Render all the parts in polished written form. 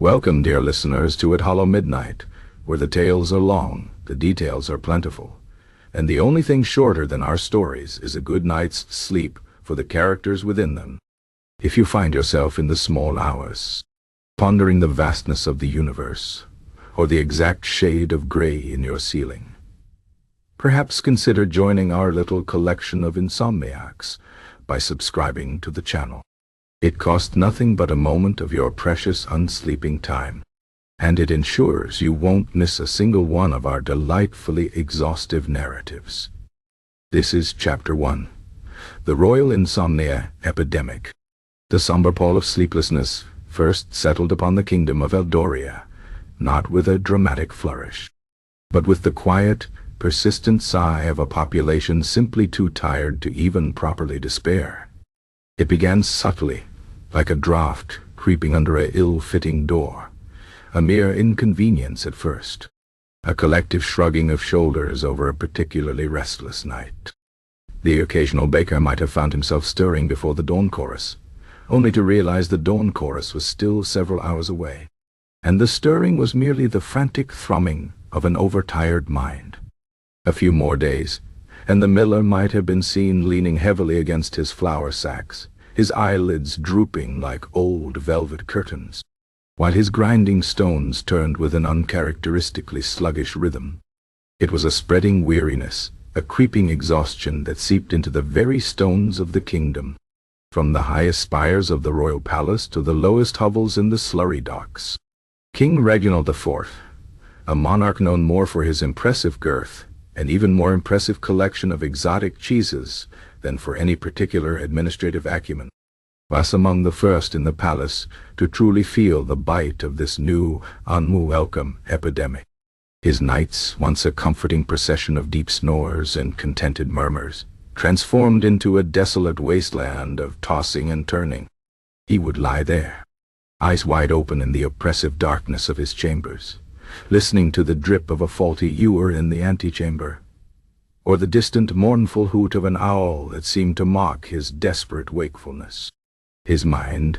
Welcome, dear listeners, to At Hollow Midnight, where the tales are long, the details are plentiful, and the only thing shorter than our stories is a good night's sleep for the characters within them. If you find yourself in the small hours, pondering the vastness of the universe, or the exact shade of gray in your ceiling, perhaps consider joining our little collection of insomniacs by subscribing to the channel. It costs nothing but a moment of your precious unsleeping time, and it ensures you won't miss a single one of our delightfully exhaustive narratives. This is Chapter 1, The Royal Insomnia Epidemic. The somber pall of sleeplessness first settled upon the kingdom of Eldoria, not with a dramatic flourish, but with the quiet, persistent sigh of a population simply too tired to even properly despair. It began subtly, like a draught creeping under a ill-fitting door, a mere inconvenience at first, a collective shrugging of shoulders over a particularly restless night. The occasional baker might have found himself stirring before the dawn chorus, only to realize the dawn chorus was still several hours away, and the stirring was merely the frantic thrumming of an overtired mind. A few more days, and the miller might have been seen leaning heavily against his flour sacks, his eyelids drooping like old velvet curtains, while his grinding stones turned with an uncharacteristically sluggish rhythm. It was a spreading weariness, a creeping exhaustion that seeped into the very stones of the kingdom, from the highest spires of the royal palace to the lowest hovels in the slurry docks. King Reginald IV, a monarch known more for his impressive girth and even more impressive collection of exotic cheeses than for any particular administrative acumen, was among the first in the palace to truly feel the bite of this new, unwelcome epidemic. His nights, once a comforting procession of deep snores and contented murmurs, transformed into a desolate wasteland of tossing and turning. He would lie there, eyes wide open in the oppressive darkness of his chambers, listening to the drip of a faulty ewer in the antechamber, or the distant mournful hoot of an owl that seemed to mock his desperate wakefulness. His mind,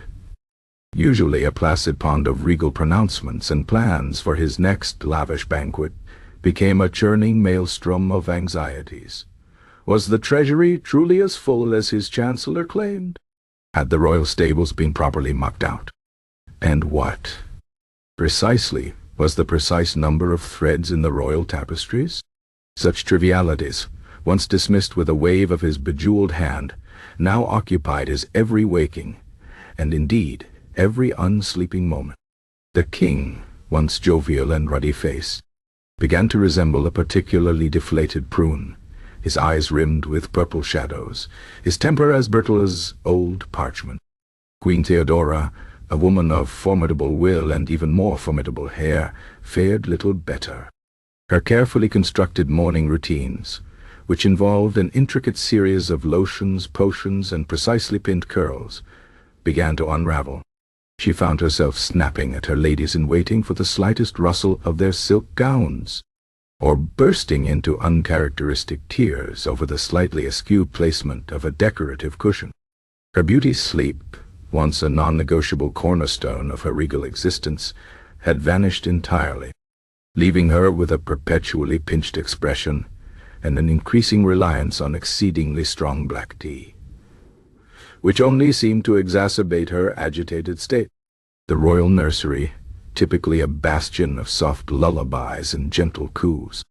usually a placid pond of regal pronouncements and plans for his next lavish banquet, became a churning maelstrom of anxieties. Was the treasury truly as full as his chancellor claimed? Had the royal stables been properly mucked out? And what, precisely, was the precise number of threads in the royal tapestries? Such trivialities, once dismissed with a wave of his bejeweled hand, now occupied his every waking, and indeed every unsleeping moment. The king, once jovial and ruddy-faced, began to resemble a particularly deflated prune, his eyes rimmed with purple shadows, his temper as brittle as old parchment. Queen Theodora, a woman of formidable will and even more formidable hair, fared little better. Her carefully constructed morning routines, which involved an intricate series of lotions, potions, and precisely pinned curls, began to unravel. She found herself snapping at her ladies-in-waiting for the slightest rustle of their silk gowns, or bursting into uncharacteristic tears over the slightly askew placement of a decorative cushion. Her beauty's sleep, once a non-negotiable cornerstone of her regal existence, had vanished entirely, leaving her with a perpetually pinched expression and an increasing reliance on exceedingly strong black tea, which only seemed to exacerbate her agitated state. The royal nursery, typically a bastion of soft lullabies and gentle coos,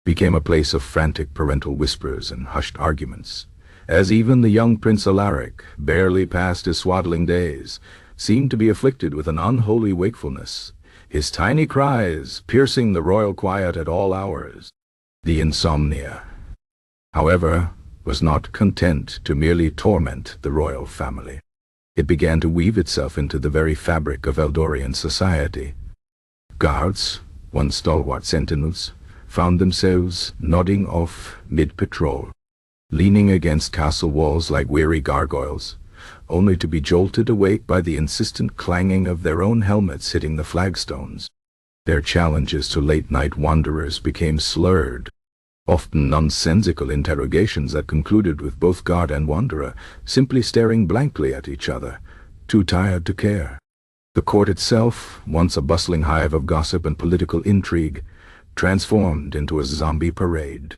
became a place of frantic parental whispers and hushed arguments, as even the young Prince Alaric, barely past his swaddling days, seemed to be afflicted with an unholy wakefulness, his tiny cries piercing the royal quiet at all hours. The insomnia, however, was not content to merely torment the royal family. It began to weave itself into the very fabric of Eldorian society. Guards, once stalwart sentinels, found themselves nodding off mid-patrol, leaning against castle walls like weary gargoyles, only to be jolted awake by the insistent clanging of their own helmets hitting the flagstones. Their challenges to late-night wanderers became slurred, often nonsensical interrogations that concluded with both guard and wanderer simply staring blankly at each other, too tired to care. The court itself, once a bustling hive of gossip and political intrigue, transformed into a zombie parade.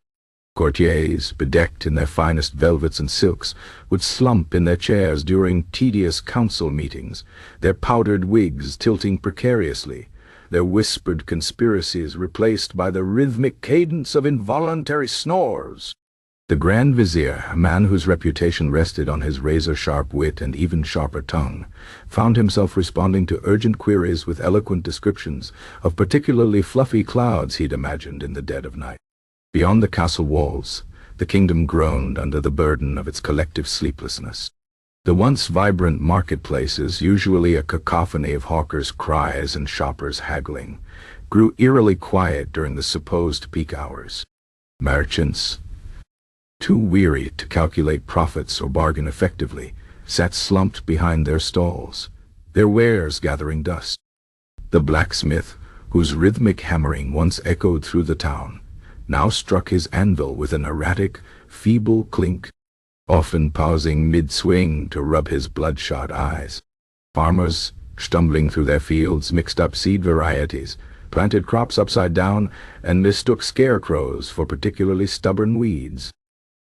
Courtiers, bedecked in their finest velvets and silks, would slump in their chairs during tedious council meetings, their powdered wigs tilting precariously, their whispered conspiracies replaced by the rhythmic cadence of involuntary snores. The Grand Vizier, a man whose reputation rested on his razor-sharp wit and even sharper tongue, found himself responding to urgent queries with eloquent descriptions of particularly fluffy clouds he'd imagined in the dead of night. Beyond the castle walls, the kingdom groaned under the burden of its collective sleeplessness. The once vibrant marketplaces, usually a cacophony of hawkers' cries and shoppers haggling, grew eerily quiet during the supposed peak hours. Merchants, too weary to calculate profits or bargain effectively, sat slumped behind their stalls, their wares gathering dust. The blacksmith, whose rhythmic hammering once echoed through the town, now struck his anvil with an erratic, feeble clink, often pausing mid-swing to rub his bloodshot eyes. Farmers, stumbling through their fields, mixed up seed varieties, planted crops upside down, and mistook scarecrows for particularly stubborn weeds.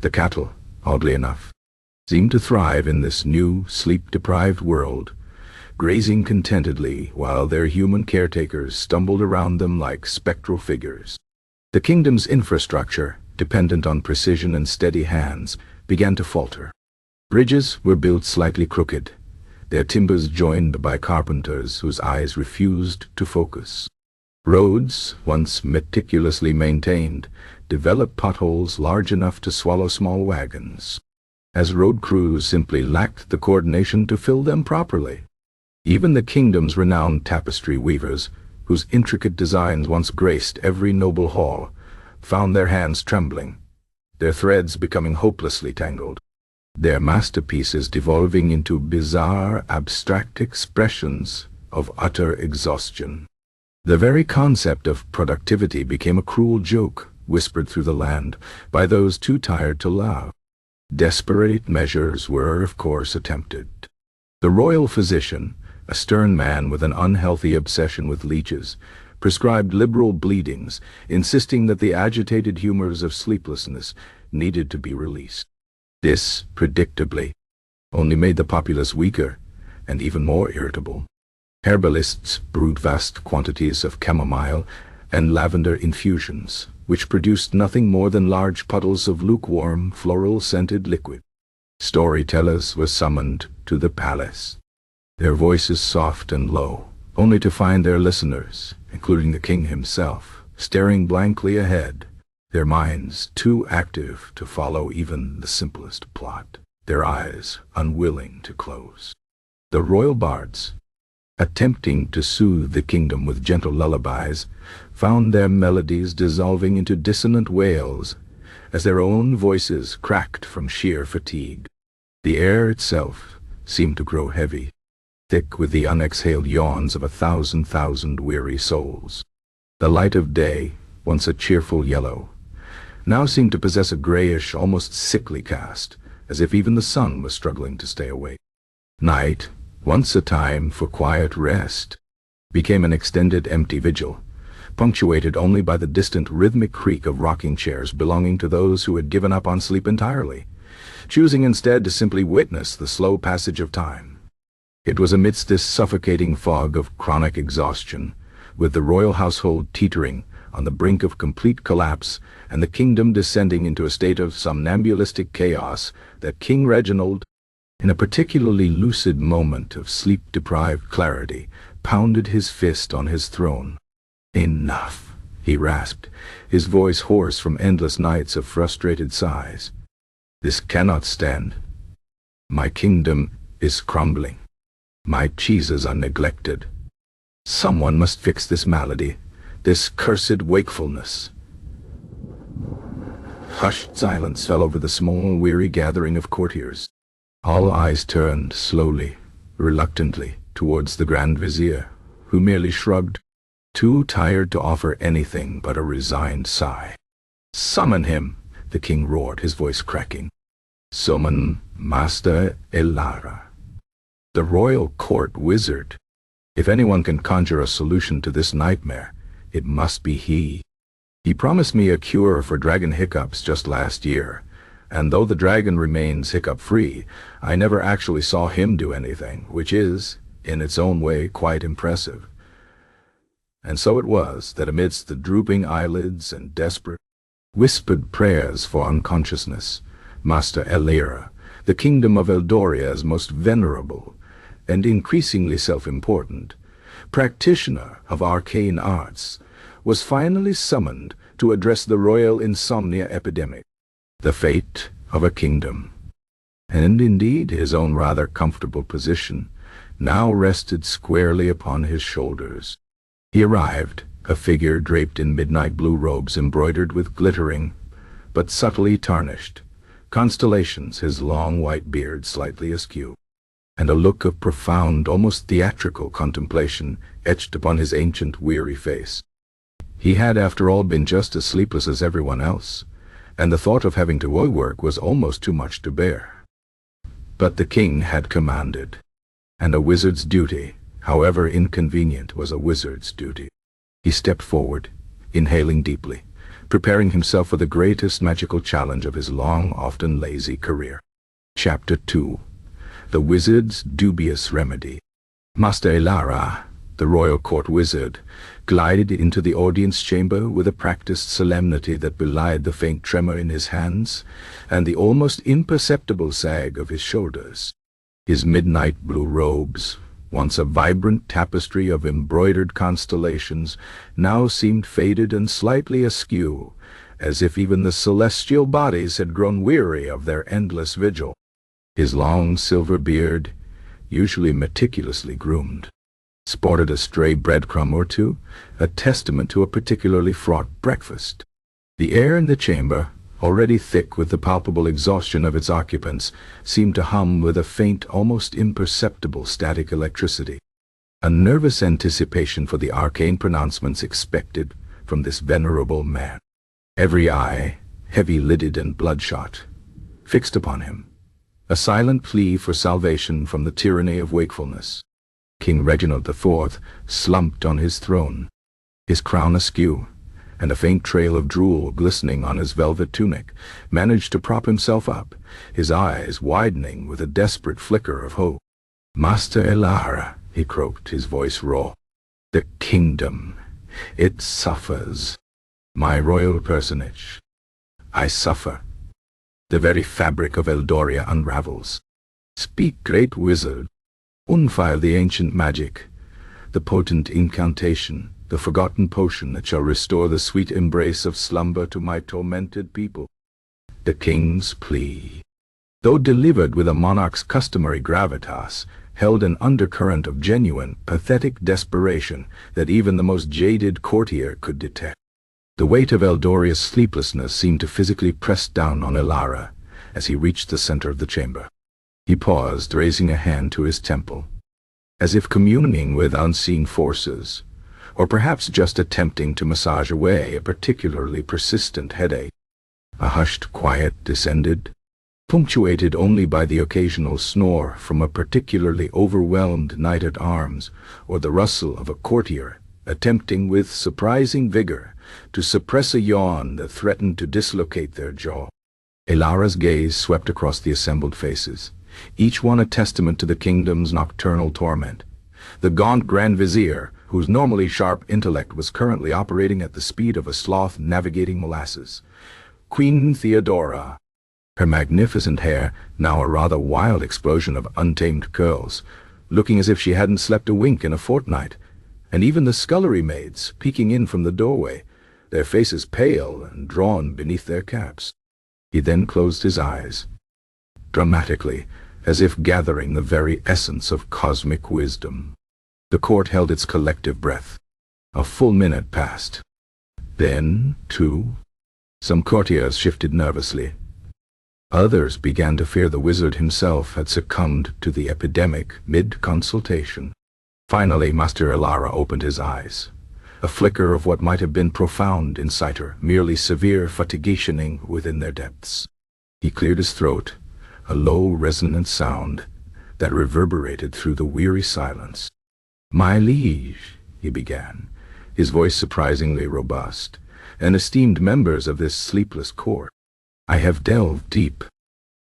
The cattle, oddly enough, seemed to thrive in this new, sleep-deprived world, grazing contentedly while their human caretakers stumbled around them like spectral figures. The kingdom's infrastructure, dependent on precision and steady hands, began to falter. Bridges were built slightly crooked, their timbers joined by carpenters whose eyes refused to focus. Roads, once meticulously maintained, developed potholes large enough to swallow small wagons, as road crews simply lacked the coordination to fill them properly. Even the kingdom's renowned tapestry weavers, whose intricate designs once graced every noble hall, found their hands trembling, their threads becoming hopelessly tangled, their masterpieces devolving into bizarre, abstract expressions of utter exhaustion. The very concept of productivity became a cruel joke, whispered through the land by those too tired to laugh. Desperate measures were, of course, attempted. The royal physician, a stern man with an unhealthy obsession with leeches, prescribed liberal bleedings, insisting that the agitated humors of sleeplessness needed to be released. This, predictably, only made the populace weaker and even more irritable. Herbalists brewed vast quantities of chamomile and lavender infusions, which produced nothing more than large puddles of lukewarm, floral-scented liquid. Storytellers were summoned to the palace, their voices soft and low, only to find their listeners, including the king himself, staring blankly ahead, their minds too active to follow even the simplest plot, their eyes unwilling to close. The royal bards, attempting to soothe the kingdom with gentle lullabies, found their melodies dissolving into dissonant wails as their own voices cracked from sheer fatigue. The air itself seemed to grow heavy, thick with the unexhaled yawns of 1,000 weary souls. The light of day, once a cheerful yellow, now seemed to possess a grayish, almost sickly cast, as if even the sun was struggling to stay awake. Night, once a time for quiet rest, became an extended empty vigil, punctuated only by the distant rhythmic creak of rocking chairs belonging to those who had given up on sleep entirely, choosing instead to simply witness the slow passage of time. It was amidst this suffocating fog of chronic exhaustion, with the royal household teetering on the brink of complete collapse and the kingdom descending into a state of somnambulistic chaos, that King Reginald, in a particularly lucid moment of sleep-deprived clarity, pounded his fist on his throne. "Enough," he rasped, his voice hoarse from endless nights of frustrated sighs. "This cannot stand. My kingdom is crumbling. My cheeses are neglected. Someone must fix this malady, this cursed wakefulness." Hushed silence fell over the small, weary gathering of courtiers. All eyes turned slowly, reluctantly, towards the Grand Vizier, who merely shrugged, too tired to offer anything but a resigned sigh. "Summon him!" the king roared, his voice cracking. "Summon Master Elara." The royal court wizard, If anyone can conjure a solution to this nightmare, it must be he. He promised me a cure for dragon hiccups just last year, and though the dragon remains hiccup-free, I never actually saw him do anything, which is, in its own way, quite impressive. And so it was that amidst the drooping eyelids and desperate, whispered prayers for unconsciousness, Master Elira, the kingdom of Eldoria's most venerable and increasingly self-important practitioner of arcane arts, was finally summoned to address the royal insomnia epidemic, the fate of a kingdom. And indeed his own rather comfortable position now rested squarely upon his shoulders. He arrived, a figure draped in midnight blue robes embroidered with glittering, but subtly tarnished, constellations, his long white beard slightly askew, and a look of profound, almost theatrical contemplation etched upon his ancient, weary face. He had, after all, been just as sleepless as everyone else, and the thought of having to work was almost too much to bear. But the king had commanded, and a wizard's duty, however inconvenient, was a wizard's duty. He stepped forward, inhaling deeply, preparing himself for the greatest magical challenge of his long, often lazy career. Chapter 2. The Wizard's Dubious Remedy. Master Elara, the royal court wizard, glided into the audience chamber with a practiced solemnity that belied the faint tremor in his hands and the almost imperceptible sag of his shoulders. His midnight blue robes, once a vibrant tapestry of embroidered constellations, now seemed faded and slightly askew, as if even the celestial bodies had grown weary of their endless vigil. His long silver beard, usually meticulously groomed, sported a stray breadcrumb or two, a testament to a particularly fraught breakfast. The air in the chamber, already thick with the palpable exhaustion of its occupants, seemed to hum with a faint, almost imperceptible static electricity, a nervous anticipation for the arcane pronouncements expected from this venerable man. Every eye, heavy-lidded and bloodshot, fixed upon him, a silent plea for salvation from the tyranny of wakefulness. King Reginald IV slumped on his throne, his crown askew, and a faint trail of drool glistening on his velvet tunic, managed to prop himself up, his eyes widening with a desperate flicker of hope. "Master Elara," he croaked, his voice raw, "the kingdom, it suffers. My royal personage, I suffer. The very fabric of Eldoria unravels. Speak, great wizard. Unfile the ancient magic, the potent incantation, the forgotten potion that shall restore the sweet embrace of slumber to my tormented people." The king's plea, though delivered with a monarch's customary gravitas, held an undercurrent of genuine, pathetic desperation that even the most jaded courtier could detect. The weight of Eldoria's sleeplessness seemed to physically press down on Elara as he reached the center of the chamber. He paused, raising a hand to his temple, as if communing with unseen forces, or perhaps just attempting to massage away a particularly persistent headache. A hushed quiet descended, punctuated only by the occasional snore from a particularly overwhelmed knight-at-arms or the rustle of a courtier attempting with surprising vigor to suppress a yawn that threatened to dislocate their jaw. Elara's gaze swept across the assembled faces, each one a testament to the kingdom's nocturnal torment. The gaunt Grand Vizier, whose normally sharp intellect was currently operating at the speed of a sloth navigating molasses. Queen Theodora, her magnificent hair now a rather wild explosion of untamed curls, looking as if she hadn't slept a wink in a fortnight, and even the scullery maids peeking in from the doorway, their faces pale and drawn beneath their caps. He then closed his eyes, dramatically, as if gathering the very essence of cosmic wisdom. The court held its collective breath. A full minute passed. Then, too, some courtiers shifted nervously. Others began to fear the wizard himself had succumbed to the epidemic mid-consultation. Finally, Master Elara opened his eyes, a flicker of what might have been profound insight or merely severe fatiguationing within their depths. He cleared his throat, a low, resonant sound that reverberated through the weary silence. My liege, he began, his voice surprisingly robust, and esteemed members of this sleepless court, I have delved deep.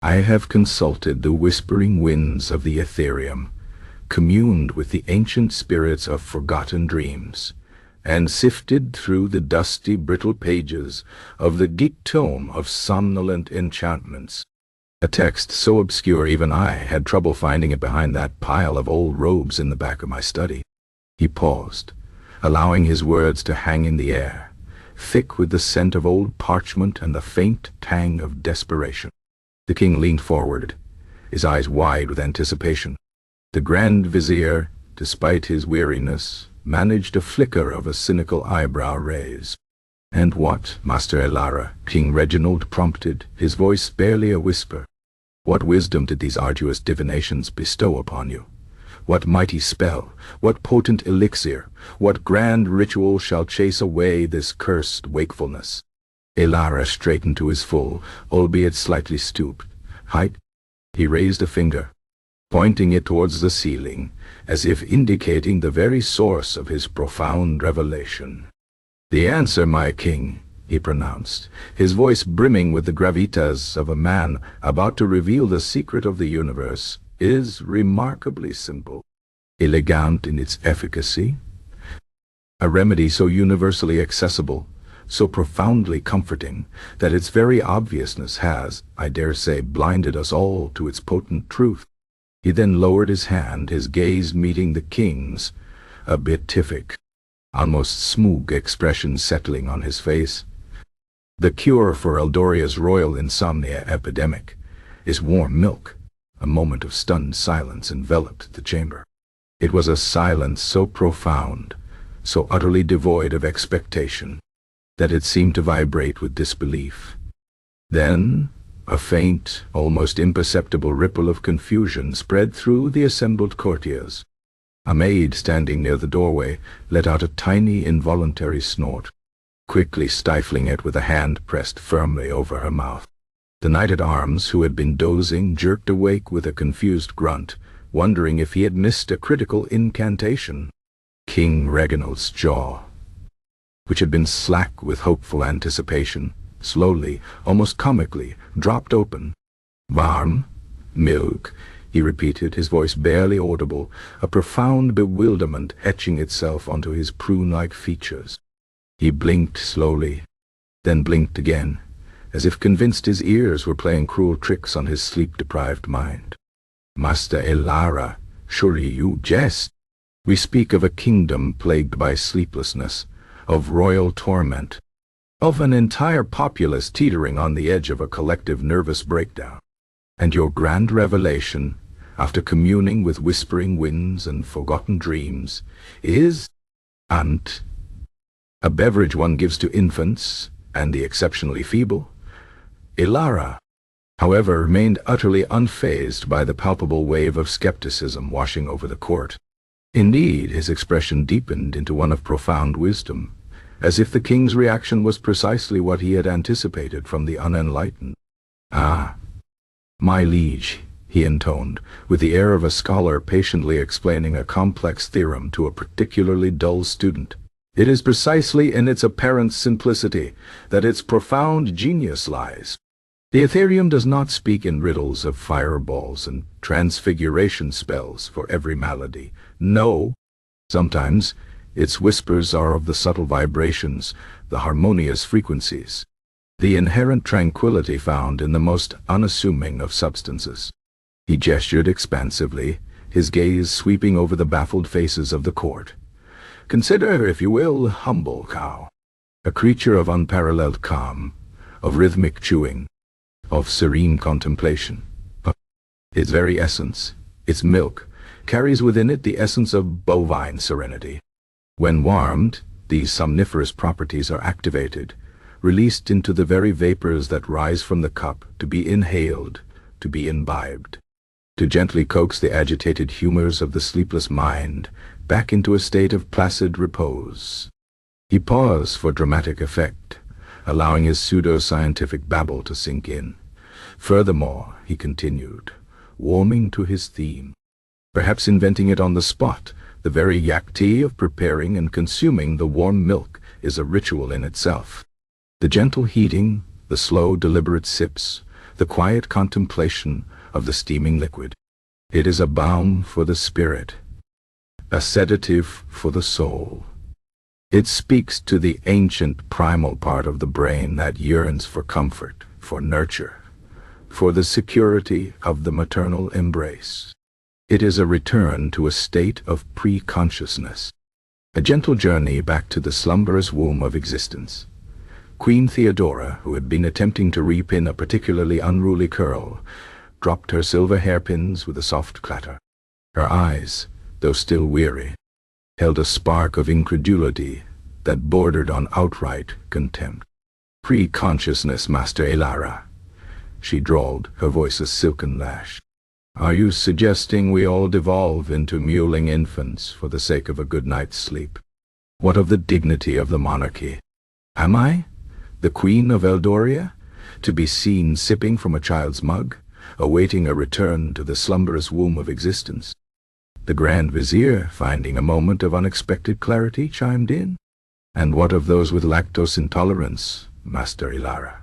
I have consulted the whispering winds of the Ethereum, communed with the ancient spirits of forgotten dreams, and sifted through the dusty, brittle pages of the geek tome of somnolent enchantments. A text so obscure even I had trouble finding it behind that pile of old robes in the back of my study. He paused, allowing his words to hang in the air, thick with the scent of old parchment and the faint tang of desperation. The king leaned forward, his eyes wide with anticipation. The Grand Vizier, despite his weariness, managed a flicker of a cynical eyebrow raise. "And what, Master Elara?" King Reginald prompted, his voice barely a whisper. "What wisdom did these arduous divinations bestow upon you? What mighty spell, what potent elixir, what grand ritual shall chase away this cursed wakefulness?" Elara straightened to his full, albeit slightly stooped, height. He raised a finger, pointing it towards the ceiling, as if indicating the very source of his profound revelation. "The answer, my king," he pronounced, his voice brimming with the gravitas of a man about to reveal the secret of the universe, "is remarkably simple, elegant in its efficacy, a remedy so universally accessible, so profoundly comforting, that its very obviousness has, I dare say, blinded us all to its potent truth." He then lowered his hand, his gaze meeting the king's, a beatific, almost smug expression settling on his face. "The cure for Eldoria's royal insomnia epidemic is warm milk." A moment of stunned silence enveloped the chamber. It was a silence so profound, so utterly devoid of expectation, that it seemed to vibrate with disbelief. Then a faint, almost imperceptible ripple of confusion spread through the assembled courtiers. A maid standing near the doorway let out a tiny, involuntary snort, quickly stifling it with a hand pressed firmly over her mouth. The knight-at-arms, who had been dozing, jerked awake with a confused grunt, wondering if he had missed a critical incantation. King Reginald's jaw, which had been slack with hopeful anticipation, slowly, almost comically, dropped open. "Warm milk," he repeated, his voice barely audible, a profound bewilderment etching itself onto his prune-like features. He blinked slowly, then blinked again, as if convinced his ears were playing cruel tricks on his sleep-deprived mind. "Master Elara, surely you jest? We speak of a kingdom plagued by sleeplessness, of royal torment, of an entire populace teetering on the edge of a collective nervous breakdown. And your grand revelation, after communing with whispering winds and forgotten dreams, is a beverage one gives to infants and the exceptionally feeble." Elara, however, remained utterly unfazed by the palpable wave of skepticism washing over the court. Indeed, his expression deepened into one of profound wisdom, as if the king's reaction was precisely what he had anticipated from the unenlightened. "Ah, my liege," he intoned, with the air of a scholar patiently explaining a complex theorem to a particularly dull student, "it is precisely in its apparent simplicity that its profound genius lies. The Ethereum does not speak in riddles of fireballs and transfiguration spells for every malady. No, sometimes its whispers are of the subtle vibrations, the harmonious frequencies, the inherent tranquility found in the most unassuming of substances." He gestured expansively, his gaze sweeping over the baffled faces of the court. "Consider, if you will, humble cow, a creature of unparalleled calm, of rhythmic chewing, of serene contemplation. Its very essence, its milk, carries within it the essence of bovine serenity. When warmed, these somniferous properties are activated, released into the very vapors that rise from the cup to be inhaled, to be imbibed, to gently coax the agitated humors of the sleepless mind back into a state of placid repose." He paused for dramatic effect, allowing his pseudo-scientific babble to sink in. "Furthermore," he continued, warming to his theme, perhaps inventing it on the spot, The very yakti of preparing and consuming the warm milk is a ritual in itself. The gentle heating, the slow deliberate sips, the quiet contemplation of the steaming liquid. It is a balm for the spirit, a sedative for the soul. It speaks to the ancient primal part of the brain that yearns for comfort, for nurture, for the security of the maternal embrace. It is a return to a state of pre-consciousness, a gentle journey back to the slumberous womb of existence. Queen Theodora, who had been attempting to repin a particularly unruly curl, dropped her silver hairpins with a soft clatter. Her eyes, though still weary, held a spark of incredulity that bordered on outright contempt. "Pre-consciousness, Master Elara," she drawled, her voice a silken lash. "Are you suggesting we all devolve into mewling infants for the sake of a good night's sleep? What of the dignity of the monarchy? Am I, the Queen of Eldoria, to be seen sipping from a child's mug, awaiting a return to the slumberous womb of existence?" The Grand Vizier, finding a moment of unexpected clarity, chimed in. "And what of those with lactose intolerance, Master Elara?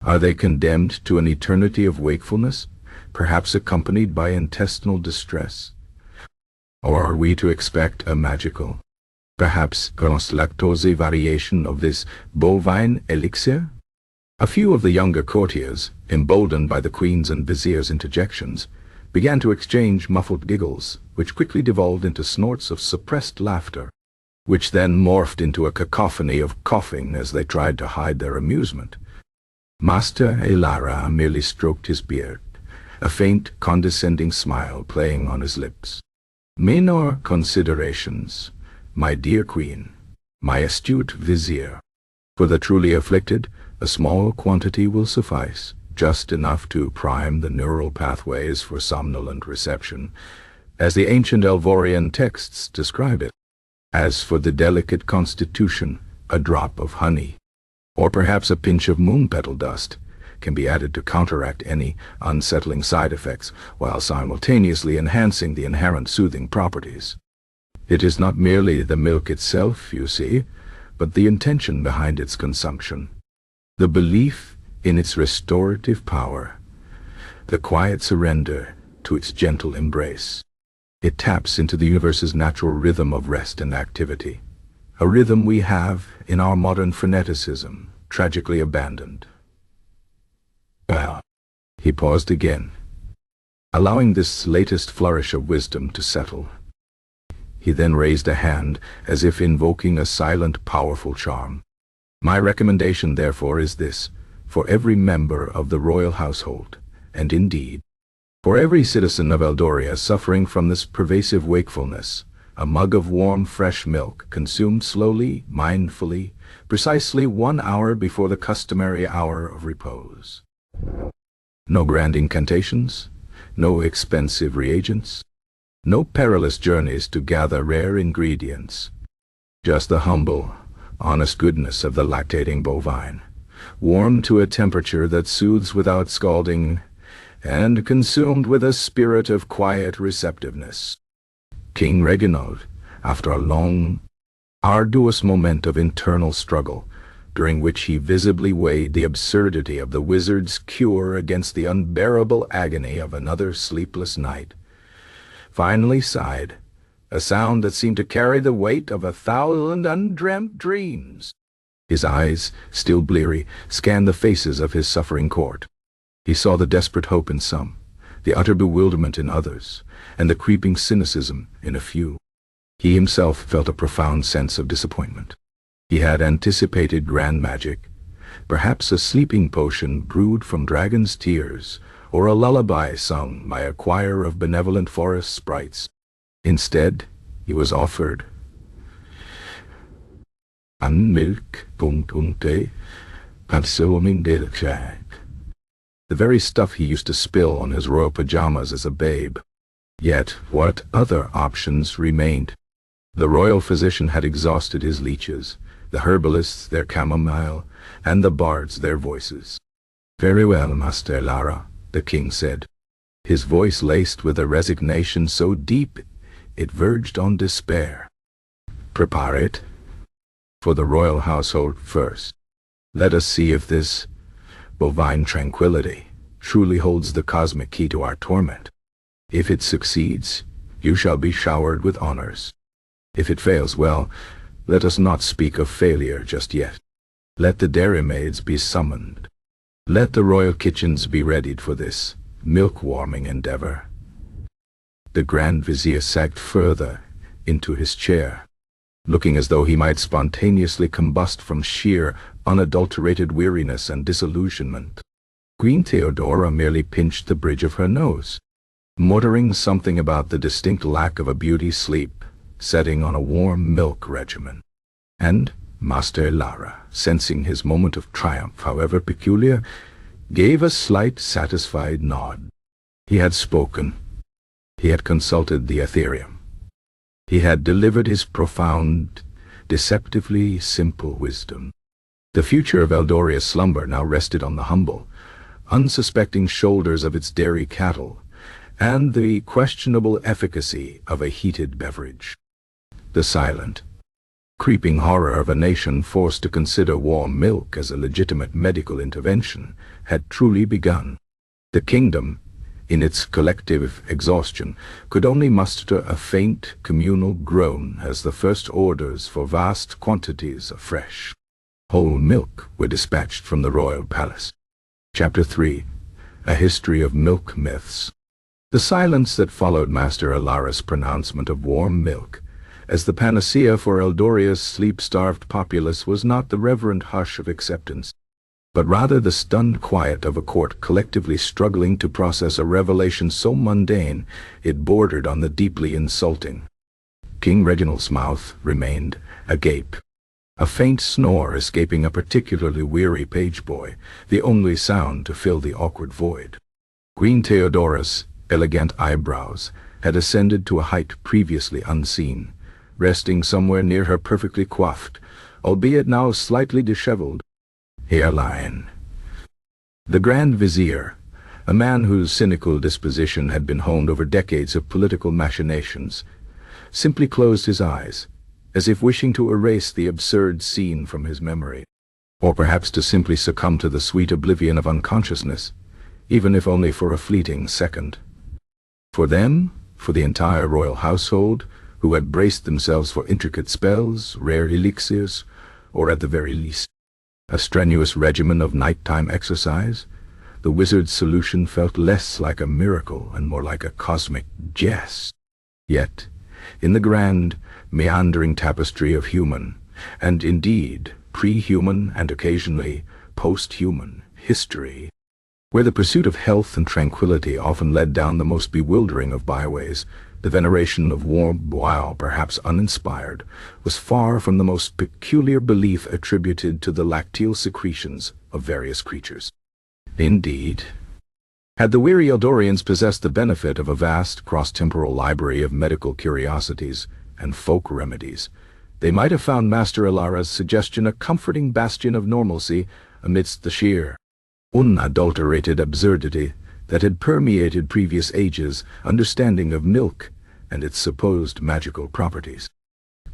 Are they condemned to an eternity of wakefulness, perhaps accompanied by intestinal distress? Or are we to expect a magical, perhaps lactose variation of this bovine elixir?" A few of the younger courtiers, emboldened by the Queen's and Vizier's interjections, began to exchange muffled giggles, which quickly devolved into snorts of suppressed laughter, which then morphed into a cacophony of coughing as they tried to hide their amusement. Master Elara merely stroked his beard, a faint, condescending smile playing on his lips. "Minor considerations, my dear Queen, my astute Vizier. For the truly afflicted, a small quantity will suffice, just enough to prime the neural pathways for somnolent reception, as the ancient Elvorian texts describe it. As for the delicate constitution, a drop of honey, or perhaps a pinch of moon-petal dust, can be added to counteract any unsettling side effects, while simultaneously enhancing the inherent soothing properties. It is not merely the milk itself, you see, but the intention behind its consumption, the belief in its restorative power, the quiet surrender to its gentle embrace. It taps into the universe's natural rhythm of rest and activity, a rhythm we have, in our modern freneticism, tragically abandoned." Well, he paused again, allowing this latest flourish of wisdom to settle. He then raised a hand, as if invoking a silent, powerful charm. "My recommendation, therefore, is this: for every member of the royal household, and indeed, for every citizen of Eldoria suffering from this pervasive wakefulness, a mug of warm, fresh milk, consumed slowly, mindfully, precisely 1 hour before the customary hour of repose. No grand incantations, no expensive reagents, no perilous journeys to gather rare ingredients. Just the humble, honest goodness of the lactating bovine, warmed to a temperature that soothes without scalding, and consumed with a spirit of quiet receptiveness." King Reginald, after a long, arduous moment of internal struggle, during which he visibly weighed the absurdity of the wizard's cure against the unbearable agony of another sleepless night, finally sighed, a sound that seemed to carry the weight of 1,000 undreamt dreams. His eyes, still bleary, scanned the faces of his suffering court. He saw the desperate hope in some, the utter bewilderment in others, and the creeping cynicism in a few. He himself felt a profound sense of disappointment. He had anticipated grand magic, perhaps a sleeping potion brewed from dragon's tears, or a lullaby sung by a choir of benevolent forest sprites. Instead, he was offered milk, the very stuff he used to spill on his royal pajamas as a babe. Yet, what other options remained? The royal physician had exhausted his leeches, the herbalists their chamomile, and the bards their voices. "Very well, Master Lara," the king said, his voice laced with a resignation so deep it verged on despair. Prepare it for the royal household first. Let us see if this bovine tranquility truly holds the cosmic key to our torment. If it succeeds, you shall be showered with honors. If it fails, well, let us not speak of failure just yet. Let the dairymaids be summoned. Let the royal kitchens be readied for this milk-warming endeavor. The Grand Vizier sagged further into his chair, looking as though he might spontaneously combust from sheer, unadulterated weariness and disillusionment. Queen Theodora merely pinched the bridge of her nose, muttering something about the distinct lack of a beauty sleep setting on a warm milk regimen. And Master Lara, sensing his moment of triumph, however peculiar, gave a slight satisfied nod. He had spoken. He had consulted the Ethereum. He had delivered his profound, deceptively simple wisdom. The future of Eldoria's slumber now rested on the humble, unsuspecting shoulders of its dairy cattle, and the questionable efficacy of a heated beverage. The silent, creeping horror of a nation forced to consider warm milk as a legitimate medical intervention had truly begun. The kingdom, in its collective exhaustion, could only muster a faint communal groan as the first orders for vast quantities of fresh, whole milk were dispatched from the royal palace. Chapter 3. A History of Milk Myths. The silence that followed Master Alara's pronouncement of warm milk as the panacea for Eldoria's sleep-starved populace was not the reverent hush of acceptance, but rather the stunned quiet of a court collectively struggling to process a revelation so mundane it bordered on the deeply insulting. King Reginald's mouth remained agape, a faint snore escaping a particularly weary page boy, the only sound to fill the awkward void. Queen Theodora's elegant eyebrows had ascended to a height previously unseen, resting somewhere near her perfectly coiffed, albeit now slightly disheveled, hairline. The Grand Vizier, a man whose cynical disposition had been honed over decades of political machinations, simply closed his eyes, as if wishing to erase the absurd scene from his memory, or perhaps to simply succumb to the sweet oblivion of unconsciousness, even if only for a fleeting second. For them, for the entire royal household, who had braced themselves for intricate spells, rare elixirs, or at the very least, a strenuous regimen of nighttime exercise, the wizard's solution felt less like a miracle and more like a cosmic jest. Yet, in the grand, meandering tapestry of human, and indeed pre-human and occasionally post-human history, where the pursuit of health and tranquility often led down the most bewildering of byways, the veneration of warm, while perhaps uninspired, was far from the most peculiar belief attributed to the lacteal secretions of various creatures. Indeed, had the weary Eldorians possessed the benefit of a vast cross-temporal library of medical curiosities and folk remedies, they might have found Master Alara's suggestion a comforting bastion of normalcy amidst the sheer, unadulterated absurdity that had permeated previous ages' understanding of milk and its supposed magical properties.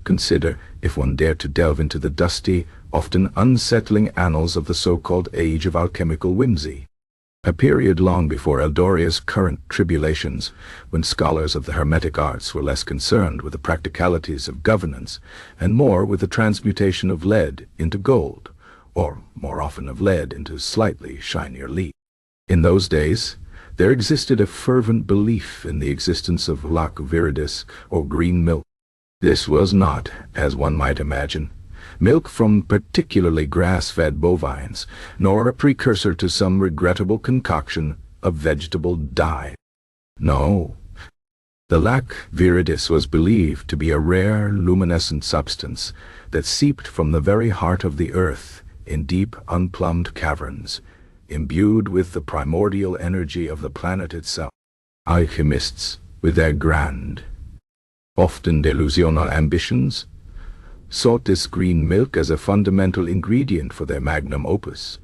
Consider, if one dared to delve into the dusty, often unsettling annals of the so-called Age of Alchemical Whimsy, a period long before Eldoria's current tribulations, when scholars of the hermetic arts were less concerned with the practicalities of governance and more with the transmutation of lead into gold, or more often of lead into slightly shinier lead. In those days, there existed a fervent belief in the existence of lac viridis, or green milk. This was not, as one might imagine, milk from particularly grass-fed bovines, nor a precursor to some regrettable concoction of vegetable dye. No, the lac viridis was believed to be a rare luminescent substance that seeped from the very heart of the earth in deep, unplumbed caverns, imbued with the primordial energy of the planet itself. Alchemists, with their grand, often delusional ambitions, sought this green milk as a fundamental ingredient for their magnum opus,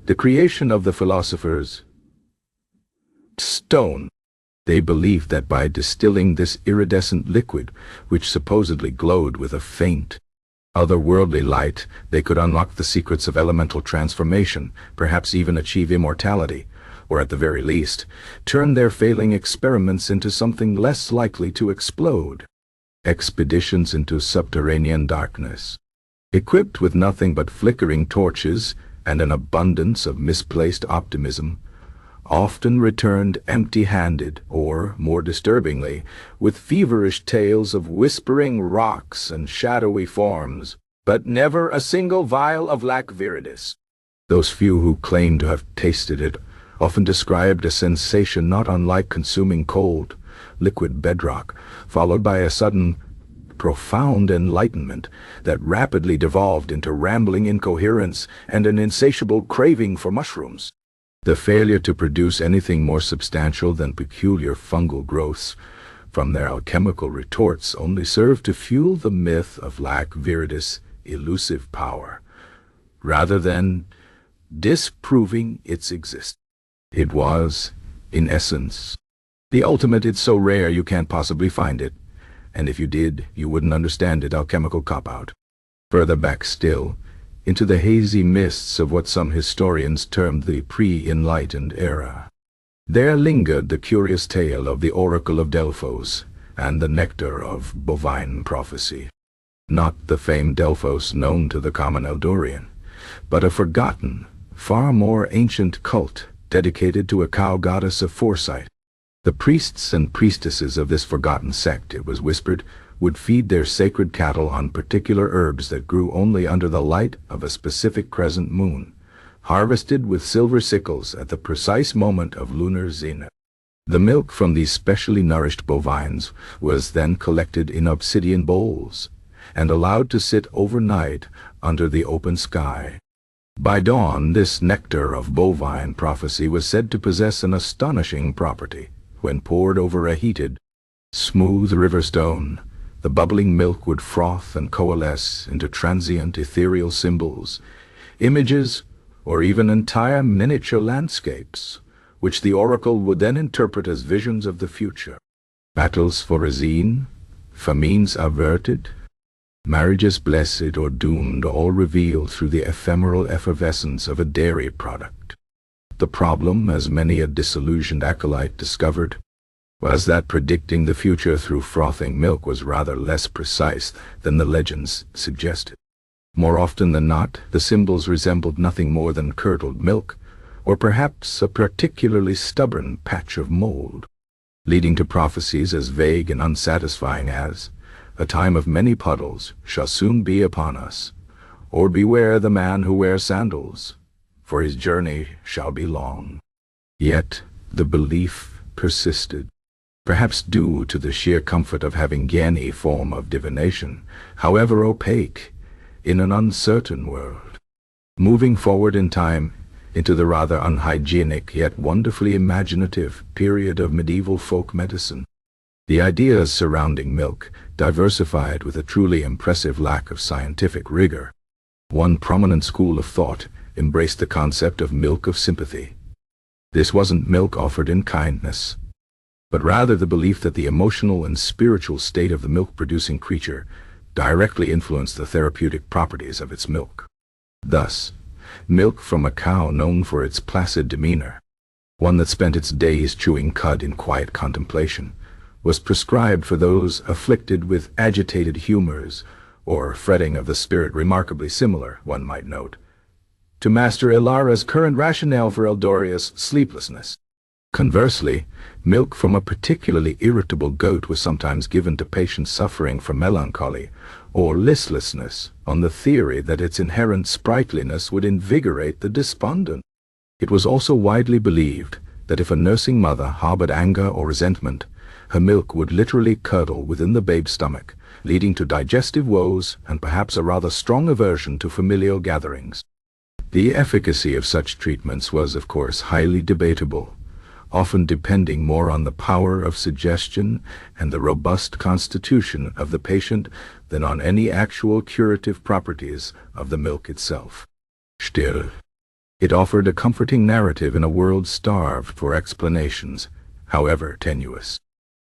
the creation of the philosopher's stone. They believed that by distilling this iridescent liquid, which supposedly glowed with a faint, otherworldly light, they could unlock the secrets of elemental transformation, perhaps even achieve immortality, or at the very least, turn their failing experiments into something less likely to explode. Expeditions into subterranean darkness. Equipped with nothing but flickering torches and an abundance of misplaced optimism, often returned empty-handed or, more disturbingly, with feverish tales of whispering rocks and shadowy forms, but never a single vial of lac viridis. Those few who claimed to have tasted it often described a sensation not unlike consuming cold, liquid bedrock, followed by a sudden, profound enlightenment that rapidly devolved into rambling incoherence and an insatiable craving for mushrooms. The failure to produce anything more substantial than peculiar fungal growths from their alchemical retorts only served to fuel the myth of lac viridis' elusive power, rather than disproving its existence. It was, in essence, the ultimate "it's so rare you can't possibly find it, and if you did, you wouldn't understand it" alchemical cop-out. Further back still, into the hazy mists of what some historians termed the pre-enlightened era, there lingered the curious tale of the Oracle of Delphos and the nectar of bovine prophecy. Not the famed Delphos known to the common Eldorian, but a forgotten, far more ancient cult dedicated to a cow goddess of foresight. The priests and priestesses of this forgotten sect, it was whispered, would feed their sacred cattle on particular herbs that grew only under the light of a specific crescent moon, harvested with silver sickles at the precise moment of lunar zenith. The milk from these specially nourished bovines was then collected in obsidian bowls and allowed to sit overnight under the open sky. By dawn, this nectar of bovine prophecy was said to possess an astonishing property. When poured over a heated, smooth river stone, the bubbling milk would froth and coalesce into transient ethereal symbols, images, or even entire miniature landscapes, which the oracle would then interpret as visions of the future. Battles for Razine, famines averted, marriages blessed or doomed, all revealed through the ephemeral effervescence of a dairy product. The problem, as many a disillusioned acolyte discovered, was that predicting the future through frothing milk was rather less precise than the legends suggested. More often than not, the symbols resembled nothing more than curdled milk, or perhaps a particularly stubborn patch of mold, leading to prophecies as vague and unsatisfying as, "A time of many puddles shall soon be upon us," or "Beware the man who wears sandals, for his journey shall be long." Yet the belief persisted, perhaps due to the sheer comfort of having any form of divination, however opaque, in an uncertain world. Moving forward in time into the rather unhygienic yet wonderfully imaginative period of medieval folk medicine, the ideas surrounding milk diversified with a truly impressive lack of scientific rigor. One prominent school of thought embraced the concept of milk of sympathy. This wasn't milk offered in kindness, but rather the belief that the emotional and spiritual state of the milk-producing creature directly influenced the therapeutic properties of its milk. Thus, milk from a cow known for its placid demeanor, one that spent its days chewing cud in quiet contemplation, was prescribed for those afflicted with agitated humors or fretting of the spirit, remarkably similar, one might note, to Master Ilara's current rationale for Eldoria's sleeplessness. Conversely, milk from a particularly irritable goat was sometimes given to patients suffering from melancholy or listlessness, on the theory that its inherent sprightliness would invigorate the despondent. It was also widely believed that if a nursing mother harbored anger or resentment, her milk would literally curdle within the babe's stomach, leading to digestive woes and perhaps a rather strong aversion to familial gatherings. The efficacy of such treatments was, of course, highly debatable, often depending more on the power of suggestion and the robust constitution of the patient than on any actual curative properties of the milk itself. Still, it offered a comforting narrative in a world starved for explanations, however tenuous.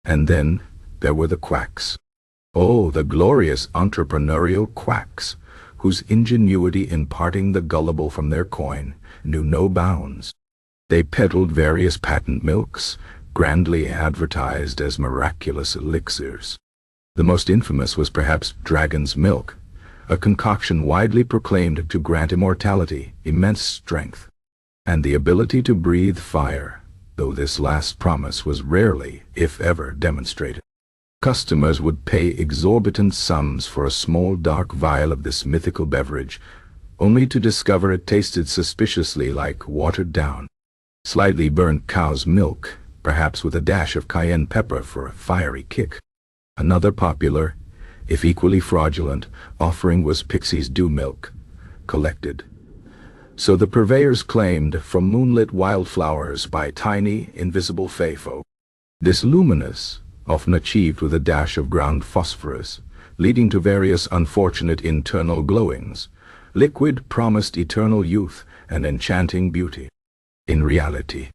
And then there were the quacks. Oh, the glorious entrepreneurial quacks, whose ingenuity in parting the gullible from their coin knew no bounds. They peddled various patent milks, grandly advertised as miraculous elixirs. The most infamous was perhaps dragon's milk, a concoction widely proclaimed to grant immortality, immense strength, and the ability to breathe fire, though this last promise was rarely, if ever, demonstrated. Customers would pay exorbitant sums for a small dark vial of this mythical beverage, only to discover it tasted suspiciously like watered-down, slightly burnt cow's milk, perhaps with a dash of cayenne pepper for a fiery kick. Another popular, if equally fraudulent, offering was Pixie's dew milk, collected, so the purveyors claimed, from moonlit wildflowers by tiny, invisible fey folk. This luminous, often achieved with a dash of ground phosphorus, leading to various unfortunate internal glowings, liquid promised eternal youth and enchanting beauty. In reality,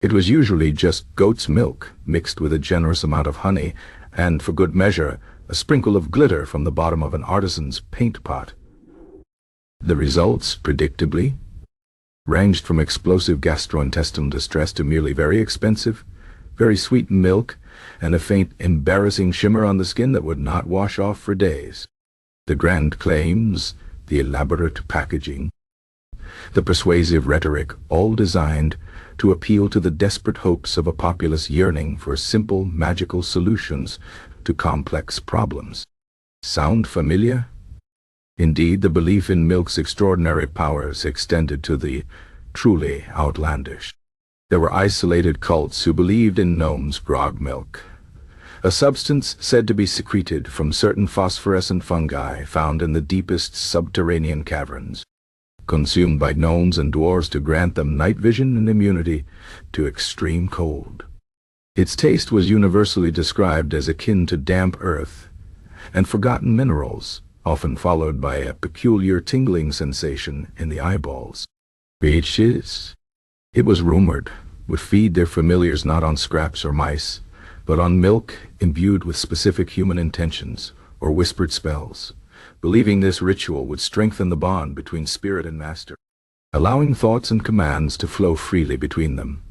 it was usually just goat's milk mixed with a generous amount of honey and, for good measure, a sprinkle of glitter from the bottom of an artisan's paint pot. The results, predictably, ranged from explosive gastrointestinal distress to merely very expensive, very sweet milk and a faint, embarrassing shimmer on the skin that would not wash off for days. The grand claims, the elaborate packaging, the persuasive rhetoric, all designed to appeal to the desperate hopes of a populace yearning for simple, magical solutions to complex problems. Sound familiar? Indeed, the belief in milk's extraordinary powers extended to the truly outlandish. There were isolated cults who believed in gnomes' grog milk, a substance said to be secreted from certain phosphorescent fungi found in the deepest subterranean caverns, consumed by gnomes and dwarves to grant them night vision and immunity to extreme cold. Its taste was universally described as akin to damp earth and forgotten minerals, often followed by a peculiar tingling sensation in the eyeballs. Witches, it was rumored, would feed their familiars not on scraps or mice, but on milk imbued with specific human intentions or whispered spells, believing this ritual would strengthen the bond between spirit and master, allowing thoughts and commands to flow freely between them.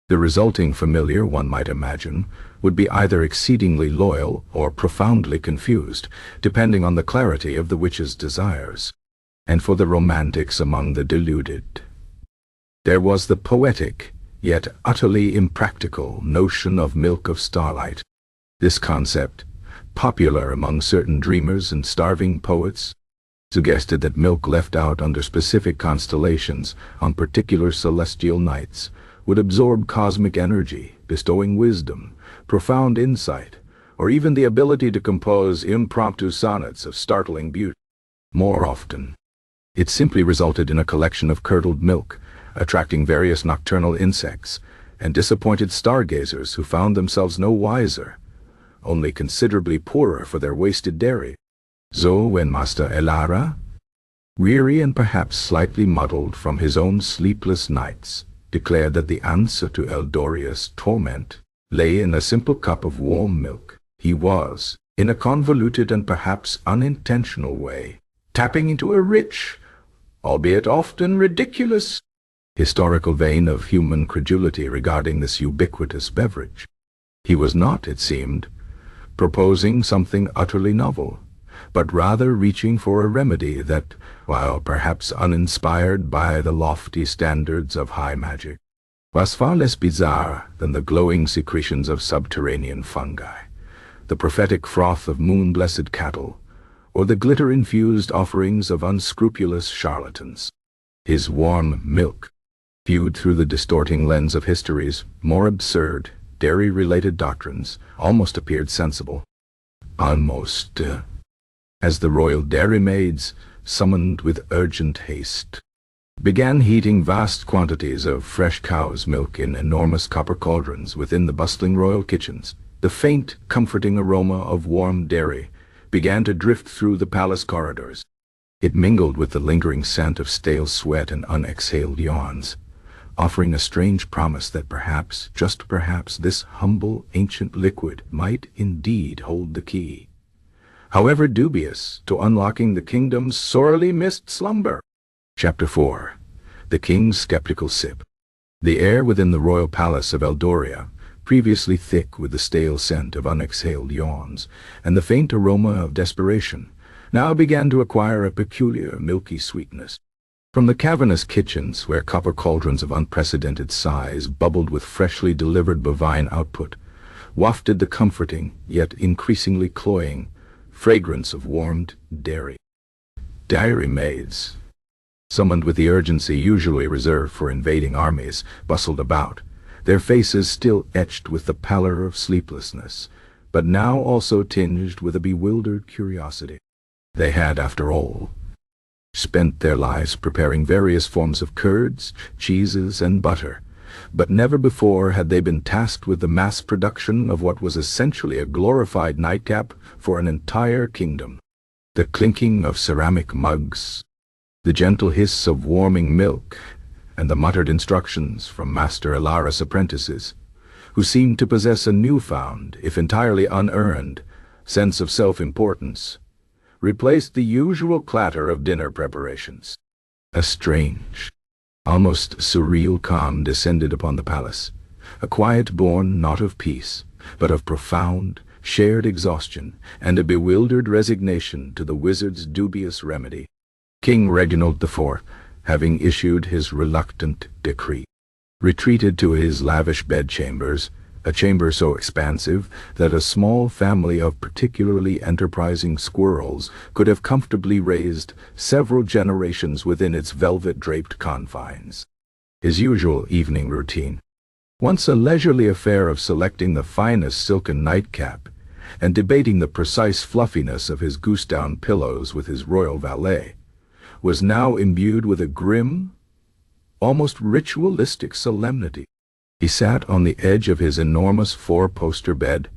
The resulting familiar, one might imagine, would be either exceedingly loyal or profoundly confused, depending on the clarity of the witch's desires. And for the romantics among the deluded, there was the poetic, yet utterly impractical, notion of milk of starlight. This concept, popular among certain dreamers and starving poets, suggested that milk left out under specific constellations on particular celestial nights would absorb cosmic energy, bestowing wisdom, profound insight, or even the ability to compose impromptu sonnets of startling beauty. More often, it simply resulted in a collection of curdled milk, attracting various nocturnal insects and disappointed stargazers who found themselves no wiser, only considerably poorer for their wasted dairy. So when Master Elara, weary and perhaps slightly muddled from his own sleepless nights, declared that the answer to Eldoria's torment lay in a simple cup of warm milk, he was, in a convoluted and perhaps unintentional way, tapping into a rich, albeit often ridiculous, historical vein of human credulity regarding this ubiquitous beverage. He was not, it seemed, proposing something utterly novel, but rather reaching for a remedy that, while perhaps uninspired by the lofty standards of high magic, was far less bizarre than the glowing secretions of subterranean fungi, the prophetic froth of moon-blessed cattle, or the glitter-infused offerings of unscrupulous charlatans. His warm milk, viewed through the distorting lens of history's more absurd, dairy-related doctrines, almost appeared sensible. Almost, as the royal dairymaids, summoned with urgent haste, began heating vast quantities of fresh cow's milk in enormous copper cauldrons within the bustling royal kitchens. The faint, comforting aroma of warm dairy began to drift through the palace corridors. It mingled with the lingering scent of stale sweat and unexhaled yawns, offering a strange promise that perhaps, just perhaps, this humble ancient liquid might indeed hold the key, however dubious, to unlocking the kingdom's sorely missed slumber. Chapter 4. The King's Skeptical Sip. The air within the royal palace of Eldoria, previously thick with the stale scent of unexhaled yawns and the faint aroma of desperation, now began to acquire a peculiar milky sweetness. From the cavernous kitchens, where copper cauldrons of unprecedented size bubbled with freshly delivered bovine output, wafted the comforting, yet increasingly cloying, fragrance of warmed dairy. Dairy maids, summoned with the urgency usually reserved for invading armies, bustled about, their faces still etched with the pallor of sleeplessness, but now also tinged with a bewildered curiosity. They had, after all, spent their lives preparing various forms of curds, cheeses, and butter, but never before had they been tasked with the mass production of what was essentially a glorified nightcap for an entire kingdom. The clinking of ceramic mugs, the gentle hiss of warming milk, and the muttered instructions from Master Ilaris' apprentices, who seemed to possess a newfound, if entirely unearned, sense of self-importance, replaced the usual clatter of dinner preparations. A strange, almost surreal calm descended upon the palace, a quiet born not of peace, but of profound, shared exhaustion and a bewildered resignation to the wizard's dubious remedy. King Reginald IV, having issued his reluctant decree, retreated to his lavish bedchambers, a chamber so expansive that a small family of particularly enterprising squirrels could have comfortably raised several generations within its velvet-draped confines. His usual evening routine, once a leisurely affair of selecting the finest silken nightcap and debating the precise fluffiness of his goose-down pillows with his royal valet, was now imbued with a grim, almost ritualistic solemnity. He sat on the edge of his enormous four-poster bed,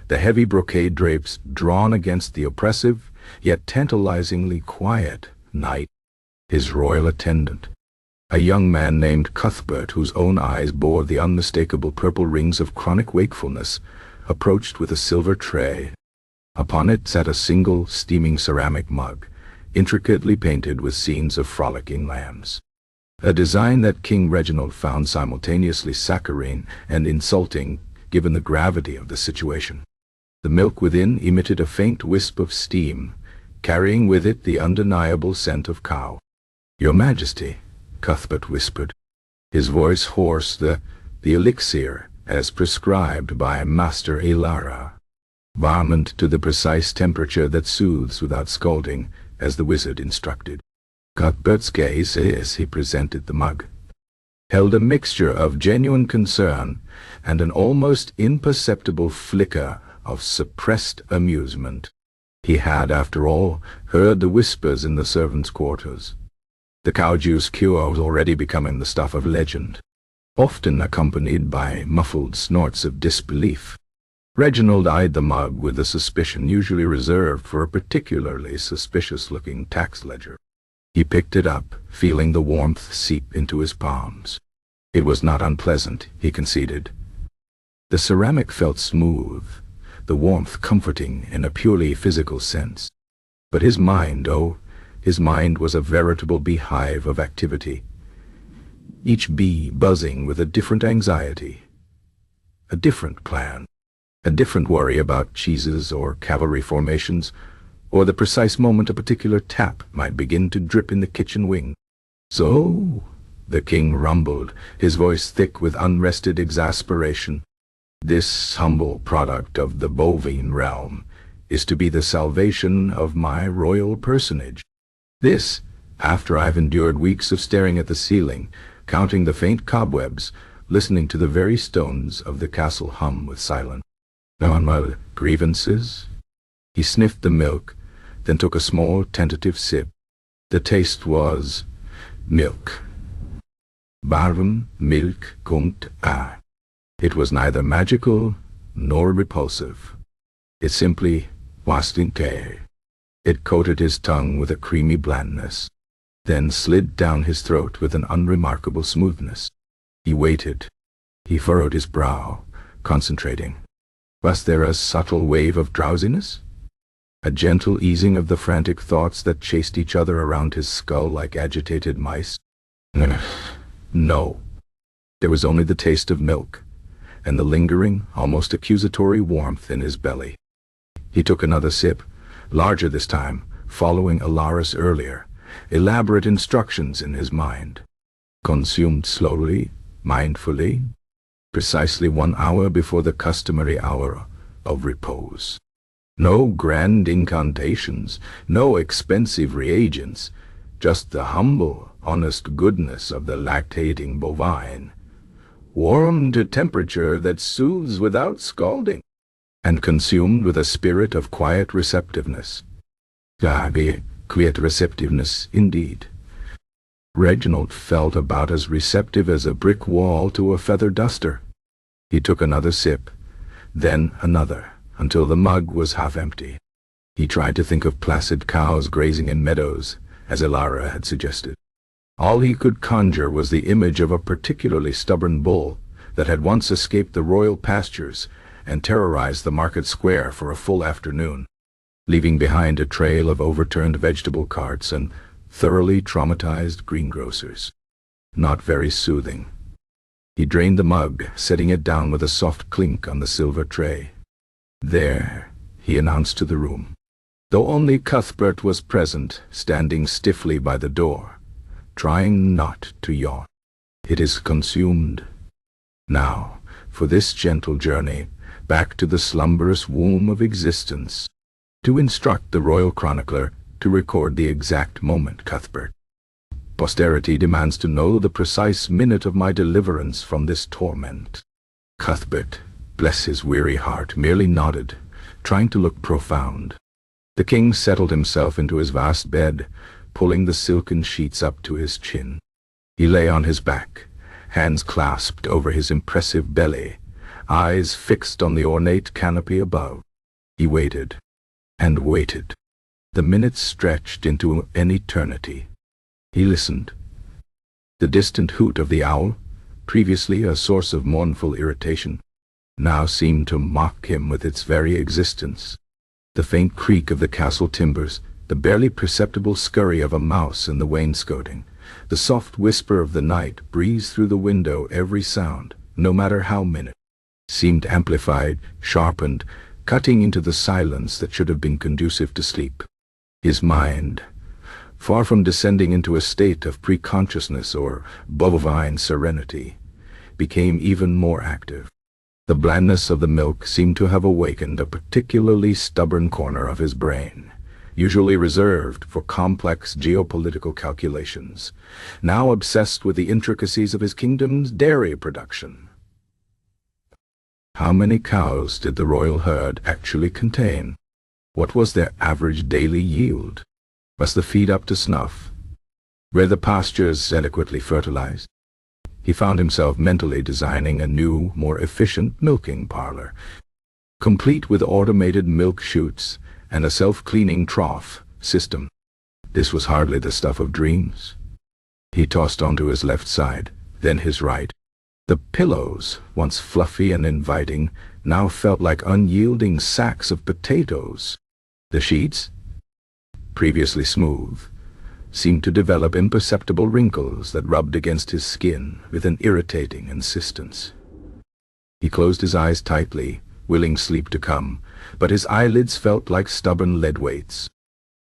the heavy brocade drapes drawn against the oppressive, yet tantalizingly quiet night. His royal attendant, a young man named Cuthbert, whose own eyes bore the unmistakable purple rings of chronic wakefulness, approached with a silver tray. Upon it sat a single steaming ceramic mug, intricately painted with scenes of frolicking lambs. A design that King Reginald found simultaneously saccharine and insulting, given the gravity of the situation. The milk within emitted a faint wisp of steam, carrying with it the undeniable scent of cow. "Your Majesty," Cuthbert whispered, his voice hoarse, the elixir, as prescribed by Master Ilara, varminted to the precise temperature that soothes without scalding, as the wizard instructed. Cuthbert's gaze, as he presented the mug, held a mixture of genuine concern and an almost imperceptible flicker of suppressed amusement. He had, after all, heard the whispers in the servants' quarters. The cow-juice cure was already becoming the stuff of legend, often accompanied by muffled snorts of disbelief. Reginald eyed the mug with the suspicion usually reserved for a particularly suspicious-looking tax ledger. He picked it up, feeling the warmth seep into his palms. It was not unpleasant, he conceded. The ceramic felt smooth, the warmth comforting in a purely physical sense. But his mind, his mind was a veritable beehive of activity, each bee buzzing with a different anxiety, a different plan, a different worry about cheeses or cavalry formations, or the precise moment a particular tap might begin to drip in the kitchen wing. "So," the king rumbled, his voice thick with unrested exasperation, "this humble product of the bovine realm is to be the salvation of my royal personage. This, after I've endured weeks of staring at the ceiling, counting the faint cobwebs, listening to the very stones of the castle hum with silence. On my grievances?" He sniffed the milk, then took a small tentative sip. The taste was milk. Warm Milk kommt a. It was neither magical nor repulsive. It simply was in tea. It coated his tongue with a creamy blandness, then slid down his throat with an unremarkable smoothness. He waited. He furrowed his brow, concentrating. Was there a subtle wave of drowsiness? A gentle easing of the frantic thoughts that chased each other around his skull like agitated mice? No. There was only the taste of milk, and the lingering, almost accusatory warmth in his belly. He took another sip, larger this time, following Alaris earlier, elaborate instructions in his mind. Consumed slowly, mindfully, precisely 1 hour before the customary hour of repose. No grand incantations, no expensive reagents, just the humble, honest goodness of the lactating bovine, warmed to temperature that soothes without scalding, and consumed with a spirit of quiet receptiveness. Quiet receptiveness, indeed. Reginald felt about as receptive as a brick wall to a feather duster. He took another sip, then another, until the mug was half empty. He tried to think of placid cows grazing in meadows, as Elara had suggested. All he could conjure was the image of a particularly stubborn bull that had once escaped the royal pastures and terrorized the market square for a full afternoon, leaving behind a trail of overturned vegetable carts and thoroughly traumatized greengrocers. Not very soothing. He drained the mug, setting it down with a soft clink on the silver tray. There, he announced to the room. Though only Cuthbert was present, standing stiffly by the door, trying not to yawn. It is consumed. Now, for this gentle journey, back to the slumberous womb of existence, to instruct the royal chronicler to record the exact moment, Cuthbert. Posterity demands to know the precise minute of my deliverance from this torment. Cuthbert, bless his weary heart, merely nodded, trying to look profound. The king settled himself into his vast bed, pulling the silken sheets up to his chin. He lay on his back, hands clasped over his impressive belly, eyes fixed on the ornate canopy above. He waited, and waited. The minutes stretched into an eternity. He listened. The distant hoot of the owl, previously a source of mournful irritation, now seemed to mock him with its very existence. The faint creak of the castle timbers, the barely perceptible scurry of a mouse in the wainscoting, the soft whisper of the night breeze through the window, every sound, no matter how minute, seemed amplified, sharpened, cutting into the silence that should have been conducive to sleep. His mind, far from descending into a state of pre-consciousness or bovine serenity, became even more active. The blandness of the milk seemed to have awakened a particularly stubborn corner of his brain, usually reserved for complex geopolitical calculations, now obsessed with the intricacies of his kingdom's dairy production. How many cows did the royal herd actually contain? What was their average daily yield? Was the feed up to snuff? Were the pastures adequately fertilized? He found himself mentally designing a new, more efficient milking parlor, complete with automated milk chutes and a self-cleaning trough system. This was hardly the stuff of dreams. He tossed onto his left side, then his right. The pillows, once fluffy and inviting, now felt like unyielding sacks of potatoes. The sheets, previously smooth, seemed to develop imperceptible wrinkles that rubbed against his skin with an irritating insistence. He closed his eyes tightly, willing sleep to come, but his eyelids felt like stubborn lead weights,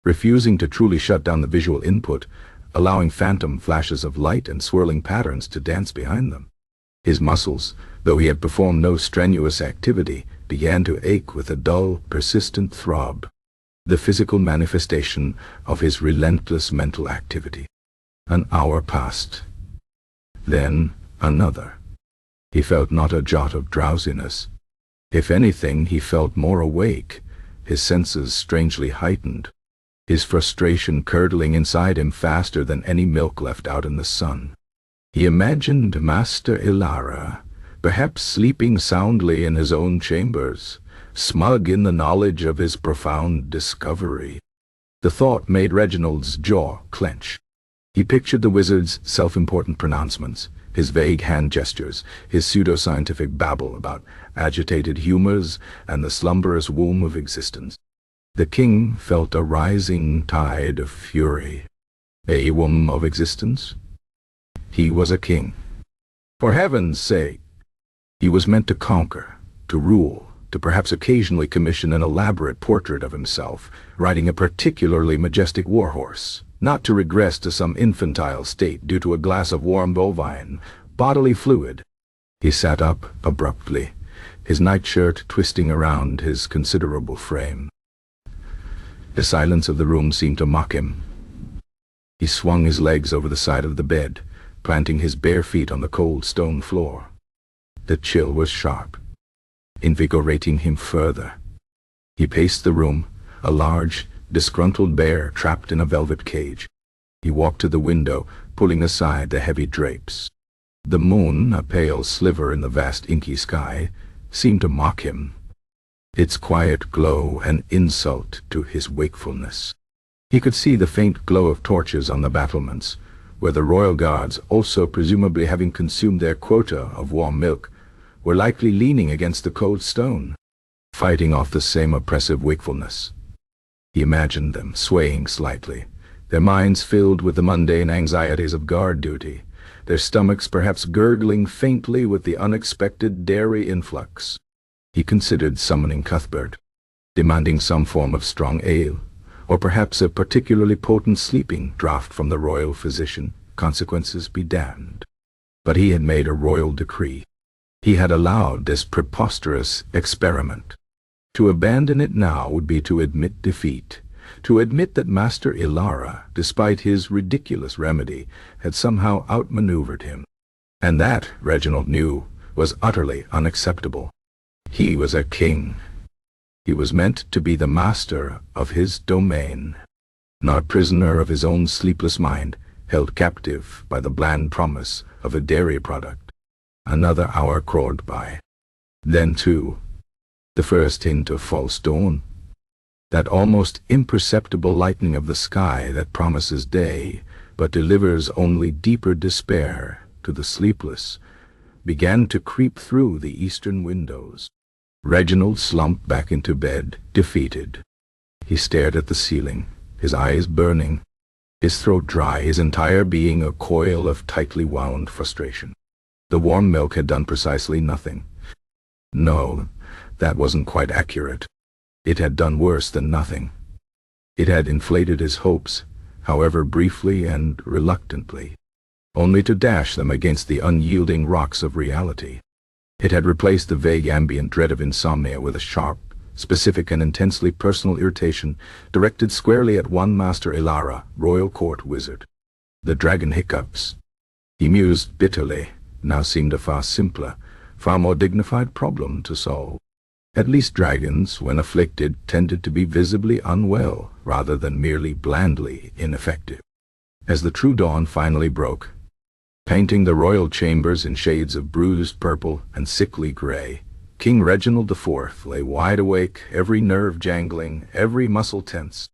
refusing to truly shut down the visual input, allowing phantom flashes of light and swirling patterns to dance behind them. His muscles, though he had performed no strenuous activity, began to ache with a dull, persistent throb, the physical manifestation of his relentless mental activity. An hour passed. Then another. He felt not a jot of drowsiness. If anything, he felt more awake, his senses strangely heightened, his frustration curdling inside him faster than any milk left out in the sun. He imagined Master Ilara, perhaps sleeping soundly in his own chambers, smug in the knowledge of his profound discovery. The thought made Reginald's jaw clench. He pictured the wizard's self-important pronouncements, His vague hand gestures, his pseudoscientific babble about agitated humors and the slumberous womb of existence. The king felt a rising tide of fury. A womb of existence? He was a king. For heaven's sake! He was meant to conquer, to rule, to perhaps occasionally commission an elaborate portrait of himself, riding a particularly majestic warhorse, not to regress to some infantile state due to a glass of warm bovine, bodily fluid. He sat up abruptly, his nightshirt twisting around his considerable frame. The silence of the room seemed to mock him. He swung his legs over the side of the bed, planting his bare feet on the cold stone floor. The chill was sharp, invigorating him further. He paced the room, a large, disgruntled bear trapped in a velvet cage. He walked to the window, pulling aside the heavy drapes. The moon, a pale sliver in the vast inky sky, seemed to mock him, its quiet glow an insult to his wakefulness. He could see the faint glow of torches on the battlements, where the royal guards, also presumably having consumed their quota of warm milk, were likely leaning against the cold stone, fighting off the same oppressive wakefulness. He imagined them swaying slightly, their minds filled with the mundane anxieties of guard duty, their stomachs perhaps gurgling faintly with the unexpected dairy influx. He considered summoning Cuthbert, demanding some form of strong ale, or perhaps a particularly potent sleeping draught from the royal physician, consequences be damned. But he had made a royal decree. He had allowed this preposterous experiment. To abandon it now would be to admit defeat, to admit that Master Ilara, despite his ridiculous remedy, had somehow outmaneuvered him. And that, Reginald knew, was utterly unacceptable. He was a king. He was meant to be the master of his domain, not prisoner of his own sleepless mind, held captive by the bland promise of a dairy product. Another hour crawled by. Then, too, the first hint of false dawn. That almost imperceptible lightening of the sky that promises day, but delivers only deeper despair to the sleepless, began to creep through the eastern windows. Reginald slumped back into bed, defeated. He stared at the ceiling, his eyes burning, his throat dry, his entire being a coil of tightly wound frustration. The warm milk had done precisely nothing. No, that wasn't quite accurate. It had done worse than nothing. It had inflated his hopes, however briefly and reluctantly, only to dash them against the unyielding rocks of reality. It had replaced the vague ambient dread of insomnia with a sharp, specific and intensely personal irritation directed squarely at one Master Ilara, royal court wizard. The dragon hiccups, he mused bitterly, now seemed a far simpler, far more dignified problem to solve. At least dragons, when afflicted, tended to be visibly unwell rather than merely blandly ineffective. As the true dawn finally broke, painting the royal chambers in shades of bruised purple and sickly gray, King Reginald IV lay wide awake, every nerve jangling, every muscle tense.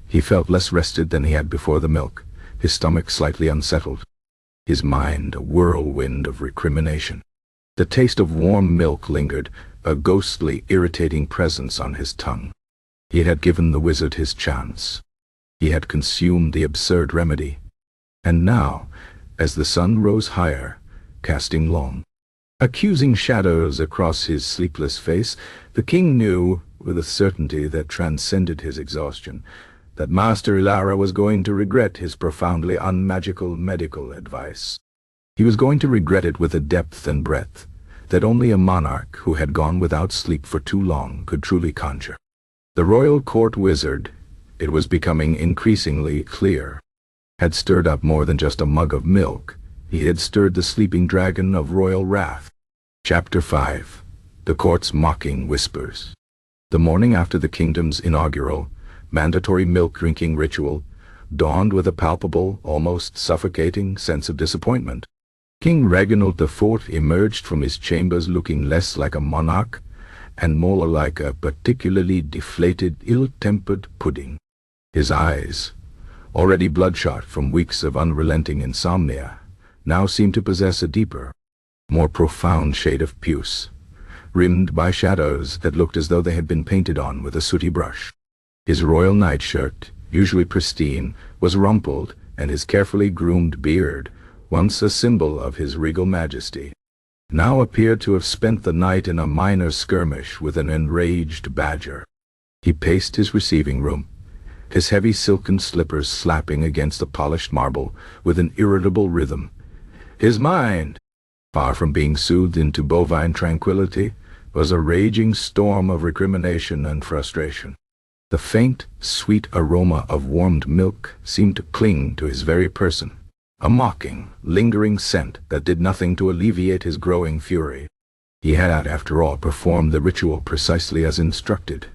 He felt less rested than he had before the milk, his stomach slightly unsettled, his mind a whirlwind of recrimination. The taste of warm milk lingered, a ghostly, irritating presence on his tongue. He had given the wizard his chance. He had consumed the absurd remedy. And now, as the sun rose higher, casting long, accusing shadows across his sleepless face, the king knew, with a certainty that transcended his exhaustion, that Master Ilara was going to regret his profoundly unmagical medical advice. He was going to regret it with a depth and breadth that only a monarch who had gone without sleep for too long could truly conjure. The royal court wizard, it was becoming increasingly clear, had stirred up more than just a mug of milk. He had stirred the sleeping dragon of royal wrath. Chapter 5. The Court's Mocking Whispers. The morning after the kingdom's inaugural, mandatory milk-drinking ritual dawned with a palpable, almost suffocating sense of disappointment. King Reginald IV emerged from his chambers looking less like a monarch and more like a particularly deflated, ill-tempered pudding. His eyes, already bloodshot from weeks of unrelenting insomnia, now seemed to possess a deeper, more profound shade of puce, rimmed by shadows that looked as though they had been painted on with a sooty brush. His royal nightshirt, usually pristine, was rumpled, and his carefully groomed beard, once a symbol of his regal majesty, now appeared to have spent the night in a minor skirmish with an enraged badger. He paced his receiving room, his heavy silken slippers slapping against the polished marble with an irritable rhythm. His mind, far from being soothed into bovine tranquility, was a raging storm of recrimination and frustration. The faint, sweet aroma of warmed milk seemed to cling to his very person, a mocking, lingering scent that did nothing to alleviate his growing fury. He had, after all, performed the ritual precisely as instructed.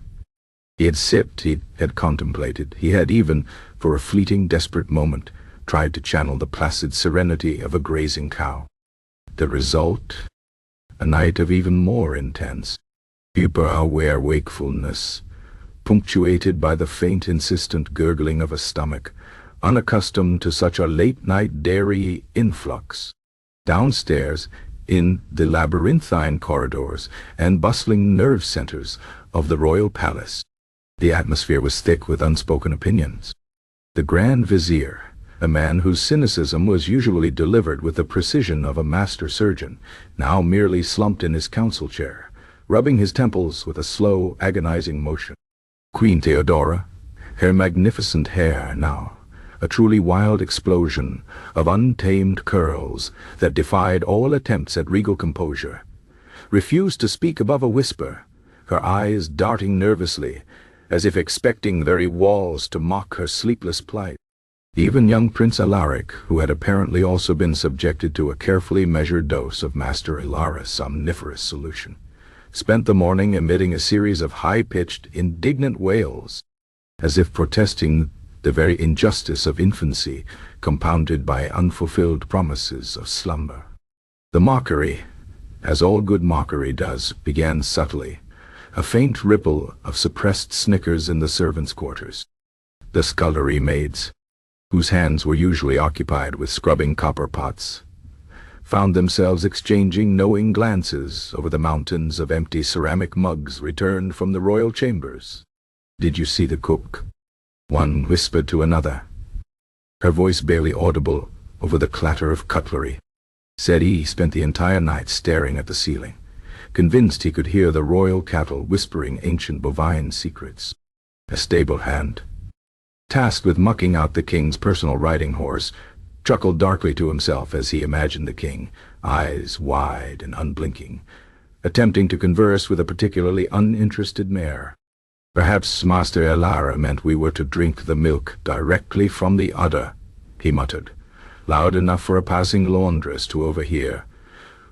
He had sipped, he had contemplated, he had even, for a fleeting, desperate moment, tried to channel the placid serenity of a grazing cow. The result? A night of even more intense, hyper-aware wakefulness, punctuated by the faint, insistent gurgling of a stomach, unaccustomed to such a late-night dairy influx. Downstairs, in the labyrinthine corridors and bustling nerve centers of the royal palace, the atmosphere was thick with unspoken opinions. The Grand Vizier, a man whose cynicism was usually delivered with the precision of a master surgeon, now merely slumped in his council chair, rubbing his temples with a slow, agonizing motion. Queen Theodora, her magnificent hair now, a truly wild explosion of untamed curls that defied all attempts at regal composure, refused to speak above a whisper, her eyes darting nervously, as if expecting very walls to mock her sleepless plight. Even young Prince Alaric, who had apparently also been subjected to a carefully measured dose of Master Ilara's somniferous solution, spent the morning emitting a series of high-pitched, indignant wails, as if protesting the very injustice of infancy, compounded by unfulfilled promises of slumber. The mockery, as all good mockery does, began subtly, a faint ripple of suppressed snickers in the servants' quarters. The scullery maids, whose hands were usually occupied with scrubbing copper pots, found themselves exchanging knowing glances over the mountains of empty ceramic mugs returned from the royal chambers. "Did you see the cook?" one whispered to another, her voice barely audible over the clatter of cutlery. Said he spent the entire night staring at the ceiling, convinced he could hear the royal cattle whispering ancient bovine secrets. A stable hand, tasked with mucking out the king's personal riding horse, chuckled darkly to himself as he imagined the king, eyes wide and unblinking, attempting to converse with a particularly uninterested mare. "Perhaps Master Ilara meant we were to drink the milk directly from the udder," he muttered, loud enough for a passing laundress to overhear,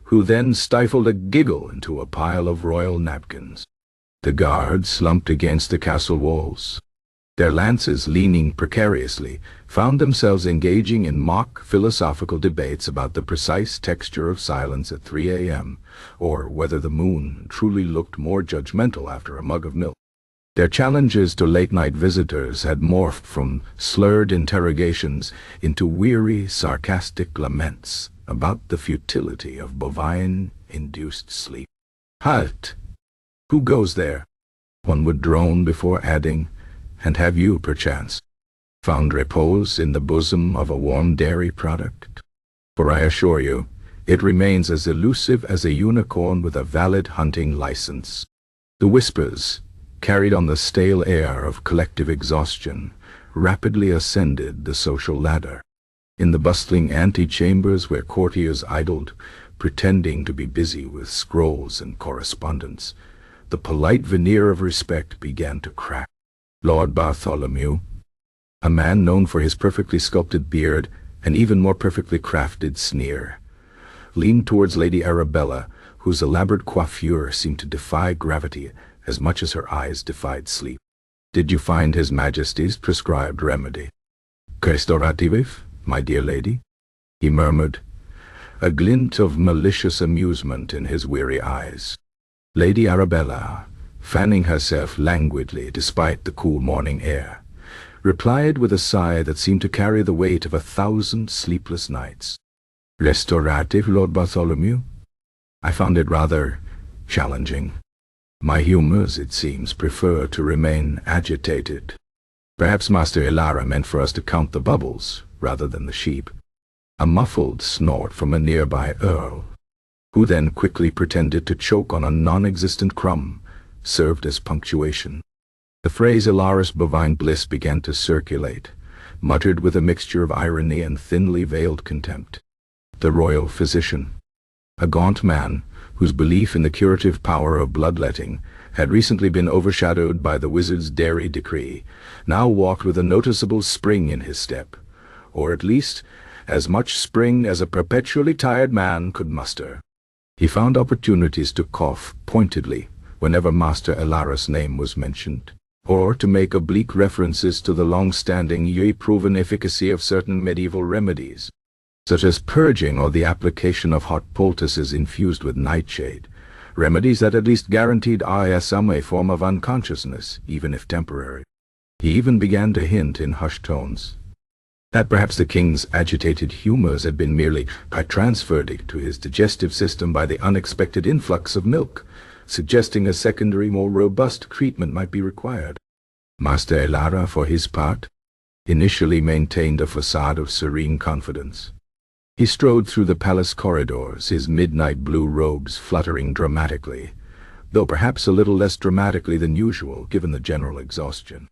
who then stifled a giggle into a pile of royal napkins. The guards slumped against the castle walls, their lances leaning precariously, found themselves engaging in mock philosophical debates about the precise texture of silence at 3 a.m., or whether the moon truly looked more judgmental after a mug of milk. Their challenges to late-night visitors had morphed from slurred interrogations into weary, sarcastic laments about the futility of bovine-induced sleep. "Halt! Who goes there?" one would drone before adding, "And have you, perchance, found repose in the bosom of a warm dairy product? For I assure you, it remains as elusive as a unicorn with a valid hunting license." The whispers, carried on the stale air of collective exhaustion, rapidly ascended the social ladder. In the bustling antechambers where courtiers idled, pretending to be busy with scrolls and correspondence, the polite veneer of respect began to crack. Lord Bartholomew, a man known for his perfectly sculpted beard and even more perfectly crafted sneer, leaned towards Lady Arabella, whose elaborate coiffure seemed to defy gravity as much as her eyes defied sleep. "Did you find His Majesty's prescribed remedy?" "Restaurative, my dear lady?" he murmured, a glint of malicious amusement in his weary eyes. Lady Arabella, fanning herself languidly despite the cool morning air, replied with a sigh that seemed to carry the weight of 1,000 sleepless nights. Restorative, Lord Bartholomew? I found it rather challenging. My humors, it seems, prefer to remain agitated. Perhaps Master Ilara meant for us to count the bubbles, rather than the sheep. A muffled snort from a nearby earl, who then quickly pretended to choke on a non-existent crumb, served as punctuation. The phrase Ilara's bovine bliss began to circulate, muttered with a mixture of irony and thinly veiled contempt. The royal physician, a gaunt man whose belief in the curative power of bloodletting had recently been overshadowed by the wizard's dairy decree, now walked with a noticeable spring in his step, or at least as much spring as a perpetually tired man could muster. He found opportunities to cough pointedly whenever Master Ilara's name was mentioned, or to make oblique references to the long-standing yet proven efficacy of certain medieval remedies, such as purging or the application of hot poultices infused with nightshade, remedies that at least guaranteed some a form of unconsciousness, even if temporary. He even began to hint in hushed tones that perhaps the king's agitated humors had been merely transferred to his digestive system by the unexpected influx of milk, suggesting a secondary, more robust treatment might be required. Master Ilara, for his part, initially maintained a facade of serene confidence. He strode through the palace corridors, his midnight blue robes fluttering dramatically, though perhaps a little less dramatically than usual given the general exhaustion.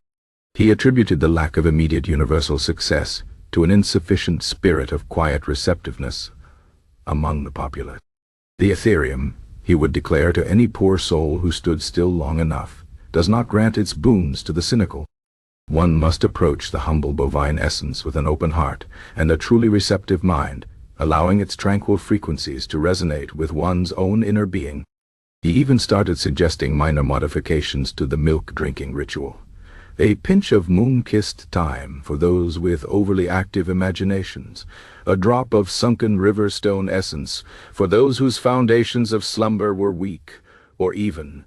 He attributed the lack of immediate universal success to an insufficient spirit of quiet receptiveness among the populace. The Ethereum, he would declare to any poor soul who stood still long enough, does not grant its boons to the cynical. One must approach the humble bovine essence with an open heart and a truly receptive mind, allowing its tranquil frequencies to resonate with one's own inner being. He even started suggesting minor modifications to the milk-drinking ritual. A pinch of moon-kissed thyme for those with overly active imaginations, a drop of sunken river stone essence for those whose foundations of slumber were weak, or even,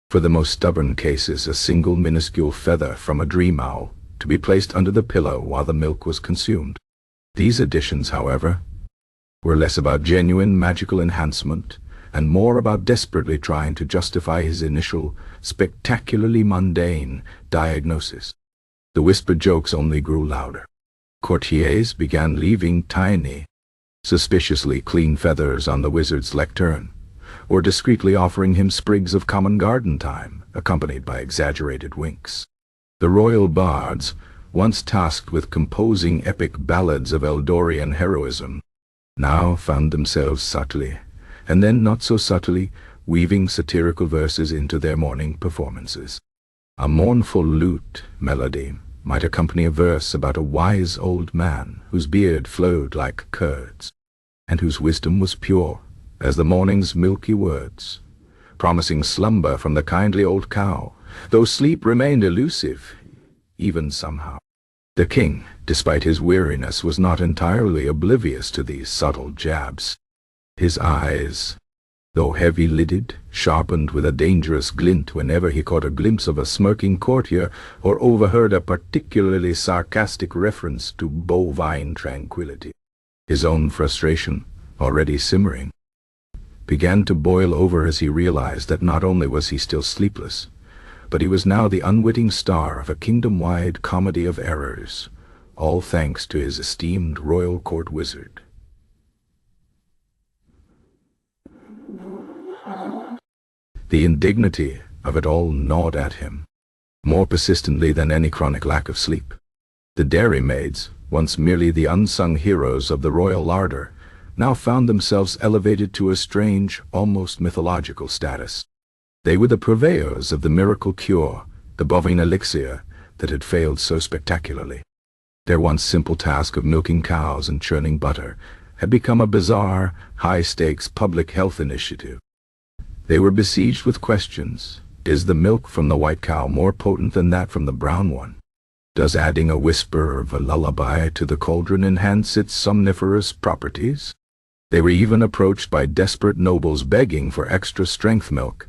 for the most stubborn cases, a single minuscule feather from a dream owl to be placed under the pillow while the milk was consumed. These additions, however, were less about genuine magical enhancement and more about desperately trying to justify his initial, spectacularly mundane diagnosis. The whispered jokes only grew louder. Courtiers began leaving tiny, suspiciously clean feathers on the wizard's lectern, or discreetly offering him sprigs of common garden thyme, accompanied by exaggerated winks. The royal bards, once tasked with composing epic ballads of Eldorian heroism, now found themselves subtly, and then not so subtly, weaving satirical verses into their morning performances. A mournful lute melody might accompany a verse about a wise old man whose beard flowed like curds, and whose wisdom was pure as the morning's milky words, promising slumber from the kindly old cow, though sleep remained elusive, even somehow. The king, despite his weariness, was not entirely oblivious to these subtle jabs. His eyes, though heavy-lidded, sharpened with a dangerous glint whenever he caught a glimpse of a smirking courtier or overheard a particularly sarcastic reference to bovine tranquility. His own frustration, already simmering, began to boil over as he realized that not only was he still sleepless, but he was now the unwitting star of a kingdom-wide comedy of errors, all thanks to his esteemed royal court wizard. The indignity of it all gnawed at him, more persistently than any chronic lack of sleep. The dairymaids, once merely the unsung heroes of the royal larder, now found themselves elevated to a strange, almost mythological status. They were the purveyors of the miracle cure, the bovine elixir that had failed so spectacularly. Their once simple task of milking cows and churning butter had become a bizarre, high-stakes public health initiative. They were besieged with questions. Is the milk from the white cow more potent than that from the brown one? Does adding a whisper of a lullaby to the cauldron enhance its somniferous properties? They were even approached by desperate nobles begging for extra strength milk,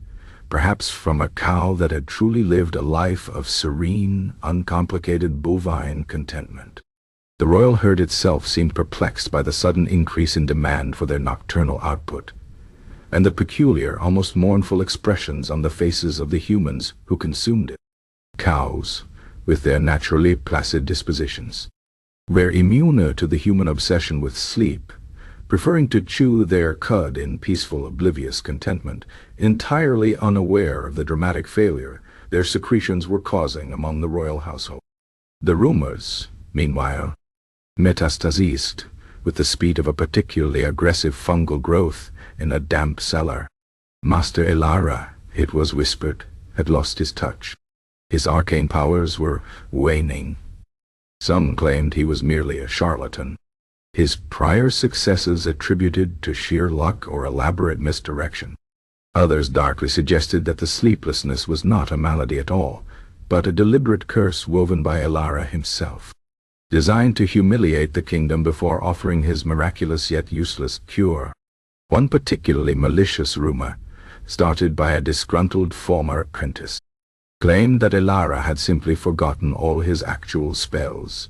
perhaps from a cow that had truly lived a life of serene, uncomplicated bovine contentment. The royal herd itself seemed perplexed by the sudden increase in demand for their nocturnal output, and the peculiar, almost mournful expressions on the faces of the humans who consumed it. Cows, with their naturally placid dispositions, were immune to the human obsession with sleep, preferring to chew their cud in peaceful, oblivious contentment, entirely unaware of the dramatic failure their secretions were causing among the royal household. The rumors, meanwhile, metastasized with the speed of a particularly aggressive fungal growth in a damp cellar. Master Elara, it was whispered, had lost his touch. His arcane powers were waning. Some claimed he was merely a charlatan, his prior successes attributed to sheer luck or elaborate misdirection. Others darkly suggested that the sleeplessness was not a malady at all, but a deliberate curse woven by Elara himself, designed to humiliate the kingdom before offering his miraculous yet useless cure. One particularly malicious rumor, started by a disgruntled former apprentice, claimed that Elara had simply forgotten all his actual spells,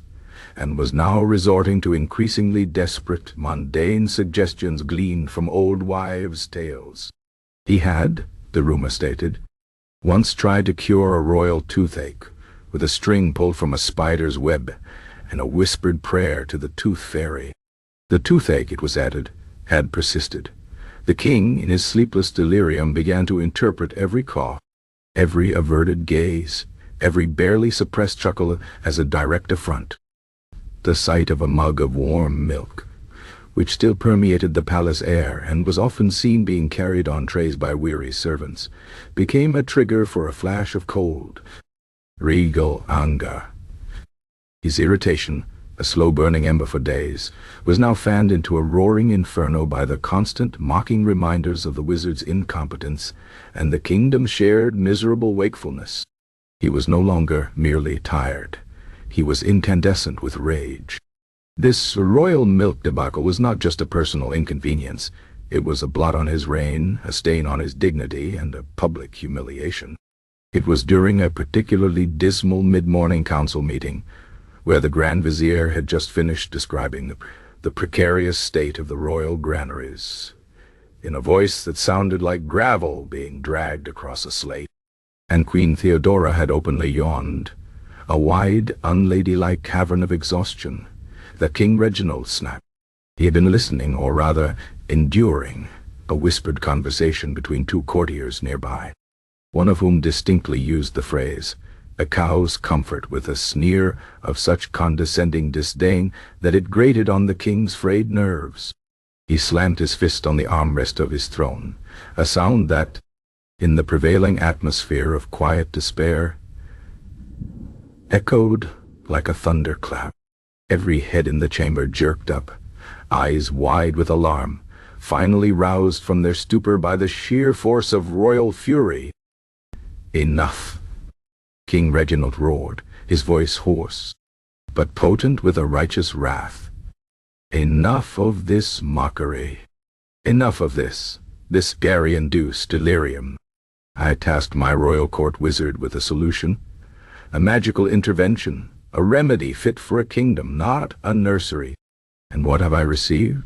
and was now resorting to increasingly desperate, mundane suggestions gleaned from old wives' tales. He had, the rumor stated, once tried to cure a royal toothache with a string pulled from a spider's web and a whispered prayer to the tooth fairy. The toothache, it was added, had persisted. The king, in his sleepless delirium, began to interpret every cough, every averted gaze, every barely suppressed chuckle as a direct affront. The sight of a mug of warm milk, which still permeated the palace air and was often seen being carried on trays by weary servants, became a trigger for a flash of cold, regal anger. His irritation, a slow-burning ember for days, was now fanned into a roaring inferno by the constant, mocking reminders of the wizard's incompetence and the kingdom's shared miserable wakefulness. He was no longer merely tired. He was incandescent with rage. This royal milk debacle was not just a personal inconvenience. It was a blot on his reign, a stain on his dignity, and a public humiliation. It was during a particularly dismal mid-morning council meeting, where the Grand Vizier had just finished describing the precarious state of the royal granaries, in a voice that sounded like gravel being dragged across a slate, and Queen Theodora had openly yawned, a wide, unladylike cavern of exhaustion, that King Reginald snapped. He had been listening, or rather, enduring, a whispered conversation between two courtiers nearby, one of whom distinctly used the phrase, "a cow's comfort," with a sneer of such condescending disdain that it grated on the king's frayed nerves. He slammed his fist on the armrest of his throne, a sound that, in the prevailing atmosphere of quiet despair, echoed like a thunderclap. Every head in the chamber jerked up, eyes wide with alarm, finally roused from their stupor by the sheer force of royal fury. "Enough!" King Reginald roared, his voice hoarse, but potent with a righteous wrath. "Enough of this mockery. Enough of this Gary-induced delirium. I tasked my royal court wizard with a solution, a magical intervention, a remedy fit for a kingdom, not a nursery. And what have I received?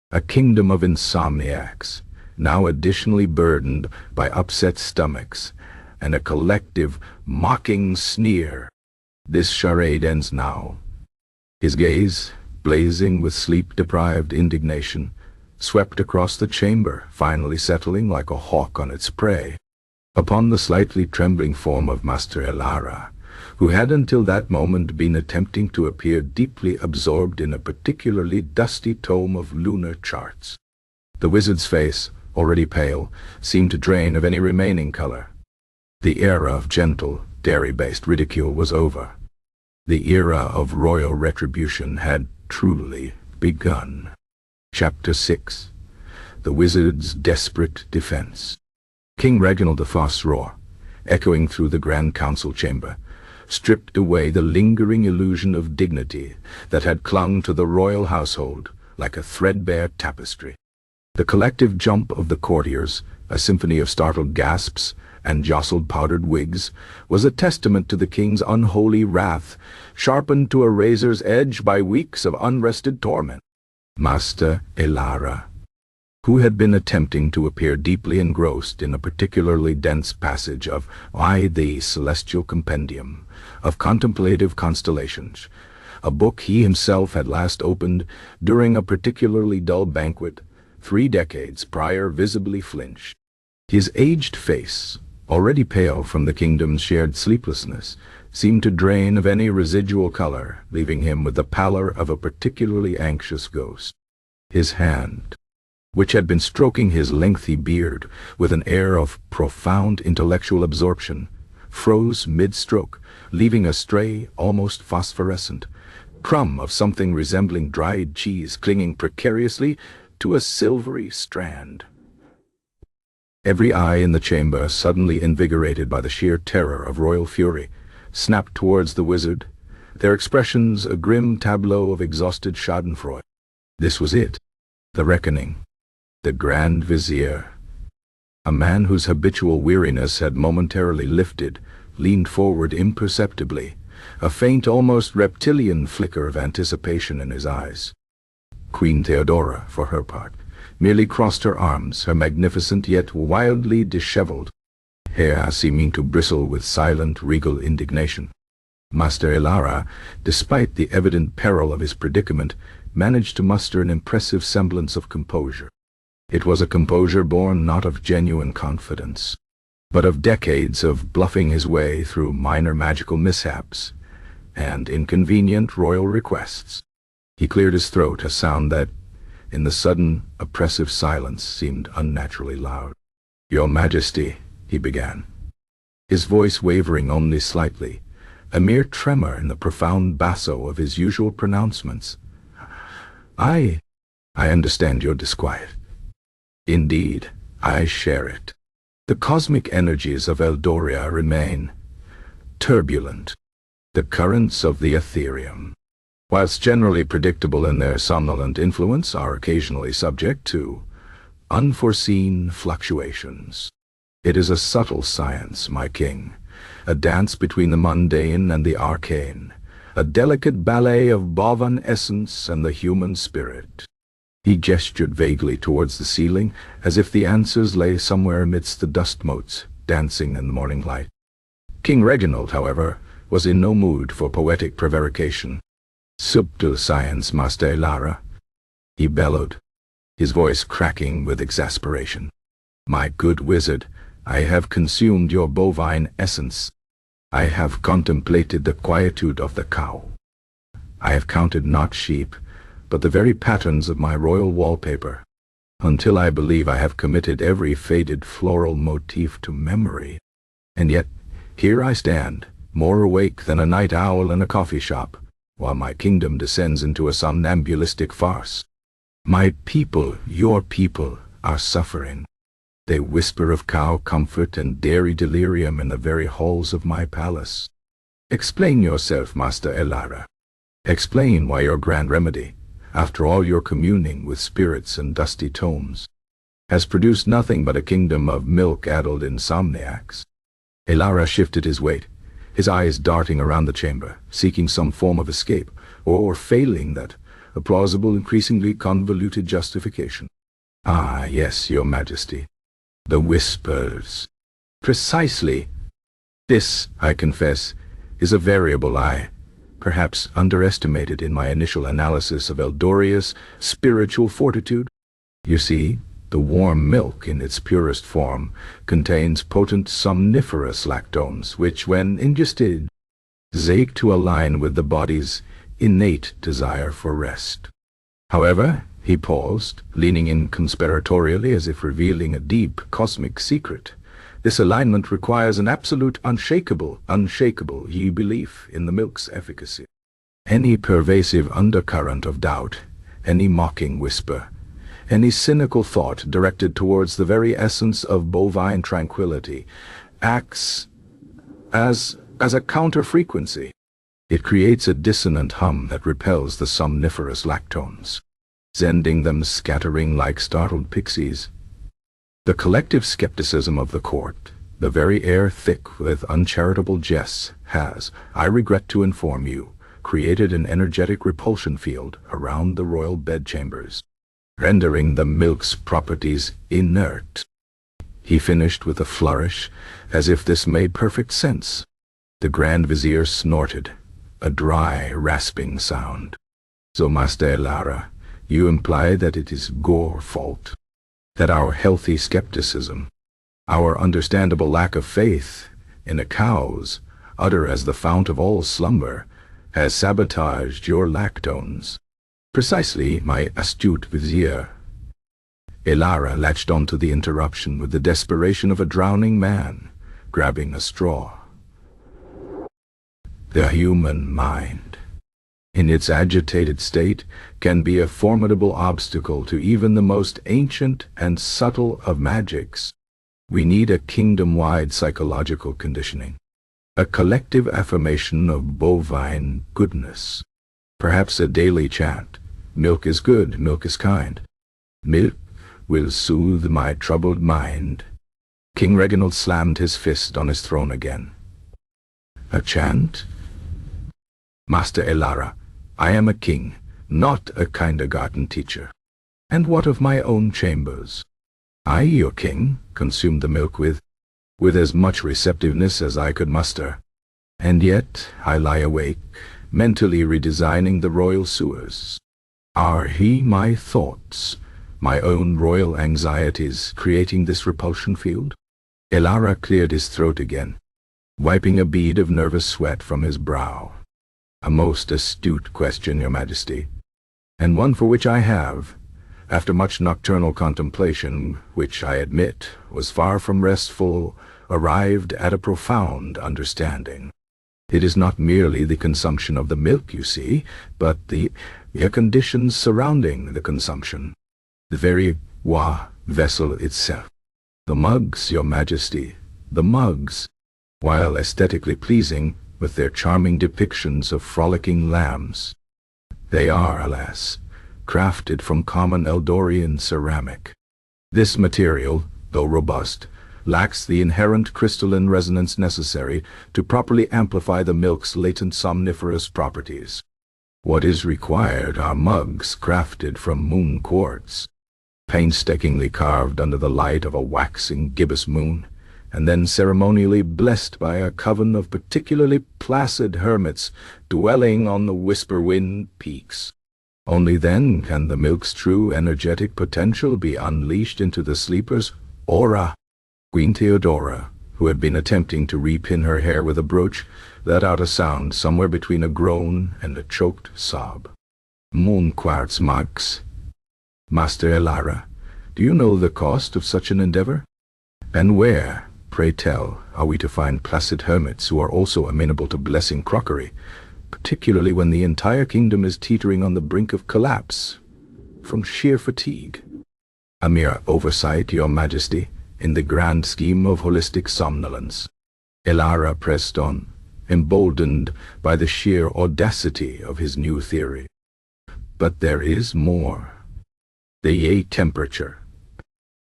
A kingdom of insomniacs, now additionally burdened by upset stomachs, and a collective, mocking sneer. This charade ends now." His gaze, blazing with sleep-deprived indignation, swept across the chamber, finally settling like a hawk on its prey, upon the slightly trembling form of Master Elara, who had until that moment been attempting to appear deeply absorbed in a particularly dusty tome of lunar charts. The wizard's face, already pale, seemed to drain of any remaining color. The era of gentle, dairy-based ridicule was over. The era of royal retribution had truly begun. Chapter 6. The Wizard's Desperate Defense. King Reginald IV's roar, echoing through the Grand Council chamber, stripped away the lingering illusion of dignity that had clung to the royal household like a threadbare tapestry. The collective jump of the courtiers, a symphony of startled gasps and jostled powdered wigs, was a testament to the king's unholy wrath, sharpened to a razor's edge by weeks of unrested torment. Master Elara, who had been attempting to appear deeply engrossed in a particularly dense passage of the Celestial Compendium of Contemplative Constellations, a book he himself had last opened during a particularly dull banquet 3 decades prior, visibly flinched. His aged face, already pale from the kingdom's shared sleeplessness, seemed to drain of any residual color, leaving him with the pallor of a particularly anxious ghost. His hand, which had been stroking his lengthy beard with an air of profound intellectual absorption, froze mid-stroke, leaving a stray, almost phosphorescent, crumb of something resembling dried cheese clinging precariously to a silvery strand. Every eye in the chamber, suddenly invigorated by the sheer terror of royal fury, snapped towards the wizard, their expressions a grim tableau of exhausted schadenfreude. This was it, the reckoning. The Grand Vizier, a man whose habitual weariness had momentarily lifted, leaned forward imperceptibly, a faint, almost reptilian flicker of anticipation in his eyes. Queen Theodora, for her part, merely crossed her arms, her magnificent yet wildly disheveled hair seeming to bristle with silent, regal indignation. Master Elara, despite the evident peril of his predicament, managed to muster an impressive semblance of composure. It was a composure born not of genuine confidence, but of decades of bluffing his way through minor magical mishaps and inconvenient royal requests. He cleared his throat, a sound that, in the sudden, oppressive silence, seemed unnaturally loud. "Your Majesty," he began, his voice wavering only slightly, a mere tremor in the profound basso of his usual pronouncements. I understand your disquiet. Indeed, I share it. The cosmic energies of Eldoria remain turbulent, the currents of the Ethereum, whilst generally predictable in their somnolent influence, are occasionally subject to unforeseen fluctuations. It is a subtle science, my king, a dance between the mundane and the arcane, a delicate ballet of bovine essence and the human spirit. He gestured vaguely towards the ceiling, as if the answers lay somewhere amidst the dust motes dancing in the morning light. King Reginald, however, was in no mood for poetic prevarication. "Subtle science, Master Elara," he bellowed, his voice cracking with exasperation. "My good wizard, I have consumed your bovine essence. I have contemplated the quietude of the cow. I have counted not sheep, but the very patterns of my royal wallpaper, until I believe I have committed every faded floral motif to memory. And yet, here I stand, more awake than a night owl in a coffee shop, while my kingdom descends into a somnambulistic farce. My people, your people, are suffering. They whisper of cow comfort and dairy delirium in the very halls of my palace. Explain yourself, Master Elara. Explain why your grand remedy, after all your communing with spirits and dusty tomes, has produced nothing but a kingdom of milk-addled insomniacs." Elara shifted his weight, his eyes darting around the chamber, seeking some form of escape, or failing that, a plausible, increasingly convoluted justification. "Ah, yes, your Majesty. The whispers. Precisely. This, I confess, is a variable I perhaps underestimated in my initial analysis of Eldoria's spiritual fortitude. You see, the warm milk in its purest form contains potent somniferous lactones, which, when ingested, ache to align with the body's innate desire for rest. However, he paused, leaning in conspiratorially as if revealing a deep cosmic secret. This alignment requires an absolute unshakable belief in the milk's efficacy. Any pervasive undercurrent of doubt, any mocking whisper, any cynical thought directed towards the very essence of bovine tranquility acts as a counter-frequency. It creates a dissonant hum that repels the somniferous lactones, sending them scattering like startled pixies. The collective skepticism of the court, The very air thick with uncharitable jests has, I regret to inform you, created an energetic repulsion field around the royal bedchambers, rendering the milk's properties inert. He finished with a flourish, as if this made perfect sense. The Grand Vizier snorted, a dry, rasping sound. So, Master Elara, you imply that it is Gore's fault, that our healthy skepticism, our understandable lack of faith in a cow's, utter as the fount of all slumber, has sabotaged your lactones. Precisely, my astute vizier. Elara latched onto the interruption with the desperation of a drowning man, grabbing a straw. The human mind, in its agitated state, can be a formidable obstacle to even the most ancient and subtle of magics. We need a kingdom-wide psychological conditioning, a collective affirmation of bovine goodness, perhaps a daily chant, milk is good, milk is kind, milk will soothe my troubled mind. King Reginald slammed his fist on his throne again. A chant? Master Elara, I am a king, not a kindergarten teacher. And what of my own chambers? I, your king, consumed the milk with as much receptiveness as I could muster. And yet I lie awake, mentally redesigning the royal sewers. Are my thoughts, my own royal anxieties, creating this repulsion field? Elara cleared his throat again, wiping a bead of nervous sweat from his brow. A most astute question, Your Majesty, and one for which I have, after much nocturnal contemplation, which I admit was far from restful, arrived at a profound understanding. It is not merely the consumption of the milk, you see, but the conditions surrounding the consumption. The very vessel itself. The mugs, Your Majesty, the mugs, while aesthetically pleasing with their charming depictions of frolicking lambs, they are, alas, crafted from common Eldorian ceramic. This material, though robust, lacks the inherent crystalline resonance necessary to properly amplify the milk's latent somniferous properties. What is required are mugs crafted from moon quartz, painstakingly carved under the light of a waxing gibbous moon, and then ceremonially blessed by a coven of particularly placid hermits dwelling on the whisper-wind peaks. Only then can the milk's true energetic potential be unleashed into the sleeper's aura. Queen Theodora, who had been attempting to repin her hair with a brooch, let out a sound somewhere between a groan and a choked sob. Moon quartz mugs. Master Elara, do you know the cost of such an endeavor? And where, pray tell, are we to find placid hermits who are also amenable to blessing crockery, particularly when the entire kingdom is teetering on the brink of collapse from sheer fatigue? A mere oversight, Your Majesty, in the grand scheme of holistic somnolence. Elara pressed on, emboldened by the sheer audacity of his new theory. But there is more. The temperature.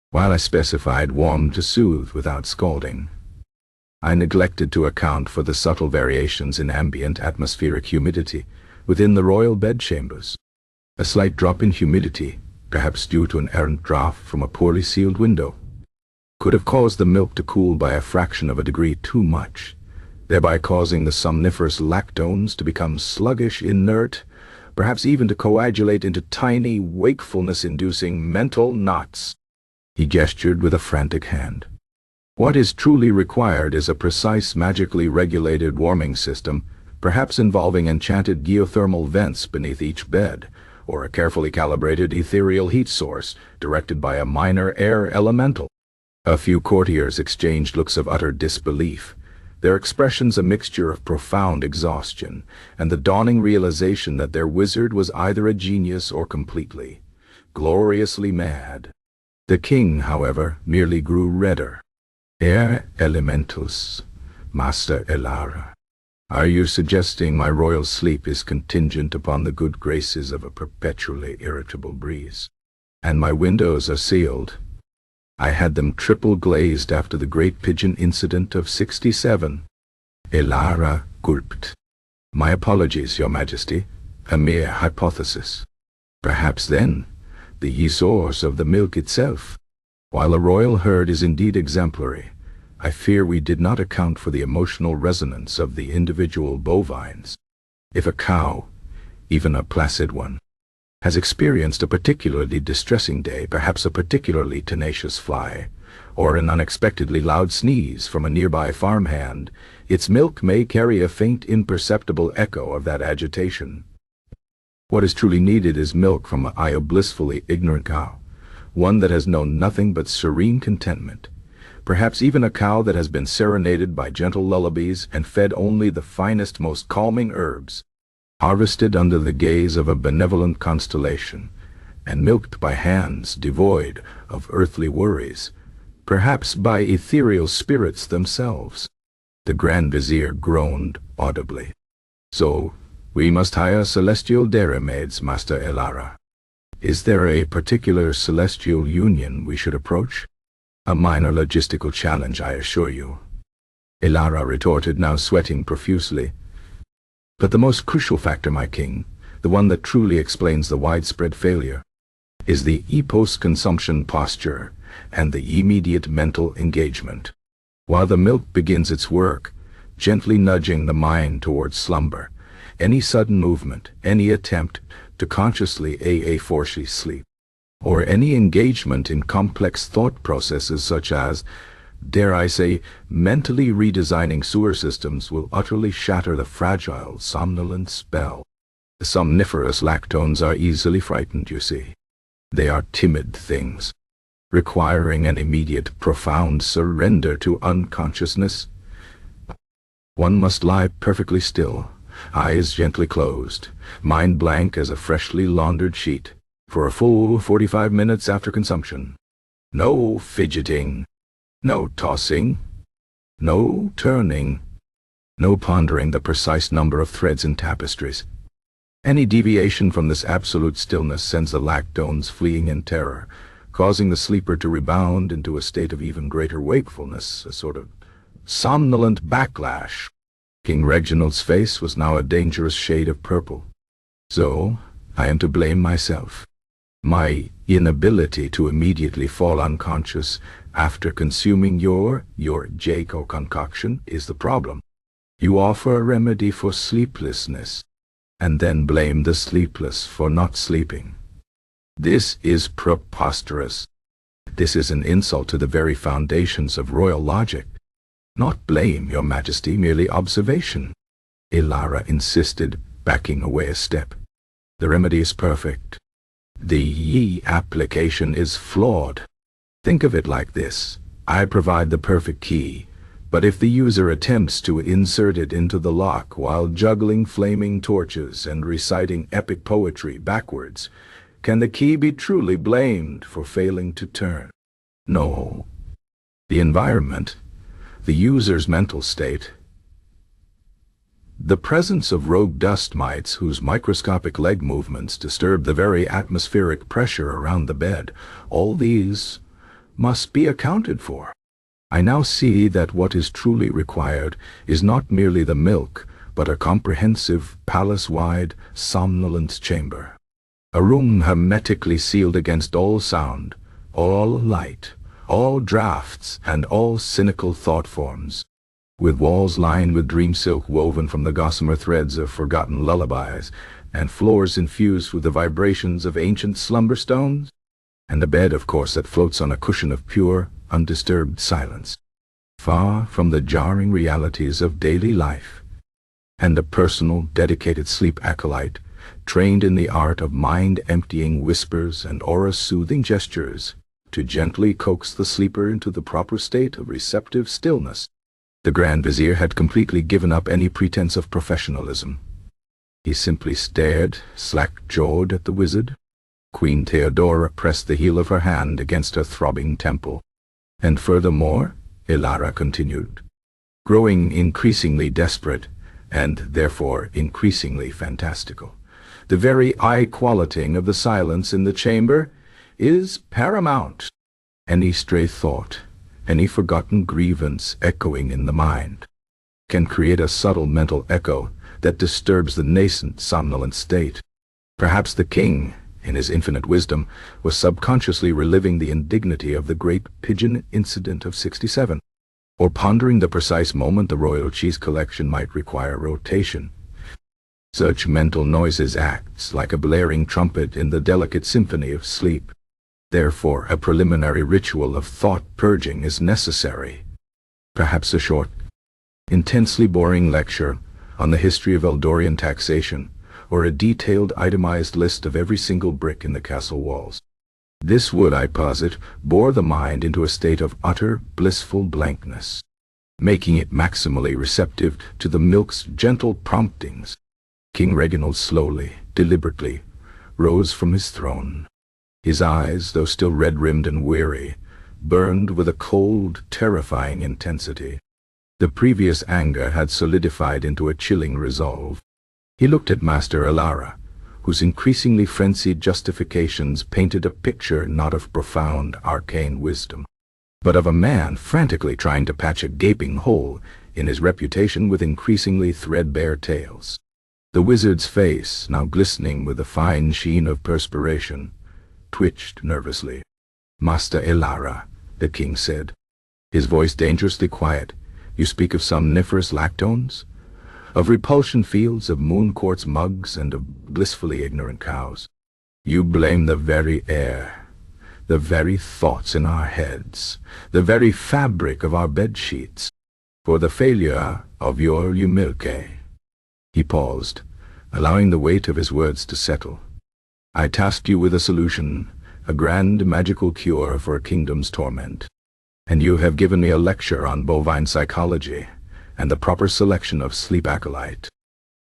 While I specified warm to soothe without scalding, I neglected to account for the subtle variations in ambient atmospheric humidity within the royal bedchambers. A slight drop in humidity, perhaps due to an errant draught from a poorly sealed window, could have caused the milk to cool by a fraction of a degree too much, thereby causing the somniferous lactones to become sluggish, inert, perhaps even to coagulate into tiny, wakefulness-inducing mental knots. He gestured with a frantic hand. What is truly required is a precise, magically regulated warming system, perhaps involving enchanted geothermal vents beneath each bed, or a carefully calibrated ethereal heat source directed by a minor air elemental. A few courtiers exchanged looks of utter disbelief, their expressions a mixture of profound exhaustion and the dawning realization that their wizard was either a genius or completely, gloriously mad. The king, however, merely grew redder. Air elementals, Master Elara. Are you suggesting my royal sleep is contingent upon the good graces of a perpetually irritable breeze? And my windows are sealed? I had them triple glazed after the Great Pigeon incident of '67. Elara gulped. My apologies, Your Majesty. A mere hypothesis. Perhaps then, the source of the milk itself. While a royal herd is indeed exemplary, I fear we did not account for the emotional resonance of the individual bovines. If a cow, even a placid one, has experienced a particularly distressing day, perhaps a particularly tenacious fly, or an unexpectedly loud sneeze from a nearby farmhand, its milk may carry a faint, imperceptible echo of that agitation. What is truly needed is milk from a blissfully ignorant cow, one that has known nothing but serene contentment, perhaps even a cow that has been serenaded by gentle lullabies and fed only the finest, most calming herbs, harvested under the gaze of a benevolent constellation, and milked by hands devoid of earthly worries, perhaps by ethereal spirits themselves. The Grand Vizier groaned audibly. So, we must hire celestial dairymaids, Master Elara. Is there a particular celestial union we should approach? A minor logistical challenge, I assure you. Elara retorted, now sweating profusely. But the most crucial factor, my king, the one that truly explains the widespread failure, is the post-consumption posture and the immediate mental engagement. While the milk begins its work, gently nudging the mind towards slumber, any sudden movement, any attempt to consciously force sleep, or any engagement in complex thought processes such as, dare I say, mentally redesigning sewer systems will utterly shatter the fragile, somnolent spell. The somniferous lactones are easily frightened, you see. They are timid things, requiring an immediate, profound surrender to unconsciousness. One must lie perfectly still, eyes gently closed, mind blank as a freshly laundered sheet, for a full 45 minutes after consumption. No fidgeting, no tossing, no turning, no pondering the precise number of threads in tapestries. Any deviation from this absolute stillness sends the lactones fleeing in terror, causing the sleeper to rebound into a state of even greater wakefulness, a sort of somnolent backlash. King Reginald's face was now a dangerous shade of purple. So, I am to blame myself. My inability to immediately fall unconscious after consuming your Jaco concoction is the problem. You offer a remedy for sleeplessness, and then blame the sleepless for not sleeping. This is preposterous. This is an insult to the very foundations of royal logic. Not blame, Your Majesty, merely observation. Elara insisted, backing away a step. The remedy is perfect. The application is flawed. Think of it like this. I provide the perfect key, but if the user attempts to insert it into the lock while juggling flaming torches and reciting epic poetry backwards, can the key be truly blamed for failing to turn? No. The environment, the user's mental state, the presence of rogue dust mites whose microscopic leg movements disturb the very atmospheric pressure around the bed, all these must be accounted for. I now see that what is truly required is not merely the milk, but a comprehensive, palace-wide, somnolence chamber. A room hermetically sealed against all sound, all light, all drafts, and all cynical thought forms, with walls lined with dream silk woven from the gossamer threads of forgotten lullabies, and floors infused with the vibrations of ancient slumber stones, and a bed, of course, that floats on a cushion of pure, undisturbed silence, far from the jarring realities of daily life, and a personal, dedicated sleep acolyte, trained in the art of mind-emptying whispers and aura-soothing gestures, to gently coax the sleeper into the proper state of receptive stillness. The Grand Vizier had completely given up any pretense of professionalism. He simply stared, slack-jawed, at the wizard. Queen Theodora pressed the heel of her hand against her throbbing temple. And furthermore, Elara continued, growing increasingly desperate, and therefore increasingly fantastical, the very eye-qualitating of the silence in the chamber is paramount. Any stray thought, any forgotten grievance echoing in the mind, can create a subtle mental echo that disturbs the nascent somnolent state. Perhaps the king, in his infinite wisdom, was subconsciously reliving the indignity of the great pigeon incident of '67, or pondering the precise moment the royal cheese collection might require rotation. Such mental noises acts like a blaring trumpet in the delicate symphony of sleep. Therefore, a preliminary ritual of thought purging is necessary. Perhaps a short, intensely boring lecture on the history of Eldorian taxation, or a detailed itemized list of every single brick in the castle walls. This would, I posit, bore the mind into a state of utter, blissful blankness, making it maximally receptive to the milk's gentle promptings. King Reginald slowly, deliberately, rose from his throne. His eyes, though still red-rimmed and weary, burned with a cold, terrifying intensity. The previous anger had solidified into a chilling resolve. He looked at Master Elara, whose increasingly frenzied justifications painted a picture not of profound, arcane wisdom, but of a man frantically trying to patch a gaping hole in his reputation with increasingly threadbare tales. The wizard's face, now glistening with a fine sheen of perspiration, twitched nervously. "Master Elara," the king said, his voice dangerously quiet, "you speak of somniferous lactones? Of repulsion fields, of moon quartz mugs, and of blissfully ignorant cows. You blame the very air, the very thoughts in our heads, the very fabric of our bed sheets, for the failure of your humilque." He paused, allowing the weight of his words to settle. "I tasked you with a solution, a grand magical cure for a kingdom's torment, and you have given me a lecture on bovine psychology and the proper selection of sleep acolyte.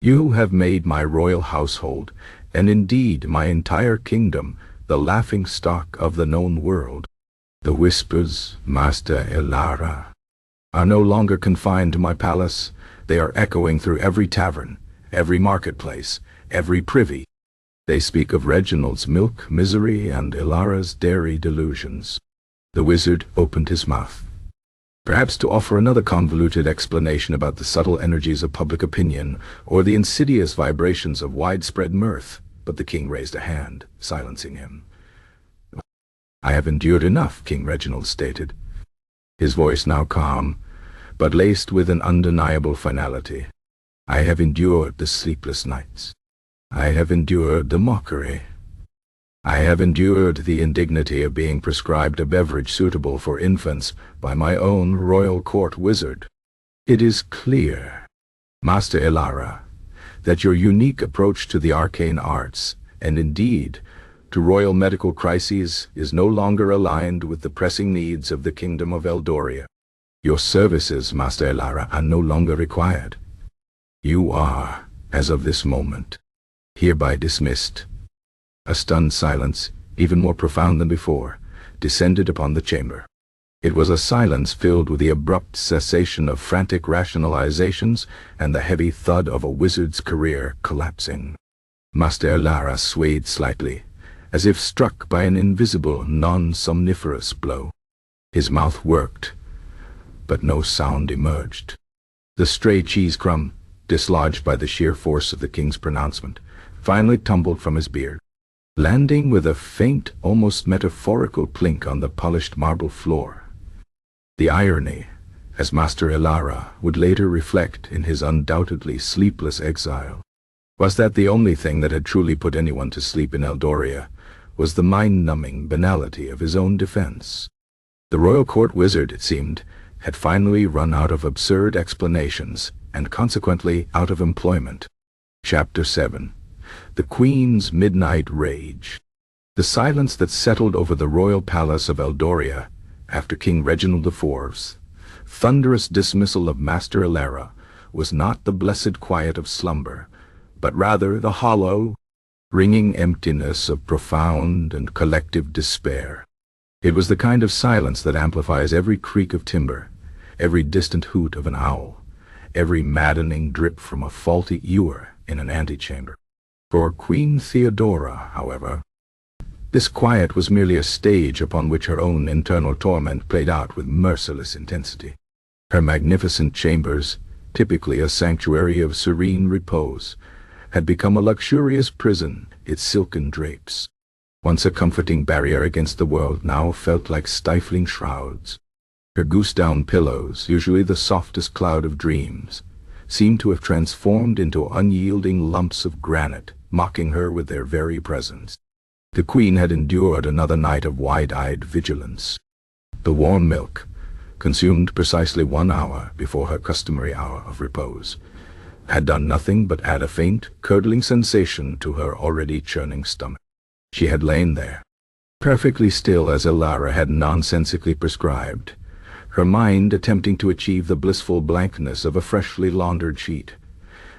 You have made my royal household, and indeed my entire kingdom, the laughing-stock of the known world. The whispers, Master Elara, are no longer confined to my palace. They are echoing through every tavern, every marketplace, every privy. They speak of Reginald's milk misery and Elara's dairy delusions." The wizard opened his mouth, perhaps to offer another convoluted explanation about the subtle energies of public opinion or the insidious vibrations of widespread mirth, but the king raised a hand, silencing him. "I have endured enough," King Reginald stated, his voice now calm, but laced with an undeniable finality. "I have endured the sleepless nights. I have endured the mockery. I have endured the indignity of being prescribed a beverage suitable for infants by my own royal court wizard. It is clear, Master Elara, that your unique approach to the arcane arts, and indeed to royal medical crises, is no longer aligned with the pressing needs of the Kingdom of Eldoria. Your services, Master Elara, are no longer required. You are, as of this moment, hereby dismissed." A stunned silence, even more profound than before, descended upon the chamber. It was a silence filled with the abrupt cessation of frantic rationalizations and the heavy thud of a wizard's career collapsing. Master Elara swayed slightly, as if struck by an invisible, non-somniferous blow. His mouth worked, but no sound emerged. The stray cheese crumb, dislodged by the sheer force of the king's pronouncement, finally tumbled from his beard, landing with a faint, almost metaphorical plink on the polished marble floor. The irony, as Master Elara would later reflect in his undoubtedly sleepless exile, was that the only thing that had truly put anyone to sleep in Eldoria was the mind-numbing banality of his own defense. The royal court wizard, it seemed, had finally run out of absurd explanations, and consequently out of employment. Chapter 7. The Queen's Midnight Rage. The silence that settled over the royal palace of Eldoria after King Reginald IV's thunderous dismissal of Master Elara was not the blessed quiet of slumber, but rather the hollow, ringing emptiness of profound and collective despair. It was the kind of silence that amplifies every creak of timber, every distant hoot of an owl, every maddening drip from a faulty ewer in an antechamber. For Queen Theodora, however, This quiet was merely a stage upon which her own internal torment played out with merciless intensity. Her magnificent chambers, typically a sanctuary of serene repose, had become a luxurious prison, its silken drapes, once a comforting barrier against the world, now felt like stifling shrouds. Her goose-down pillows, usually the softest cloud of dreams, seemed to have transformed into unyielding lumps of granite, mocking her with their very presence. The queen had endured another night of wide-eyed vigilance. The warm milk, consumed precisely 1 hour before her customary hour of repose, had done nothing but add a faint, curdling sensation to her already churning stomach. She had lain there, perfectly still as Ilara had nonsensically prescribed, her mind attempting to achieve the blissful blankness of a freshly laundered sheet.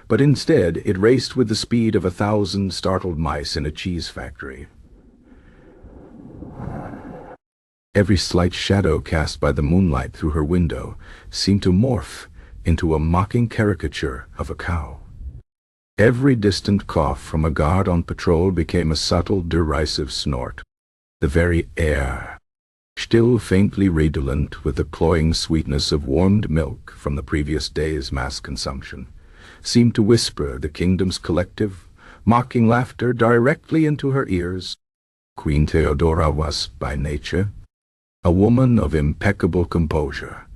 But instead it raced with the speed of 1,000 startled mice in a cheese factory. Every slight shadow cast by the moonlight through her window seemed to morph into a mocking caricature of a cow. Every distant cough from a guard on patrol became a subtle, derisive snort. The very air, still faintly redolent with the cloying sweetness of warmed milk from the previous day's mass consumption, seemed to whisper the kingdom's collective, mocking laughter directly into her ears. Queen Theodora was, by nature, a woman of impeccable composure,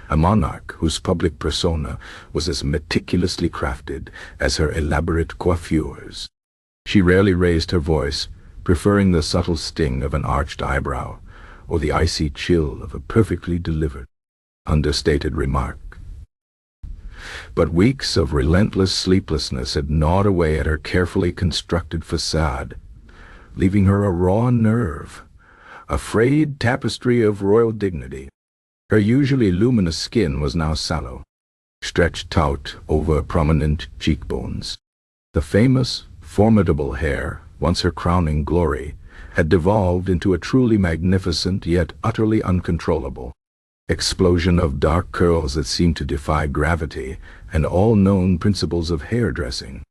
a monarch whose public persona was as meticulously crafted as her elaborate coiffures. She rarely raised her voice, preferring the subtle sting of an arched eyebrow or the icy chill of a perfectly delivered, understated remark. But weeks of relentless sleeplessness had gnawed away at her carefully constructed facade, leaving her a raw nerve, a frayed tapestry of royal dignity. Her usually luminous skin was now sallow, stretched out over prominent cheekbones. The famous, formidable hair, once her crowning glory, had devolved into a truly magnificent yet utterly uncontrollable explosion of dark curls that seemed to defy gravity and all known principles of hairdressing.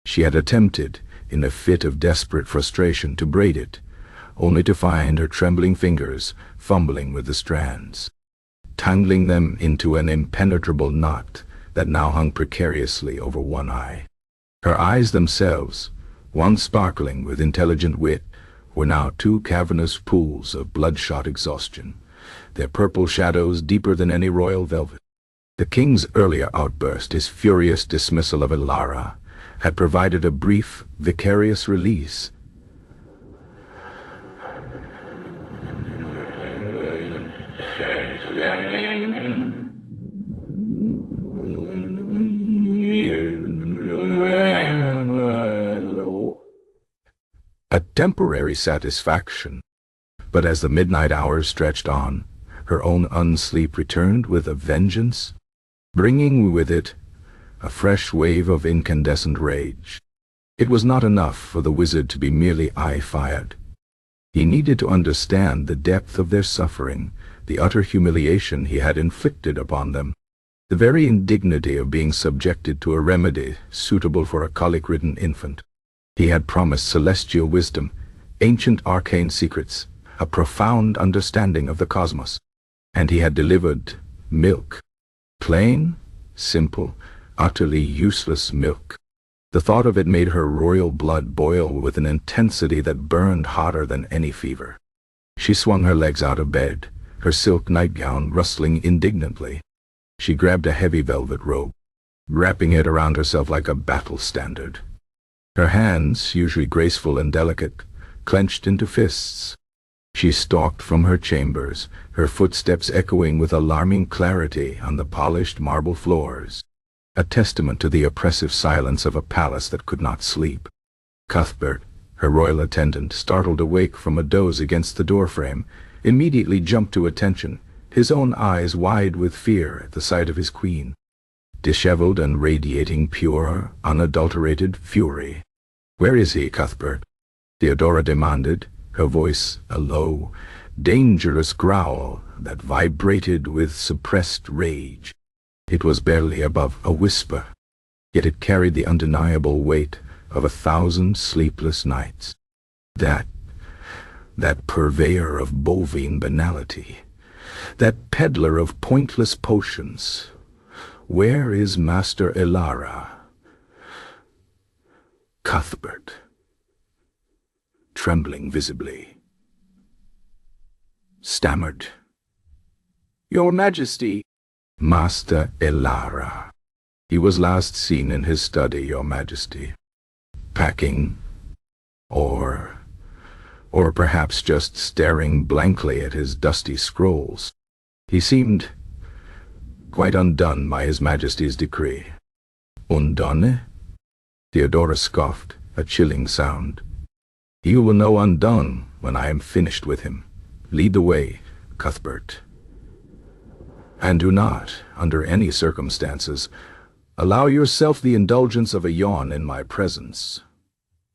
She had attempted, in a fit of desperate frustration, to braid it, only to find her trembling fingers fumbling with the strands, tangling them into an impenetrable knot that now hung precariously over one eye. Her eyes themselves, once sparkling with intelligent wit, were now 2 cavernous pools of bloodshot exhaustion, their purple shadows deeper than any royal velvet. The king's earlier outburst, his furious dismissal of Ilara, had provided a brief, vicarious release. A temporary satisfaction, but as the midnight hours stretched on, her own unsleep returned with a vengeance, bringing with it a fresh wave of incandescent rage. It was not enough for the wizard to be merely eye-fired. He needed to understand the depth of their suffering, the utter humiliation he had inflicted upon them, the very indignity of being subjected to a remedy suitable for a colic-ridden infant. He had promised celestial wisdom, ancient arcane secrets, a profound understanding of the cosmos, and he had delivered milk. Plain, simple, utterly useless milk. The thought of it made her royal blood boil with an intensity that burned hotter than any fever. She swung her legs out of bed, her silk nightgown rustling indignantly. She grabbed a heavy velvet robe, wrapping it around herself like a battle standard. Her hands, usually graceful and delicate, clenched into fists. She stalked from her chambers, her footsteps echoing with alarming clarity on the polished marble floors, a testament to the oppressive silence of a palace that could not sleep. Cuthbert, her royal attendant, startled awake from a doze against the doorframe, immediately jumped to attention, his own eyes wide with fear at the sight of his queen, disheveled and radiating pure, unadulterated fury. "Where is he, Cuthbert?" Theodora demanded, her voice a low, dangerous growl that vibrated with suppressed rage. It was barely above a whisper, yet it carried the undeniable weight of 1,000 sleepless nights. "That that purveyor of bovine banality, that peddler of pointless potions. Where is Master Elara? Cuthbert, trembling visibly, stammered, "Your Majesty." Master Elara. He was last seen in his study, Your Majesty. Packing, or perhaps just staring blankly at his dusty scrolls. He seemed quite undone by His Majesty's decree. Undone? Theodora scoffed, a chilling sound. You will know undone when I am finished with him. Lead the way, Cuthbert. And do not, under any circumstances, allow yourself the indulgence of a yawn in my presence.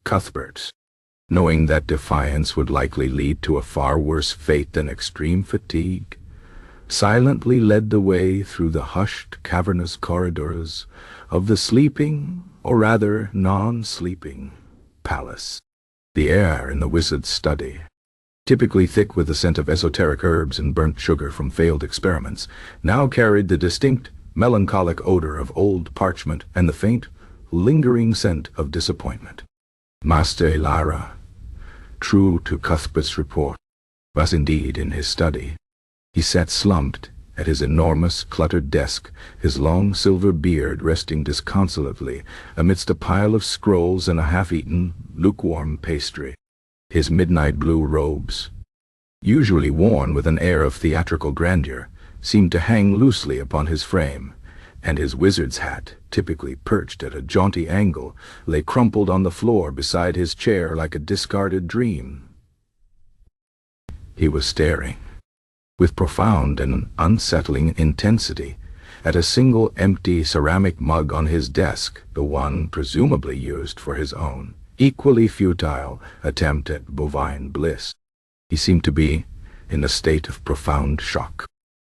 Cuthbert, knowing that defiance would likely lead to a far worse fate than extreme fatigue, silently led the way through the hushed, cavernous corridors of the sleeping, or rather non-sleeping, palace. The air in the wizard's study, typically thick with the scent of esoteric herbs and burnt sugar from failed experiments, now carried the distinct, melancholic odor of old parchment and the faint, lingering scent of disappointment. Master Elara, true to Cuthbert's report, was indeed in his study. He sat slumped at his enormous, cluttered desk, his long silver beard resting disconsolately amidst a pile of scrolls and a half-eaten, lukewarm pastry. His midnight blue robes, usually worn with an air of theatrical grandeur, seemed to hang loosely upon his frame, and his wizard's hat, typically perched at a jaunty angle, lay crumpled on the floor beside his chair like a discarded dream. He was staring, with profound and unsettling intensity, at a single empty ceramic mug on his desk, the one presumably used for his own, equally futile attempt at bovine bliss. He seemed to be in a state of profound shock,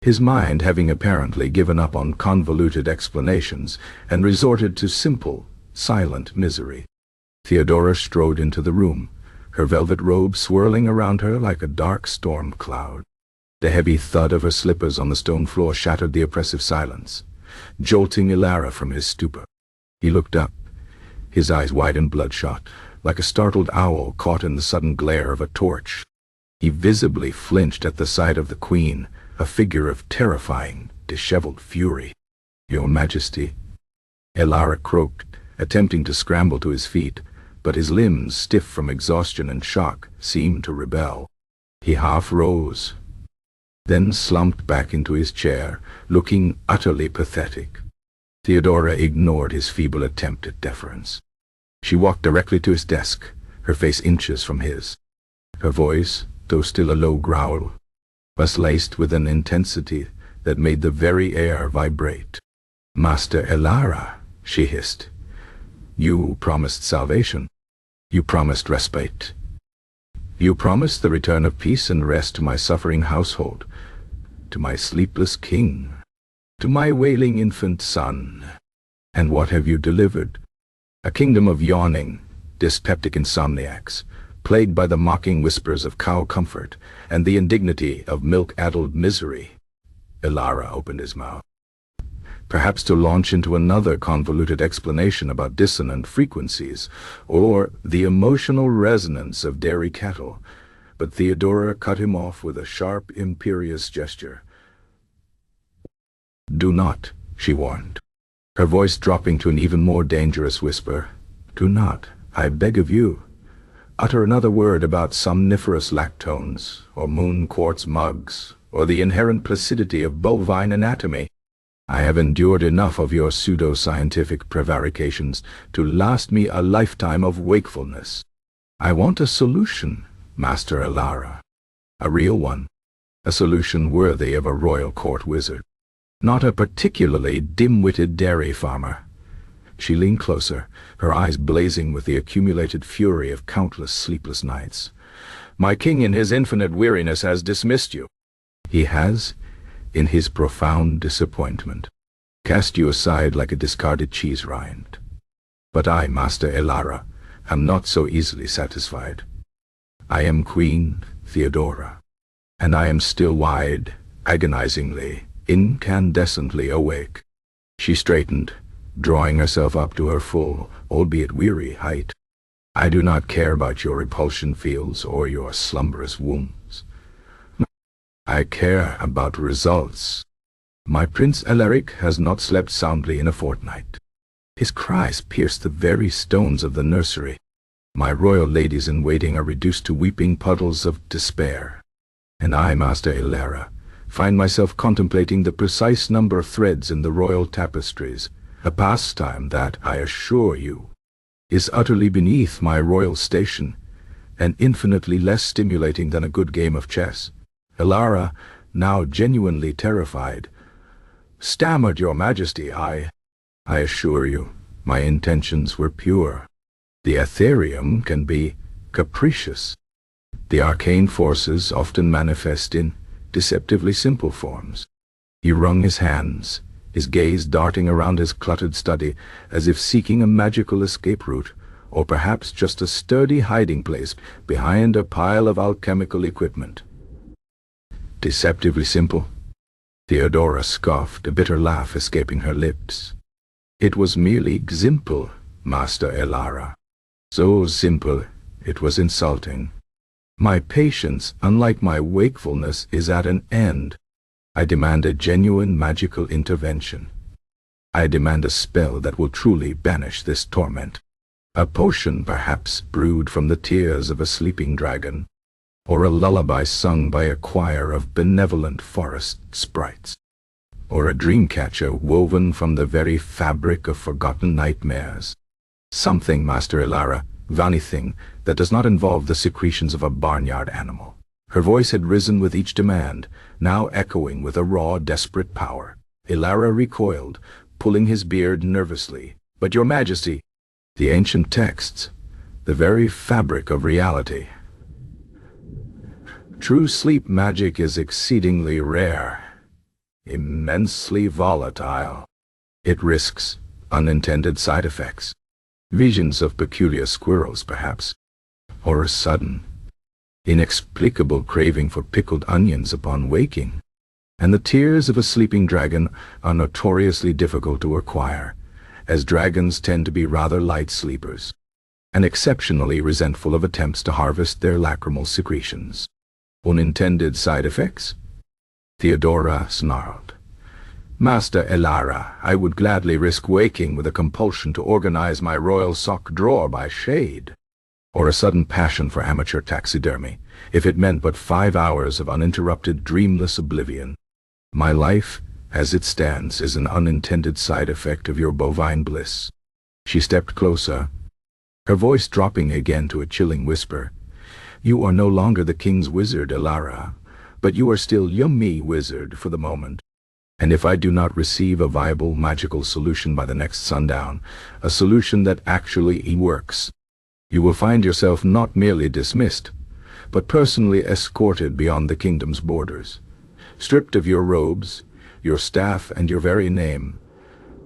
his mind having apparently given up on convoluted explanations and resorted to simple, silent misery. Theodora strode into the room, her velvet robe swirling around her like a dark storm cloud. The heavy thud of her slippers on the stone floor shattered the oppressive silence, jolting Elara from his stupor. He looked up, his eyes wide and bloodshot, like a startled owl caught in the sudden glare of a torch. He visibly flinched at the sight of the Queen, a figure of terrifying, disheveled fury. Your Majesty, Elara croaked, attempting to scramble to his feet, but his limbs, stiff from exhaustion and shock, seemed to rebel. He half rose, then slumped back into his chair, looking utterly pathetic. Theodora ignored his feeble attempt at deference. She walked directly to his desk, her face inches from his. Her voice, though still a low growl, was laced with an intensity that made the very air vibrate. "Master Elara," she hissed, "you promised salvation. You promised respite. You promised the return of peace and rest to my suffering household, to my sleepless king, to my wailing infant son. And what have you delivered? A kingdom of yawning, dyspeptic insomniacs, plagued by the mocking whispers of cow comfort and the indignity of milk-addled misery." Elara opened his mouth, perhaps to launch into another convoluted explanation about dissonant frequencies, or the emotional resonance of dairy cattle, but Theodora cut him off with a sharp, imperious gesture. "Do not," she warned, her voice dropping to an even more dangerous whisper. "Do not, I beg of you, utter another word about somniferous lactones, or moon quartz mugs, or the inherent placidity of bovine anatomy. I have endured enough of your pseudo-scientific prevarications to last me a lifetime of wakefulness. I want a solution, Master Elara, a real one, a solution worthy of a royal court wizard, not a particularly dim-witted dairy farmer." She leaned closer, her eyes blazing with the accumulated fury of countless sleepless nights. "My king in his infinite weariness has dismissed you. He has, in his profound disappointment, cast you aside like a discarded cheese rind. But I, Master Elara, am not so easily satisfied. I am queen, Theodora. And I am still wide, agonizingly, incandescently awake. She straightened, drawing herself up to her full, albeit weary, height. I do not care about your repulsion fields or your slumberous wounds. I care about results. My Prince Alaric has not slept soundly in a fortnight. His cries pierce the very stones of the nursery. My royal ladies-in-waiting are reduced to weeping puddles of despair. And I, Master Ilara, find myself contemplating the precise number of threads in the royal tapestries, a pastime that, I assure you, is utterly beneath my royal station, and infinitely less stimulating than a good game of chess. Ilara, now genuinely terrified, stammered, "Your Majesty, I assure you, my intentions were pure. The Aetherium can be capricious. The arcane forces often manifest in deceptively simple forms." He wrung his hands, his gaze darting around his cluttered study as if seeking a magical escape route, or perhaps just a sturdy hiding place behind a pile of alchemical equipment. Deceptively simple? Theodora scoffed, a bitter laugh escaping her lips. It was merely simple, Master Ilara. So simple, it was insulting. My patience, unlike my wakefulness, is at an end. I demand a genuine magical intervention. I demand a spell that will truly banish this torment. A potion, perhaps, brewed from the tears of a sleeping dragon, or a lullaby sung by a choir of benevolent forest sprites, or a dream catcher woven from the very fabric of forgotten nightmares. Something, Master Ilara, anything that does not involve the secretions of a barnyard animal. Her voice had risen with each demand, now echoing with a raw, desperate power. Ilara recoiled, pulling his beard nervously. "But your Majesty, the ancient texts, the very fabric of reality. True sleep magic is exceedingly rare, immensely volatile. It risks unintended side effects. Visions of peculiar squirrels, perhaps, or a sudden, inexplicable craving for pickled onions upon waking. And the tears of a sleeping dragon are notoriously difficult to acquire, as dragons tend to be rather light sleepers, and exceptionally resentful of attempts to harvest their lacrimal secretions. Unintended side effects?" Theodora snarled. "Master Ilara, I would gladly risk waking with a compulsion to organize my royal sock drawer by shade, or a sudden passion for amateur taxidermy, if it meant but 5 hours of uninterrupted, dreamless oblivion. My life, as it stands, is an unintended side effect of your bovine bliss." She stepped closer, her voice dropping again to a chilling whisper. "You are no longer the king's wizard, Ilara, but you are still Yummy Wizard for the moment. And if I do not receive a viable magical solution by the next sundown, a solution that actually works, you will find yourself not merely dismissed, but personally escorted beyond the kingdom's borders, stripped of your robes, your staff, and your very name,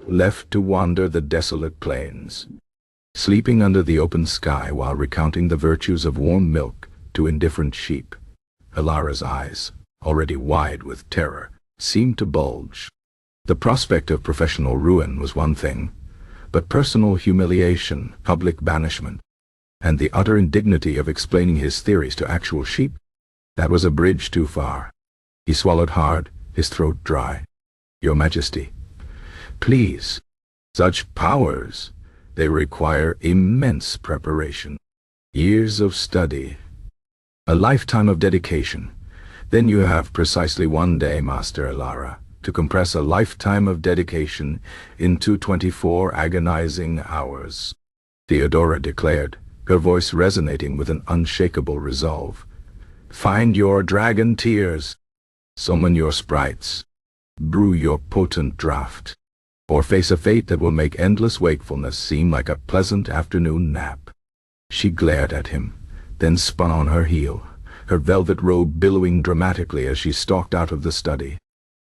left to wander the desolate plains, sleeping under the open sky while recounting the virtues of warm milk to indifferent sheep." Ilara's eyes, already wide with terror, seemed to bulge. The prospect of professional ruin was one thing, but personal humiliation, public banishment, and the utter indignity of explaining his theories to actual sheep, that was a bridge too far. He swallowed hard, his throat dry. "Your Majesty, please. Such powers, they require immense preparation, years of study, a lifetime of dedication. Then you have precisely 1 day, Master Ilara, to compress a lifetime of dedication into 24 agonizing hours," Theodora declared, her voice resonating with an unshakable resolve. "Find your dragon tears, summon your sprites, brew your potent draught, or face a fate that will make endless wakefulness seem like a pleasant afternoon nap." She glared at him, then spun on her heel, her velvet robe billowing dramatically as she stalked out of the study,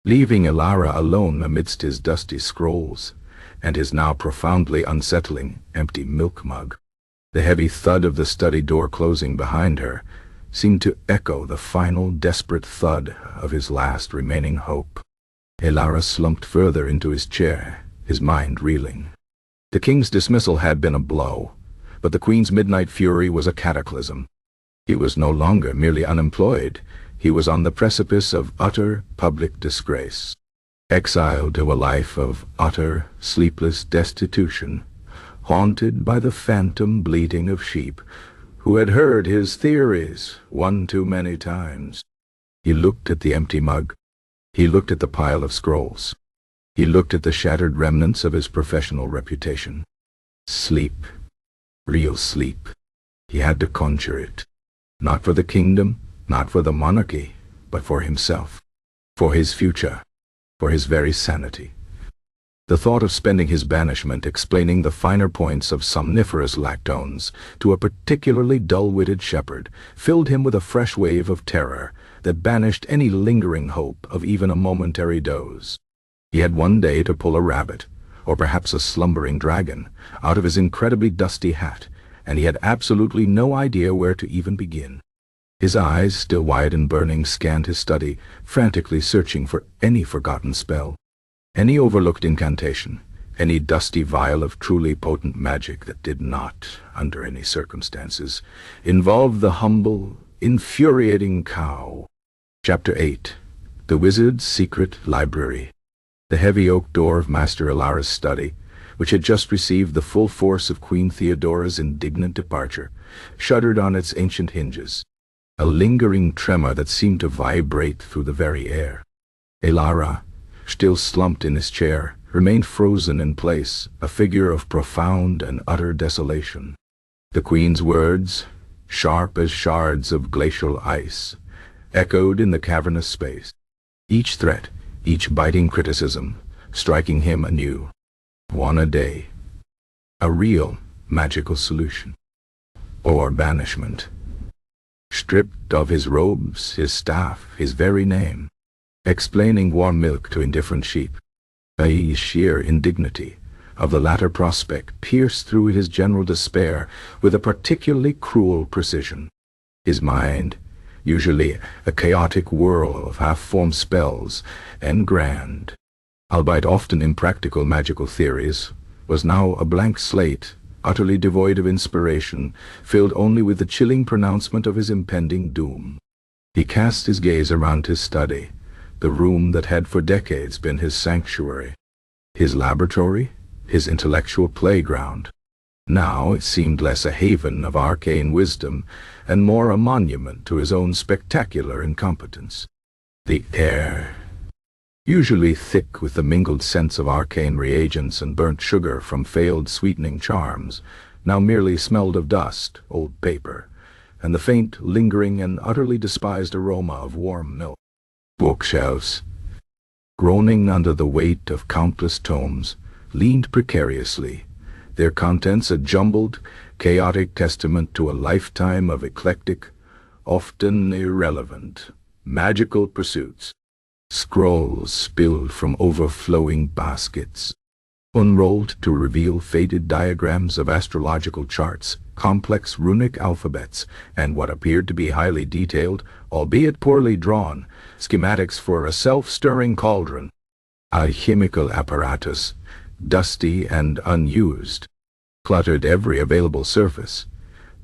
leaving Ilara alone amidst his dusty scrolls and his now profoundly unsettling empty milk mug. The heavy thud of the study door closing behind her seemed to echo the final desperate thud of his last remaining hope. Elara slumped further into his chair, his mind reeling. The king's dismissal had been a blow, but the queen's midnight fury was a cataclysm. He was no longer merely unemployed. He was on the precipice of utter public disgrace. Exiled to a life of utter, sleepless destitution, haunted by the phantom bleating of sheep who had heard his theories one too many times. He looked at the empty mug. He looked at the pile of scrolls. He looked at the shattered remnants of his professional reputation. Sleep. Real sleep. He had to conjure it. Not for the kingdom, not for the monarchy, but for himself. For his future. For his very sanity. The thought of spending his banishment explaining the finer points of somniferous lactones to a particularly dull-witted shepherd filled him with a fresh wave of terror that banished any lingering hope of even a momentary doze. He had one day to pull a rabbit, or perhaps a slumbering dragon, out of his incredibly dusty hat, and he had absolutely no idea where to even begin. His eyes, still wide and burning, scanned his study, frantically searching for any forgotten spell, any overlooked incantation, any dusty vial of truly potent magic that did not, under any circumstances, involve the humble, infuriating cow. Chapter 8. The Wizard's Secret Library. The heavy oak door of Master Elara's study, which had just received the full force of Queen Theodora's indignant departure, shuddered on its ancient hinges, a lingering tremor that seemed to vibrate through the very air. Elara, still slumped in his chair, remained frozen in place, a figure of profound and utter desolation. The queen's words, sharp as shards of glacial ice, echoed in the cavernous space, each threat, each biting criticism, striking him anew. One a day. A real magical solution. Or banishment. Stripped of his robes, his staff, his very name, explaining warm milk to indifferent sheep. A sheer indignity of the latter prospect pierced through his general despair with a particularly cruel precision. His mind, usually a chaotic whirl of half-formed spells and grand, albeit often impractical magical theories, was now a blank slate, utterly devoid of inspiration, filled only with the chilling pronouncement of his impending doom. He cast his gaze around his study, the room that had for decades been his sanctuary, his laboratory, his intellectual playground. Now it seemed less a haven of arcane wisdom and more a monument to his own spectacular incompetence. The air, usually thick with the mingled scents of arcane reagents and burnt sugar from failed sweetening charms, now merely smelled of dust, old paper, and the faint, lingering, and utterly despised aroma of warm milk. Bookshelves, groaning under the weight of countless tomes, leaned precariously, their contents a jumbled, chaotic testament to a lifetime of eclectic, often irrelevant, magical pursuits. Scrolls spilled from overflowing baskets, unrolled to reveal faded diagrams of astrological charts, complex runic alphabets, and what appeared to be highly detailed, albeit poorly drawn, schematics for a self-stirring cauldron. Alchemical apparatus, dusty and unused, cluttered every available surface.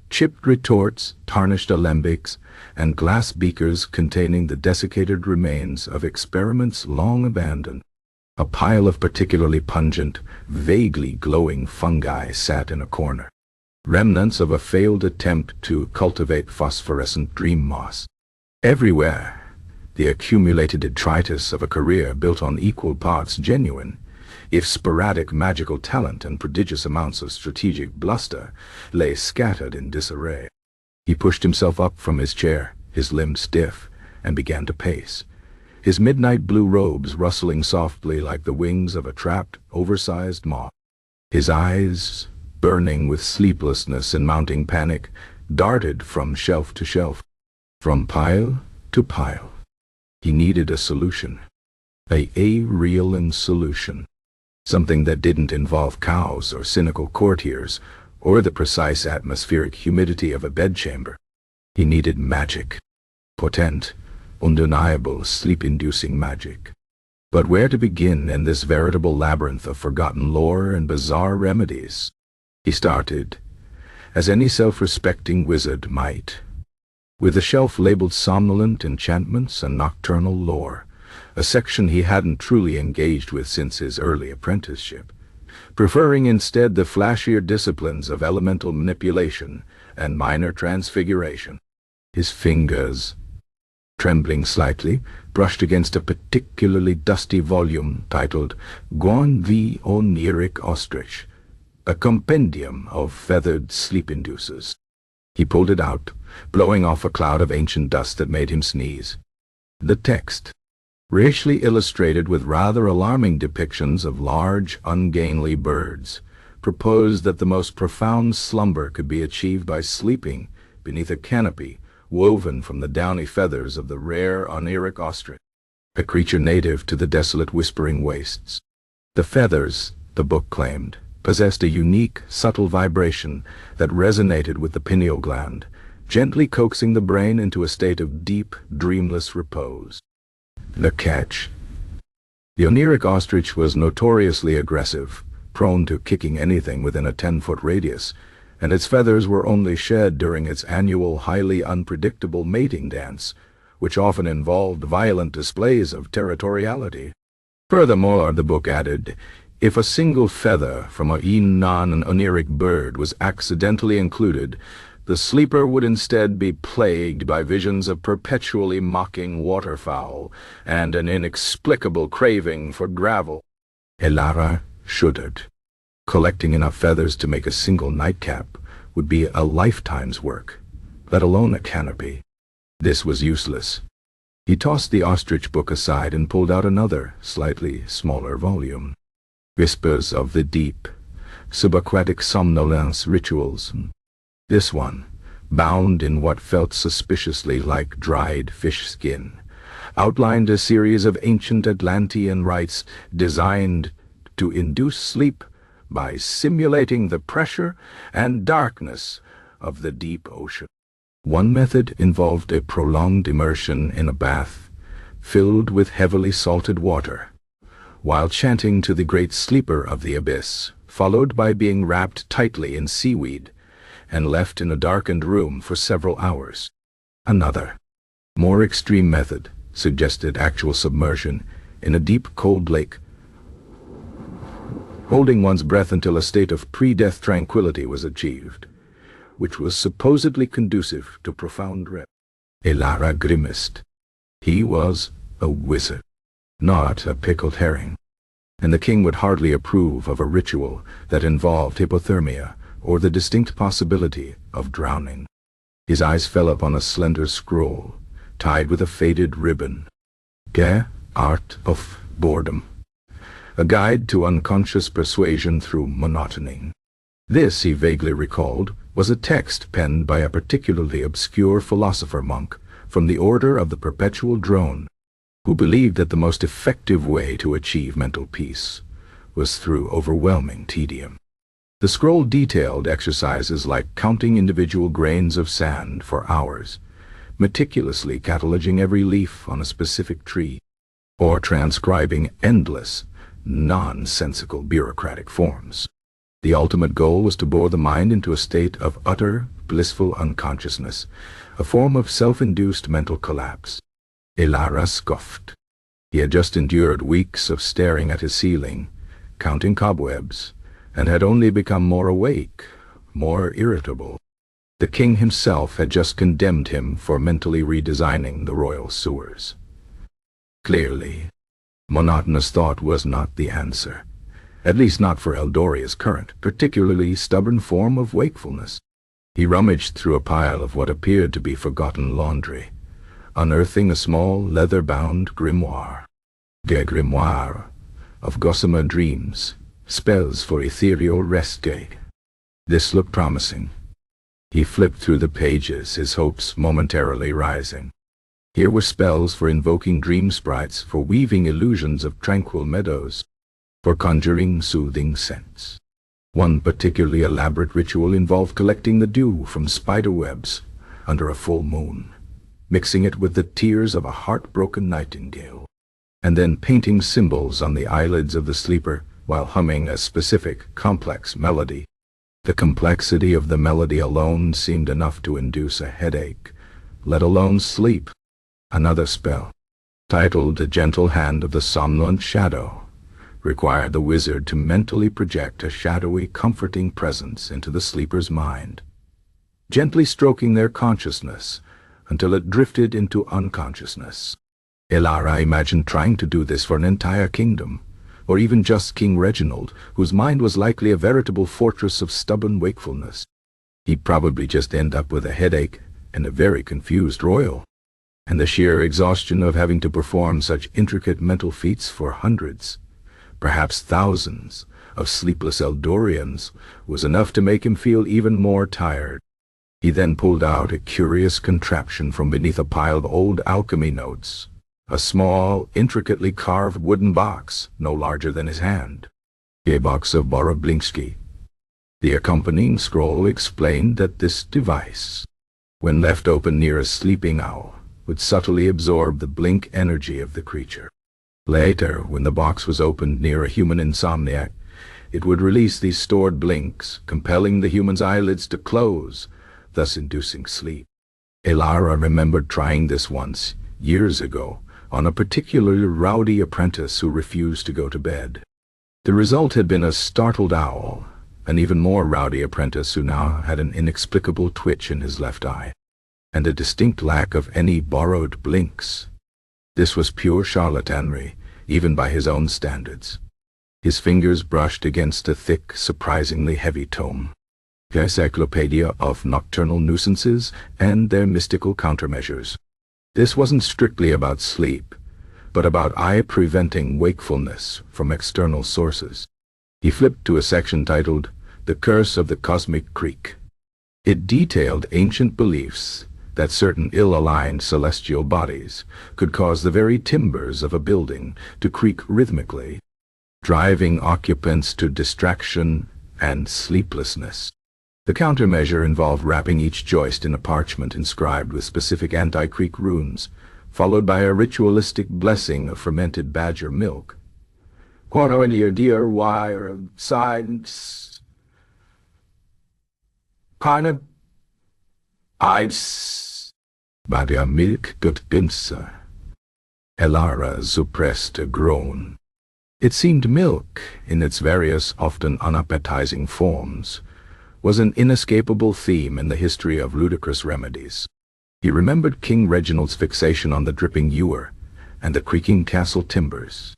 Chipped retorts, tarnished alembics, and glass beakers containing the desiccated remains of experiments long abandoned. A pile of particularly pungent, vaguely glowing fungi sat in a corner, remnants of a failed attempt to cultivate phosphorescent dream moss. Everywhere, the accumulated detritus of a career built on equal parts genuine, if sporadic magical talent and prodigious amounts of strategic bluster, lay scattered in disarray. He pushed himself up from his chair, his limbs stiff, and began to pace, his midnight blue robes rustling softly like the wings of a trapped, oversized moth. His eyes, burning with sleeplessness and mounting panic, darted from shelf to shelf, from pile to pile. He needed a solution, a real solution. Something that didn't involve cows or cynical courtiers or the precise atmospheric humidity of a bedchamber. He needed magic. Potent, undeniable, sleep-inducing magic. But where to begin in this veritable labyrinth of forgotten lore and bizarre remedies? He started, as any self-respecting wizard might, with a shelf labeled Somnolent Enchantments and Nocturnal Lore, a section he hadn't truly engaged with since his early apprenticeship, preferring instead the flashier disciplines of elemental manipulation and minor transfiguration. His fingers, trembling slightly, brushed against a particularly dusty volume titled Guan Vi Oniric Ostrich, a compendium of feathered sleep-inducers. He pulled it out, blowing off a cloud of ancient dust that made him sneeze. The text, rarely illustrated with rather alarming depictions of large, ungainly birds, proposed that the most profound slumber could be achieved by sleeping beneath a canopy woven from the downy feathers of the rare oniric ostrich, a creature native to the desolate whispering wastes. The feathers, the book claimed, possessed a unique, subtle vibration that resonated with the pineal gland, gently coaxing the brain into a state of deep, dreamless repose. The catch. The oniric ostrich was notoriously aggressive, prone to kicking anything within a 10-foot radius, and its feathers were only shed during its annual highly unpredictable mating dance, which often involved violent displays of territoriality. Furthermore, the book added, if a single feather from a non-oniric bird was accidentally included, the sleeper would instead be plagued by visions of perpetually mocking waterfowl and an inexplicable craving for gravel. Elara shuddered. Collecting enough feathers to make a single nightcap would be a lifetime's work, let alone a canopy. This was useless. He tossed the ostrich book aside and pulled out another, slightly smaller volume. Whispers of the Deep, Subaquatic Somnolence Rituals. This one, bound in what felt suspiciously like dried fish skin, outlined a series of ancient Atlantean rites designed to induce sleep by simulating the pressure and darkness of the deep ocean. One method involved a prolonged immersion in a bath filled with heavily salted water, while chanting to the great sleeper of the abyss, followed by being wrapped tightly in seaweed and left in a darkened room for several hours. Another, more extreme method suggested actual submersion in a deep, cold lake, holding one's breath until a state of pre-death tranquility was achieved, which was supposedly conducive to profound rest. Elara grimaced. He was a wizard, not a pickled herring, and the king would hardly approve of a ritual that involved hypothermia or the distinct possibility of drowning. His eyes fell upon a slender scroll, tied with a faded ribbon. Ge Art of Boredom. A guide to unconscious persuasion through monotony. This, he vaguely recalled, was a text penned by a particularly obscure philosopher monk from the Order of the Perpetual Drone, who believed that the most effective way to achieve mental peace was through overwhelming tedium. The scroll detailed exercises like counting individual grains of sand for hours, meticulously cataloging every leaf on a specific tree, or transcribing endless, nonsensical bureaucratic forms. The ultimate goal was to bore the mind into a state of utter, blissful unconsciousness, a form of self-induced mental collapse. Elara scoffed. He had just endured weeks of staring at his ceiling, counting cobwebs, and had only become more awake, more irritable. The king himself had just condemned him for mentally redesigning the royal sewers. Clearly, monotonous thought was not the answer, at least not for Eldoria's current, particularly stubborn form of wakefulness. He rummaged through a pile of what appeared to be forgotten laundry, unearthing a small, leather-bound grimoire. The grimoire of gossamer dreams, spells for ethereal rest day. This looked promising. He flipped through the pages, his hopes momentarily rising. Here were spells for invoking dream sprites, for weaving illusions of tranquil meadows, for conjuring soothing scents. One particularly elaborate ritual involved collecting the dew from spider webs, under a full moon, mixing it with the tears of a heartbroken nightingale, and then painting symbols on the eyelids of the sleeper while humming a specific, complex melody. The complexity of the melody alone seemed enough to induce a headache, let alone sleep. Another spell, titled The Gentle Hand of the Somnolent Shadow, required the wizard to mentally project a shadowy, comforting presence into the sleeper's mind, gently stroking their consciousness until it drifted into unconsciousness. Elara imagined trying to do this for an entire kingdom, or even just King Reginald, whose mind was likely a veritable fortress of stubborn wakefulness. He'd probably just end up with a headache and a very confused royal. And the sheer exhaustion of having to perform such intricate mental feats for hundreds, perhaps thousands, of sleepless Eldorians was enough to make him feel even more tired. He then pulled out a curious contraption from beneath a pile of old alchemy notes. A small, intricately carved wooden box, no larger than his hand. A box of Boroblinsky. The accompanying scroll explained that this device, when left open near a sleeping owl, would subtly absorb the blink energy of the creature. Later, when the box was opened near a human insomniac, it would release these stored blinks, compelling the human's eyelids to close, thus inducing sleep. Elara remembered trying this once, years ago, on a particularly rowdy apprentice who refused to go to bed. The result had been a startled owl, an even more rowdy apprentice who now had an inexplicable twitch in his left eye, and a distinct lack of any borrowed blinks. This was pure charlatanry, even by his own standards. His fingers brushed against a thick, surprisingly heavy tome, the Encyclopedia of Nocturnal Nuisances and their mystical countermeasures. This wasn't strictly about sleep, but about eye-preventing wakefulness from external sources. He flipped to a section titled The Curse of the Cosmic Creak. It detailed ancient beliefs that certain ill-aligned celestial bodies could cause the very timbers of a building to creak rhythmically, driving occupants to distraction and sleeplessness. The countermeasure involved wrapping each joist in a parchment inscribed with specific anti-creak runes, followed by a ritualistic blessing of fermented badger milk. Quote your dear wire sides. Keine Eis. Badger milk gut günster. Elara suppressed a groan. It seemed milk, in its various, often unappetizing forms, was an inescapable theme in the history of ludicrous remedies. He remembered King Reginald's fixation on the dripping ewer and the creaking castle timbers.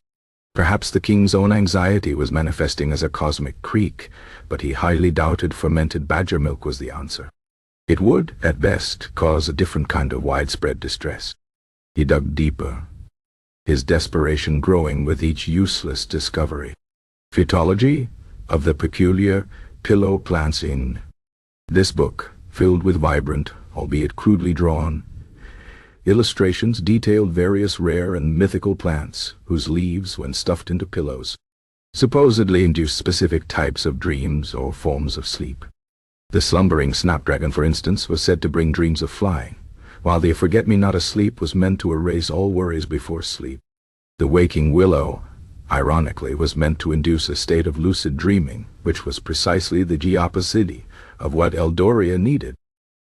Perhaps the king's own anxiety was manifesting as a cosmic creak, but he highly doubted fermented badger milk was the answer. It would, at best, cause a different kind of widespread distress. He dug deeper, his desperation growing with each useless discovery. Phytology of the peculiar pillow plants in. This book, filled with vibrant, albeit crudely drawn, illustrations detailed various rare and mythical plants whose leaves, when stuffed into pillows, supposedly induce specific types of dreams or forms of sleep. The slumbering snapdragon, for instance, was said to bring dreams of flying, while the forget-me-not asleep was meant to erase all worries before sleep. The waking willow, ironically, was meant to induce a state of lucid dreaming, which was precisely the opposite of what Eldoria needed.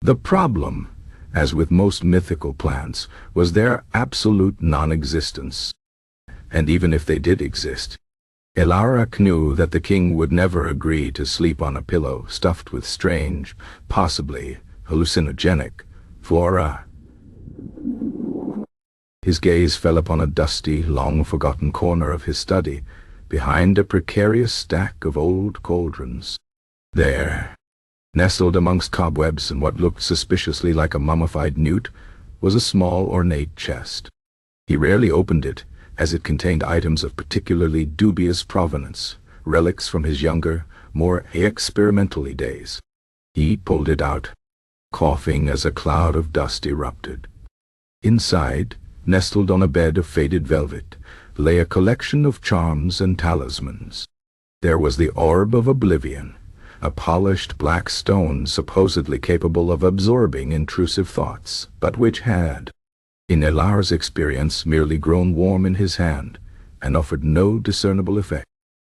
The problem, as with most mythical plants, was their absolute non-existence. And even if they did exist, Elara knew that the king would never agree to sleep on a pillow stuffed with strange, possibly hallucinogenic, flora. His gaze fell upon a dusty, long-forgotten corner of his study, behind a precarious stack of old cauldrons. There, nestled amongst cobwebs and what looked suspiciously like a mummified newt, was a small, ornate chest. He rarely opened it, as it contained items of particularly dubious provenance, relics from his younger, more experimentally days. He pulled it out, coughing as a cloud of dust erupted. Inside, nestled on a bed of faded velvet, lay a collection of charms and talismans. There was the Orb of Oblivion, a polished black stone supposedly capable of absorbing intrusive thoughts, but which had, in Elara's experience, merely grown warm in his hand and offered no discernible effect.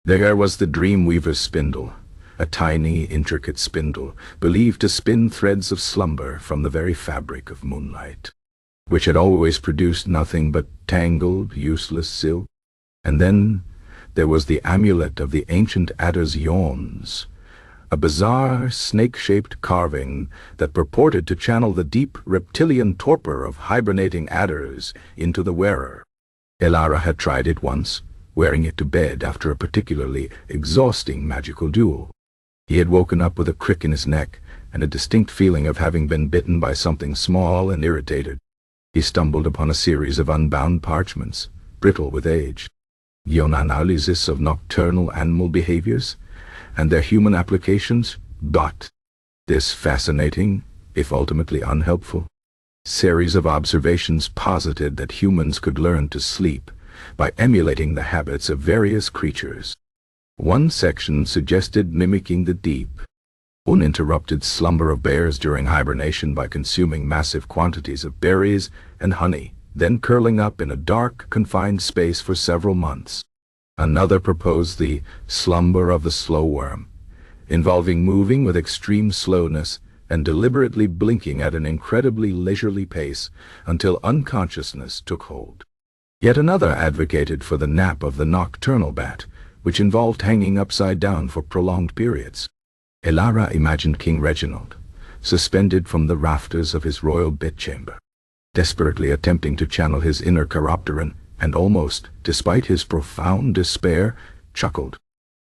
There was the Dreamweaver's spindle, a tiny, intricate spindle, believed to spin threads of slumber from the very fabric of moonlight, which had always produced nothing but tangled, useless silk. And then there was the amulet of the ancient adder's yawns, a bizarre, snake-shaped carving that purported to channel the deep reptilian torpor of hibernating adders into the wearer. Elara had tried it once, wearing it to bed after a particularly exhausting magical duel. He had woken up with a crick in his neck and a distinct feeling of having been bitten by something small and irritated. He stumbled upon a series of unbound parchments, brittle with age, analysis of nocturnal animal behaviors, and their human applications, but this fascinating, if ultimately unhelpful, series of observations posited that humans could learn to sleep by emulating the habits of various creatures. One section suggested mimicking the deep, uninterrupted slumber of bears during hibernation by consuming massive quantities of berries and honey, then curling up in a dark, confined space for several months. Another proposed the slumber of the slow worm, involving moving with extreme slowness and deliberately blinking at an incredibly leisurely pace until unconsciousness took hold. Yet another advocated for the nap of the nocturnal bat, which involved hanging upside down for prolonged periods. Elara imagined King Reginald, suspended from the rafters of his royal bedchamber, desperately attempting to channel his inner chiropteran, and almost, despite his profound despair, chuckled.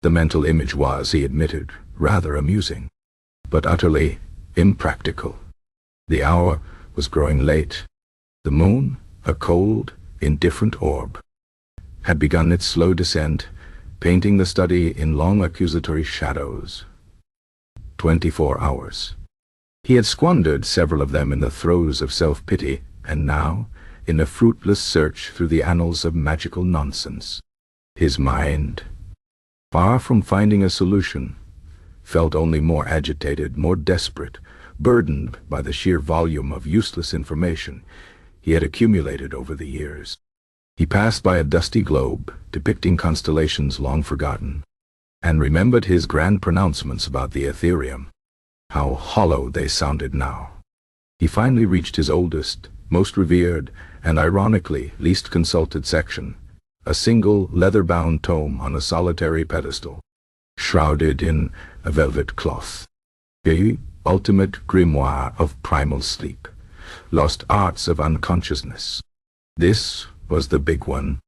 The mental image was, he admitted, rather amusing, but utterly impractical. The hour was growing late. The moon, a cold, indifferent orb, had begun its slow descent, painting the study in long accusatory shadows. 24 hours. He had squandered several of them in the throes of self-pity, and now, in a fruitless search through the annals of magical nonsense, his mind, far from finding a solution, felt only more agitated, more desperate, burdened by the sheer volume of useless information he had accumulated over the years. He passed by a dusty globe depicting constellations long forgotten, and remembered his grand pronouncements about the Ethereum. How hollow they sounded now. He finally reached his oldest, most revered, and ironically least consulted section, a single leather-bound tome on a solitary pedestal, shrouded in a velvet cloth. The ultimate grimoire of primal sleep, lost arts of unconsciousness. This was the big one,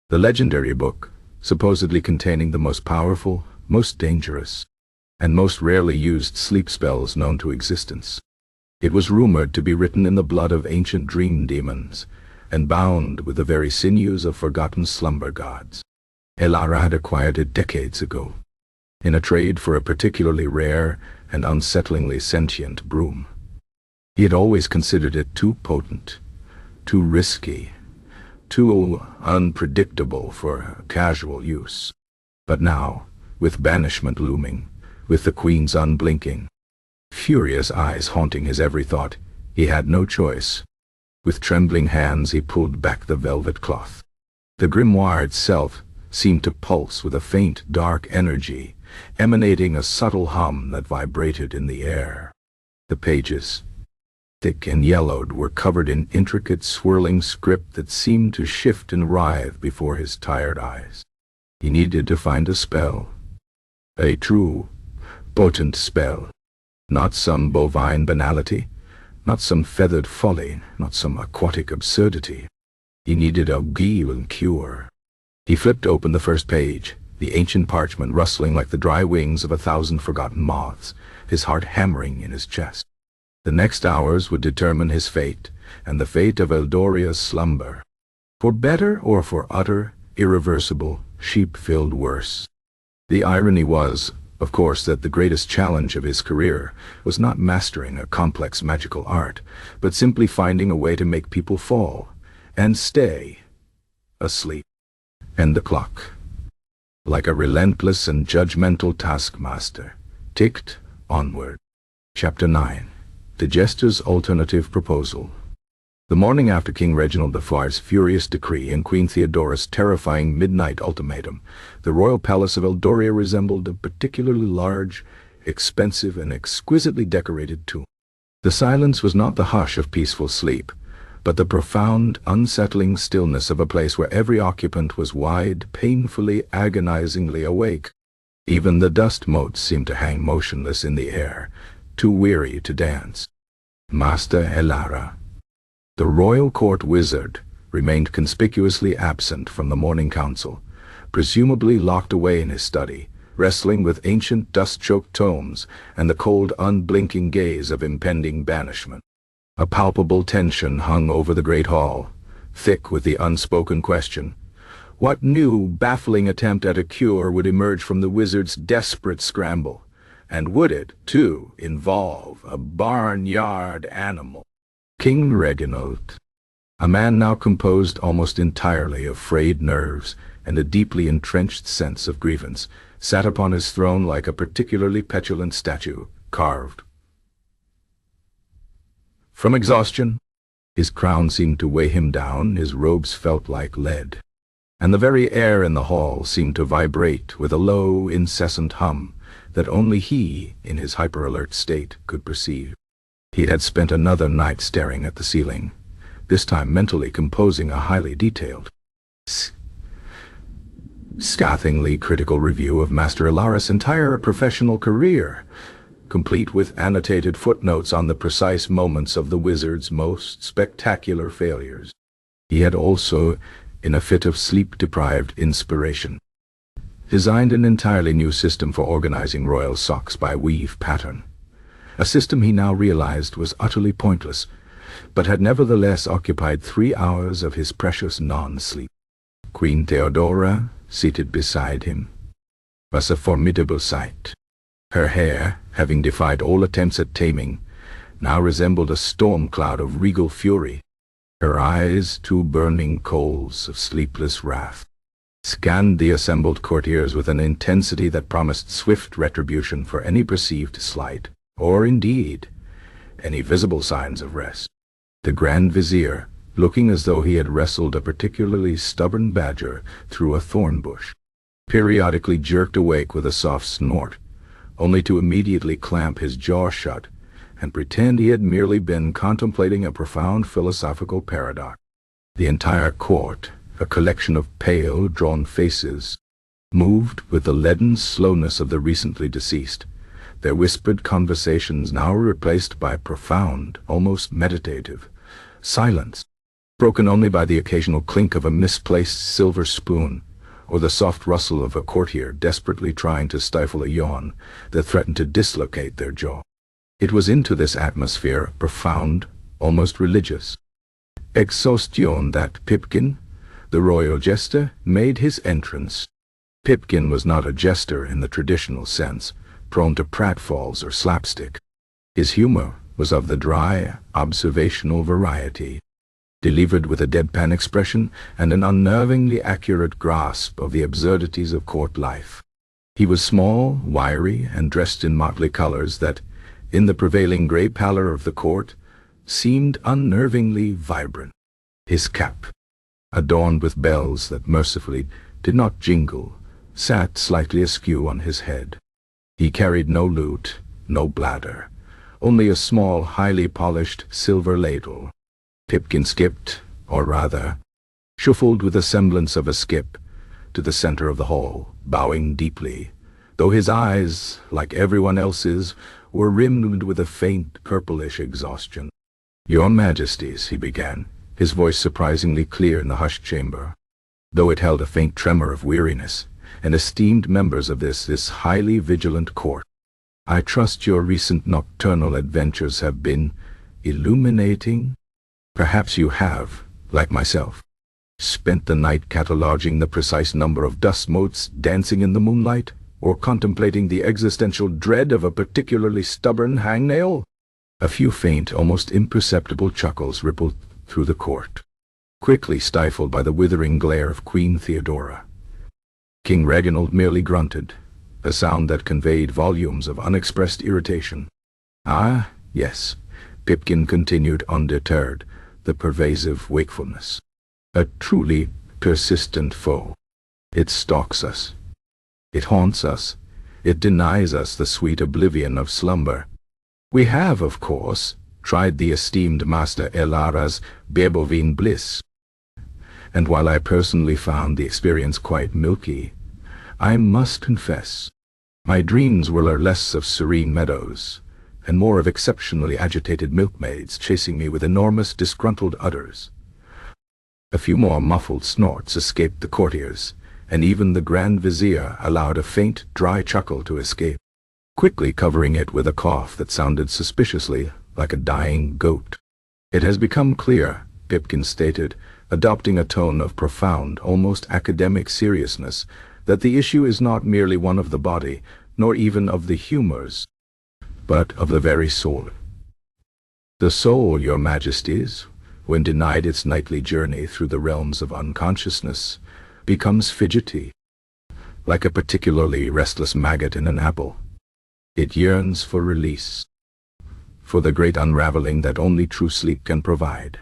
the legendary book, supposedly containing the most powerful, most dangerous, and most rarely used sleep spells known to existence. It was rumored to be written in the blood of ancient dream demons, and bound with the very sinews of forgotten slumber gods. Elara had acquired it decades ago, in a trade for a particularly rare and unsettlingly sentient broom. He had always considered it too potent, too risky, too unpredictable for casual use. But now, with banishment looming, with the Queen's unblinking, furious eyes haunting his every thought, he had no choice. With trembling hands he pulled back the velvet cloth. The grimoire itself seemed to pulse with a faint, dark energy, emanating a subtle hum that vibrated in the air. The pages, thick and yellowed, were covered in intricate, swirling script that seemed to shift and writhe before his tired eyes. He needed to find a spell. A true, potent spell. Not some bovine banality, not some feathered folly, not some aquatic absurdity. He needed a guile cure. He flipped open the first page, the ancient parchment rustling like the dry wings of 1,000 forgotten moths, his heart hammering in his chest. The next hours would determine his fate, and the fate of Eldoria's slumber. For better or for utter, irreversible, sheep-filled worse. The irony was, of course, that the greatest challenge of his career was not mastering a complex magical art, but simply finding a way to make people fall, and stay, asleep. And the clock, like a relentless and judgmental taskmaster, ticked onward. Chapter 9. The Jester's Alternative Proposal. The morning after King Reginald IV's furious decree and Queen Theodora's terrifying midnight ultimatum, the royal palace of Eldoria resembled a particularly large, expensive, and exquisitely decorated tomb. The silence was not the hush of peaceful sleep, but the profound, unsettling stillness of a place where every occupant was wide, painfully, agonizingly awake. Even the dust motes seemed to hang motionless in the air, too weary to dance. Master Elara, the royal court wizard, remained conspicuously absent from the morning council, presumably locked away in his study, wrestling with ancient dust-choked tomes and the cold, unblinking gaze of impending banishment. A palpable tension hung over the great hall, thick with the unspoken question: what new, baffling attempt at a cure would emerge from the wizard's desperate scramble? And would it, too, involve a barnyard animal? King Reginald, a man now composed almost entirely of frayed nerves and a deeply entrenched sense of grievance, sat upon his throne like a particularly petulant statue, carved from exhaustion. His crown seemed to weigh him down, his robes felt like lead, and the very air in the hall seemed to vibrate with a low, incessant hum that only he, in his hyper-alert state, could perceive. He had spent another night staring at the ceiling, this time mentally composing a highly detailed, scathingly critical review of Master Elara's entire professional career, complete with annotated footnotes on the precise moments of the wizard's most spectacular failures. He had also, in a fit of sleep-deprived inspiration, designed an entirely new system for organizing royal socks by weave pattern, a system he now realized was utterly pointless, but had nevertheless occupied 3 hours of his precious non-sleep. Queen Theodora, seated beside him, was a formidable sight. Her hair, having defied all attempts at taming, now resembled a storm cloud of regal fury. Her eyes, two burning coals of sleepless wrath, scanned the assembled courtiers with an intensity that promised swift retribution for any perceived slight, or indeed, any visible signs of rest. The Grand Vizier, looking as though he had wrestled a particularly stubborn badger through a thorn bush, periodically jerked awake with a soft snort, only to immediately clamp his jaw shut and pretend he had merely been contemplating a profound philosophical paradox. The entire court, a collection of pale, drawn faces, moved with the leaden slowness of the recently deceased, their whispered conversations now replaced by profound, almost meditative, silence, broken only by the occasional clink of a misplaced silver spoon, or the soft rustle of a courtier desperately trying to stifle a yawn that threatened to dislocate their jaw. It was into this atmosphere, profound, almost religious, exhaustion, that Pipkin, the royal jester, made his entrance. Pipkin was not a jester in the traditional sense, prone to pratfalls or slapstick. His humor was of the dry, observational variety, delivered with a deadpan expression and an unnervingly accurate grasp of the absurdities of court life. He was small, wiry, and dressed in motley colors that, in the prevailing gray pallor of the court, seemed unnervingly vibrant. His cap, adorned with bells that mercifully did not jingle, sat slightly askew on his head. He carried no lute, no bladder, only a small, highly polished silver ladle. Pipkin skipped, or rather, shuffled with a semblance of a skip, to the center of the hall, bowing deeply, though his eyes, like everyone else's, were rimmed with a faint, purplish exhaustion. "Your Majesties," he began, his voice surprisingly clear in the hushed chamber, though it held a faint tremor of weariness, and esteemed members of this highly vigilant court, "I trust your recent nocturnal adventures have been illuminating. Perhaps you have, like myself, spent the night cataloging the precise number of dust motes dancing in the moonlight, or contemplating the existential dread of a particularly stubborn hangnail." A few faint, almost imperceptible chuckles rippled through the court, quickly stifled by the withering glare of Queen Theodora. King Reginald merely grunted, a sound that conveyed volumes of unexpressed irritation. Ah, yes, Pipkin continued undeterred, the pervasive wakefulness. A truly persistent foe. It stalks us. It haunts us. It denies us the sweet oblivion of slumber. We have, of course, tried the esteemed Master Elara's Bebovine bliss. And while I personally found the experience quite milky, I must confess, my dreams were less of serene meadows, and more of exceptionally agitated milkmaids chasing me with enormous disgruntled udders. A few more muffled snorts escaped the courtiers, and even the Grand Vizier allowed a faint, dry chuckle to escape, quickly covering it with a cough that sounded suspiciously like a dying goat. "It has become clear," Pipkin stated, adopting a tone of profound, almost academic seriousness, "that the issue is not merely one of the body, nor even of the humors, but of the very soul. The soul, your majesties, when denied its nightly journey through the realms of unconsciousness, becomes fidgety, like a particularly restless maggot in an apple. It yearns for release, for the great unraveling that only true sleep can provide.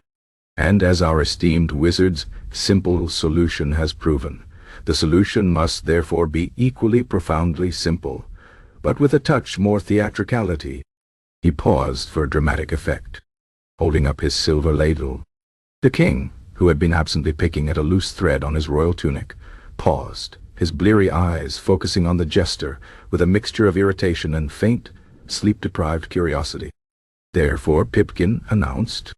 And as our esteemed wizard's simple solution has proven, the solution must therefore be equally profoundly simple, but with a touch more theatricality." He paused for dramatic effect, holding up his silver ladle. The king, who had been absently picking at a loose thread on his royal tunic, paused, his bleary eyes focusing on the jester with a mixture of irritation and faint, sleep-deprived curiosity. "Therefore," Pipkin announced,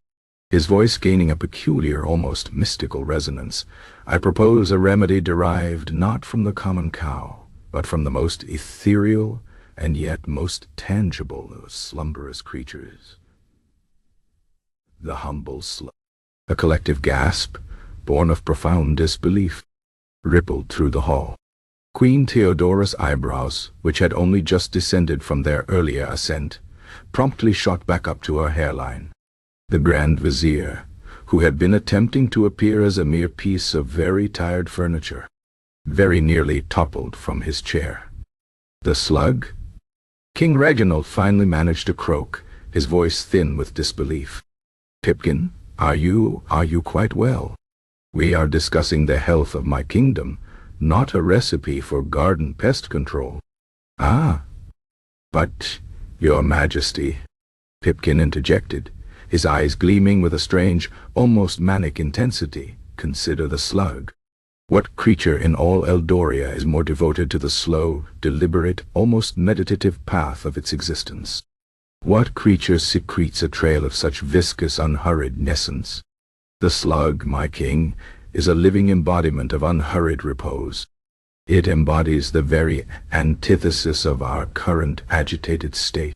his voice gaining a peculiar, almost mystical resonance, "I propose a remedy derived not from the common cow, but from the most ethereal and yet most tangible of slumberous creatures. The humble slug." A collective gasp, born of profound disbelief, rippled through the hall. Queen Theodora's eyebrows, which had only just descended from their earlier ascent, promptly shot back up to her hairline. The Grand Vizier, who had been attempting to appear as a mere piece of very tired furniture, very nearly toppled from his chair. "The slug?" King Reginald finally managed to croak, his voice thin with disbelief. "Pipkin, are you quite well? We are discussing the health of my kingdom, not a recipe for garden pest control." "Ah, but, your majesty," Pipkin interjected, his eyes gleaming with a strange, almost manic intensity, "consider the slug. What creature in all Eldoria is more devoted to the slow, deliberate, almost meditative path of its existence? What creature secretes a trail of such viscous, unhurried nescence? The slug, my king, is a living embodiment of unhurried repose. It embodies the very antithesis of our current agitated state."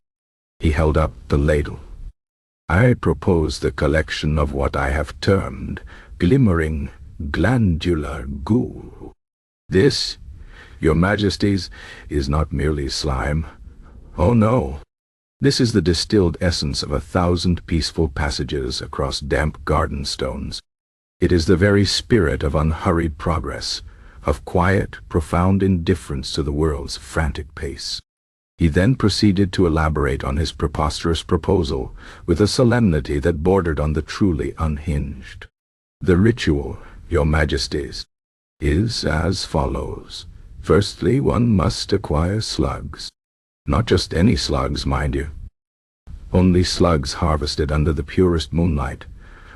He held up the ladle. "I propose the collection of what I have termed glimmering, glandular goo. This, your majesties, is not merely slime. Oh no. This is the distilled essence of 1,000 peaceful passages across damp garden stones. It is the very spirit of unhurried progress, of quiet, profound indifference to the world's frantic pace." He then proceeded to elaborate on his preposterous proposal with a solemnity that bordered on the truly unhinged. "The ritual, your majesties, is as follows. Firstly, one must acquire slugs. Not just any slugs, mind you. Only slugs harvested under the purest moonlight,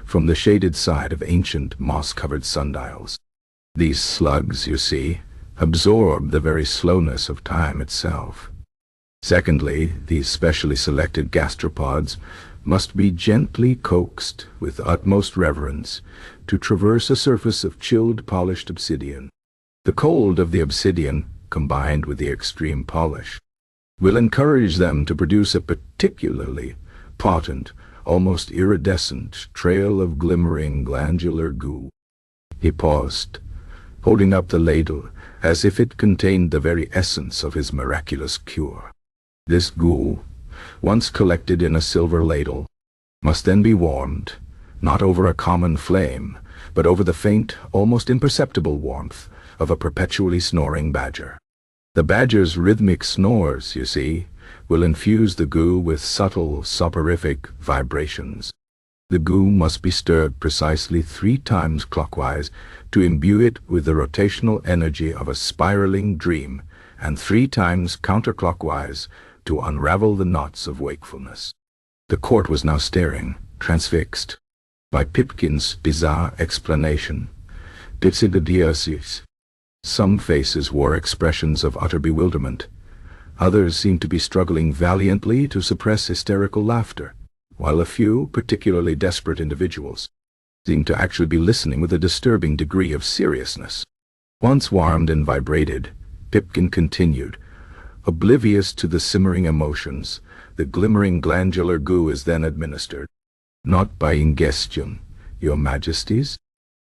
from the shaded side of ancient moss-covered sundials. These slugs, you see, absorb the very slowness of time itself. Secondly, these specially selected gastropods must be gently coaxed with utmost reverence to traverse a surface of chilled, polished obsidian. The cold of the obsidian, combined with the extreme polish, will encourage them to produce a particularly potent, almost iridescent trail of glimmering glandular goo." He paused, holding up the ladle as if it contained the very essence of his miraculous cure. "This goo, once collected in a silver ladle, must then be warmed, not over a common flame, but over the faint, almost imperceptible warmth of a perpetually snoring badger. The badger's rhythmic snores, you see, will infuse the goo with subtle, soporific vibrations. The goo must be stirred precisely 3 times clockwise to imbue it with the rotational energy of a spiraling dream, and 3 times counterclockwise to unravel the knots of wakefulness. The court was now staring, transfixed, by Pipkin's bizarre explanation. Dubious. Some faces wore expressions of utter bewilderment. Others seemed to be struggling valiantly to suppress hysterical laughter, while a few, particularly desperate individuals, seemed to actually be listening with a disturbing degree of seriousness. Once warmed and vibrated, Pipkin continued, oblivious to the simmering emotions. The glimmering glandular goo is then administered. Not by ingestion, your majesties,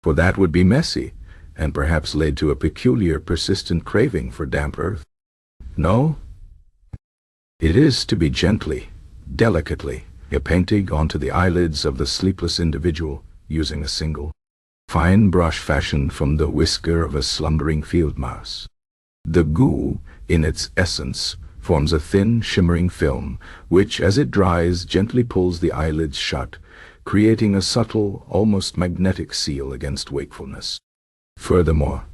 for that would be messy, and perhaps lead to a peculiar persistent craving for damp earth. No, it is to be gently, delicately, painted onto the eyelids of the sleepless individual using a single, fine brush fashioned from the whisker of a slumbering field mouse. The goo, in its essence, forms a thin, shimmering film, which, as it dries, gently pulls the eyelids shut, creating a subtle, almost magnetic seal against wakefulness. Furthermore,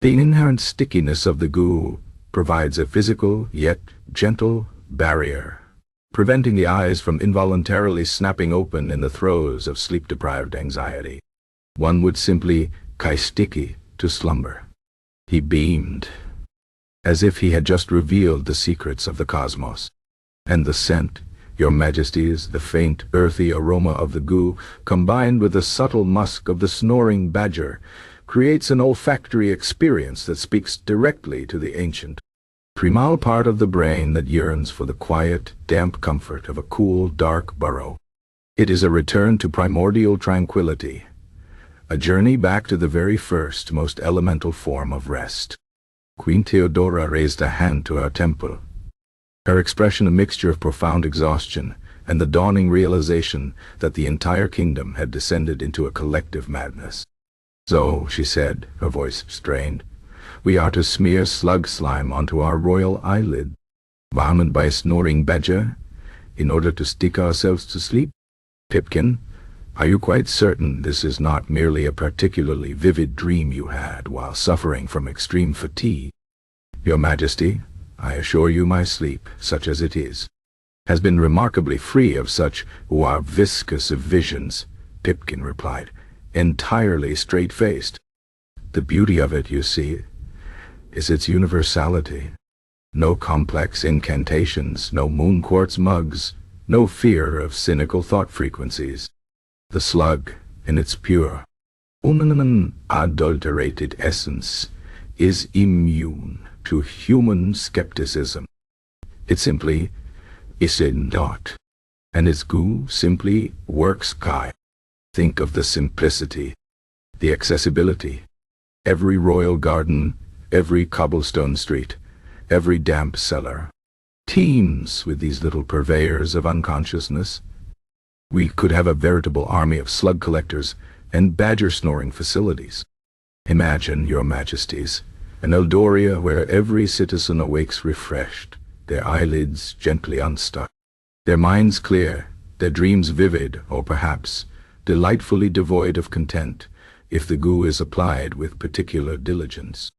the inherent stickiness of the goo provides a physical, yet gentle, barrier, preventing the eyes from involuntarily snapping open in the throes of sleep-deprived anxiety. One would simply sticky to slumber. He beamed, as if he had just revealed the secrets of the cosmos. And the scent, your majesties, the faint, earthy aroma of the goo, combined with the subtle musk of the snoring badger, creates an olfactory experience that speaks directly to the ancient, primal part of the brain that yearns for the quiet, damp comfort of a cool, dark burrow. It is a return to primordial tranquility, a journey back to the very first, most elemental form of rest. Queen Theodora raised a hand to her temple, her expression a mixture of profound exhaustion and the dawning realization that the entire kingdom had descended into a collective madness. So, she said, her voice strained, we are to smear slug slime onto our royal eyelid, bound by a snoring badger, in order to stick ourselves to sleep? Pipkin, are you quite certain this is not merely a particularly vivid dream you had while suffering from extreme fatigue? Your Majesty, I assure you my sleep, such as it is, has been remarkably free of such viscous of visions, Pipkin replied, entirely straight-faced. The beauty of it, you see, is its universality. No complex incantations, no moon quartz mugs, no fear of cynical thought frequencies. The slug, in its pure, unadulterated essence, is immune to human skepticism. It simply is not, and its goo simply works Think of the simplicity, the accessibility. Every royal garden, every cobblestone street, every damp cellar teems with these little purveyors of unconsciousness. We could have a veritable army of slug collectors and badger snoring facilities. Imagine, your majesties, an Eldoria where every citizen awakes refreshed, their eyelids gently unstuck, their minds clear, their dreams vivid, or perhaps delightfully devoid of content, if the goo is applied with particular diligence.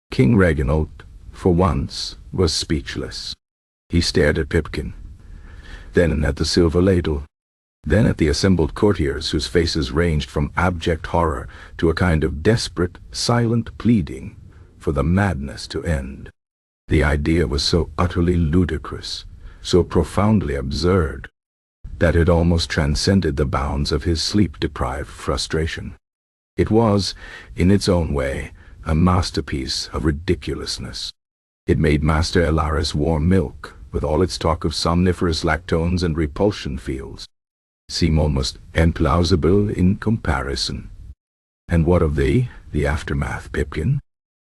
King Reginald, for once, was speechless. He stared at Pipkin, then at the silver ladle, then at the assembled courtiers whose faces ranged from abject horror to a kind of desperate, silent pleading for the madness to end. The idea was so utterly ludicrous, so profoundly absurd, that it almost transcended the bounds of his sleep-deprived frustration. It was, in its own way, a masterpiece of ridiculousness. It made Master Elaris' warm milk, with all its talk of somniferous lactones and repulsion fields, seem almost implausible in comparison. And what of the aftermath, Pipkin?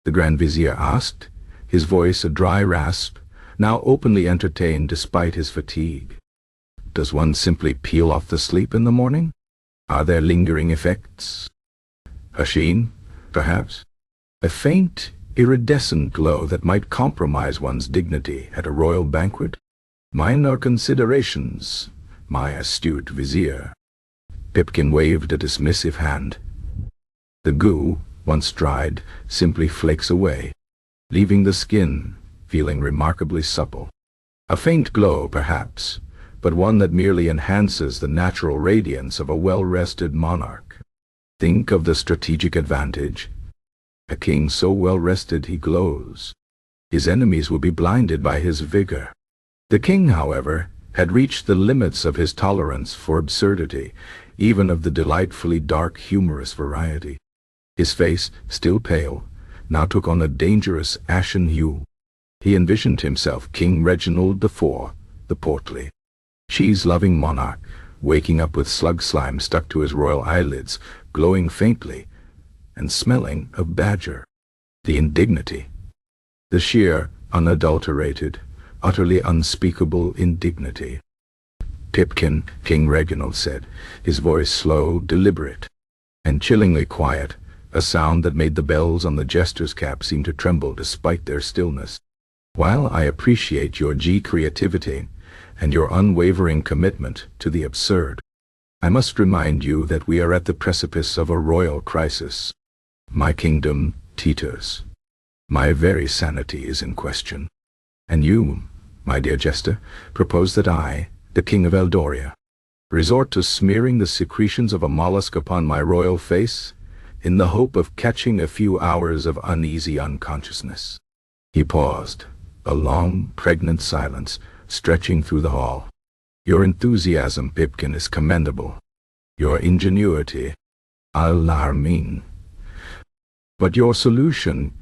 The Grand Vizier asked, his voice a dry rasp, now openly entertained despite his fatigue. Does one simply peel off the sleep in the morning? Are there lingering effects? A sheen, perhaps? A faint, iridescent glow that might compromise one's dignity at a royal banquet? Minor considerations, my astute vizier. Pipkin waved a dismissive hand. The goo, once dried, simply flakes away, leaving the skin feeling remarkably supple. A faint glow, perhaps, but one that merely enhances the natural radiance of a well-rested monarch. Think of the strategic advantage. A king so well-rested he glows. His enemies will be blinded by his vigor. The king, however, had reached the limits of his tolerance for absurdity, even of the delightfully dark, humorous variety. His face, still pale, now took on a dangerous ashen hue. He envisioned himself King Reginald IV, the portly, cheese-loving monarch, waking up with slug slime stuck to his royal eyelids, glowing faintly, and smelling of badger. The indignity. The sheer, unadulterated, utterly unspeakable indignity. Pipkin, King Reginald said, his voice slow, deliberate, and chillingly quiet, a sound that made the bells on the jester's cap seem to tremble despite their stillness. While I appreciate your creativity and your unwavering commitment to the absurd, I must remind you that we are at the precipice of a royal crisis. My kingdom teeters. My very sanity is in question. And you, my dear Jester, propose that I, the King of Eldoria, resort to smearing the secretions of a mollusk upon my royal face, in the hope of catching a few hours of uneasy unconsciousness. He paused, a long, pregnant silence stretching through the hall. Your enthusiasm, Pipkin, is commendable. Your ingenuity, alarming. But your solution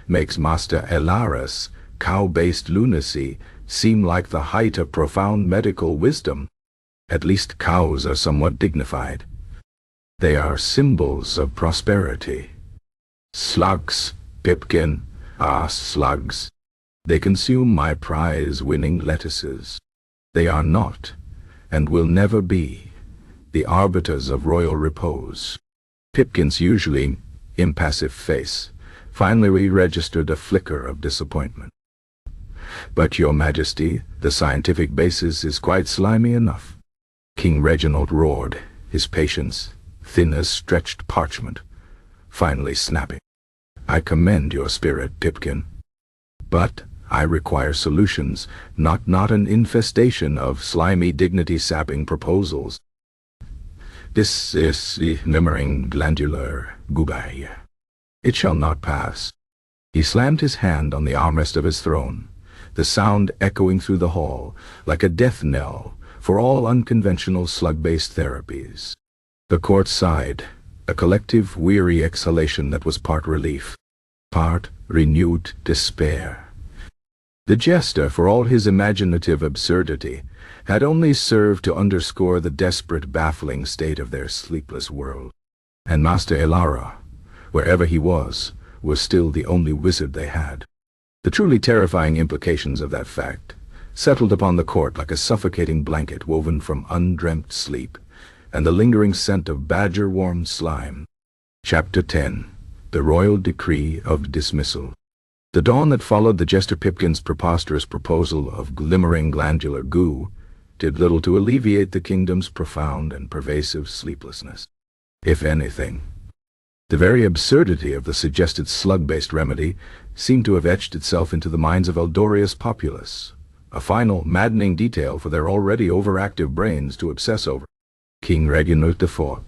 makes Master Elaris' cow-based lunacy seem like the height of profound medical wisdom. At least cows are somewhat dignified. They are symbols of prosperity. Slugs, Pipkin, slugs. They consume my prize-winning lettuces. They are not, and will never be, the arbiters of royal repose. Pipkin's usually impassive face finally registered a flicker of disappointment. But, Your Majesty, the scientific basis is quite slimy enough. King Reginald roared, his patience thin as stretched parchment, finally snapping. I commend your spirit, Pipkin. But I require solutions, not an infestation of slimy dignity-sapping proposals. This is the glimmering glandular goobay. It shall not pass. He slammed his hand on the armrest of his throne, the sound echoing through the hall like a death knell for all unconventional slug-based therapies. The court sighed, a collective weary exhalation that was part relief, part renewed despair. The jester, for all his imaginative absurdity, had only served to underscore the desperate, baffling state of their sleepless world. And Master Elara, wherever he was still the only wizard they had. The truly terrifying implications of that fact settled upon the court like a suffocating blanket woven from undreamt sleep, and the lingering scent of badger-warmed slime. Chapter 10. The Royal Decree of Dismissal. The dawn that followed the Jester Pipkin's preposterous proposal of glimmering glandular goo did little to alleviate the kingdom's profound and pervasive sleeplessness. If anything, the very absurdity of the suggested slug-based remedy seemed to have etched itself into the minds of Eldoria's populace, a final, maddening detail for their already overactive brains to obsess over. King Reginald IV,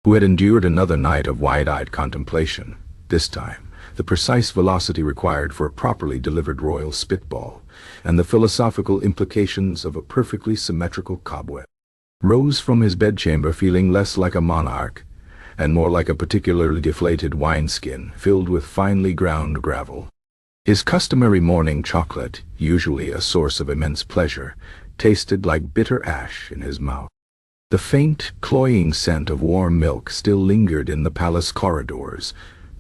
who had endured another night of wide-eyed contemplation, this time the precise velocity required for a properly delivered royal spitball, and the philosophical implications of a perfectly symmetrical cobweb, rose from his bedchamber feeling less like a monarch, and more like a particularly deflated wineskin filled with finely ground gravel. His customary morning chocolate, usually a source of immense pleasure, tasted like bitter ash in his mouth. The faint, cloying scent of warm milk still lingered in the palace corridors,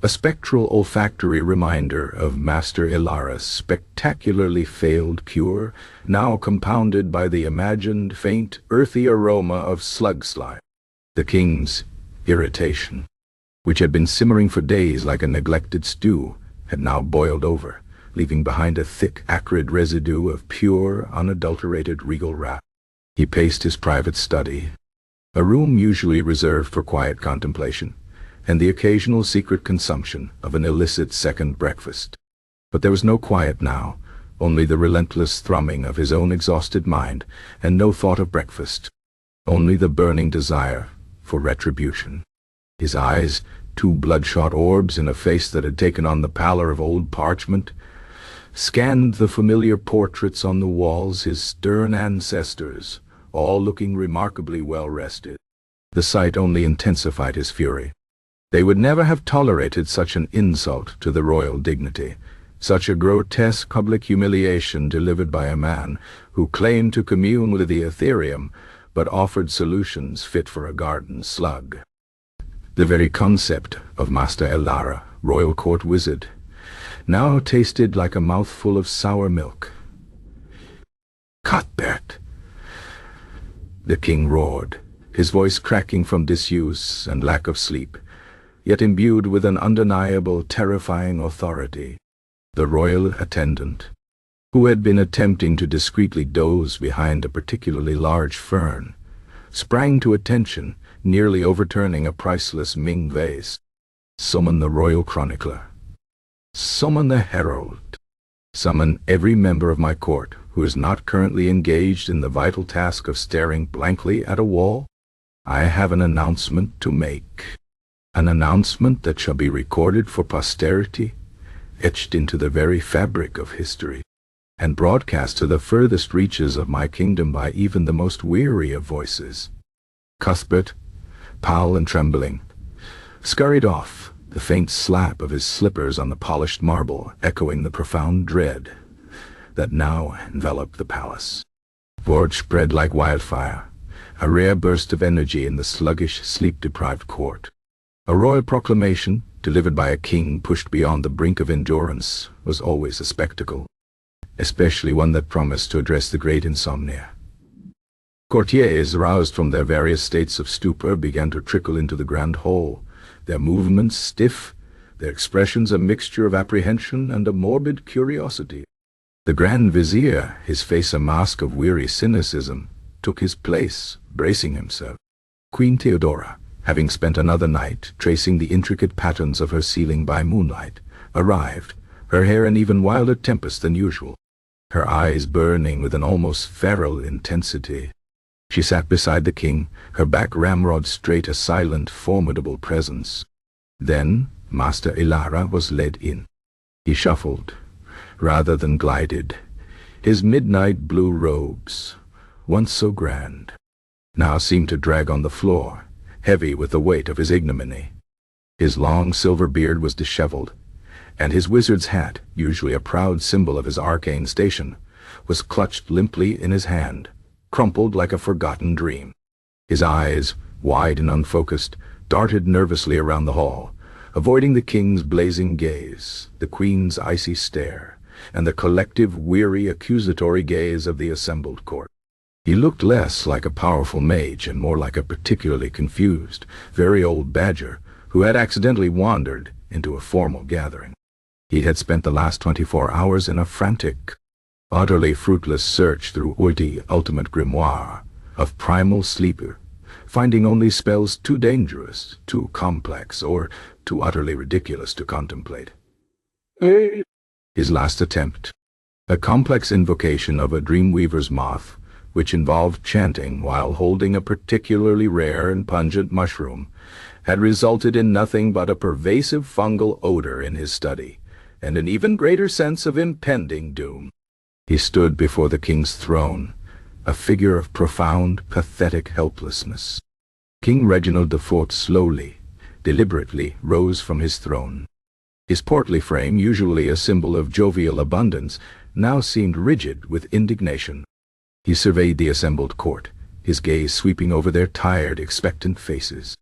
a spectral olfactory reminder of Master Elara's spectacularly failed cure, now compounded by the imagined faint, earthy aroma of slug slime. The king's irritation. which had been simmering for days like a neglected stew, had now boiled over, leaving behind a thick, acrid residue of pure, unadulterated regal wrath. He paced his private study, a room usually reserved for quiet contemplation, and the occasional secret consumption of an illicit second breakfast. But there was no quiet now, only the relentless thrumming of his own exhausted mind, and no thought of breakfast, only the burning desire for retribution. His eyes, two bloodshot orbs in a face that had taken on the pallor of old parchment, scanned the familiar portraits on the walls, his stern ancestors, all looking remarkably well rested. The sight only intensified his fury. They would never have tolerated such an insult to the royal dignity, such a grotesque public humiliation delivered by a man who claimed to commune with the Ethereum, but offered solutions fit for a garden slug. The very concept of Master Elara, royal court wizard, now tasted like a mouthful of sour milk. "Cuthbert!" the king roared, his voice cracking from disuse and lack of sleep, yet imbued with an undeniable, terrifying authority. The royal attendant, who had been attempting to discreetly doze behind a particularly large fern, sprang to attention, nearly overturning a priceless Ming vase. "Summon the royal chronicler. Summon the herald. Summon every member of my court who is not currently engaged in the vital task of staring blankly at a wall. I have an announcement to make. An announcement that shall be recorded for posterity, etched into the very fabric of history, and broadcast to the furthest reaches of my kingdom by even the most weary of voices." Cuthbert, pale and trembling, scurried off, the faint slap of his slippers on the polished marble echoing the profound dread that now enveloped the palace. Word spread like wildfire, a rare burst of energy in the sluggish, sleep-deprived court. A royal proclamation, delivered by a king pushed beyond the brink of endurance, was always a spectacle, especially one that promised to address the great Insomnia. Courtiers, roused from their various states of stupor, began to trickle into the grand hall, their movements stiff, their expressions a mixture of apprehension and a morbid curiosity. The Grand Vizier, his face a mask of weary cynicism, took his place, bracing himself. Queen Theodora, having spent another night tracing the intricate patterns of her ceiling by moonlight, arrived, her hair an even wilder tempest than usual, her eyes burning with an almost feral intensity. She sat beside the king, her back ramrod straight, a silent, formidable presence. Then Master Elara was led in. He shuffled, rather than glided, his midnight blue robes, once so grand, now seemed to drag on the floor, heavy with the weight of his ignominy. His long silver beard was disheveled, and his wizard's hat, usually a proud symbol of his arcane station, was clutched limply in his hand, crumpled like a forgotten dream. His eyes, wide and unfocused, darted nervously around the hall, avoiding the king's blazing gaze, the queen's icy stare, and the collective, weary, accusatory gaze of the assembled court. He looked less like a powerful mage and more like a particularly confused, very old badger who had accidentally wandered into a formal gathering. He had spent the last 24 hours in a frantic, utterly fruitless search through the ultimate grimoire of primal sleeper, finding only spells too dangerous, too complex, or too utterly ridiculous to contemplate. His last attempt, a complex invocation of a dreamweaver's moth, which involved chanting while holding a particularly rare and pungent mushroom, had resulted in nothing but a pervasive fungal odor in his study, and an even greater sense of impending doom. He stood before the king's throne, a figure of profound, pathetic helplessness. King Reginald IV slowly, deliberately rose from his throne. His portly frame, usually a symbol of jovial abundance, now seemed rigid with indignation. He surveyed the assembled court, his gaze sweeping over their tired, expectant faces.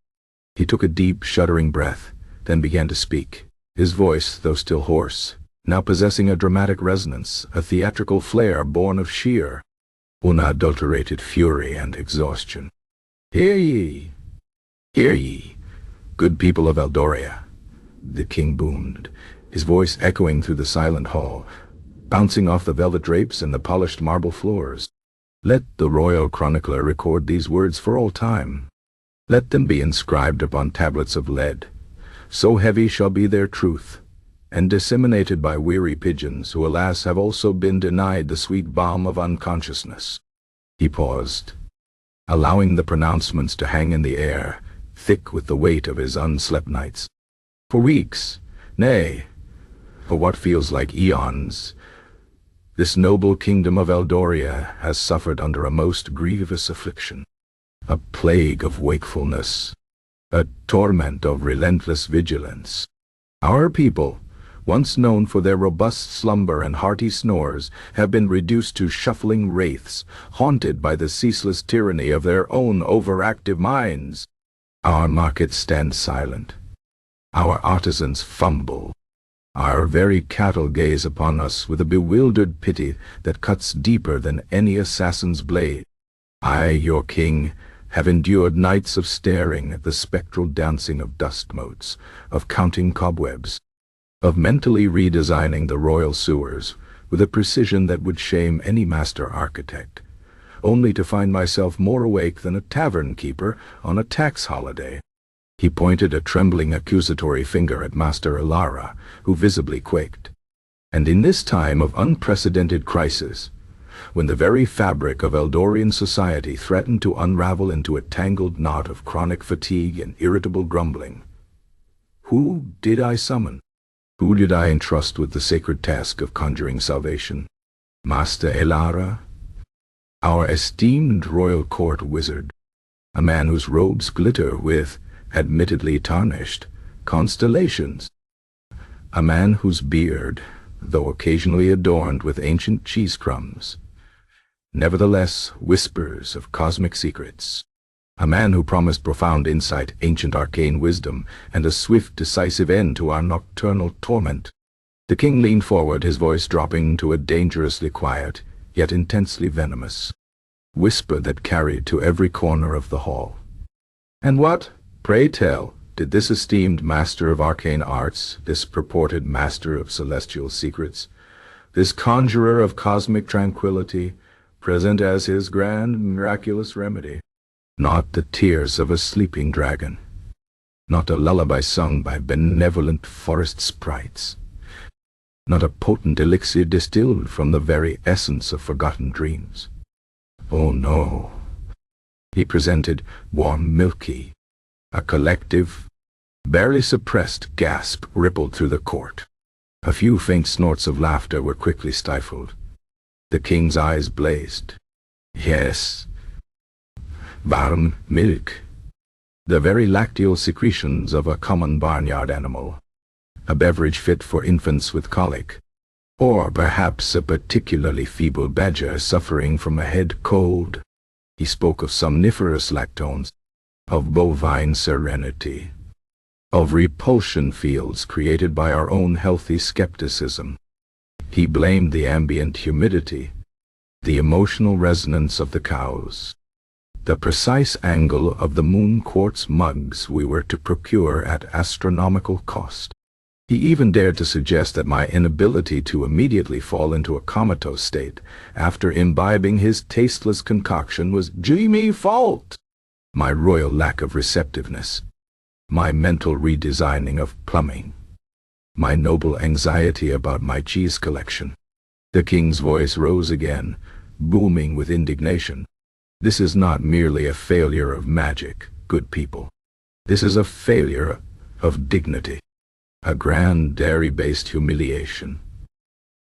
He took a deep, shuddering breath, then began to speak, his voice, though still hoarse, now possessing a dramatic resonance, a theatrical flair born of sheer, unadulterated fury and exhaustion. Hear ye, Good people of Eldoria, the king boomed, his voice echoing through the silent hall, bouncing off the velvet drapes and the polished marble floors. Let the royal chronicler record these words for all time. Let them be inscribed upon tablets of lead. So heavy shall be their truth, and disseminated by weary pigeons who alas have also been denied the sweet balm of unconsciousness. He paused, allowing the pronouncements to hang in the air, thick with the weight of his unslept nights. For weeks, nay, for what feels like eons, this noble kingdom of Eldoria has suffered under a most grievous affliction, a plague of wakefulness, a torment of relentless vigilance. Our people, once known for their robust slumber and hearty snores, have been reduced to shuffling wraiths, haunted by the ceaseless tyranny of their own overactive minds. Our markets stand silent. Our artisans fumble. Our very cattle gaze upon us with a bewildered pity that cuts deeper than any assassin's blade. I, your king, have endured nights of staring at the spectral dancing of dust motes, of counting cobwebs, of mentally redesigning the royal sewers with a precision that would shame any master architect, only to find myself more awake than a tavern keeper on a tax holiday. He pointed a trembling accusatory finger at Master Ilara, who visibly quaked. And in this time of unprecedented crisis, when the very fabric of Eldorian society threatened to unravel into a tangled knot of chronic fatigue and irritable grumbling, who did I summon? Who did I entrust with the sacred task of conjuring salvation? Master Ilara, our esteemed royal court wizard, a man whose robes glitter with, admittedly tarnished, constellations, a man whose beard, though occasionally adorned with ancient cheese crumbs, nevertheless whispers of cosmic secrets, a man who promised profound insight, ancient arcane wisdom, and a swift, decisive end to our nocturnal torment. The king leaned forward, his voice dropping to a dangerously quiet, yet intensely venomous whisper that carried to every corner of the hall. And what, pray tell, did this esteemed master of arcane arts, this purported master of celestial secrets, this conjurer of cosmic tranquility, present as his grand miraculous remedy? Not the tears of a sleeping dragon, not a lullaby sung by benevolent forest sprites, not a potent elixir distilled from the very essence of forgotten dreams. Oh no, he presented warm milky. A collective, barely suppressed gasp rippled through the court. A few faint snorts of laughter were quickly stifled. The king's eyes blazed. Yes, warm milk, the very lacteal secretions of a common barnyard animal, a beverage fit for infants with colic, or perhaps a particularly feeble badger suffering from a head cold. He spoke of somniferous lactones, of bovine serenity, of repulsion fields created by our own healthy skepticism. He blamed the ambient humidity, the emotional resonance of the cows, the precise angle of the moon quartz mugs we were to procure at astronomical cost. He even dared to suggest that my inability to immediately fall into a comatose state after imbibing his tasteless concoction was Jimmy's fault. My royal lack of receptiveness, my mental redesigning of plumbing, my noble anxiety about my cheese collection. The king's voice rose again, booming with indignation. This is not merely a failure of magic, good people. This is a failure of dignity, a grand dairy-based humiliation.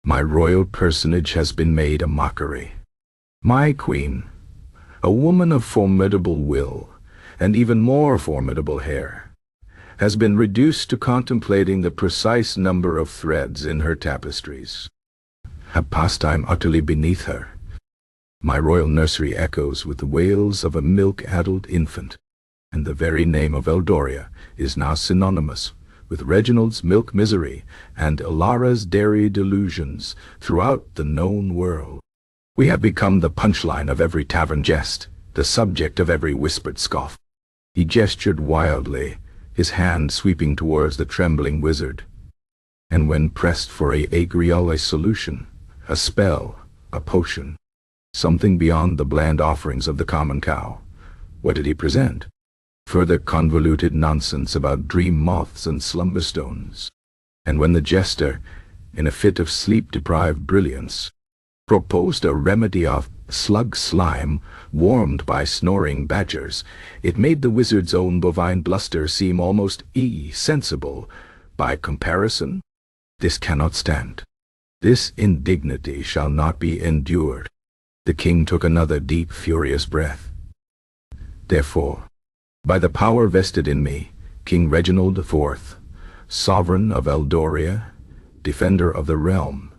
My royal personage has been made a mockery. My queen, a woman of formidable will, and even more formidable hair, has been reduced to contemplating the precise number of threads in her tapestries, a pastime utterly beneath her. My royal nursery echoes with the wails of a milk-addled infant, and the very name of Eldoria is now synonymous with Reginald's milk misery and Ilara's dairy delusions throughout the known world. We have become the punchline of every tavern jest, the subject of every whispered scoff. He gestured wildly, his hand sweeping towards the trembling wizard. And when pressed for a agriole solution, a spell, a potion, something beyond the bland offerings of the common cow, what did he present? Further convoluted nonsense about dream moths and slumber stones. And when the jester, in a fit of sleep-deprived brilliance, proposed a remedy of slug slime warmed by snoring badgers, it made the wizard's own bovine bluster seem almost sensible. By comparison, this cannot stand. This indignity shall not be endured. The king took another deep, furious breath. Therefore, by the power vested in me, King Reginald IV, sovereign of Eldoria, defender of the realm,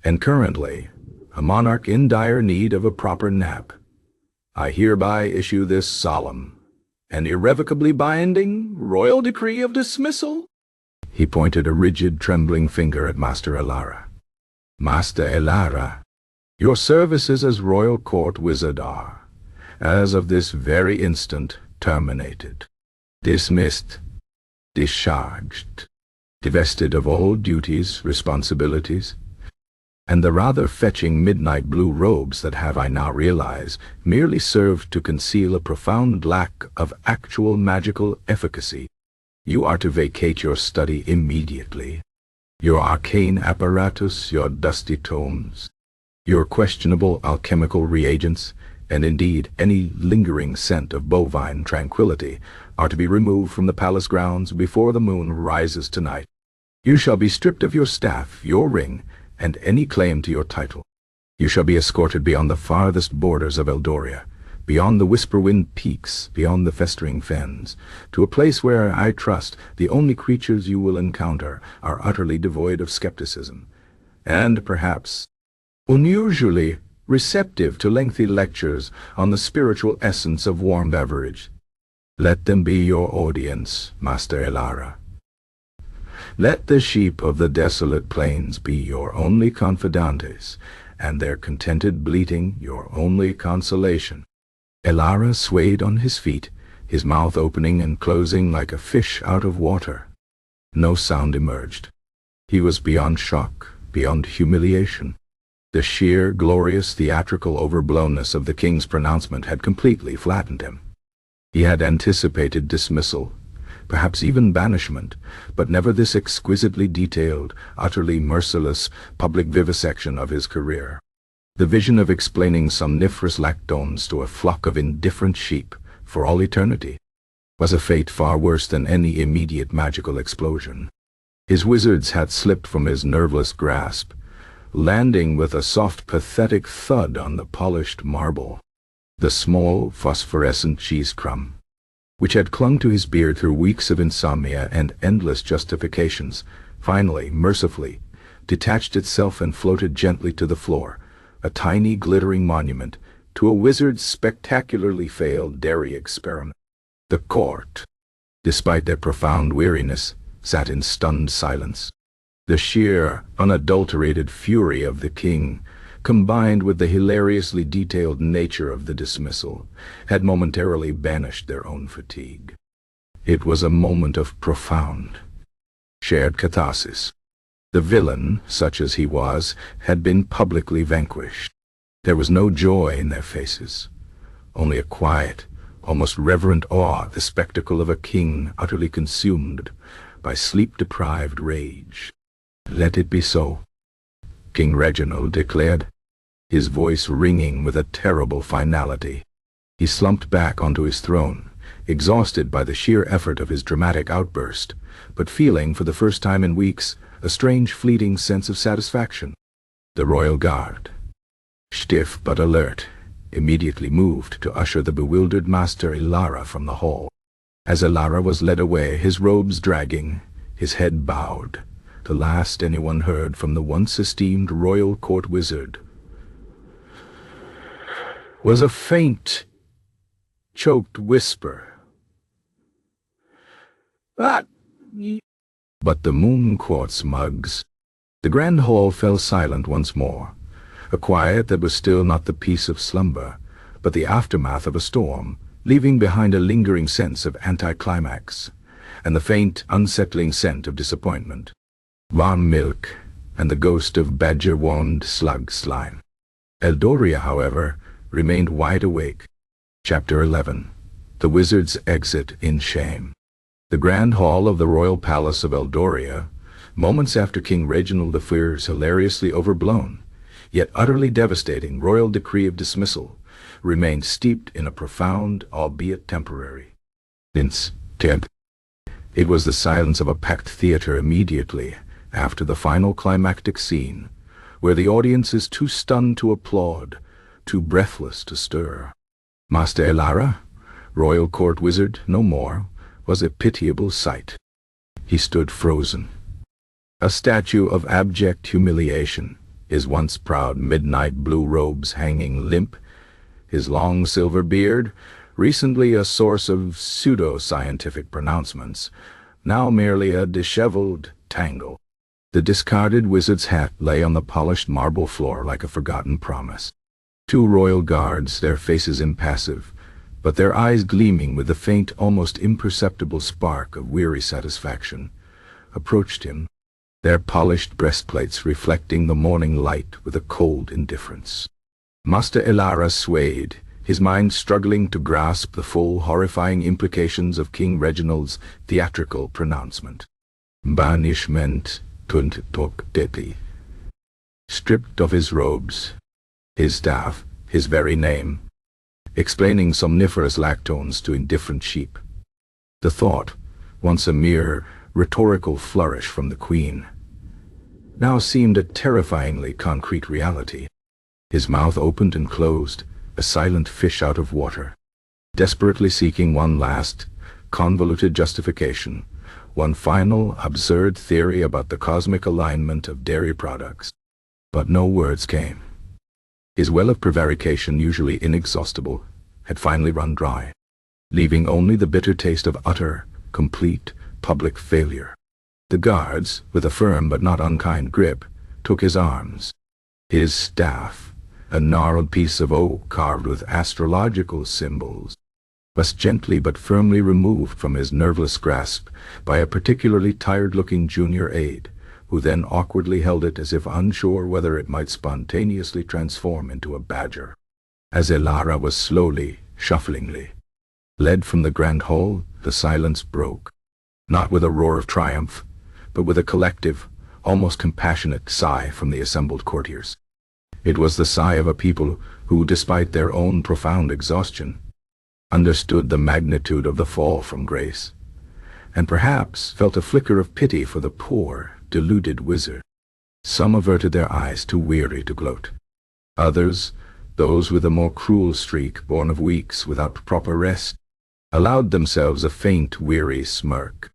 and currently a monarch in dire need of a proper nap, I hereby issue this solemn and irrevocably binding royal decree of dismissal. He pointed a rigid, trembling finger at Master Elara. Master Elara, your services as royal court wizard are, as of this very instant, terminated, dismissed, discharged, divested of all duties, responsibilities, and the rather fetching midnight blue robes that have, I now realize, merely served to conceal a profound lack of actual magical efficacy. You are to vacate your study immediately. Your arcane apparatus, your dusty tomes, your questionable alchemical reagents, and indeed any lingering scent of bovine tranquility, are to be removed from the palace grounds before the moon rises tonight. You shall be stripped of your staff, your ring, and any claim to your title. You shall be escorted beyond the farthest borders of Eldoria, beyond the Whisperwind peaks, beyond the festering fens, to a place where, I trust, the only creatures you will encounter are utterly devoid of skepticism, and perhaps unusually receptive to lengthy lectures on the spiritual essence of warm beverage. Let them be your audience, Master Elara. Let the sheep of the desolate plains be your only confidantes, and their contented bleating your only consolation. Elara swayed on his feet, his mouth opening and closing like a fish out of water. No sound emerged. He was beyond shock, beyond humiliation. The sheer, glorious, theatrical overblownness of the king's pronouncement had completely flattened him. He had anticipated dismissal, perhaps even banishment, but never this exquisitely detailed, utterly merciless public vivisection of his career. The vision of explaining somniferous lactones to a flock of indifferent sheep for all eternity was a fate far worse than any immediate magical explosion. His wizards had slipped from his nerveless grasp, landing with a soft, pathetic thud on the polished marble. The small, phosphorescent cheese crumb, which had clung to his beard through weeks of insomnia and endless justifications, finally, mercifully, detached itself and floated gently to the floor, a tiny, glittering monument to a wizard's spectacularly failed dairy experiment. The court, despite their profound weariness, sat in stunned silence. The sheer, unadulterated fury of the king, combined with the hilariously detailed nature of the dismissal, had momentarily banished their own fatigue. It was a moment of profound, shared catharsis. The villain, such as he was, had been publicly vanquished. There was no joy in their faces, only a quiet, almost reverent awe at the spectacle of a king utterly consumed by sleep-deprived rage. "Let it be so," King Reginald declared, his voice ringing with a terrible finality. He slumped back onto his throne, exhausted by the sheer effort of his dramatic outburst, but feeling for the first time in weeks a strange fleeting sense of satisfaction. The royal guard, stiff but alert, immediately moved to usher the bewildered Master Elara from the hall. As Elara was led away, his robes dragging, his head bowed, the last anyone heard from the once esteemed royal court wizard was a faint, choked whisper. But the moon quartz mugs. The grand hall fell silent once more, a quiet that was still not the peace of slumber, but the aftermath of a storm, leaving behind a lingering sense of anticlimax, and the faint, unsettling scent of disappointment. Warm milk, and the ghost of badger-warned slug slime. Eldoria, however, remained wide awake. Chapter 11. The Wizard's Exit in Shame. The Grand Hall of the Royal Palace of Eldoria, moments after King Reginald II's hilariously overblown, yet utterly devastating royal decree of dismissal, remained steeped in a profound, albeit temporary, instant. It was the silence of a packed theater immediately after the final climactic scene, where the audience is too stunned to applaud, too breathless to stir. Master Elara, royal court wizard no more, was a pitiable sight. He stood frozen, a statue of abject humiliation, his once proud midnight blue robes hanging limp, his long silver beard, recently a source of pseudo-scientific pronouncements, now merely a disheveled tangle. The discarded wizard's hat lay on the polished marble floor like a forgotten promise. Two royal guards, their faces impassive, but their eyes gleaming with the faint, almost imperceptible spark of weary satisfaction, approached him, their polished breastplates reflecting the morning light with a cold indifference. Master Elara swayed, his mind struggling to grasp the full, horrifying implications of King Reginald's theatrical pronouncement. Banishment tunt tok deti. Stripped of his robes, his staff, his very name, explaining somniferous lactones to indifferent sheep. The thought, once a mere rhetorical flourish from the Queen, now seemed a terrifyingly concrete reality. His mouth opened and closed, a silent fish out of water, desperately seeking one last, convoluted justification, one final, absurd theory about the cosmic alignment of dairy products. But no words came. His well of prevarication, usually inexhaustible, had finally run dry, leaving only the bitter taste of utter, complete, public failure. The guards, with a firm but not unkind grip, took his arms. His staff, a gnarled piece of oak carved with astrological symbols, was gently but firmly removed from his nerveless grasp by a particularly tired-looking junior aide, who then awkwardly held it as if unsure whether it might spontaneously transform into a badger. As Elara was slowly, shufflingly led from the grand hall, the silence broke, not with a roar of triumph, but with a collective, almost compassionate sigh from the assembled courtiers. It was the sigh of a people who, despite their own profound exhaustion, understood the magnitude of the fall from grace, and perhaps felt a flicker of pity for the poor, deluded wizard. Some averted their eyes, too weary to gloat. Others, those with a more cruel streak born of weeks without proper rest, allowed themselves a faint, weary smirk.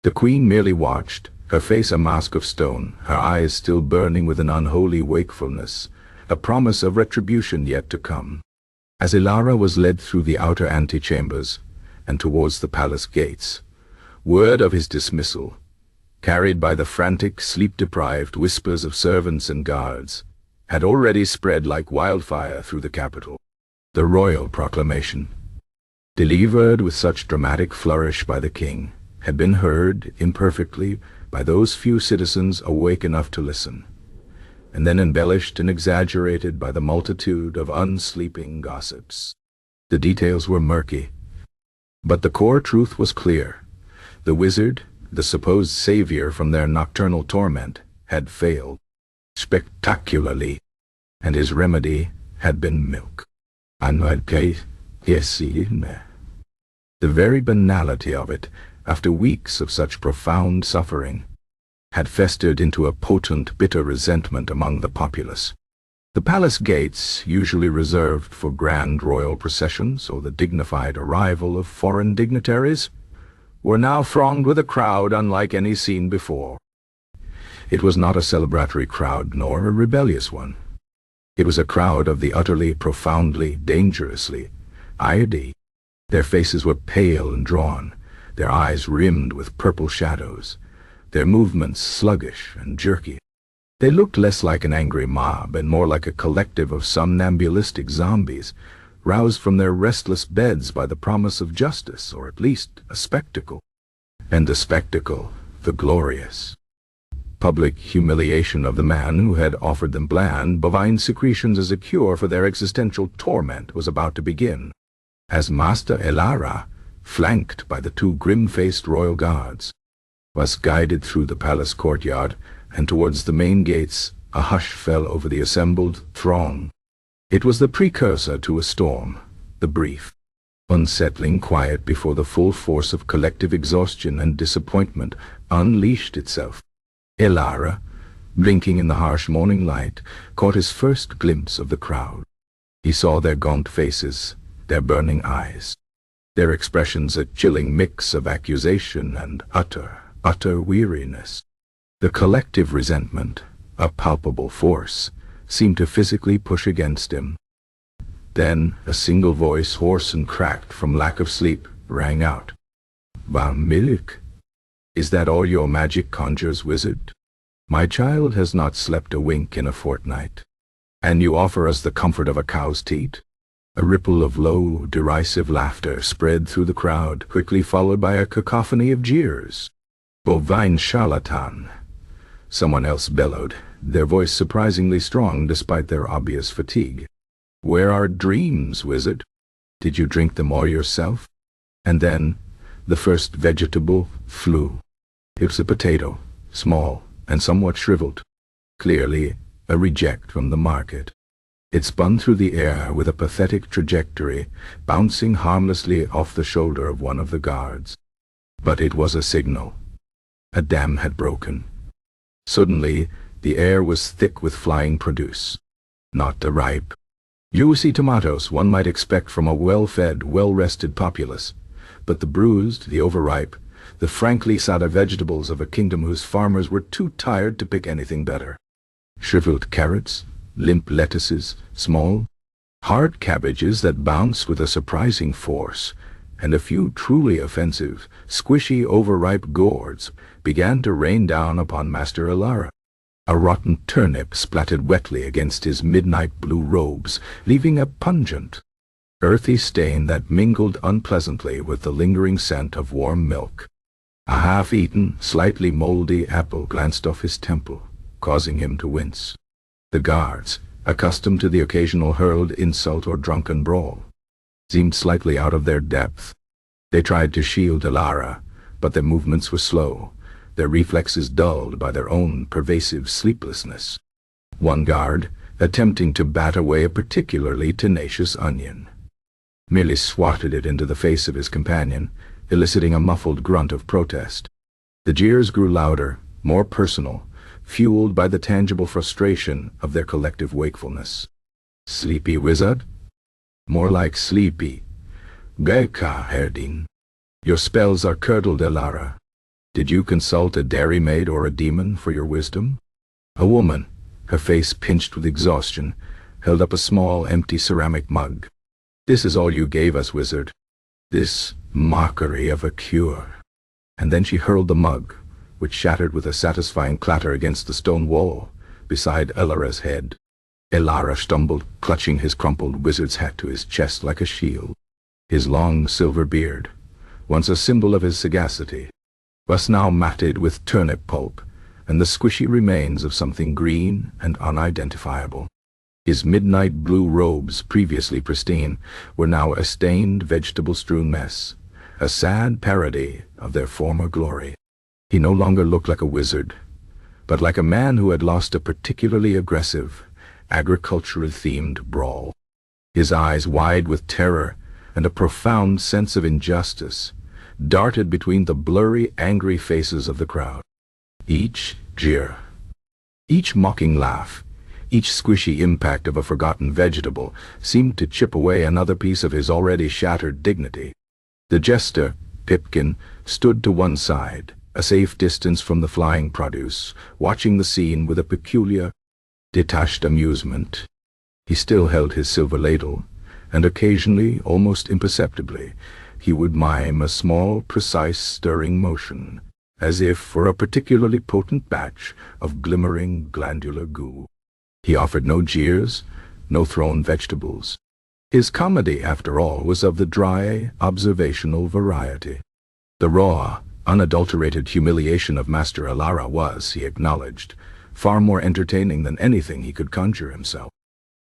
The Queen merely watched, her face a mask of stone, her eyes still burning with an unholy wakefulness, a promise of retribution yet to come. As Elara was led through the outer antechambers and towards the palace gates, word of his dismissal, carried by the frantic, sleep-deprived whispers of servants and guards, had already spread like wildfire through the capital. The royal proclamation, delivered with such dramatic flourish by the king, had been heard imperfectly by those few citizens awake enough to listen, and then embellished and exaggerated by the multitude of unsleeping gossips. The details were murky, but the core truth was clear. The wizard, the supposed savior from their nocturnal torment, had failed spectacularly, and his remedy had been milk. The very banality of it, after weeks of such profound suffering, had festered into a potent, bitter resentment among the populace. The palace gates, usually reserved for grand royal processions or the dignified arrival of foreign dignitaries, were now thronged with a crowd unlike any seen before. It was not a celebratory crowd nor a rebellious one. It was a crowd of the utterly, profoundly, dangerously ID. Their faces were pale and drawn, their eyes rimmed with purple shadows, their movements sluggish and jerky. They looked less like an angry mob and more like a collective of somnambulistic zombies, roused from their restless beds by the promise of justice, or at least a spectacle. And the spectacle, the glorious public humiliation of the man who had offered them bland, bovine secretions as a cure for their existential torment, was about to begin, as Master Elara, flanked by the two grim-faced royal guards, was guided through the palace courtyard and towards the main gates. A hush fell over the assembled throng. It was the precursor to a storm, the brief, unsettling quiet before the full force of collective exhaustion and disappointment unleashed itself. Elara, blinking in the harsh morning light, caught his first glimpse of the crowd. He saw their gaunt faces, their burning eyes, their expressions a chilling mix of accusation and utter weariness. The collective resentment, a palpable force, seemed to physically push against him. Then a single voice, hoarse and cracked from lack of sleep, rang out. "Milk? Is that all your magic conjures, wizard? My child has not slept a wink in a fortnight. And you offer us the comfort of a cow's teat?" A ripple of low, derisive laughter spread through the crowd, quickly followed by a cacophony of jeers. "Bovine charlatan!" someone else bellowed, their voice surprisingly strong despite their obvious fatigue. "Where are dreams, wizard? Did you drink them all yourself?" And then the first vegetable flew. It was a potato, small and somewhat shriveled, clearly a reject from the market. It spun through the air with a pathetic trajectory, bouncing harmlessly off the shoulder of one of the guards. But it was a signal. A dam had broken. Suddenly, the air was thick with flying produce. Not the ripe, juicy tomatoes one might expect from a well-fed, well-rested populace, but the bruised, the overripe, the frankly sour vegetables of a kingdom whose farmers were too tired to pick anything better. Shriveled carrots, limp lettuces, small, hard cabbages that bounced with a surprising force, and a few truly offensive, squishy, overripe gourds began to rain down upon Master Elara. A rotten turnip splattered wetly against his midnight blue robes, leaving a pungent, earthy stain that mingled unpleasantly with the lingering scent of warm milk. A half-eaten, slightly moldy apple glanced off his temple, causing him to wince. The guards, accustomed to the occasional hurled insult or drunken brawl, seemed slightly out of their depth. They tried to shield Elara, but their movements were slow, their reflexes dulled by their own pervasive sleeplessness. One guard, attempting to bat away a particularly tenacious onion, merely swatted it into the face of his companion, eliciting a muffled grunt of protest. The jeers grew louder, more personal, fueled by the tangible frustration of their collective wakefulness. "Sleepy wizard? More like sleepy. Geka herding. Your spells are curdled, Elara. Did you consult a dairymaid or a demon for your wisdom?" A woman, her face pinched with exhaustion, held up a small, empty ceramic mug. "This is all you gave us, wizard. This mockery of a cure." And then she hurled the mug, which shattered with a satisfying clatter against the stone wall beside Elara's head. Elara stumbled, clutching his crumpled wizard's hat to his chest like a shield. His long silver beard, once a symbol of his sagacity, was now matted with turnip pulp and the squishy remains of something green and unidentifiable. His midnight blue robes, previously pristine, were now a stained, vegetable-strewn mess, a sad parody of their former glory. He no longer looked like a wizard, but like a man who had lost a particularly aggressive, agriculturally-themed brawl. His eyes, wide with terror and a profound sense of injustice, darted between the blurry, angry faces of the crowd. Each jeer, each mocking laugh, each squishy impact of a forgotten vegetable seemed to chip away another piece of his already shattered dignity. The jester, Pipkin, stood to one side, a safe distance from the flying produce, watching the scene with a peculiar, detached amusement. He still held his silver ladle, and occasionally, almost imperceptibly, he would mime a small, precise stirring motion, as if for a particularly potent batch of glimmering glandular goo. He offered no jeers, no thrown vegetables. His comedy, after all, was of the dry, observational variety. The raw, unadulterated humiliation of Master Alara was, he acknowledged, far more entertaining than anything he could conjure himself.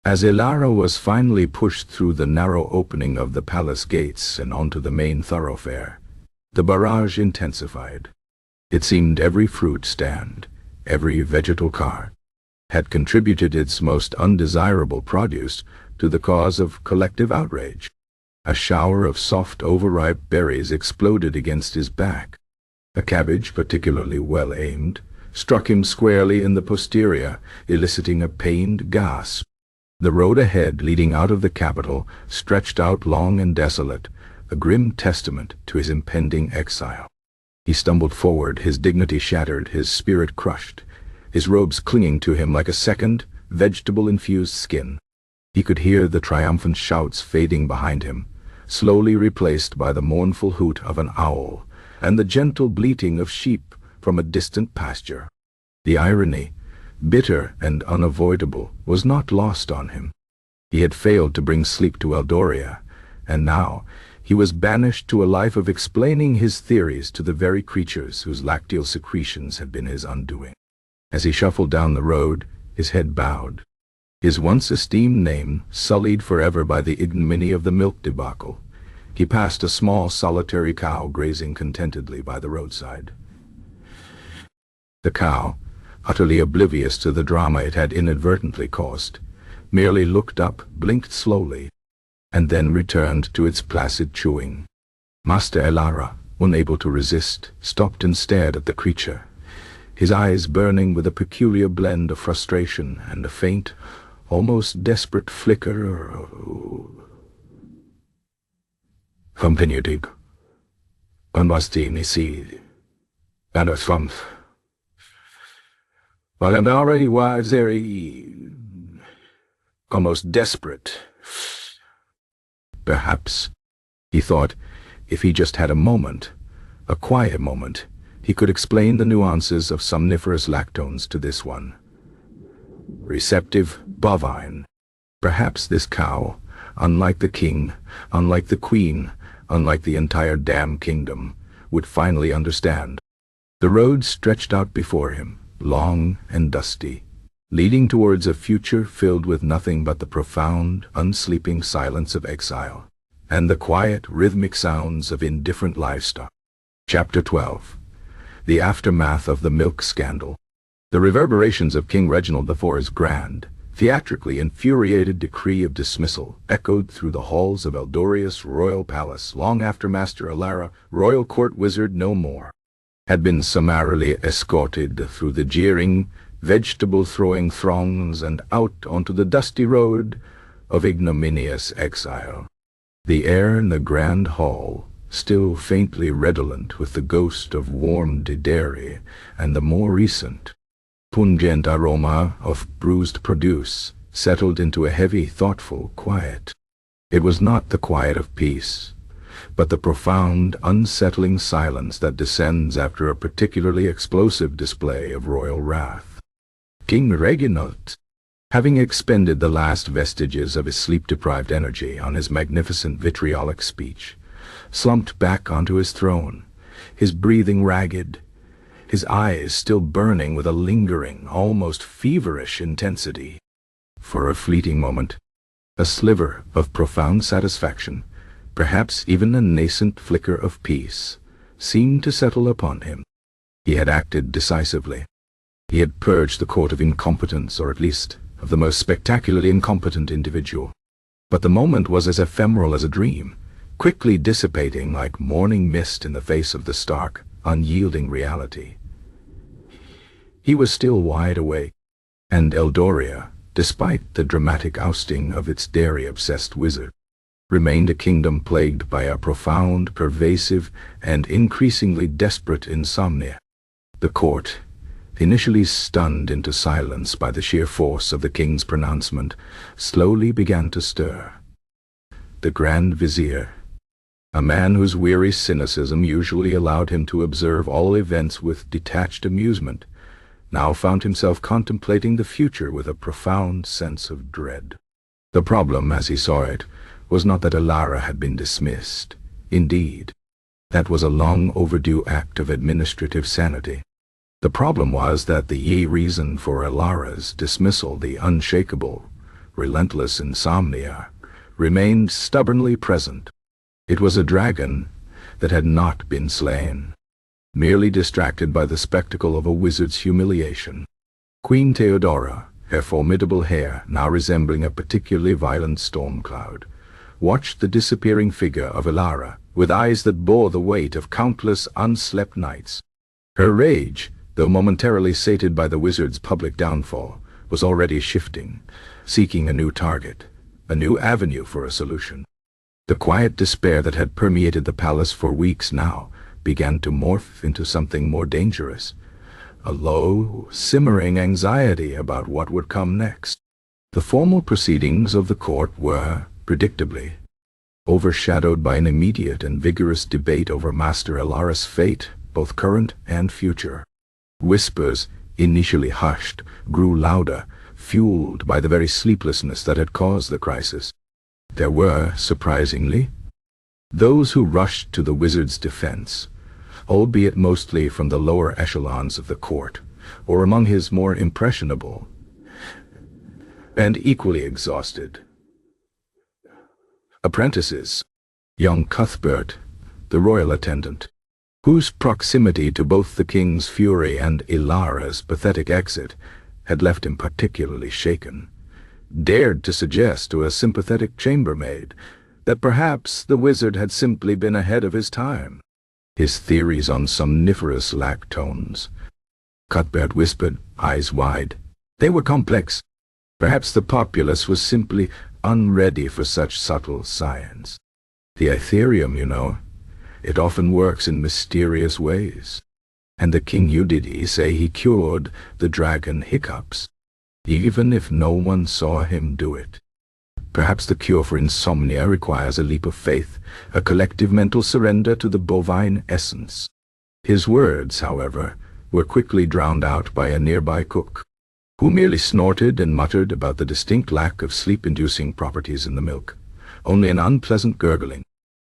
As Ilara was finally pushed through the narrow opening of the palace gates and onto the main thoroughfare, the barrage intensified. It seemed every fruit stand, every vegetal cart, had contributed its most undesirable produce to the cause of collective outrage. A shower of soft, overripe berries exploded against his back. A cabbage, particularly well aimed, struck him squarely in the posterior, eliciting a pained gasp. The road ahead, leading out of the capital, stretched out long and desolate, a grim testament to his impending exile. He stumbled forward, his dignity shattered, his spirit crushed, his robes clinging to him like a second, vegetable-infused skin. He could hear the triumphant shouts fading behind him, slowly replaced by the mournful hoot of an owl and the gentle bleating of sheep from a distant pasture. The irony, bitter and unavoidable, was not lost on him. He had failed to bring sleep to Eldoria, and now he was banished to a life of explaining his theories to the very creatures whose lacteal secretions had been his undoing. As he shuffled down the road, his head bowed, his once esteemed name sullied forever by the ignominy of the milk debacle, he passed a small solitary cow grazing contentedly by the roadside. The cow, utterly oblivious to the drama it had inadvertently caused, merely looked up, blinked slowly, and then returned to its placid chewing. Master Elara, unable to resist, stopped and stared at the creature, his eyes burning with a peculiar blend of frustration and a faint, almost desperate flicker. Continued. Unbastini see. And a thump. But and already was very almost desperate. Perhaps, he thought, if he just had a moment, a quiet moment, he could explain the nuances of somniferous lactones to this one. Receptive, bovine. Perhaps this cow, unlike the king, unlike the queen, unlike the entire damn kingdom, would finally understand. The road stretched out before him, long and dusty, leading towards a future filled with nothing but the profound, unsleeping silence of exile, and the quiet, rhythmic sounds of indifferent livestock. Chapter 12. The Aftermath of the Milk Scandal. The reverberations of King Reginald IV's grand, theatrically infuriated decree of dismissal echoed through the halls of Eldoria's royal palace long after Master Alara, royal court wizard no more, had been summarily escorted through the jeering, vegetable-throwing throngs and out onto the dusty road of ignominious exile. The air in the grand hall, still faintly redolent with the ghost of warmed dairy and the more recent, pungent aroma of bruised produce, settled into a heavy, thoughtful quiet. It was not the quiet of peace, but the profound, unsettling silence that descends after a particularly explosive display of royal wrath. King Reginald, having expended the last vestiges of his sleep-deprived energy on his magnificent vitriolic speech, slumped back onto his throne, his breathing ragged, his eyes still burning with a lingering, almost feverish intensity. For a fleeting moment, a sliver of profound satisfaction, perhaps even a nascent flicker of peace, seemed to settle upon him. He had acted decisively. He had purged the court of incompetence, or at least of the most spectacularly incompetent individual. But the moment was as ephemeral as a dream, quickly dissipating like morning mist in the face of the stark, unyielding reality. He was still wide awake, and Eldoria, despite the dramatic ousting of its dairy-obsessed wizard, remained a kingdom plagued by a profound, pervasive, and increasingly desperate insomnia. The court, initially stunned into silence by the sheer force of the king's pronouncement, slowly began to stir. The Grand Vizier, a man whose weary cynicism usually allowed him to observe all events with detached amusement, now found himself contemplating the future with a profound sense of dread. The problem, as he saw it, was not that Elara had been dismissed. Indeed, that was a long overdue act of administrative sanity. The problem was that the reason for Elara's dismissal, the unshakable, relentless insomnia, remained stubbornly present. It was a dragon that had not been slain, merely distracted by the spectacle of a wizard's humiliation. Queen Theodora, her formidable hair now resembling a particularly violent storm cloud, watched the disappearing figure of Elara with eyes that bore the weight of countless unslept nights. Her rage, though momentarily sated by the wizard's public downfall, was already shifting, seeking a new target, a new avenue for a solution. The quiet despair that had permeated the palace for weeks now began to morph into something more dangerous, a low, simmering anxiety about what would come next. The formal proceedings of the court were, predictably, overshadowed by an immediate and vigorous debate over Master Elara's fate, both current and future. Whispers, initially hushed, grew louder, fueled by the very sleeplessness that had caused the crisis. There were, surprisingly, those who rushed to the wizard's defense, albeit mostly from the lower echelons of the court, or among his more impressionable and equally exhausted apprentices. Young Cuthbert, the royal attendant, whose proximity to both the king's fury and Elara's pathetic exit had left him particularly shaken, dared to suggest to a sympathetic chambermaid that perhaps the wizard had simply been ahead of his time. His theories on somniferous lactones, Cuthbert whispered, eyes wide, they were complex. Perhaps the populace was simply unready for such subtle science. The Ethereum, you know, it often works in mysterious ways. And the king Udidi say he cured the dragon hiccups, even if no one saw him do it. Perhaps the cure for insomnia requires a leap of faith, a collective mental surrender to the bovine essence. His words, however, were quickly drowned out by a nearby cook, who merely snorted and muttered about the distinct lack of sleep-inducing properties in the milk, only an unpleasant gurgling.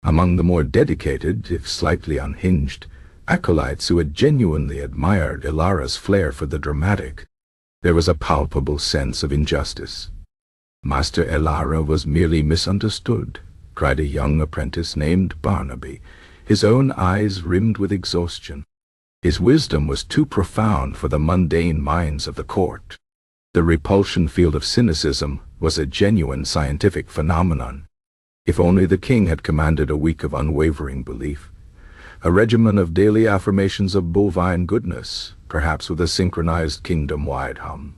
Among the more dedicated, if slightly unhinged, acolytes who had genuinely admired Elara's flair for the dramatic, there was a palpable sense of injustice. Master Elara was merely misunderstood, cried a young apprentice named Barnaby, his own eyes rimmed with exhaustion. His wisdom was too profound for the mundane minds of the court. The repulsion field of cynicism was a genuine scientific phenomenon. If only the king had commanded a week of unwavering belief, a regimen of daily affirmations of bovine goodness, perhaps with a synchronized kingdom-wide hum.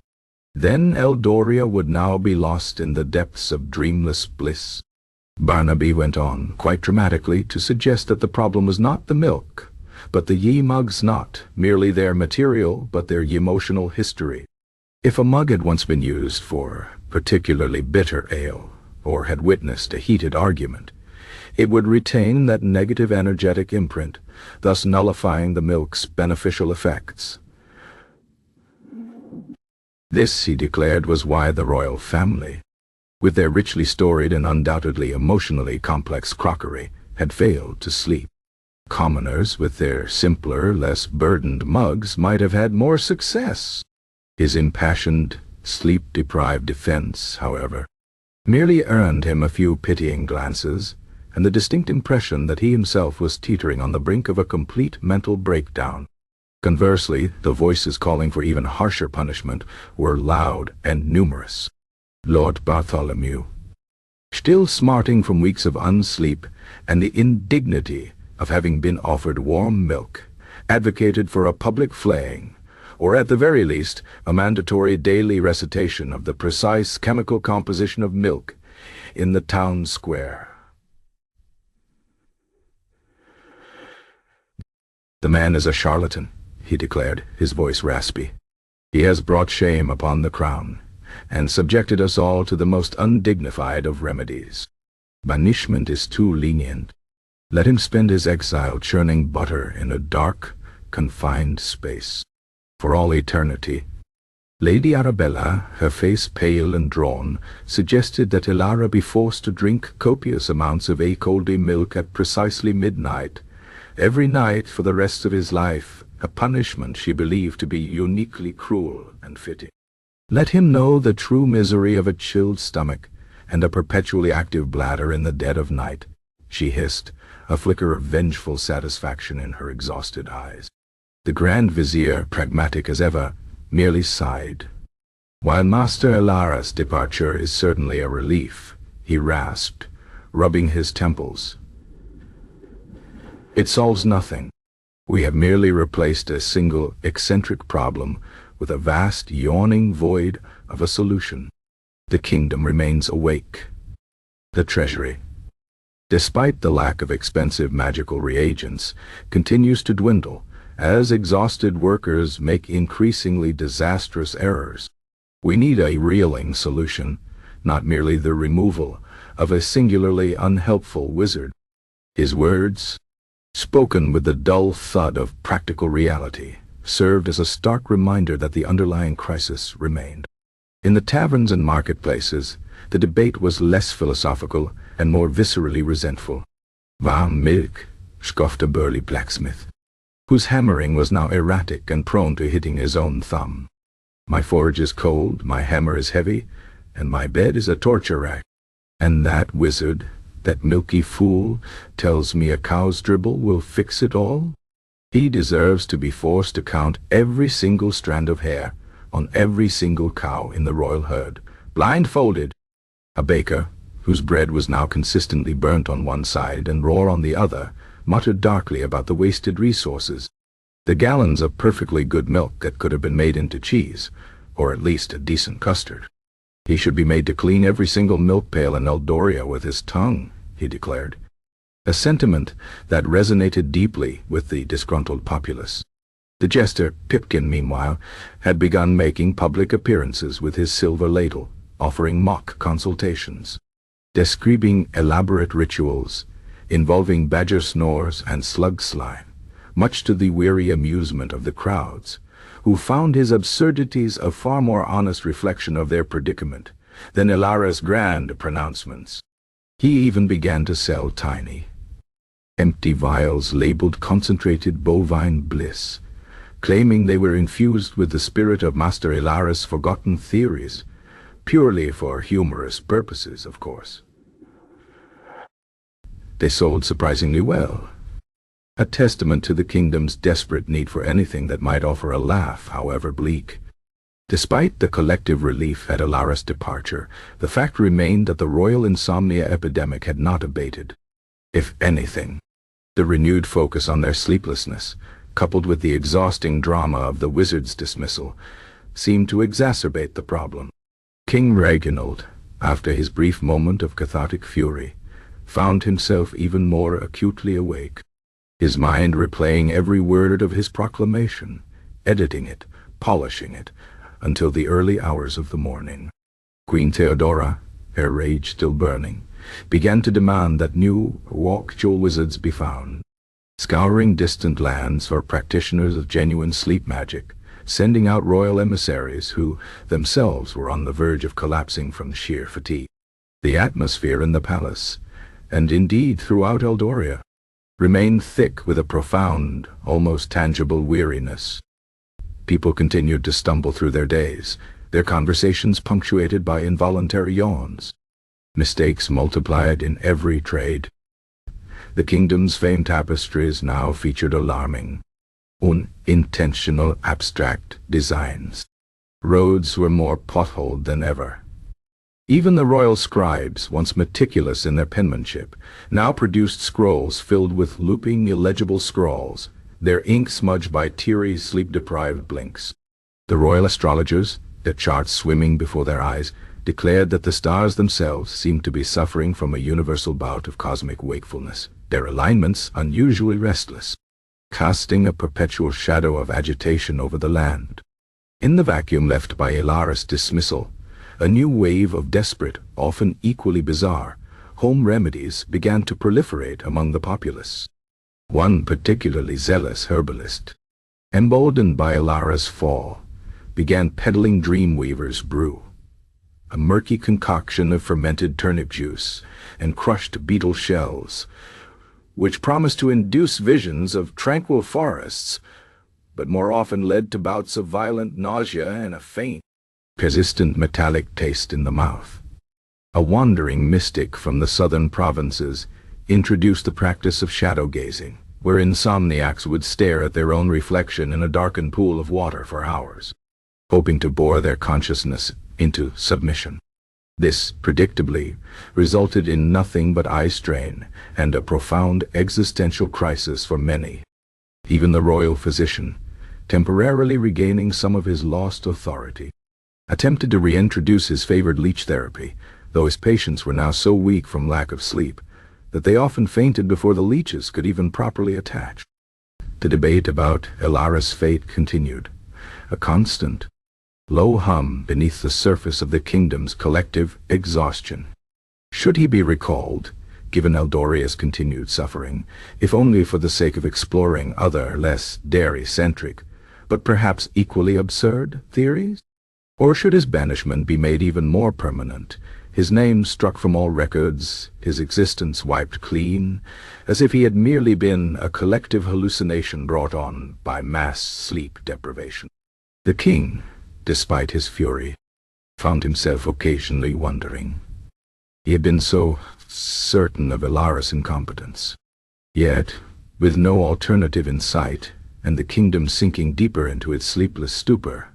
Then Eldoria would now be lost in the depths of dreamless bliss. Barnaby went on, quite dramatically, to suggest that the problem was not the milk, but the ye mugs, not merely their material, but their emotional history. If a mug had once been used for particularly bitter ale, or had witnessed a heated argument, it would retain that negative energetic imprint, thus nullifying the milk's beneficial effects. This, he declared, was why the royal family, with their richly storied and undoubtedly emotionally complex crockery, had failed to sleep. Commoners, with their simpler, less burdened mugs, might have had more success. His impassioned, sleep-deprived defense, however, merely earned him a few pitying glances, and the distinct impression that he himself was teetering on the brink of a complete mental breakdown. Conversely, the voices calling for even harsher punishment were loud and numerous. Lord Bartholomew, still smarting from weeks of unsleep and the indignity of having been offered warm milk, advocated for a public flaying, or at the very least, a mandatory daily recitation of the precise chemical composition of milk in the town square. The man is a charlatan, he declared, his voice raspy. He has brought shame upon the crown, and subjected us all to the most undignified of remedies. Banishment is too lenient. Let him spend his exile churning butter in a dark, confined space, for all eternity. Lady Arabella, her face pale and drawn, suggested that Ilara be forced to drink copious amounts of Acoldi milk at precisely midnight, every night for the rest of his life, a punishment she believed to be uniquely cruel and fitting. Let him know the true misery of a chilled stomach and a perpetually active bladder in the dead of night, she hissed, a flicker of vengeful satisfaction in her exhausted eyes. The Grand Vizier, pragmatic as ever, merely sighed. While Master Ilara's departure is certainly a relief, he rasped, rubbing his temples, it solves nothing. We have merely replaced a single eccentric problem with a vast yawning void of a solution. The kingdom remains awake. The treasury, despite the lack of expensive magical reagents, continues to dwindle as exhausted workers make increasingly disastrous errors. We need a reeling solution, not merely the removal of a singularly unhelpful wizard. His words, spoken with the dull thud of practical reality, served as a stark reminder that the underlying crisis remained. In the taverns and marketplaces, the debate was less philosophical and more viscerally resentful. Warm milk, scoffed a burly blacksmith, whose hammering was now erratic and prone to hitting his own thumb. My forge is cold, my hammer is heavy, and my bed is a torture rack. And that wizard, that milky fool, tells me a cow's dribble will fix it all? He deserves to be forced to count every single strand of hair on every single cow in the royal herd, blindfolded. A baker, whose bread was now consistently burnt on one side and raw on the other, muttered darkly about the wasted resources. The gallons of perfectly good milk that could have been made into cheese, or at least a decent custard. He should be made to clean every single milk pail in Eldoria with his tongue, he declared. A sentiment that resonated deeply with the disgruntled populace. The jester, Pipkin, meanwhile, had begun making public appearances with his silver ladle, offering mock consultations, describing elaborate rituals involving badger snores and slug slime, much to the weary amusement of the crowds, who found his absurdities a far more honest reflection of their predicament than Ilara's grand pronouncements. He even began to sell tiny, empty vials labeled concentrated bovine bliss, claiming they were infused with the spirit of Master Ilara's forgotten theories, purely for humorous purposes, of course. They sold surprisingly well, a testament to the kingdom's desperate need for anything that might offer a laugh, however bleak. Despite the collective relief at Ilara's departure, the fact remained that the royal insomnia epidemic had not abated. If anything, the renewed focus on their sleeplessness, coupled with the exhausting drama of the wizard's dismissal, seemed to exacerbate the problem. King Reginald, after his brief moment of cathartic fury, found himself even more acutely awake, his mind replaying every word of his proclamation, editing it, polishing it, until the early hours of the morning. Queen Theodora, her rage still burning, began to demand that new walk-jewel wizards be found, scouring distant lands for practitioners of genuine sleep magic, sending out royal emissaries who themselves were on the verge of collapsing from sheer fatigue. The atmosphere in the palace, and indeed throughout Eldoria, remained thick with a profound, almost tangible weariness. People continued to stumble through their days, their conversations punctuated by involuntary yawns. Mistakes multiplied in every trade. The kingdom's famed tapestries now featured alarming, unintentional abstract designs. Roads were more potholed than ever. Even the royal scribes, once meticulous in their penmanship, now produced scrolls filled with looping, illegible scrawls, their ink smudged by teary, sleep-deprived blinks. The royal astrologers, their charts swimming before their eyes, declared that the stars themselves seemed to be suffering from a universal bout of cosmic wakefulness, their alignments unusually restless, casting a perpetual shadow of agitation over the land. In the vacuum left by Ilara's dismissal, a new wave of desperate, often equally bizarre, home remedies began to proliferate among the populace. One particularly zealous herbalist, emboldened by Ilara's fall, began peddling Dreamweaver's brew, a murky concoction of fermented turnip juice and crushed beetle shells, which promised to induce visions of tranquil forests, but more often led to bouts of violent nausea and a faint, persistent metallic taste in the mouth. A wandering mystic from the southern provinces introduced the practice of shadow gazing, where insomniacs would stare at their own reflection in a darkened pool of water for hours, hoping to bore their consciousness into submission. This, predictably, resulted in nothing but eye strain and a profound existential crisis for many. Even the royal physician, temporarily regaining some of his lost authority, attempted to reintroduce his favored leech therapy, though his patients were now so weak from lack of sleep that they often fainted before the leeches could even properly attach. The debate about Elara's fate continued, a constant, low hum beneath the surface of the kingdom's collective exhaustion. Should he be recalled, given Eldoria's continued suffering, if only for the sake of exploring other, less dairy-centric, but perhaps equally absurd theories? Or should his banishment be made even more permanent, his name struck from all records, his existence wiped clean, as if he had merely been a collective hallucination brought on by mass sleep deprivation? The king, despite his fury, found himself occasionally wondering. He had been so certain of Elara's incompetence. Yet, with no alternative in sight, and the kingdom sinking deeper into its sleepless stupor,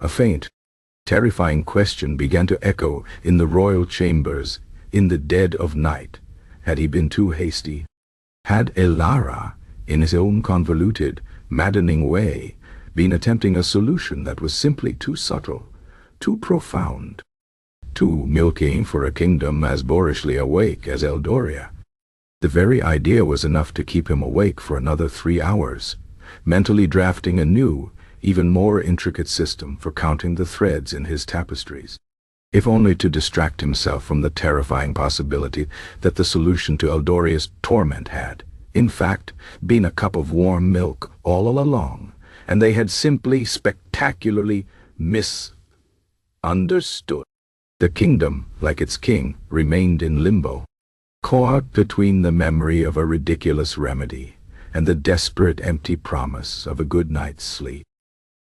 a faint, terrifying question began to echo in the royal chambers in the dead of night. Had he been too hasty? Had Elara, in his own convoluted, maddening way, been attempting a solution that was simply too subtle, too profound, too milking for a kingdom as boorishly awake as Eldoria? The very idea was enough to keep him awake for another 3 hours, mentally drafting a new, even more intricate system for counting the threads in his tapestries, if only to distract himself from the terrifying possibility that the solution to Eldoria's torment had, in fact, been a cup of warm milk all along, and they had simply spectacularly misunderstood. The kingdom, like its king, remained in limbo, caught between the memory of a ridiculous remedy and the desperate empty promise of a good night's sleep.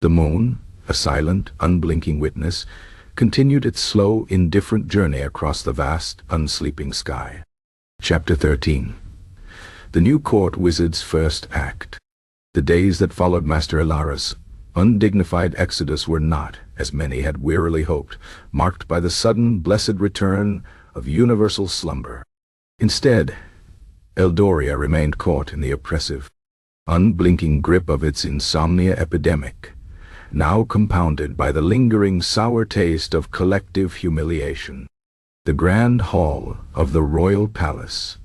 The moon, a silent, unblinking witness, continued its slow, indifferent journey across the vast, unsleeping sky. Chapter 13. The New Court Wizard's First Act. The days that followed Master Elara's undignified exodus were not, as many had wearily hoped, marked by the sudden, blessed return of universal slumber. Instead, Eldoria remained caught in the oppressive, unblinking grip of its insomnia epidemic, now compounded by the lingering sour taste of collective humiliation. The grand hall of the royal palace,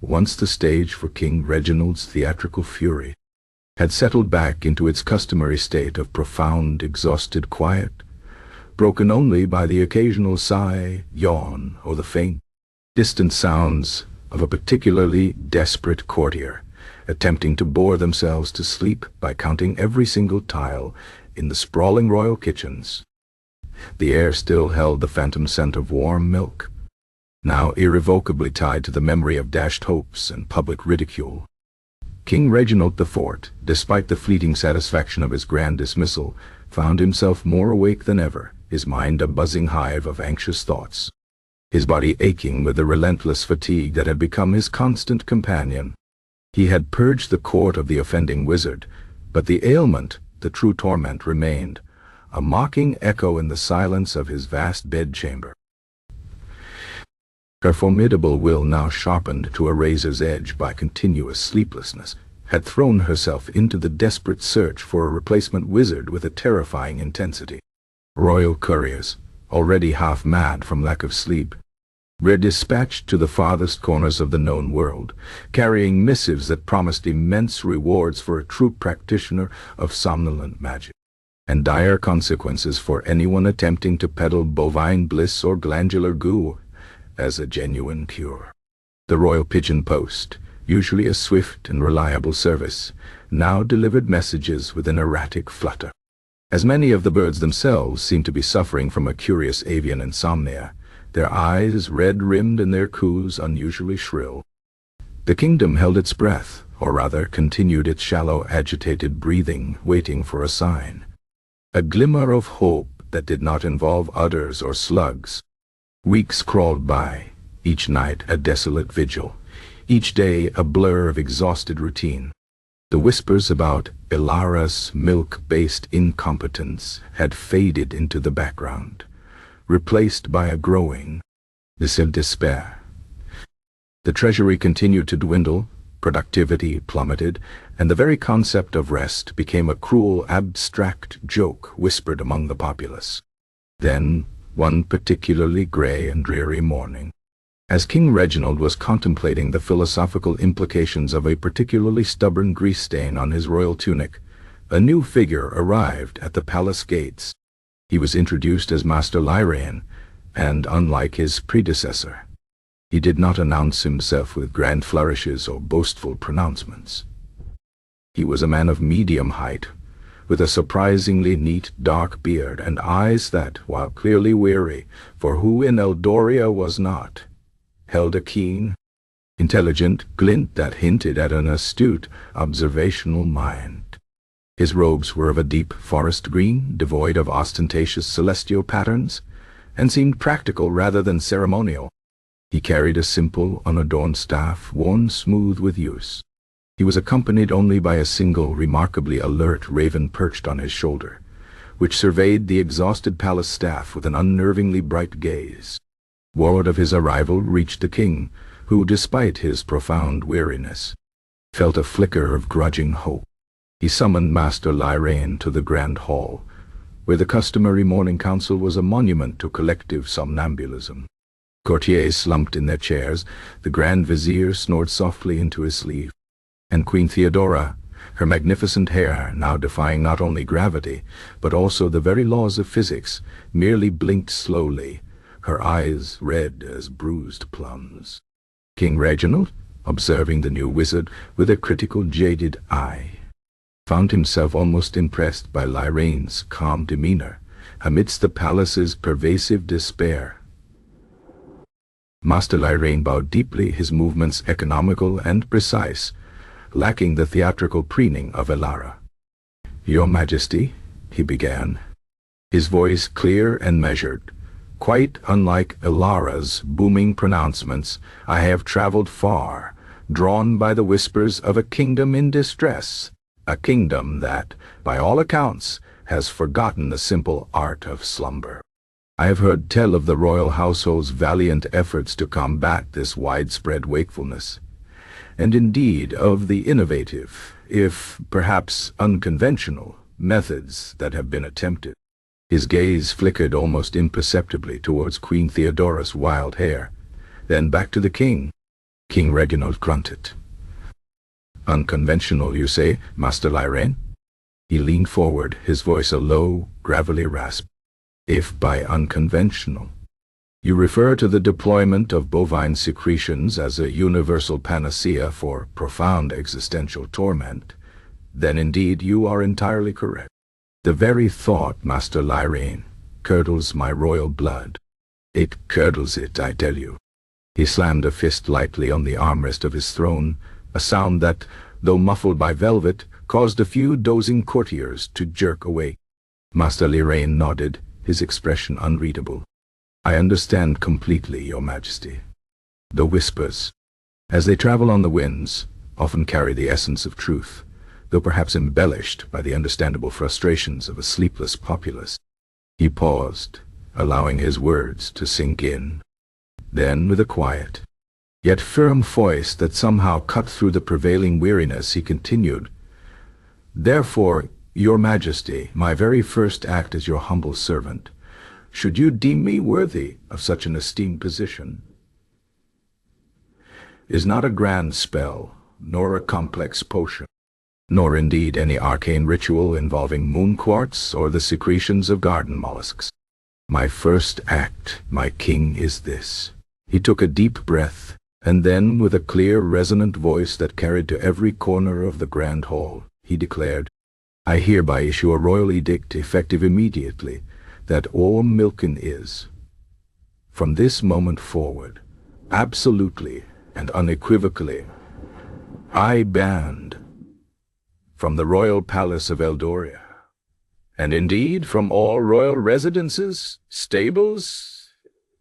once the stage for King Reginald's theatrical fury, had settled back into its customary state of profound, exhausted quiet, broken only by the occasional sigh, yawn, or the faint, distant sounds of a particularly desperate courtier attempting to bore themselves to sleep by counting every single tile in the sprawling royal kitchens. The air still held the phantom scent of warm milk, now irrevocably tied to the memory of dashed hopes and public ridicule. King Reginald IV, despite the fleeting satisfaction of his grand dismissal, found himself more awake than ever, his mind a buzzing hive of anxious thoughts, his body aching with the relentless fatigue that had become his constant companion. He had purged the court of the offending wizard, but the ailment, the true torment, remained, a mocking echo in the silence of his vast bedchamber. Her formidable will, now sharpened to a razor's edge by continuous sleeplessness, had thrown herself into the desperate search for a replacement wizard with a terrifying intensity. Royal couriers, already half mad from lack of sleep, were dispatched to the farthest corners of the known world, carrying missives that promised immense rewards for a true practitioner of somnolent magic, and dire consequences for anyone attempting to peddle bovine bliss or glandular goo as a genuine cure. The Royal Pigeon Post, usually a swift and reliable service, now delivered messages with an erratic flutter. As many of the birds themselves seemed to be suffering from a curious avian insomnia, their eyes red-rimmed and their coos unusually shrill. The kingdom held its breath, or rather continued its shallow, agitated breathing, waiting for a sign. A glimmer of hope that did not involve udders or slugs. Weeks crawled by, each night a desolate vigil, each day a blur of exhausted routine. The whispers about Ilara's milk-based incompetence had faded into the background, replaced by a growing despair. The treasury continued to dwindle, productivity plummeted, and the very concept of rest became a cruel, abstract joke whispered among the populace. Then, one particularly gray and dreary morning, as King Reginald was contemplating the philosophical implications of a particularly stubborn grease stain on his royal tunic, a new figure arrived at the palace gates. He was introduced as Master Lyrain, and unlike his predecessor, he did not announce himself with grand flourishes or boastful pronouncements. He was a man of medium height, with a surprisingly neat dark beard and eyes that, while clearly weary, for who in Eldoria was not, held a keen, intelligent glint that hinted at an astute, observational mind. His robes were of a deep forest green, devoid of ostentatious celestial patterns, and seemed practical rather than ceremonial. He carried a simple, unadorned staff, worn smooth with use. He was accompanied only by a single, remarkably alert raven perched on his shoulder, which surveyed the exhausted palace staff with an unnervingly bright gaze. Word of his arrival reached the king, who, despite his profound weariness, felt a flicker of grudging hope. He summoned Master Lyrain to the grand hall, where the customary morning council was a monument to collective somnambulism. Courtiers slumped in their chairs, the Grand Vizier snored softly into his sleeve, and Queen Theodora, her magnificent hair now defying not only gravity, but also the very laws of physics, merely blinked slowly, her eyes red as bruised plums. King Reginald, observing the new wizard with a critical jaded eye, found himself almost impressed by Lyrain's calm demeanor amidst the palace's pervasive despair. Master Lyrain bowed deeply, his movements economical and precise, lacking the theatrical preening of Ilara. "Your Majesty," he began, his voice clear and measured. "Quite unlike Ilara's booming pronouncements, I have traveled far, drawn by the whispers of a kingdom in distress, a kingdom that, by all accounts, has forgotten the simple art of slumber. I have heard tell of the royal household's valiant efforts to combat this widespread wakefulness, and indeed of the innovative, if perhaps unconventional, methods that have been attempted." His gaze flickered almost imperceptibly towards Queen Theodora's wild hair, then back to the king. King Reginald grunted. "Unconventional, you say, Master Lyrain?" He leaned forward, his voice a low, gravelly rasp. "If by unconventional you refer to the deployment of bovine secretions as a universal panacea for profound existential torment, then indeed you are entirely correct. The very thought, Master Lyrain, curdles my royal blood. It curdles it, I tell you." He slammed a fist lightly on the armrest of his throne, a sound that, though muffled by velvet, caused a few dozing courtiers to jerk awake. Master Lyrain nodded, his expression unreadable. "I understand completely, Your Majesty. The whispers, as they travel on the winds, often carry the essence of truth, though perhaps embellished by the understandable frustrations of a sleepless populace." He paused, allowing his words to sink in. Then, with a quiet, yet firm voice that somehow cut through the prevailing weariness, he continued, "Therefore, Your Majesty, my very first act as your humble servant, should you deem me worthy of such an esteemed position, is not a grand spell, nor a complex potion, nor indeed any arcane ritual involving moon quartz or the secretions of garden mollusks. My first act, my king, is this." He took a deep breath, and then, with a clear, resonant voice that carried to every corner of the grand hall, he declared, I hereby issue a royal edict effective immediately that all milking is, from this moment forward, absolutely and unequivocally, I banned from the royal palace of Eldoria, and indeed from all royal residences, stables,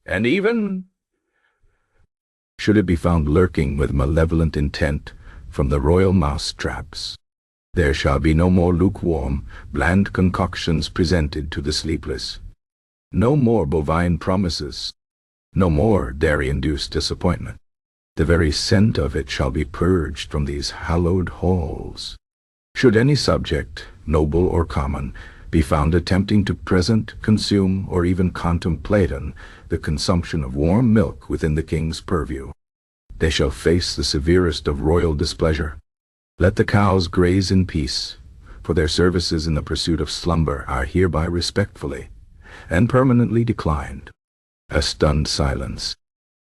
and even, should it be found lurking with malevolent intent, from the royal mouse traps. There shall be no more lukewarm, bland concoctions presented to the sleepless. No more bovine promises. No more dairy-induced disappointment. The very scent of it shall be purged from these hallowed halls. Should any subject, noble or common, be found attempting to present, consume, or even contemplate the consumption of warm milk within the king's purview, they shall face the severest of royal displeasure. Let the cows graze in peace, for their services in the pursuit of slumber are hereby respectfully and permanently declined. A stunned silence,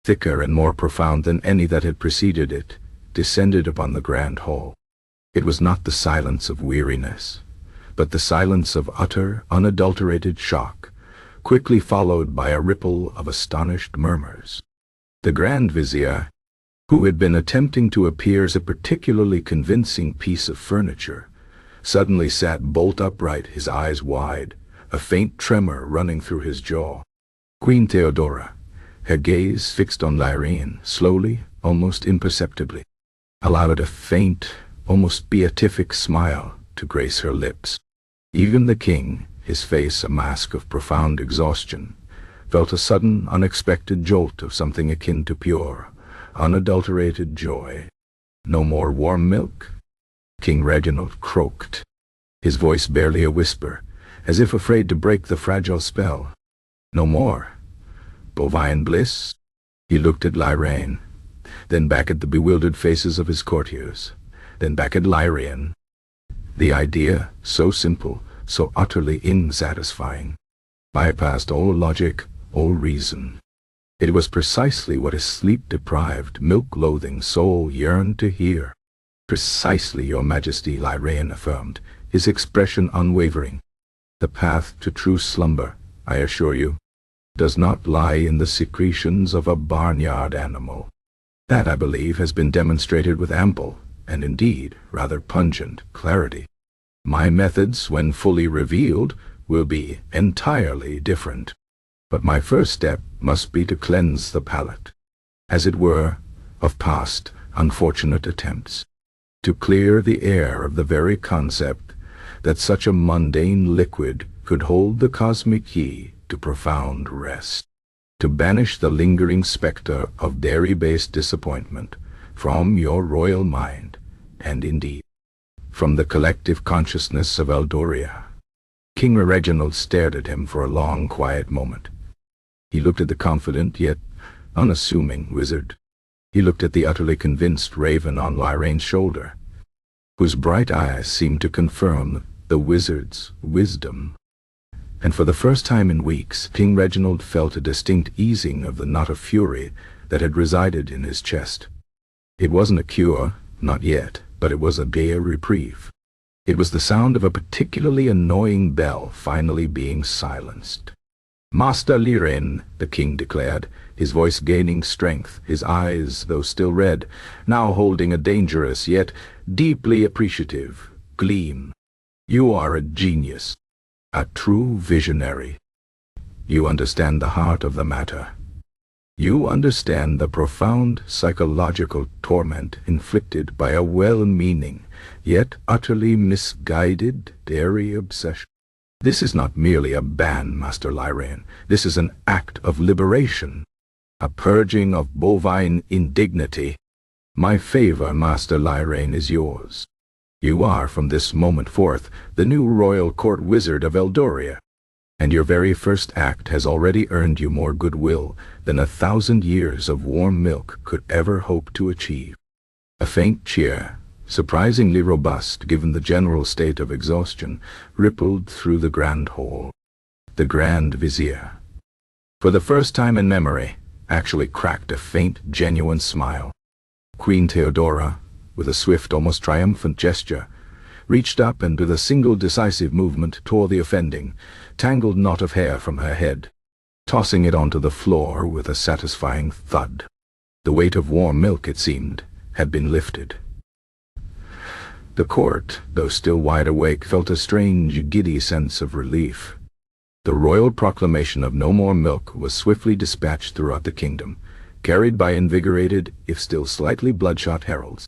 thicker and more profound than any that had preceded it, descended upon the grand hall. It was not the silence of weariness, but the silence of utter, unadulterated shock, quickly followed by a ripple of astonished murmurs. The Grand Vizier, who had been attempting to appear as a particularly convincing piece of furniture, suddenly sat bolt upright, his eyes wide, a faint tremor running through his jaw. Queen Theodora, her gaze fixed on Lyrene, slowly, almost imperceptibly, allowed a faint, almost beatific smile to grace her lips. Even the king, his face a mask of profound exhaustion, felt a sudden, unexpected jolt of something akin to pure, unadulterated joy. No more warm milk? King Reginald croaked, his voice barely a whisper, as if afraid to break the fragile spell. No more bovine bliss? He looked at Lyrene, then back at the bewildered faces of his courtiers, then back at Lyrene. The idea, so simple, so utterly unsatisfying, bypassed all logic, all reason. It was precisely what his sleep-deprived, milk-loathing soul yearned to hear. Precisely, Your Majesty, Lyrene affirmed, his expression unwavering. The path to true slumber, I assure you, does not lie in the secretions of a barnyard animal. That, I believe, has been demonstrated with ample, and indeed rather pungent, clarity. My methods, when fully revealed, will be entirely different. But my first step must be to cleanse the palate, as it were, of past, unfortunate attempts, to clear the air of the very concept that such a mundane liquid could hold the cosmic key to profound rest, to banish the lingering specter of dairy-based disappointment from your royal mind, and indeed, from the collective consciousness of Eldoria. King Reginald stared at him for a long, quiet moment. He looked at the confident yet unassuming wizard. He looked at the utterly convinced raven on Lyrene's shoulder, whose bright eyes seemed to confirm the wizard's wisdom. And for the first time in weeks, King Reginald felt a distinct easing of the knot of fury that had resided in his chest. It wasn't a cure, not yet, but it was a gay reprieve. It was the sound of a particularly annoying bell finally being silenced. "Master Lyrene," the king declared, his voice gaining strength, his eyes, though still red, now holding a dangerous yet deeply appreciative gleam. "You are a genius, a true visionary. You understand the heart of the matter. You understand the profound psychological torment inflicted by a well-meaning, yet utterly misguided dairy obsession. This is not merely a ban, Master Lyrene. This is an act of liberation, a purging of bovine indignity. My favor, Master Lyrene, is yours. You are, from this moment forth, the new royal court wizard of Eldoria, and your very first act has already earned you more goodwill than 1,000 years of warm milk could ever hope to achieve." A faint cheer, surprisingly robust given the general state of exhaustion, rippled through the grand hall. The Grand Vizier, for the first time in memory, actually cracked a faint, genuine smile. Queen Theodora, with a swift, almost triumphant gesture, reached up and with a single decisive movement tore the offending, tangled knot of hair from her head, tossing it onto the floor with a satisfying thud. The weight of warm milk, it seemed, had been lifted. The court, though still wide awake, felt a strange, giddy sense of relief. The royal proclamation of no more milk was swiftly dispatched throughout the kingdom, carried by invigorated, if still slightly bloodshot heralds.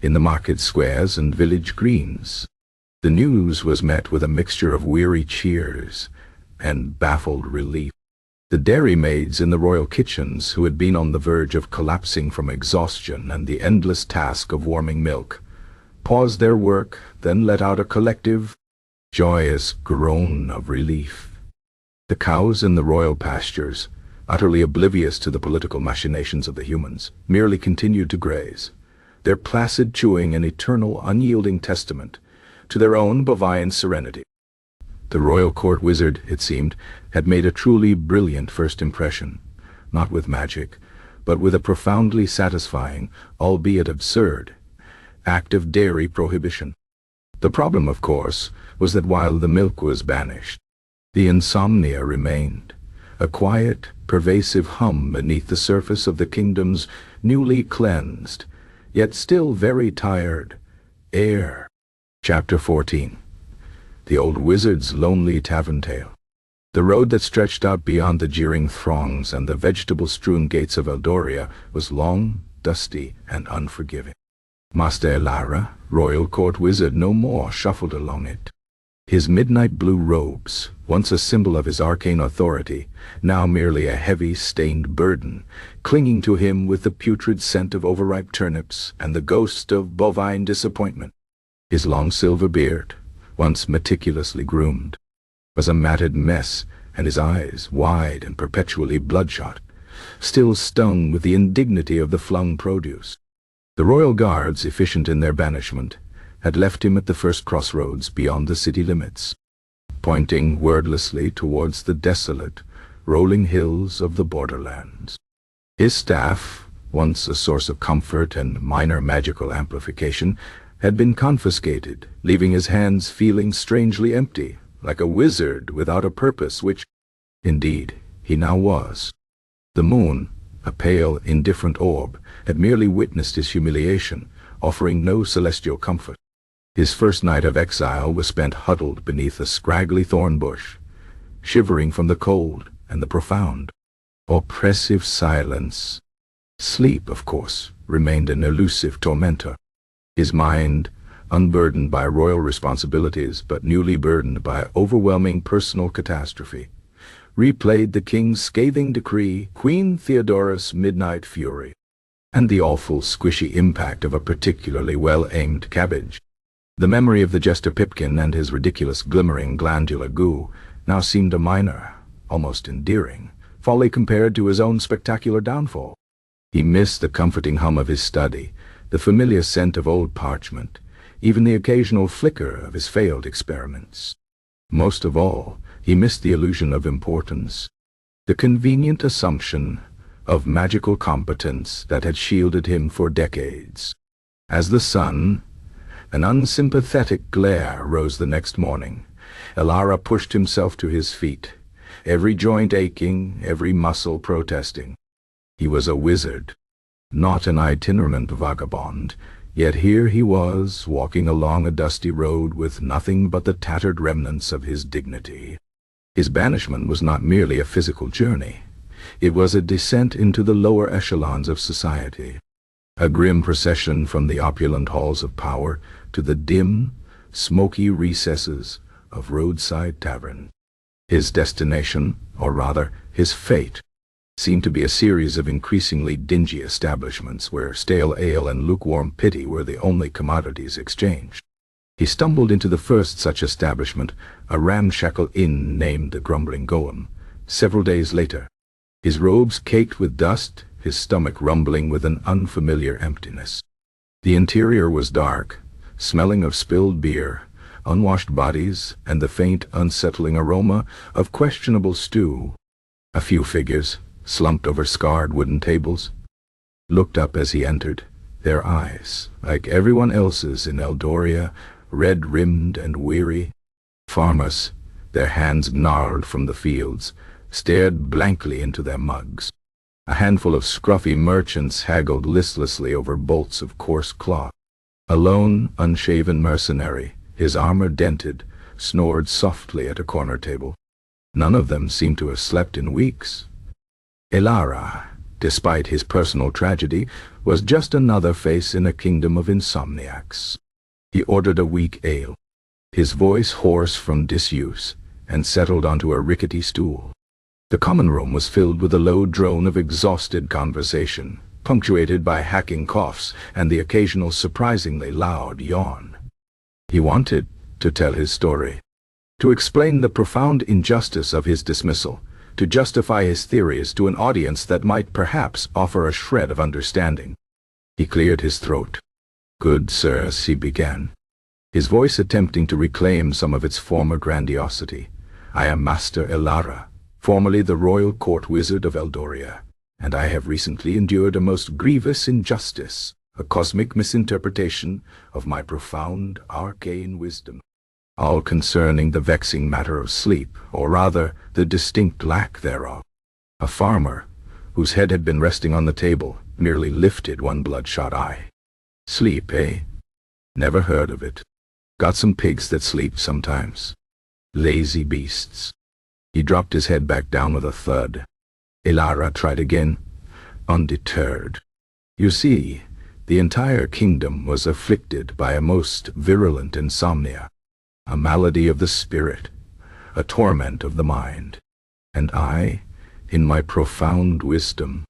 In the market squares and village greens, the news was met with a mixture of weary cheers and baffled relief. The dairymaids in the royal kitchens, who had been on the verge of collapsing from exhaustion and the endless task of warming milk, paused their work, then let out a collective, joyous groan of relief. The cows in the royal pastures, utterly oblivious to the political machinations of the humans, merely continued to graze, their placid chewing an eternal, unyielding testament to their own bovine serenity. The royal court wizard, it seemed, had made a truly brilliant first impression, not with magic, but with a profoundly satisfying, albeit absurd, act of dairy prohibition. The problem, of course, was that while the milk was banished, the insomnia remained, a quiet, pervasive hum beneath the surface of the kingdom's newly cleansed, yet still very tired, air. Chapter 14. The Old Wizard's Lonely Tavern Tale. The road that stretched out beyond the jeering throngs and the vegetable-strewn gates of Eldoria was long, dusty, and unforgiving. Master Elara, royal court wizard no more, shuffled along it. His midnight blue robes, once a symbol of his arcane authority, now merely a heavy, stained burden, clinging to him with the putrid scent of overripe turnips and the ghost of bovine disappointment. His long silver beard, once meticulously groomed, was a matted mess, and his eyes, wide and perpetually bloodshot, still stung with the indignity of the flung produce. The royal guards, efficient in their banishment, had left him at the first crossroads beyond the city limits, pointing wordlessly towards the desolate, rolling hills of the borderlands. His staff, once a source of comfort and minor magical amplification, had been confiscated, leaving his hands feeling strangely empty, like a wizard without a purpose, which, indeed, he now was. The moon, a pale, indifferent orb, had merely witnessed his humiliation, offering no celestial comfort. His first night of exile was spent huddled beneath a scraggly thorn bush, shivering from the cold and the profound, oppressive silence. Sleep, of course, remained an elusive tormentor. His mind, unburdened by royal responsibilities but newly burdened by overwhelming personal catastrophe, replayed the king's scathing decree, Queen Theodora's midnight fury, and the awful squishy impact of a particularly well-aimed cabbage. The memory of the Jester Pipkin and his ridiculous glimmering glandular goo now seemed a minor, almost endearing, folly compared to his own spectacular downfall. He missed the comforting hum of his study, the familiar scent of old parchment, even the occasional flicker of his failed experiments. Most of all, he missed the illusion of importance, the convenient assumption of magical competence that had shielded him for decades. As the sun, an unsympathetic glare, rose the next morning, Elara pushed himself to his feet, every joint aching, every muscle protesting. He was a wizard, not an itinerant vagabond, yet here he was, walking along a dusty road with nothing but the tattered remnants of his dignity. His banishment was not merely a physical journey. It was a descent into the lower echelons of society, a grim procession from the opulent halls of power to the dim, smoky recesses of roadside taverns. His destination, or rather his fate, seemed to be a series of increasingly dingy establishments where stale ale and lukewarm pity were the only commodities exchanged. He stumbled into the first such establishment, a ramshackle inn named the Grumbling Golem, several days later, his robes caked with dust, his stomach rumbling with an unfamiliar emptiness. The interior was dark, smelling of spilled beer, unwashed bodies, and the faint, unsettling aroma of questionable stew. A few figures, slumped over scarred wooden tables, looked up as he entered, their eyes, like everyone else's in Eldoria, red-rimmed and weary. Farmers, their hands gnarled from the fields, stared blankly into their mugs. A handful of scruffy merchants haggled listlessly over bolts of coarse cloth. A lone, unshaven mercenary, his armor dented, snored softly at a corner table. None of them seemed to have slept in weeks. Elara, despite his personal tragedy, was just another face in a kingdom of insomniacs. He ordered a weak ale, his voice hoarse from disuse, and settled onto a rickety stool. The common room was filled with a low drone of exhausted conversation, punctuated by hacking coughs and the occasional surprisingly loud yawn. He wanted to tell his story, to explain the profound injustice of his dismissal, to justify his theories to an audience that might perhaps offer a shred of understanding. He cleared his throat. "Good sirs," he began, his voice attempting to reclaim some of its former grandiosity. "I am Master Elara, formerly the royal court wizard of Eldoria, and I have recently endured a most grievous injustice, a cosmic misinterpretation of my profound arcane wisdom, all concerning the vexing matter of sleep, or rather, the distinct lack thereof." A farmer, whose head had been resting on the table, merely lifted one bloodshot eye. "Sleep, eh? Never heard of it. Got some pigs that sleep sometimes. Lazy beasts." He dropped his head back down with a thud. Elara tried again, undeterred. "You see, the entire kingdom was afflicted by a most virulent insomnia, a malady of the spirit, a torment of the mind. And I, in my profound wisdom,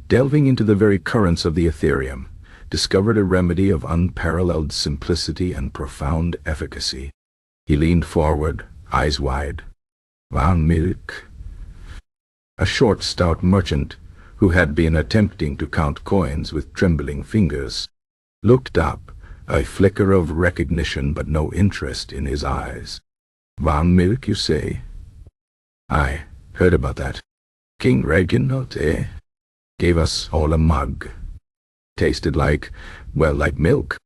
delving into the very currents of the Ethereum, discovered a remedy of unparalleled simplicity and profound efficacy." He leaned forward, eyes wide. "Van Milk." A short, stout merchant, who had been attempting to count coins with trembling fingers, looked up, a flicker of recognition but no interest in his eyes. "Van Milk, you say?" "I heard about that. King Reginald, eh? Gave us all a mug. Tasted like, well, like milk.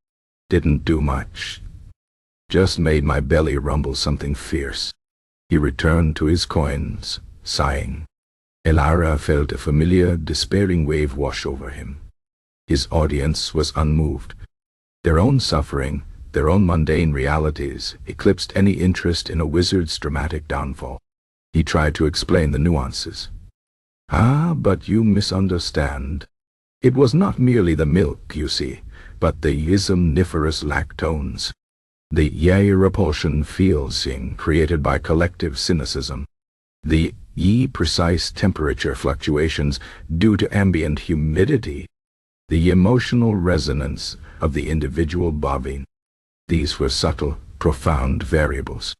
Didn't do much. Just made my belly rumble something fierce." He returned to his coins, sighing. Elara felt a familiar, despairing wave wash over him. His audience was unmoved. Their own suffering, their own mundane realities, eclipsed any interest in a wizard's dramatic downfall. He tried to explain the nuances. "Ah, but you misunderstand. It was not merely the milk, you see, but the isomniferous lactones, the repulsion feeling created by collective cynicism, the precise temperature fluctuations due to ambient humidity, the emotional resonance of the individual bobbing. These were subtle, profound variables."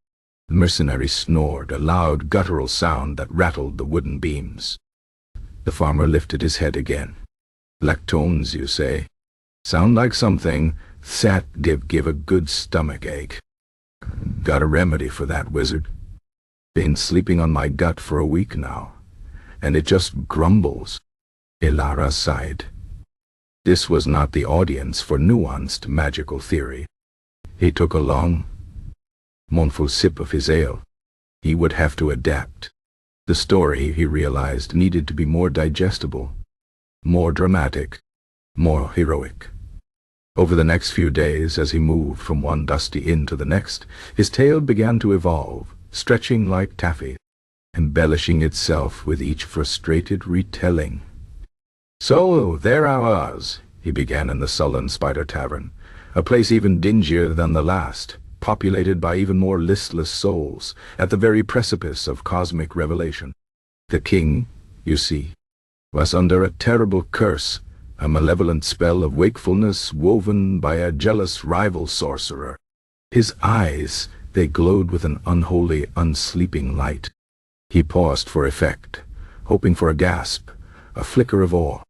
The mercenary snored, a loud guttural sound that rattled the wooden beams. The farmer lifted his head again. "Lactones, you say? Sound like something that'd give a good stomach ache. Got a remedy for that, wizard. Been sleeping on my gut for a week now, and it just grumbles." Elara sighed. This was not the audience for nuanced magical theory. He took a long, mournful sip of his ale. He would have to adapt. The story, he realized, needed to be more digestible, more dramatic, more heroic. Over the next few days, as he moved from one dusty inn to the next, his tale began to evolve, stretching like taffy, embellishing itself with each frustrated retelling. "So there I was," he began in the sullen Spider Tavern, a place even dingier than the last, populated by even more listless souls, at the very precipice of cosmic revelation. The king, you see, was under a terrible curse, a malevolent spell of wakefulness woven by a jealous rival sorcerer. His eyes, they glowed with an unholy, unsleeping light. He paused for effect, hoping for a gasp, a flicker of awe.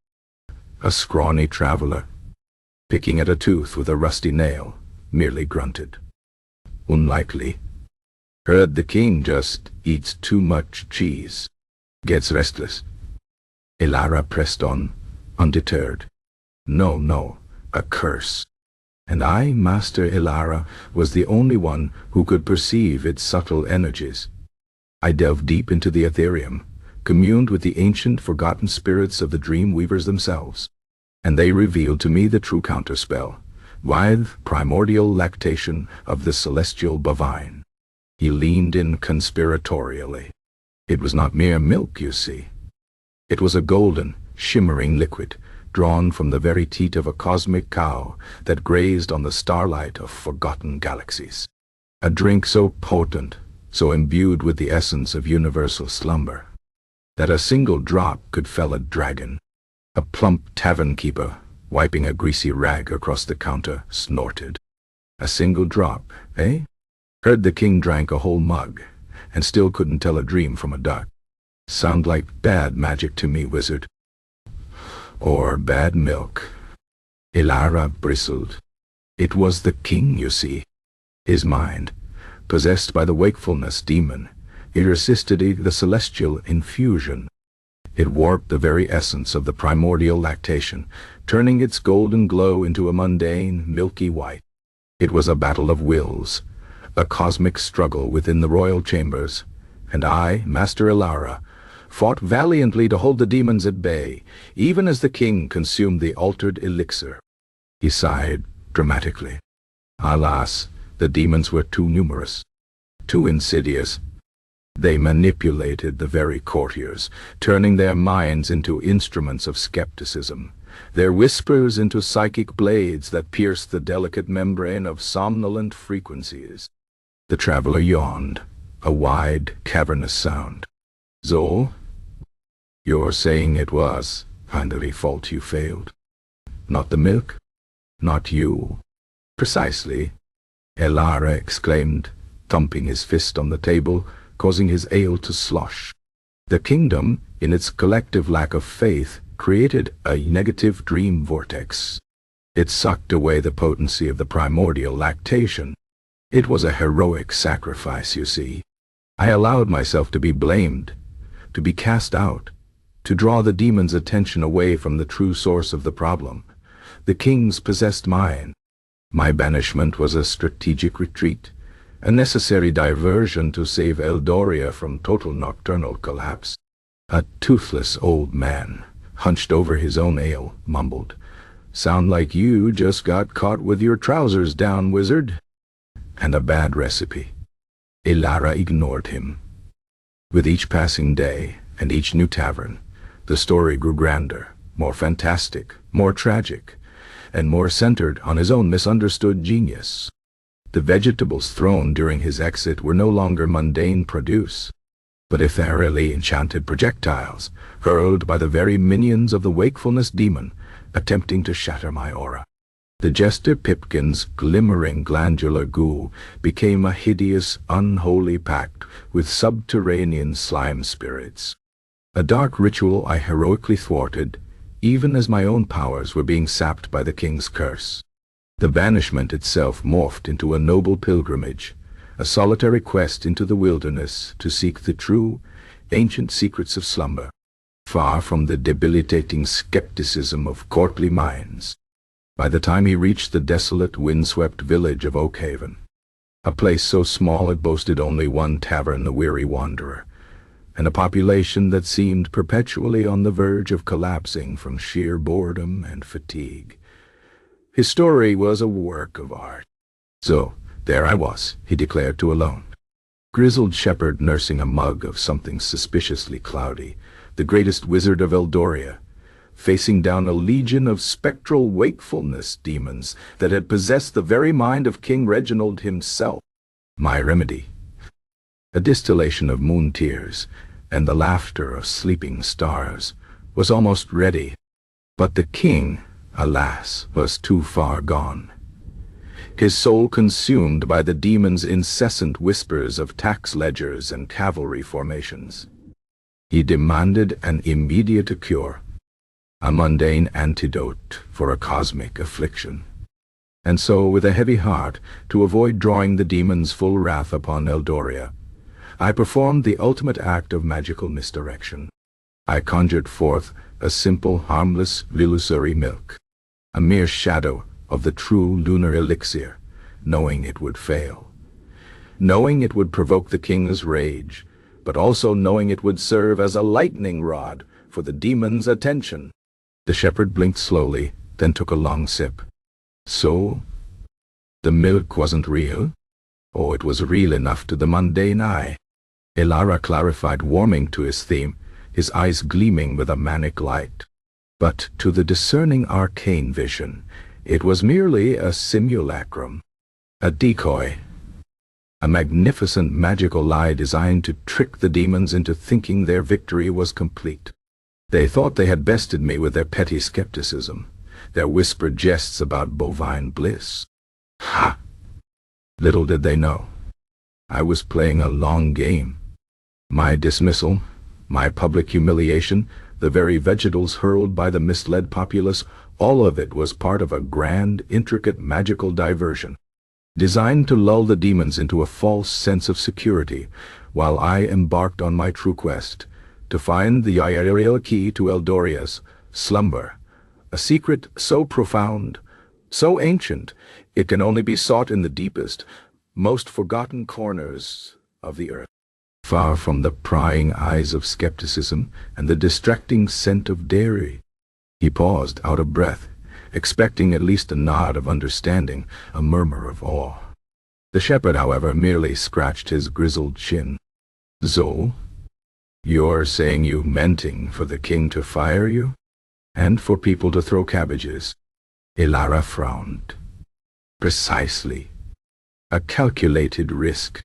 A scrawny traveler, picking at a tooth with a rusty nail, merely grunted. "Unlikely. Heard the king just eats too much cheese. Gets restless." Elara pressed on, undeterred. No, a curse. and I, Master Ilara, was the only one who could perceive its subtle energies. I delved deep into the Ethereum, communed with the ancient forgotten spirits of the dream weavers themselves, and they revealed to me the true counterspell, with primordial lactation of the celestial bovine. He leaned in conspiratorially. It was not mere milk, you see. It was a golden, shimmering liquid, drawn from the very teat of a cosmic cow that grazed on the starlight of forgotten galaxies. A drink so potent, so imbued with the essence of universal slumber, that a single drop could fell a dragon. A plump tavern keeper, wiping a greasy rag across the counter, snorted. A single drop, eh? Heard the king drank a whole mug, and still couldn't tell a dream from a duck. Sound like bad magic to me, wizard. Or bad milk. Ilara bristled. It was the king, you see. His mind, possessed by the wakefulness demon, irresistibly the celestial infusion. It warped the very essence of the primordial lactation, turning its golden glow into a mundane, milky white. It was a battle of wills, a cosmic struggle within the royal chambers, and I, Master Ilara, fought valiantly to hold the demons at bay, even as the king consumed the altered elixir. He sighed dramatically. Alas, the demons were too numerous, too insidious. They manipulated the very courtiers, turning their minds into instruments of skepticism, their whispers into psychic blades that pierced the delicate membrane of somnolent frequencies. The traveler yawned, a wide, cavernous sound. So, you're saying it was finally fault you failed? Not the milk? Not you? Precisely, Ilara exclaimed, thumping his fist on the table, causing his ale to slosh. The kingdom, in its collective lack of faith, created a negative dream vortex. It sucked away the potency of the primordial lactation. It was a heroic sacrifice, you see. I allowed myself to be blamed, to be cast out, to draw the demon's attention away from the true source of the problem, the king's possessed mind. My banishment was a strategic retreat, a necessary diversion to save Eldoria from total nocturnal collapse. A toothless old man, hunched over his own ale, mumbled, "Sound like you just got caught with your trousers down, wizard." And a bad recipe. Ilara ignored him. With each passing day and each new tavern, the story grew grander, more fantastic, more tragic, and more centered on his own misunderstood genius. The vegetables thrown during his exit were no longer mundane produce, but ethereally enchanted projectiles, hurled by the very minions of the wakefulness demon, attempting to shatter my aura. The Jester Pipkin's glimmering glandular goo became a hideous, unholy pact with subterranean slime spirits. A dark ritual I heroically thwarted, even as my own powers were being sapped by the king's curse. The banishment itself morphed into a noble pilgrimage, a solitary quest into the wilderness to seek the true, ancient secrets of slumber, far from the debilitating skepticism of courtly minds. By the time he reached the desolate, windswept village of Oakhaven, a place so small it boasted only one tavern, the Weary Wanderer, and a population that seemed perpetually on the verge of collapsing from sheer boredom and fatigue, his story was a work of art. So, there I was, he declared to alone. Grizzled shepherd nursing a mug of something suspiciously cloudy, the greatest wizard of Eldoria, facing down a legion of spectral wakefulness demons that had possessed the very mind of King Reginald himself. My remedy, a distillation of moon tears and the laughter of sleeping stars, was almost ready. But the king, alas, was too far gone. His soul consumed by the demon's incessant whispers of tax ledgers and cavalry formations. He demanded an immediate cure, a mundane antidote for a cosmic affliction. And so, with a heavy heart, to avoid drawing the demon's full wrath upon Eldoria, I performed the ultimate act of magical misdirection. I conjured forth a simple, harmless, illusory milk, a mere shadow of the true lunar elixir, knowing it would fail. Knowing it would provoke the king's rage, but also knowing it would serve as a lightning rod for the demon's attention. The shepherd blinked slowly, then took a long sip. So, the milk wasn't real? Oh, it was real enough to the mundane eye. Ilara clarified, warming to his theme, his eyes gleaming with a manic light. But to the discerning arcane vision, it was merely a simulacrum, a decoy, a magnificent magical lie designed to trick the demons into thinking their victory was complete. They thought they had bested me with their petty skepticism, their whispered jests about bovine bliss. Ha! Little did they know, I was playing a long game. My dismissal, my public humiliation, the very vegetals hurled by the misled populace, all of it was part of a grand, intricate magical diversion, designed to lull the demons into a false sense of security, while I embarked on my true quest, to find the aerial key to Eldoria's slumber, a secret so profound, so ancient, it can only be sought in the deepest, most forgotten corners of the earth. Far from the prying eyes of skepticism and the distracting scent of dairy. He paused, out of breath, expecting at least a nod of understanding, a murmur of awe. The shepherd, however, merely scratched his grizzled chin. So, you're saying you menting for the king to fire you? And for people to throw cabbages? Ilara frowned. Precisely. A calculated risk.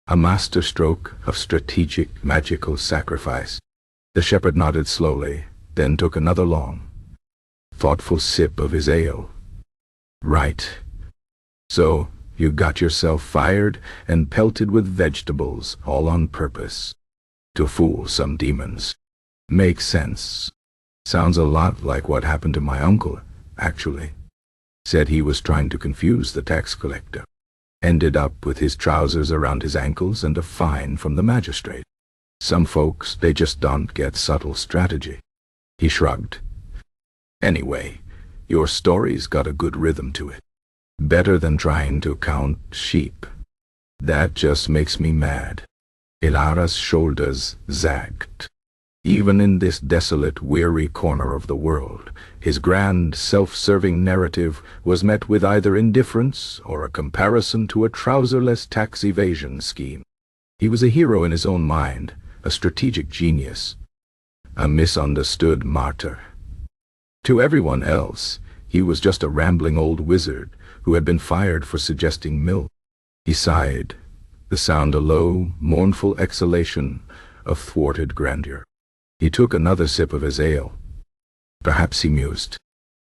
A masterstroke of strategic magical sacrifice. The shepherd nodded slowly, then took another long, thoughtful sip of his ale. Right. So, you got yourself fired and pelted with vegetables, all on purpose. To fool some demons. Makes sense. Sounds a lot like what happened to my uncle, actually. Said he was trying to confuse the tax collector. Ended up with his trousers around his ankles and a fine from the magistrate. Some folks, they just don't get subtle strategy. He shrugged. Anyway, your story's got a good rhythm to it. Better than trying to count sheep. That just makes me mad. Ilara's shoulders zagged. Even in this desolate, weary corner of the world, his grand, self-serving narrative was met with either indifference or a comparison to a trouserless tax evasion scheme. He was a hero in his own mind, a strategic genius, a misunderstood martyr. To everyone else, he was just a rambling old wizard who had been fired for suggesting milk. He sighed, the sound a low, mournful exhalation of thwarted grandeur. He took another sip of his ale. Perhaps, he mused,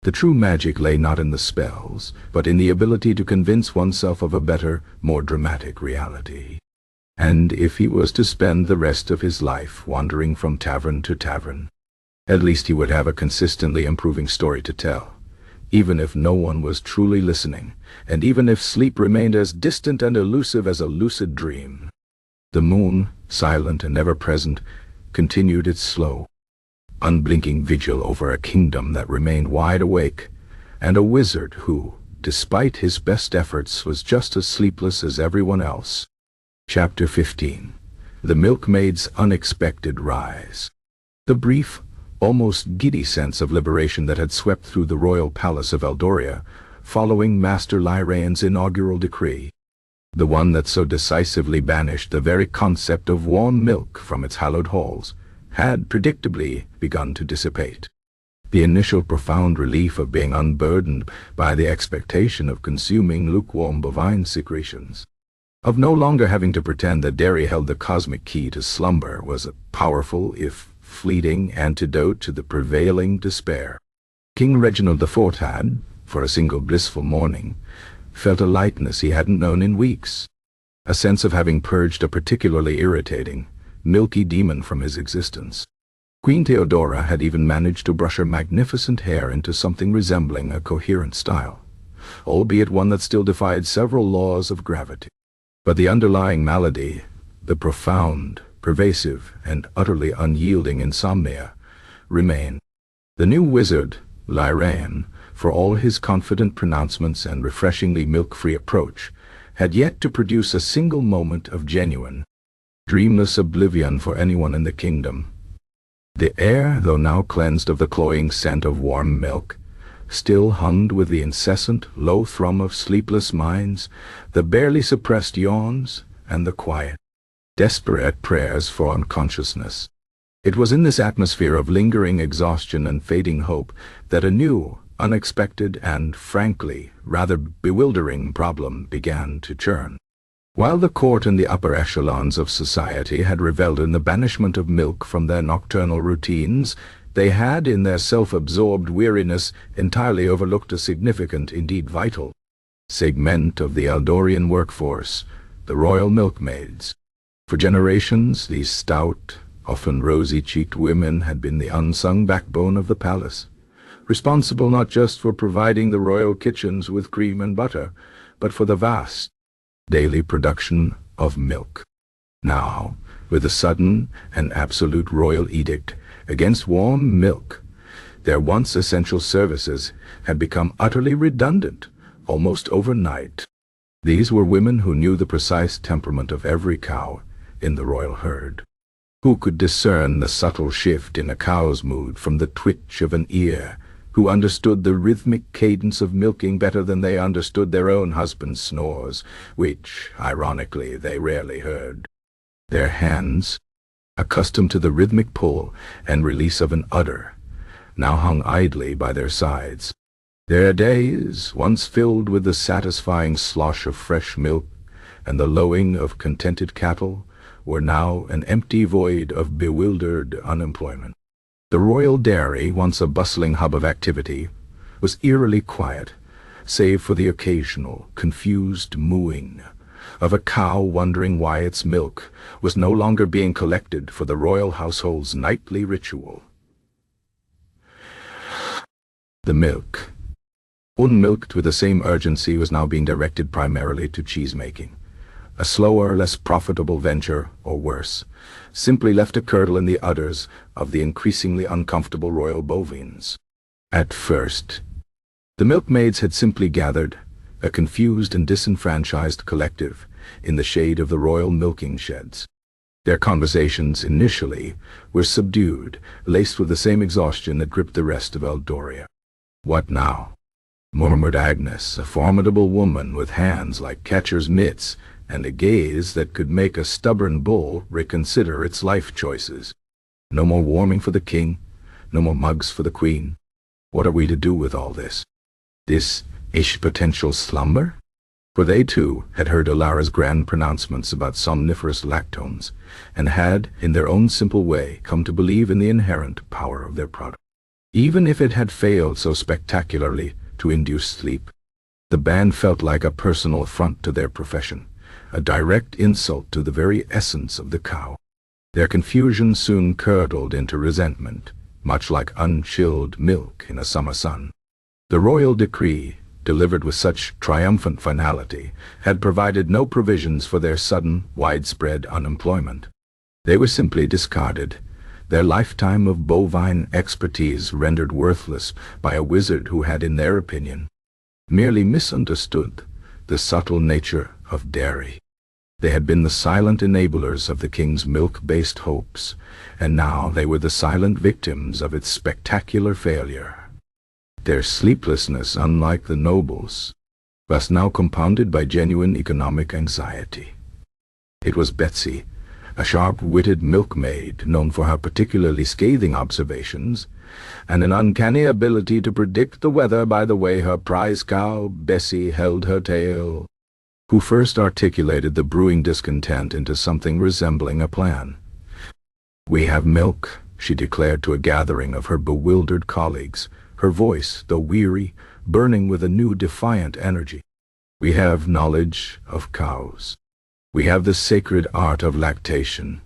the true magic lay not in the spells, but in the ability to convince oneself of a better, more dramatic reality. And if he was to spend the rest of his life wandering from tavern to tavern, at least he would have a consistently improving story to tell, even if no one was truly listening, and even if sleep remained as distant and elusive as a lucid dream. The moon, silent and ever-present, continued its slow, unblinking vigil over a kingdom that remained wide awake, and a wizard who, despite his best efforts, was just as sleepless as everyone else. Chapter 15. The Milkmaid's Unexpected Rise. The brief, almost giddy sense of liberation that had swept through the royal palace of Eldoria, following Master Lyraean's inaugural decree, the one that so decisively banished the very concept of warm milk from its hallowed halls, had predictably begun to dissipate. The initial profound relief of being unburdened by the expectation of consuming lukewarm bovine secretions, of no longer having to pretend that dairy held the cosmic key to slumber, was a powerful, if fleeting, antidote to the prevailing despair. King Reginald IV had, for a single blissful morning, felt a lightness he hadn't known in weeks, a sense of having purged a particularly irritating, milky demon from his existence. Queen Theodora had even managed to brush her magnificent hair into something resembling a coherent style, albeit one that still defied several laws of gravity. But the underlying malady, the profound, pervasive, and utterly unyielding insomnia, remained. The new wizard, Lyraean, for all his confident pronouncements and refreshingly milk-free approach, had yet to produce a single moment of genuine, dreamless oblivion for anyone in the kingdom. The air, though now cleansed of the cloying scent of warm milk, still hummed with the incessant, low thrum of sleepless minds, the barely suppressed yawns, and the quiet, desperate prayers for unconsciousness. It was in this atmosphere of lingering exhaustion and fading hope that a new, unexpected, and, frankly, rather bewildering problem began to churn. While the court and the upper echelons of society had revelled in the banishment of milk from their nocturnal routines, they had, in their self-absorbed weariness, entirely overlooked a significant, indeed vital, segment of the Eldorian workforce, the royal milkmaids. For generations, these stout, often rosy-cheeked women had been the unsung backbone of the palace, responsible not just for providing the royal kitchens with cream and butter, but for the vast daily production of milk. Now, with the sudden and absolute royal edict against warm milk, their once essential services had become utterly redundant, almost overnight. These were women who knew the precise temperament of every cow in the royal herd, who could discern the subtle shift in a cow's mood from the twitch of an ear, who understood the rhythmic cadence of milking better than they understood their own husbands' snores, which, ironically, they rarely heard. Their hands, accustomed to the rhythmic pull and release of an udder, now hung idly by their sides. Their days, once filled with the satisfying slosh of fresh milk and the lowing of contented cattle, were now an empty void of bewildered unemployment. The royal dairy, once a bustling hub of activity, was eerily quiet, save for the occasional, confused mooing of a cow wondering why its milk was no longer being collected for the royal household's nightly ritual. The milk, unmilked with the same urgency, was now being directed primarily to cheese-making. A slower, less profitable venture, or worse, simply left a curdle in the udders of the increasingly uncomfortable royal bovines. At first, the milkmaids had simply gathered, a confused and disenfranchised collective, in the shade of the royal milking sheds. Their conversations, initially, were subdued, laced with the same exhaustion that gripped the rest of Eldoria. "What now?" murmured Agnes, a formidable woman with hands like catcher's mitts and a gaze that could make a stubborn bull reconsider its life choices. "No more warming for the king, no more mugs for the queen. What are we to do with all this? This ish potential slumber?" For they, too, had heard Alara's grand pronouncements about somniferous lactones, and had, in their own simple way, come to believe in the inherent power of their product. Even if it had failed so spectacularly to induce sleep, the ban felt like a personal affront to their profession, a direct insult to the very essence of the cow. Their confusion soon curdled into resentment, much like unchilled milk in a summer sun. The royal decree, delivered with such triumphant finality, had provided no provisions for their sudden, widespread unemployment. They were simply discarded, their lifetime of bovine expertise rendered worthless by a wizard who had, in their opinion, merely misunderstood the subtle nature of dairy. They had been the silent enablers of the king's milk-based hopes, and now they were the silent victims of its spectacular failure. Their sleeplessness, unlike the nobles, was now compounded by genuine economic anxiety. It was Betsy, a sharp-witted milkmaid known for her particularly scathing observations, and an uncanny ability to predict the weather by the way her prize cow, Bessie, held her tail, who first articulated the brewing discontent into something resembling a plan. "We have milk," she declared to a gathering of her bewildered colleagues, her voice, though weary, burning with a new defiant energy. "We have knowledge of cows. We have the sacred art of lactation.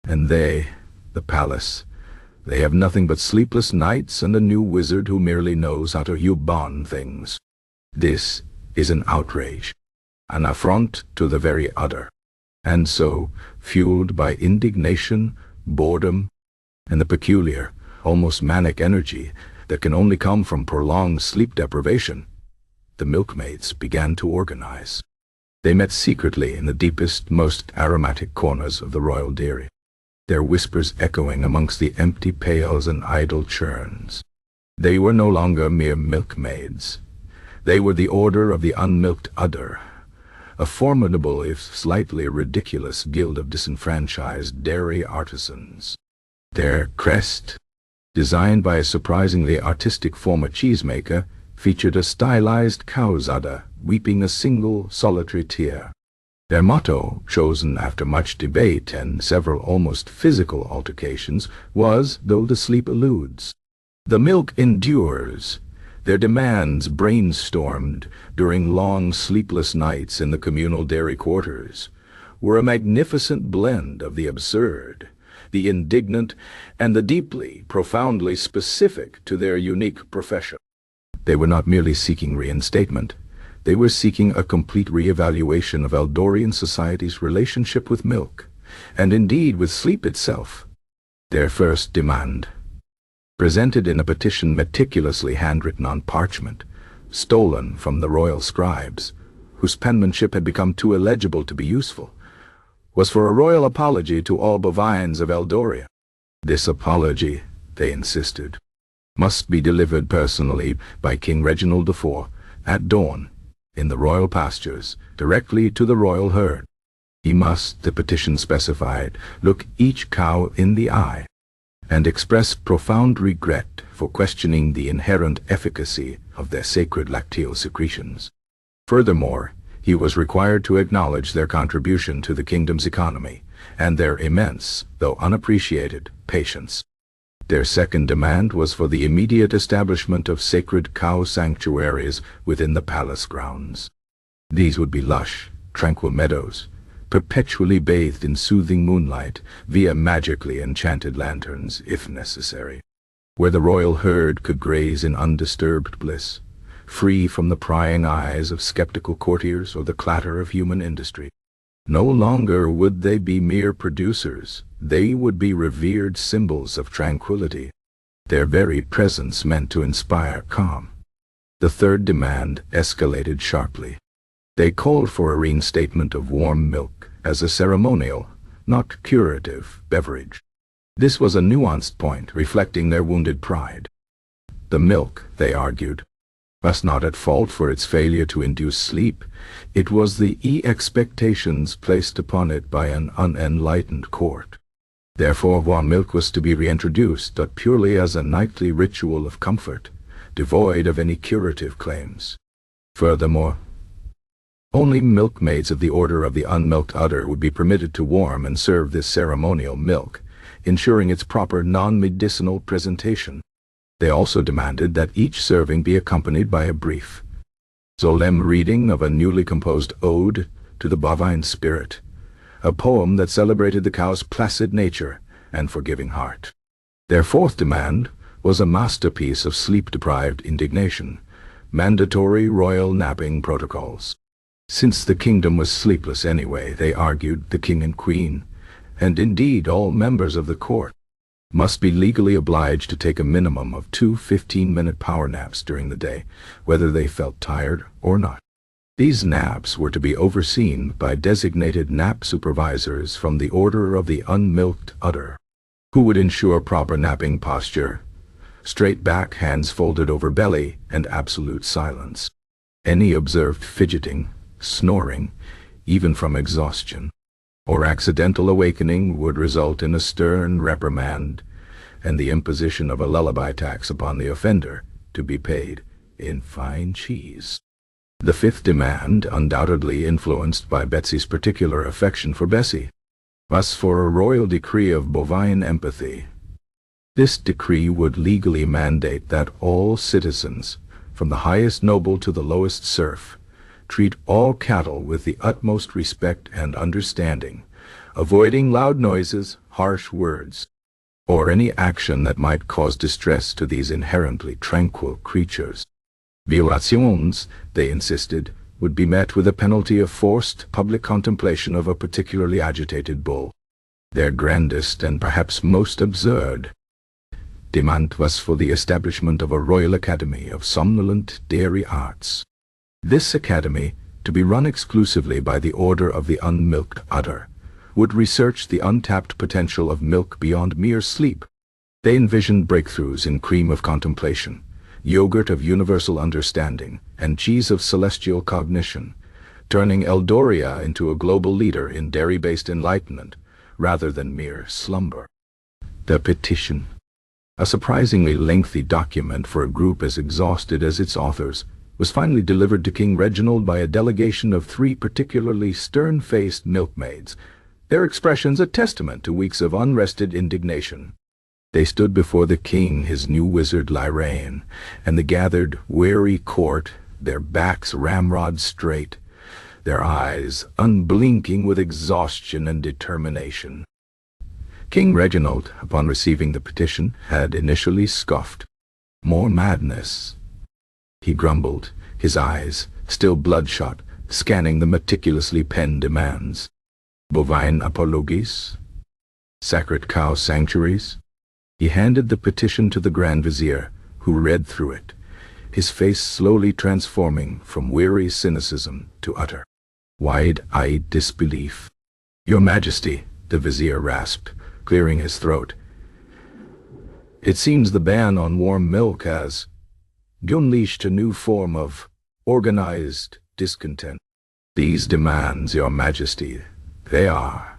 And they, the palace, they have nothing but sleepless nights and a new wizard who merely knows how to hubon things. This is an outrage, an affront to the very udder." And so, fueled by indignation, boredom, and the peculiar, almost manic energy that can only come from prolonged sleep deprivation, the milkmaids began to organize. They met secretly in the deepest, most aromatic corners of the royal dairy, their whispers echoing amongst the empty pails and idle churns. They were no longer mere milkmaids. They were the Order of the Unmilked Udder, a formidable if slightly ridiculous guild of disenfranchised dairy artisans. Their crest, designed by a surprisingly artistic former cheesemaker, featured a stylized cow's udder weeping a single solitary tear. Their motto, chosen after much debate and several almost physical altercations, was, "Though the sleep eludes, the milk endures." Their demands, brainstormed during long sleepless nights in the communal dairy quarters, were a magnificent blend of the absurd, the indignant, and the deeply, profoundly specific to their unique profession. They were not merely seeking reinstatement. They were seeking a complete re-evaluation of Eldorian society's relationship with milk, and indeed with sleep itself. Their first demand, presented in a petition meticulously handwritten on parchment, stolen from the royal scribes, whose penmanship had become too illegible to be useful, was for a royal apology to all bovines of Eldoria. This apology, they insisted, must be delivered personally by King Reginald IV at dawn in the royal pastures, directly to the royal herd. He must, the petition specified, look each cow in the eye and express profound regret for questioning the inherent efficacy of their sacred lacteal secretions. Furthermore, he was required to acknowledge their contribution to the kingdom's economy and their immense, though unappreciated, patience. Their second demand was for the immediate establishment of sacred cow sanctuaries within the palace grounds. These would be lush, tranquil meadows, perpetually bathed in soothing moonlight via magically enchanted lanterns, if necessary, where the royal herd could graze in undisturbed bliss, free from the prying eyes of skeptical courtiers or the clatter of human industry. No longer would they be mere producers. They would be revered symbols of tranquility. Their very presence meant to inspire calm. The third demand escalated sharply. They called for a reinstatement of warm milk as a ceremonial, not curative, beverage. This was a nuanced point reflecting their wounded pride. The milk, they argued, was not at fault for its failure to induce sleep. It was the expectations placed upon it by an unenlightened court. Therefore, warm milk was to be reintroduced, but purely as a nightly ritual of comfort, devoid of any curative claims. Furthermore, only milkmaids of the Order of the Unmilked Udder would be permitted to warm and serve this ceremonial milk, ensuring its proper non-medicinal presentation. They also demanded that each serving be accompanied by a brief, solemn reading of a newly composed ode to the bovine spirit, a poem that celebrated the cow's placid nature and forgiving heart. Their fourth demand was a masterpiece of sleep-deprived indignation, mandatory royal napping protocols. Since the kingdom was sleepless anyway, they argued, the king and queen, and indeed all members of the court, must be legally obliged to take a minimum of 2 15-minute power naps during the day, whether they felt tired or not. These naps were to be overseen by designated nap supervisors from the Order of the Unmilked Udder, who would ensure proper napping posture, straight back, hands folded over belly, and absolute silence. Any observed fidgeting, snoring, even from exhaustion, or accidental awakening would result in a stern reprimand and the imposition of a lullaby tax upon the offender, to be paid in fine cheese. The fifth demand, undoubtedly influenced by Betsy's particular affection for Bessie, was for a royal decree of bovine empathy. This decree would legally mandate that all citizens, from the highest noble to the lowest serf, treat all cattle with the utmost respect and understanding, avoiding loud noises, harsh words, or any action that might cause distress to these inherently tranquil creatures. Violations, they insisted, would be met with a penalty of forced public contemplation of a particularly agitated bull. Their grandest and perhaps most absurd demand was for the establishment of a Royal Academy of Somnolent Dairy Arts. This academy, to be run exclusively by the Order of the Unmilked Udder, would research the untapped potential of milk beyond mere sleep. They envisioned breakthroughs in cream of contemplation, yogurt of universal understanding, and cheese of celestial cognition, turning Eldoria into a global leader in dairy-based enlightenment, rather than mere slumber. The petition, a surprisingly lengthy document for a group as exhausted as its authors, was finally delivered to King Reginald by a delegation of 3 particularly stern-faced milkmaids, their expressions a testament to weeks of unrested indignation. They stood before the king, his new wizard Lyrane, and the gathered, weary court, their backs ramrod straight, their eyes unblinking with exhaustion and determination. King Reginald, upon receiving the petition, had initially scoffed. More madness, he grumbled, his eyes, still bloodshot, scanning the meticulously penned demands. Bovine apologies? Sacred cow sanctuaries? He handed the petition to the Grand Vizier, who read through it, his face slowly transforming from weary cynicism to utter, wide-eyed disbelief. "Your Majesty," the Vizier rasped, clearing his throat, "it seems the ban on warm milk has unleashed a new form of organized discontent. These demands, Your Majesty, they are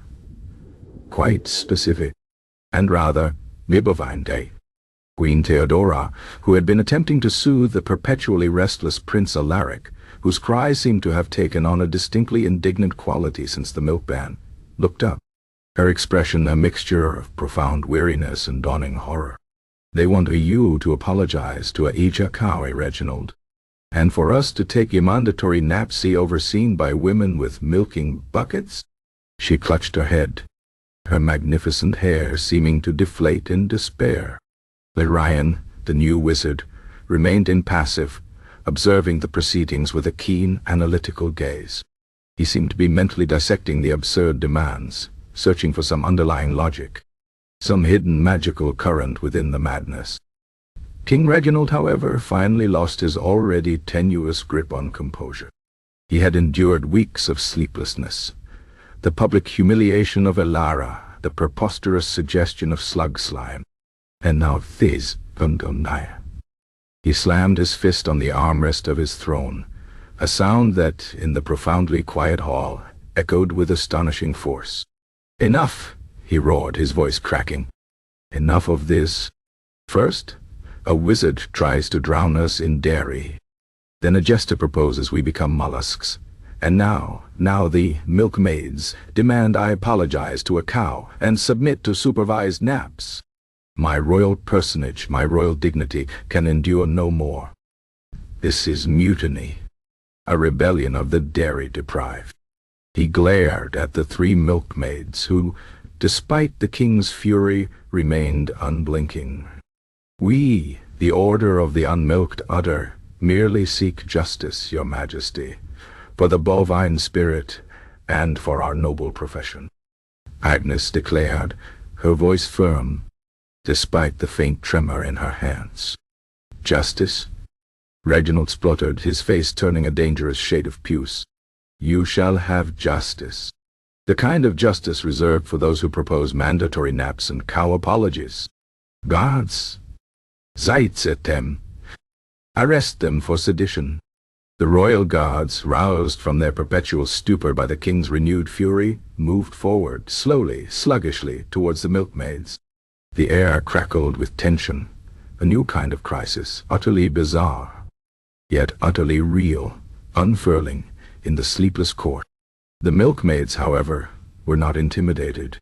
quite specific, and rather bovine day." Queen Theodora, who had been attempting to soothe the perpetually restless Prince Alaric, whose cries seemed to have taken on a distinctly indignant quality since the milk ban, looked up, her expression a mixture of profound weariness and dawning horror. "They want you to apologize to Aija Cowie, Reginald, and for us to take a mandatory napsy overseen by women with milking buckets?" She clutched her head, her magnificent hair seeming to deflate in despair. Lyrane, the new wizard, remained impassive, observing the proceedings with a keen, analytical gaze. He seemed to be mentally dissecting the absurd demands, searching for some underlying logic, some hidden magical current within the madness. King Reginald, however, finally lost his already tenuous grip on composure. He had endured weeks of sleeplessness, the public humiliation of Elara, the preposterous suggestion of slug slime, and now this Gundunaya. He slammed his fist on the armrest of his throne, a sound that, in the profoundly quiet hall, echoed with astonishing force. "Enough!" he roared, his voice cracking. "Enough of this. First, a wizard tries to drown us in dairy. Then a jester proposes we become mollusks. And now the milkmaids demand I apologize to a cow and submit to supervised naps. My royal personage, my royal dignity, can endure no more. This is mutiny, a rebellion of the dairy-deprived." He glared at the 3 milkmaids who, despite the king's fury, remained unblinking. "We, the Order of the Unmilked Udder, merely seek justice, Your Majesty, for the bovine spirit and for our noble profession," Agnes declared, her voice firm, despite the faint tremor in her hands. "Justice?" Reginald spluttered, his face turning a dangerous shade of puce. "You shall have justice. The kind of justice reserved for those who propose mandatory naps and cow apologies. Guards, at them. Arrest them for sedition." The royal guards, roused from their perpetual stupor by the king's renewed fury, moved forward, slowly, sluggishly, towards the milkmaids. The air crackled with tension, a new kind of crisis, utterly bizarre, yet utterly real, unfurling in the sleepless court. The milkmaids, however, were not intimidated.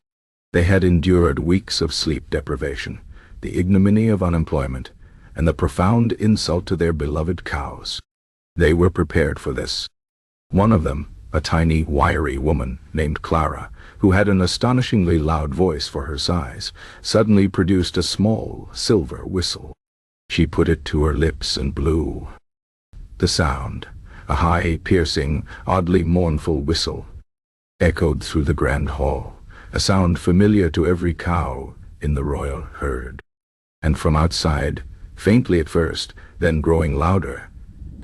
They had endured weeks of sleep deprivation, the ignominy of unemployment, and the profound insult to their beloved cows. They were prepared for this. One of them, a tiny, wiry woman named Clara, who had an astonishingly loud voice for her size, suddenly produced a small, silver whistle. She put it to her lips and blew. The sound, a high, piercing, oddly mournful whistle, echoed through the grand hall, a sound familiar to every cow in the royal herd. And from outside, faintly at first, then growing louder,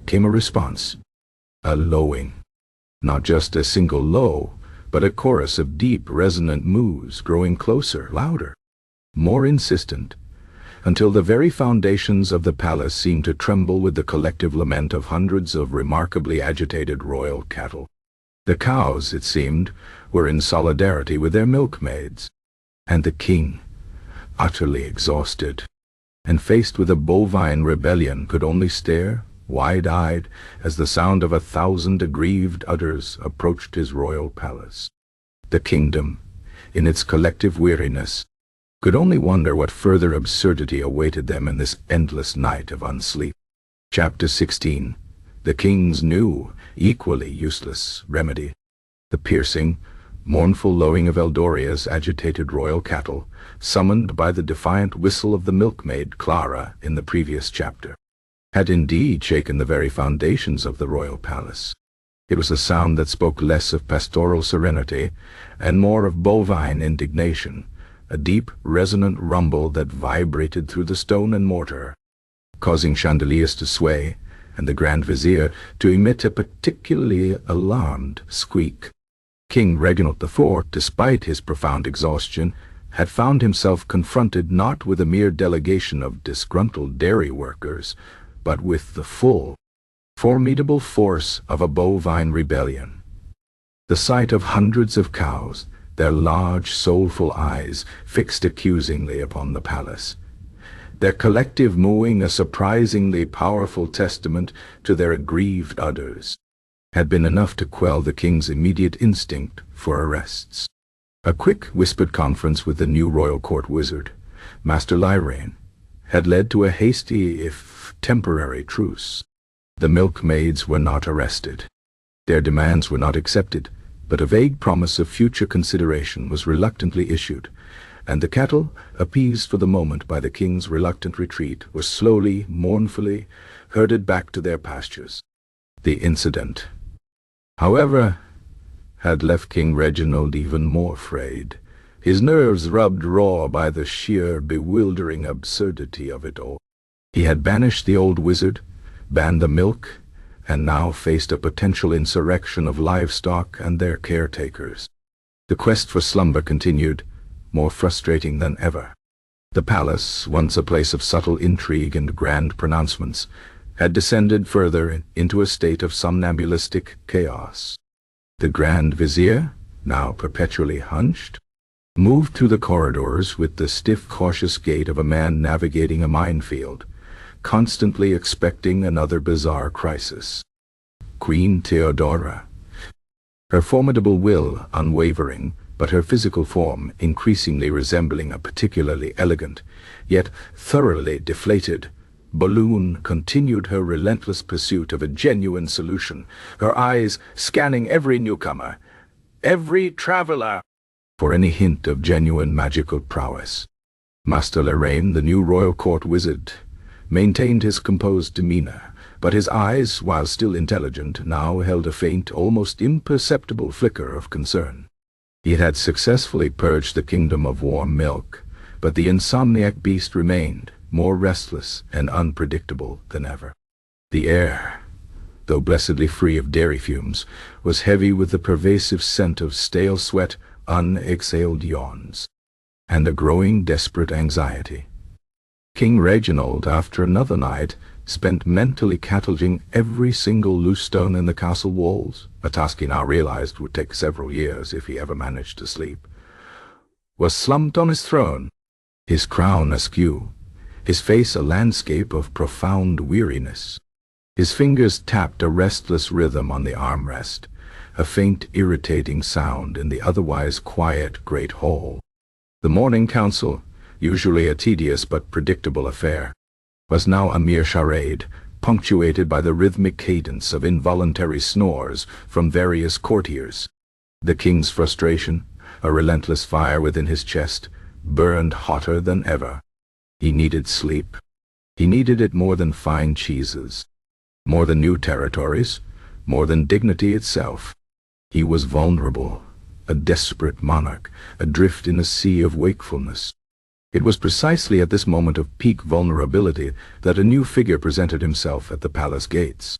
came a response, a lowing. Not just a single low, but a chorus of deep, resonant moos growing closer, louder, more insistent, until the very foundations of the palace seemed to tremble with the collective lament of hundreds of remarkably agitated royal cattle. The cows, it seemed, were in solidarity with their milkmaids, and the king, utterly exhausted, and faced with a bovine rebellion, could only stare, wide-eyed, as the sound of 1,000 aggrieved udders approached his royal palace. The kingdom, in its collective weariness, could only wonder what further absurdity awaited them in this endless night of unsleep. Chapter 16. The king's new, equally useless remedy. The piercing, mournful lowing of Eldoria's agitated royal cattle, summoned by the defiant whistle of the milkmaid Clara in the previous chapter, had indeed shaken the very foundations of the royal palace. It was a sound that spoke less of pastoral serenity and more of bovine indignation, a deep, resonant rumble that vibrated through the stone and mortar, causing chandeliers to sway and the Grand Vizier to emit a particularly alarmed squeak. King Reginald IV, despite his profound exhaustion, had found himself confronted not with a mere delegation of disgruntled dairy workers, but with the full, formidable force of a bovine rebellion. The sight of hundreds of cows, their large, soulful eyes fixed accusingly upon the palace, their collective mooing a surprisingly powerful testament to their aggrieved udders, had been enough to quell the king's immediate instinct for arrests. A quick, whispered conference with the new royal court wizard, Master Lyrane, had led to a hasty, if temporary, truce. The milkmaids were not arrested. Their demands were not accepted, but a vague promise of future consideration was reluctantly issued, and the cattle, appeased for the moment by the king's reluctant retreat, were slowly, mournfully herded back to their pastures. The incident, however, had left King Reginald even more frayed, his nerves rubbed raw by the sheer, bewildering absurdity of it all. He had banished the old wizard, banned the milk, and now faced a potential insurrection of livestock and their caretakers. The quest for slumber continued, more frustrating than ever. The palace, once a place of subtle intrigue and grand pronouncements, had descended further into a state of somnambulistic chaos. The Grand Vizier, now perpetually hunched, moved through the corridors with the stiff, cautious gait of a man navigating a minefield, constantly expecting another bizarre crisis. Queen Theodora, her formidable will unwavering, but her physical form increasingly resembling a particularly elegant, yet thoroughly deflated, balloon, continued her relentless pursuit of a genuine solution, her eyes scanning every newcomer, every traveler, for any hint of genuine magical prowess. Master Lyrane, the new royal court wizard, maintained his composed demeanor, but his eyes, while still intelligent, now held a faint, almost imperceptible flicker of concern. He had successfully purged the kingdom of warm milk, but the insomniac beast remained, more restless and unpredictable than ever. The air, though blessedly free of dairy fumes, was heavy with the pervasive scent of stale sweat, unexhaled yawns, and a growing desperate anxiety. King Reginald, after another night, spent mentally cataloging every single loose stone in the castle walls, a task he now realized would take several years if he ever managed to sleep, was slumped on his throne, his crown askew, his face a landscape of profound weariness. His fingers tapped a restless rhythm on the armrest, a faint, irritating sound in the otherwise quiet great hall. The morning council, usually a tedious but predictable affair, was now a mere charade, punctuated by the rhythmic cadence of involuntary snores from various courtiers. The king's frustration, a relentless fire within his chest, burned hotter than ever. He needed sleep. He needed it more than fine cheeses, more than new territories, more than dignity itself. He was vulnerable, a desperate monarch, adrift in a sea of wakefulness. It was precisely at this moment of peak vulnerability that a new figure presented himself at the palace gates,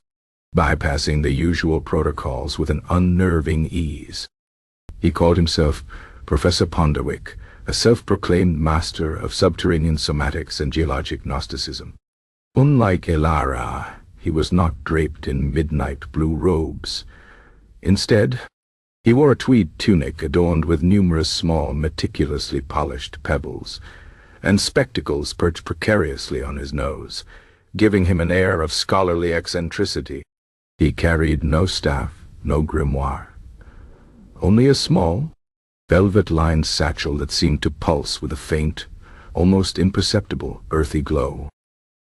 bypassing the usual protocols with an unnerving ease. He called himself Professor Ponderwick, a self-proclaimed master of subterranean somatics and geologic Gnosticism. Unlike Elara, he was not draped in midnight blue robes. Instead, he wore a tweed tunic adorned with numerous small, meticulously polished pebbles, and spectacles perched precariously on his nose, giving him an air of scholarly eccentricity. He carried no staff, no grimoire, only a small, velvet-lined satchel that seemed to pulse with a faint, almost imperceptible, earthy glow.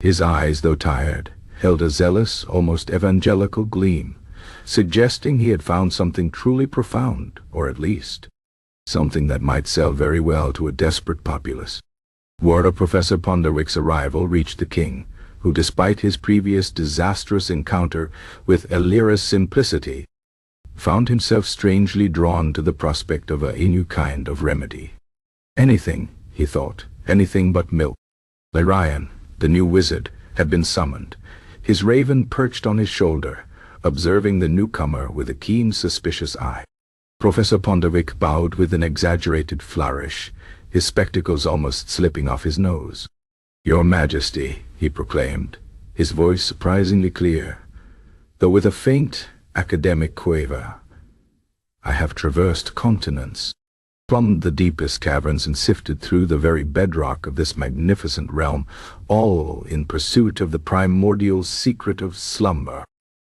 His eyes, though tired, held a zealous, almost evangelical gleam, suggesting he had found something truly profound, or at least, something that might sell very well to a desperate populace. Word of Professor Ponderwick's arrival reached the king, who, despite his previous disastrous encounter with Elira's simplicity, found himself strangely drawn to the prospect of a new kind of remedy. Anything, he thought, anything but milk. Larian, the new wizard, had been summoned, his raven perched on his shoulder, observing the newcomer with a keen, suspicious eye. Professor Ponderwick bowed with an exaggerated flourish, his spectacles almost slipping off his nose. "Your Majesty," he proclaimed, his voice surprisingly clear, though with a faint, academic quaver. "I have traversed continents, plumbed the deepest caverns and sifted through the very bedrock of this magnificent realm, all in pursuit of the primordial secret of slumber.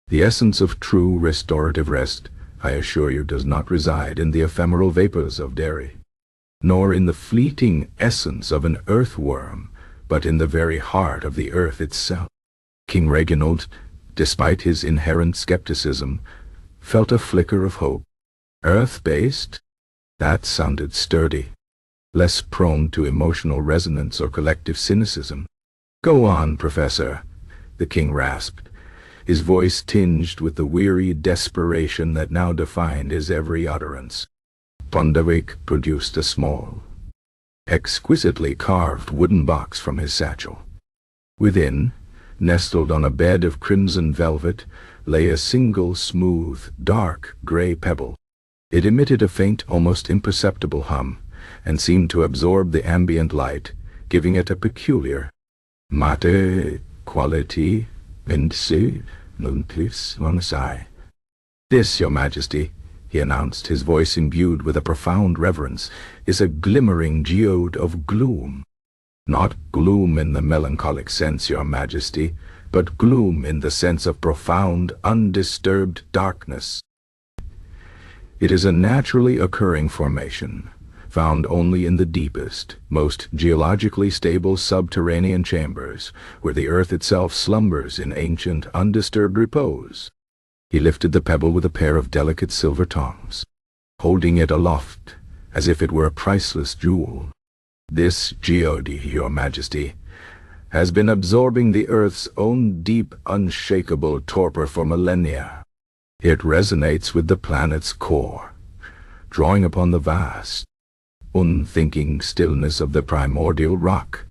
The essence of true restorative rest, I assure you, does not reside in the ephemeral vapors of Derry, nor in the fleeting essence of an earthworm, but in the very heart of the earth itself." King Reginald, despite his inherent skepticism, felt a flicker of hope. Earth-based? That sounded sturdy, less prone to emotional resonance or collective cynicism. "Go on, Professor," the king rasped, his voice tinged with the weary desperation that now defined his every utterance. Ponderwick produced a small, exquisitely carved wooden box from his satchel. Within, nestled on a bed of crimson velvet, lay a single smooth, dark gray pebble. It emitted a faint, almost imperceptible hum, and seemed to absorb the ambient light, giving it a peculiar mate quality. "This, Your Majesty," he announced, his voice imbued with a profound reverence, "is a glimmering geode of gloom. Not gloom in the melancholic sense, Your Majesty, but gloom in the sense of profound, undisturbed darkness. It is a naturally occurring formation, found only in the deepest, most geologically stable subterranean chambers, where the earth itself slumbers in ancient, undisturbed repose." He lifted the pebble with a pair of delicate silver tongs, holding it aloft, as if it were a priceless jewel. "This geode, Your Majesty, has been absorbing the Earth's own deep, unshakable torpor for millennia. It resonates with the planet's core, drawing upon the vast, unthinking stillness of the primordial rock.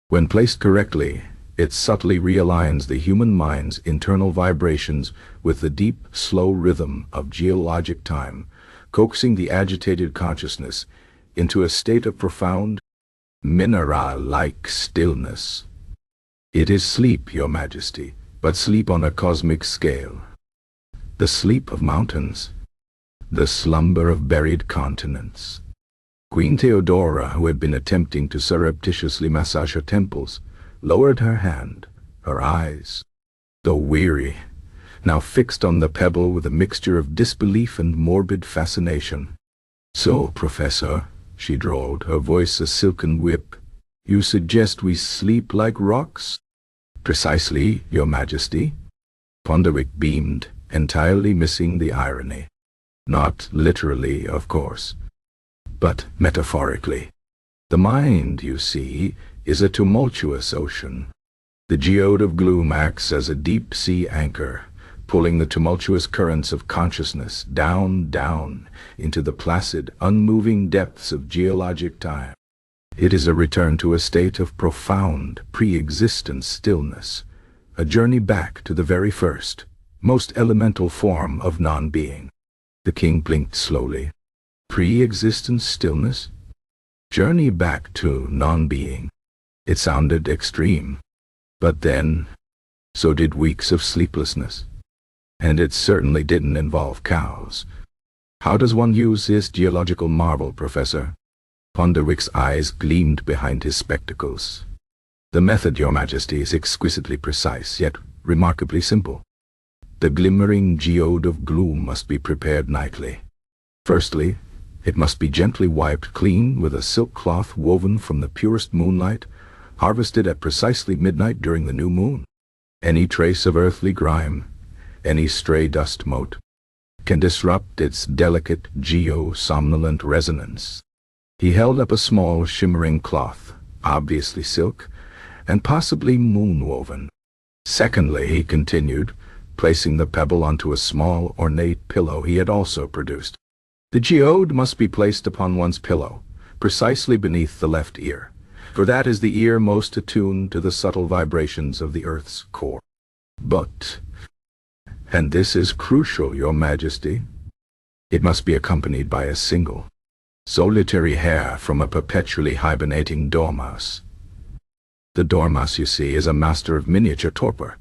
When placed correctly, it subtly realigns the human mind's internal vibrations with the deep, slow rhythm of geologic time, coaxing the agitated consciousness into a state of profound, mineral-like stillness. It is sleep, Your Majesty, but sleep on a cosmic scale. The sleep of mountains, the slumber of buried continents." Queen Theodora, who had been attempting to surreptitiously massage her temples, lowered her hand, her eyes, though weary, now fixed on the pebble with a mixture of disbelief and morbid fascination. "So, Professor," she drawled, her voice a silken whip, "you suggest we sleep like rocks?" "Precisely, Your Majesty." Ponderwick beamed, entirely missing the irony. "Not literally, of course, but metaphorically. The mind, you see, is a tumultuous ocean. The geode of gloom acts as a deep-sea anchor, pulling the tumultuous currents of consciousness down into the placid, unmoving depths of geologic time. It is a return to a state of profound, pre-existent stillness, a journey back to the very first, most elemental form of non-being. The king blinked slowly. Pre-existent stillness? Journey back to non-being. It sounded extreme. But then, so did weeks of sleeplessness. And it certainly didn't involve cows. How does one use this geological marvel, Professor? Ponderwick's eyes gleamed behind his spectacles. The method, Your Majesty, is exquisitely precise, yet remarkably simple. The glimmering geode of gloom must be prepared nightly. Firstly, it must be gently wiped clean with a silk cloth woven from the purest moonlight, harvested at precisely midnight during the new moon. Any trace of earthly grime, any stray dust mote, can disrupt its delicate geo-somnolent resonance. He held up a small shimmering cloth, obviously silk, and possibly moon-woven. Secondly, he continued, placing the pebble onto a small, ornate pillow he had also produced. The geode must be placed upon one's pillow, precisely beneath the left ear, for that is the ear most attuned to the subtle vibrations of the earth's core. But, and this is crucial, Your Majesty, it must be accompanied by a single, solitary hair from a perpetually hibernating dormouse. The dormouse, you see, is a master of miniature torpor,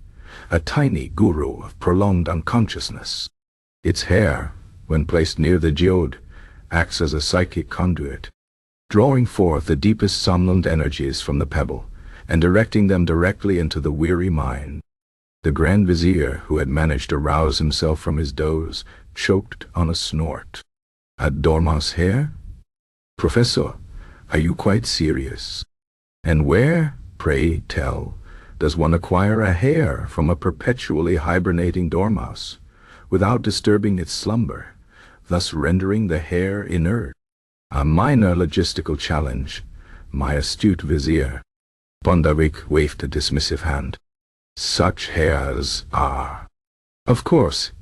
a tiny guru of prolonged unconsciousness. Its hair, when placed near the geode, acts as a psychic conduit, drawing forth the deepest somnolent energies from the pebble and directing them directly into the weary mind. The Grand Vizier, who had managed to rouse himself from his doze, choked on a snort. A dormouse hair? Professor, are you quite serious? And where, pray tell, does one acquire a hair from a perpetually hibernating dormouse, without disturbing its slumber, thus rendering the hair inert? A minor logistical challenge, my astute vizier. Ponderwick waved a dismissive hand. Such hairs are, of course,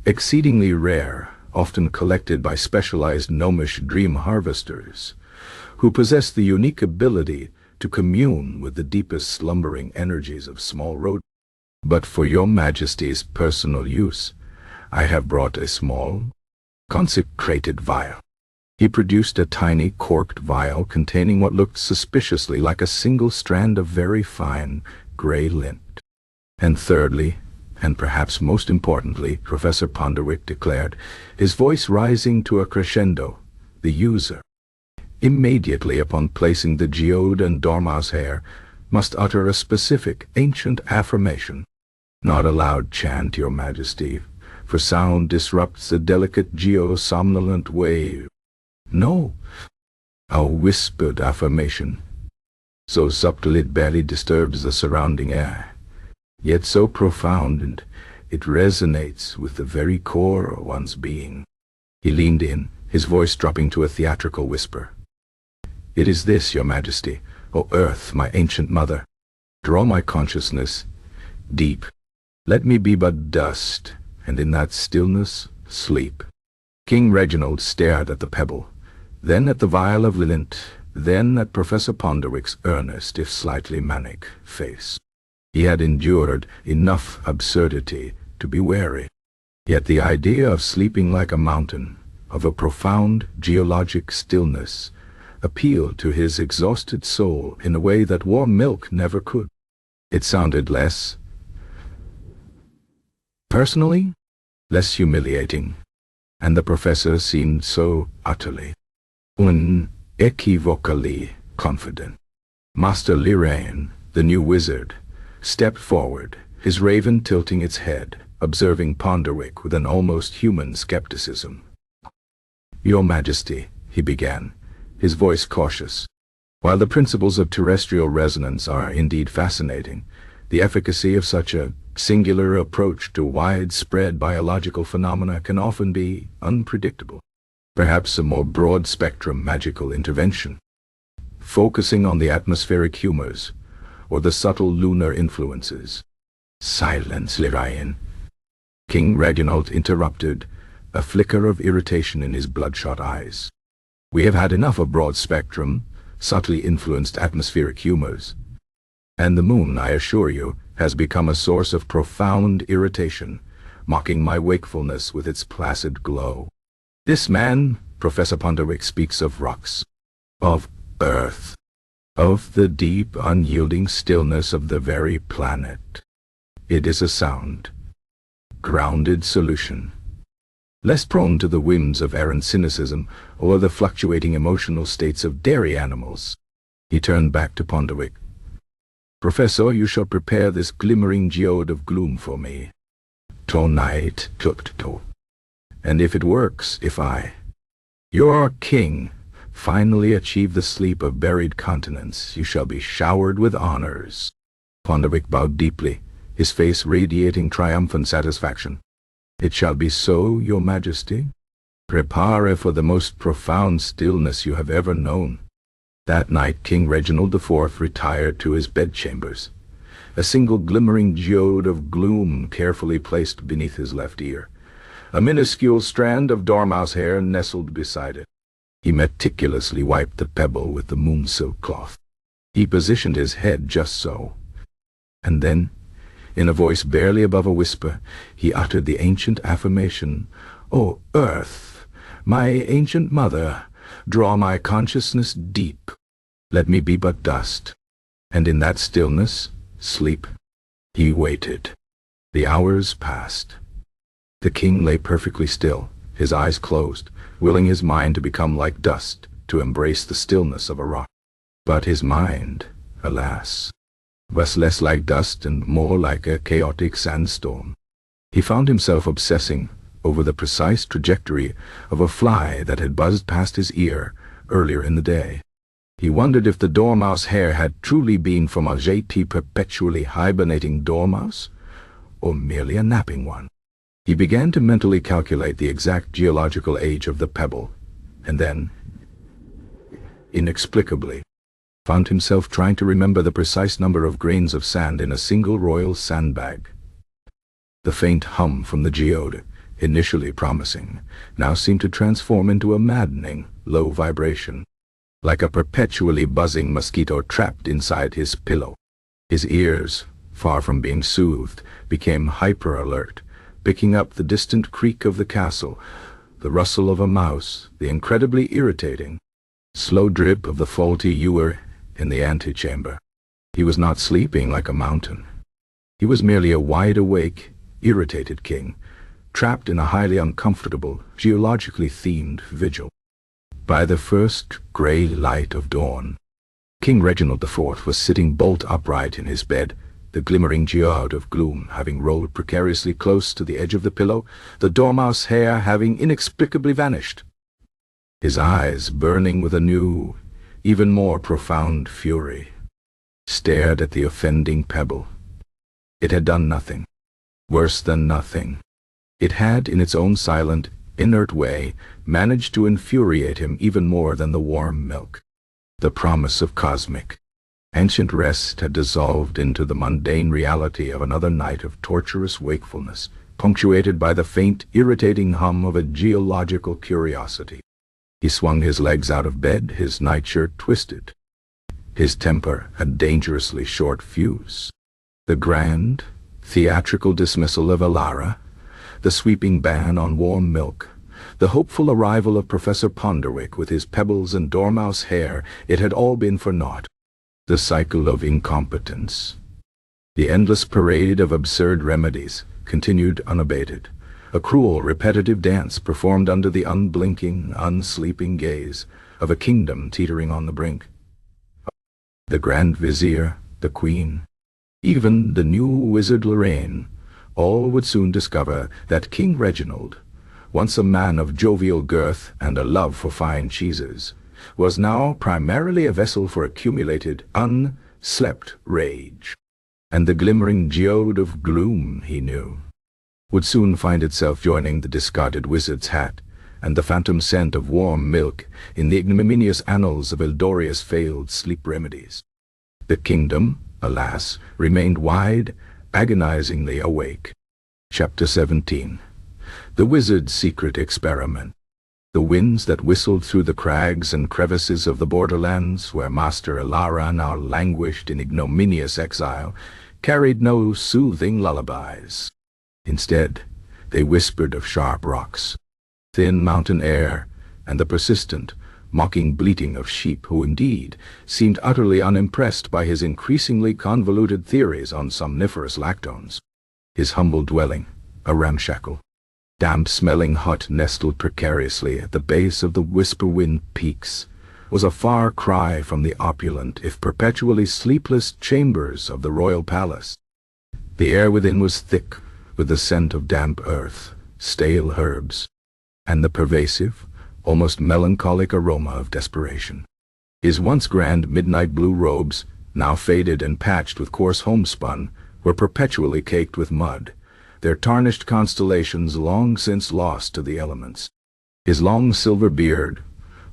exceedingly rare, often collected by specialized gnomish dream harvesters, who possess the unique ability to commune with the deepest slumbering energies of small rodents. But for Your Majesty's personal use, I have brought a small, consecrated vial. He produced a tiny corked vial containing what looked suspiciously like a single strand of very fine gray lint. And thirdly, and perhaps most importantly, Professor Ponderwick declared, his voice rising to a crescendo, the user, immediately upon placing the geode and dormouse hair, must utter a specific, ancient affirmation. Not a loud chant, Your Majesty, for sound disrupts the delicate geo-somnolent wave. No, a whispered affirmation, so subtle it barely disturbs the surrounding air, yet so profound and it resonates with the very core of one's being. He leaned in, his voice dropping to a theatrical whisper. It is this, Your Majesty, O Earth, my ancient mother. Draw my consciousness deep. Let me be but dust, and in that stillness, sleep. King Reginald stared at the pebble, then at the vial of lint, then at Professor Ponderwick's earnest, if slightly manic, face. He had endured enough absurdity to be wary. Yet the idea of sleeping like a mountain, of a profound geologic stillness, appealed to his exhausted soul in a way that warm milk never could. It sounded less, personally, less humiliating, and the professor seemed so utterly, unequivocally confident. Master Lirain, the new wizard, stepped forward, his raven tilting its head, observing Ponderwick with an almost human skepticism. Your Majesty, he began, his voice cautious. While the principles of terrestrial resonance are indeed fascinating, the efficacy of such a singular approach to widespread biological phenomena can often be unpredictable. Perhaps a more broad-spectrum magical intervention, focusing on the atmospheric humors or the subtle lunar influences. Silence, Lirain. King Reginald interrupted, a flicker of irritation in his bloodshot eyes. We have had enough of broad-spectrum, subtly influenced atmospheric humors. And the moon, I assure you, has become a source of profound irritation, mocking my wakefulness with its placid glow. This man, Professor Ponderwick, speaks of rocks, of earth, of the deep, unyielding stillness of the very planet. It is a sound, grounded solution, less prone to the whims of errant cynicism or the fluctuating emotional states of dairy animals. He turned back to Ponderwick. Professor, you shall prepare this glimmering geode of gloom for me. Tonight, and if it works, if I, your king, finally achieve the sleep of buried continents, you shall be showered with honors. Ponderwick bowed deeply, his face radiating triumphant satisfaction. It shall be so, your majesty. Prepare for the most profound stillness you have ever known. That night King Reginald IV retired to his bedchambers, a single glimmering geode of gloom carefully placed beneath his left ear. A minuscule strand of dormouse hair nestled beside it. He meticulously wiped the pebble with the moon silk cloth. He positioned his head just so. And then, in a voice barely above a whisper, he uttered the ancient affirmation, "O Earth, my ancient mother, draw my consciousness deep. Let me be but dust." And in that stillness, sleep. He waited. The hours passed. The king lay perfectly still, his eyes closed, willing his mind to become like dust, to embrace the stillness of a rock. But his mind, alas, was less like dust and more like a chaotic sandstorm. He found himself obsessing over the precise trajectory of a fly that had buzzed past his ear earlier in the day. He wondered if the dormouse hair had truly been from a JT perpetually hibernating dormouse, or merely a napping one. He began to mentally calculate the exact geological age of the pebble, and then, inexplicably, found himself trying to remember the precise number of grains of sand in a single royal sandbag. The faint hum from the geode, initially promising, now seemed to transform into a maddening, low vibration, like a perpetually buzzing mosquito trapped inside his pillow. His ears, far from being soothed, became hyper-alert, picking up the distant creak of the castle, the rustle of a mouse, the incredibly irritating, slow drip of the faulty ewer in the antechamber. He was not sleeping like a mountain. He was merely a wide-awake, irritated king, trapped in a highly uncomfortable, geologically themed vigil. By the first grey light of dawn, King Reginald IV was sitting bolt upright in his bed, the glimmering geode of gloom having rolled precariously close to the edge of the pillow, the dormouse hair having inexplicably vanished. His eyes, burning with a new, even more profound fury, stared at the offending pebble. It had done nothing. Worse than nothing. It had, in its own silent, inert way, managed to infuriate him even more than the warm milk. The promise of cosmic, ancient rest had dissolved into the mundane reality of another night of torturous wakefulness, punctuated by the faint, irritating hum of a geological curiosity. He swung his legs out of bed, his nightshirt twisted, his temper a dangerously short fuse. The grand, theatrical dismissal of Alara, the sweeping ban on warm milk, the hopeful arrival of Professor Ponderwick with his pebbles and dormouse hair, it had all been for naught. The cycle of incompetence, the endless parade of absurd remedies, continued unabated, a cruel, repetitive dance performed under the unblinking, unsleeping gaze of a kingdom teetering on the brink. The Grand Vizier, the Queen, even the new wizard Lorraine, all would soon discover that King Reginald, once a man of jovial girth and a love for fine cheeses, was now primarily a vessel for accumulated, unslept rage. And the glimmering geode of gloom, he knew, would soon find itself joining the discarded wizard's hat and the phantom scent of warm milk in the ignominious annals of Eldoria's failed sleep remedies. The kingdom, alas, remained wide, agonizingly awake. Chapter 17. The Wizard's Secret Experiment. The winds that whistled through the crags and crevices of the borderlands, where Master Elara now languished in ignominious exile, carried no soothing lullabies. Instead, they whispered of sharp rocks, thin mountain air, and the persistent, mocking bleating of sheep who indeed seemed utterly unimpressed by his increasingly convoluted theories on somniferous lactones. His humble dwelling, a ramshackle, damp-smelling hut nestled precariously at the base of the Whisperwind Peaks, was a far cry from the opulent, if perpetually sleepless, chambers of the royal palace. The air within was thick with the scent of damp earth, stale herbs, and the pervasive, almost melancholic aroma of desperation. His once grand midnight blue robes, now faded and patched with coarse homespun, were perpetually caked with mud, their tarnished constellations long since lost to the elements. His long silver beard,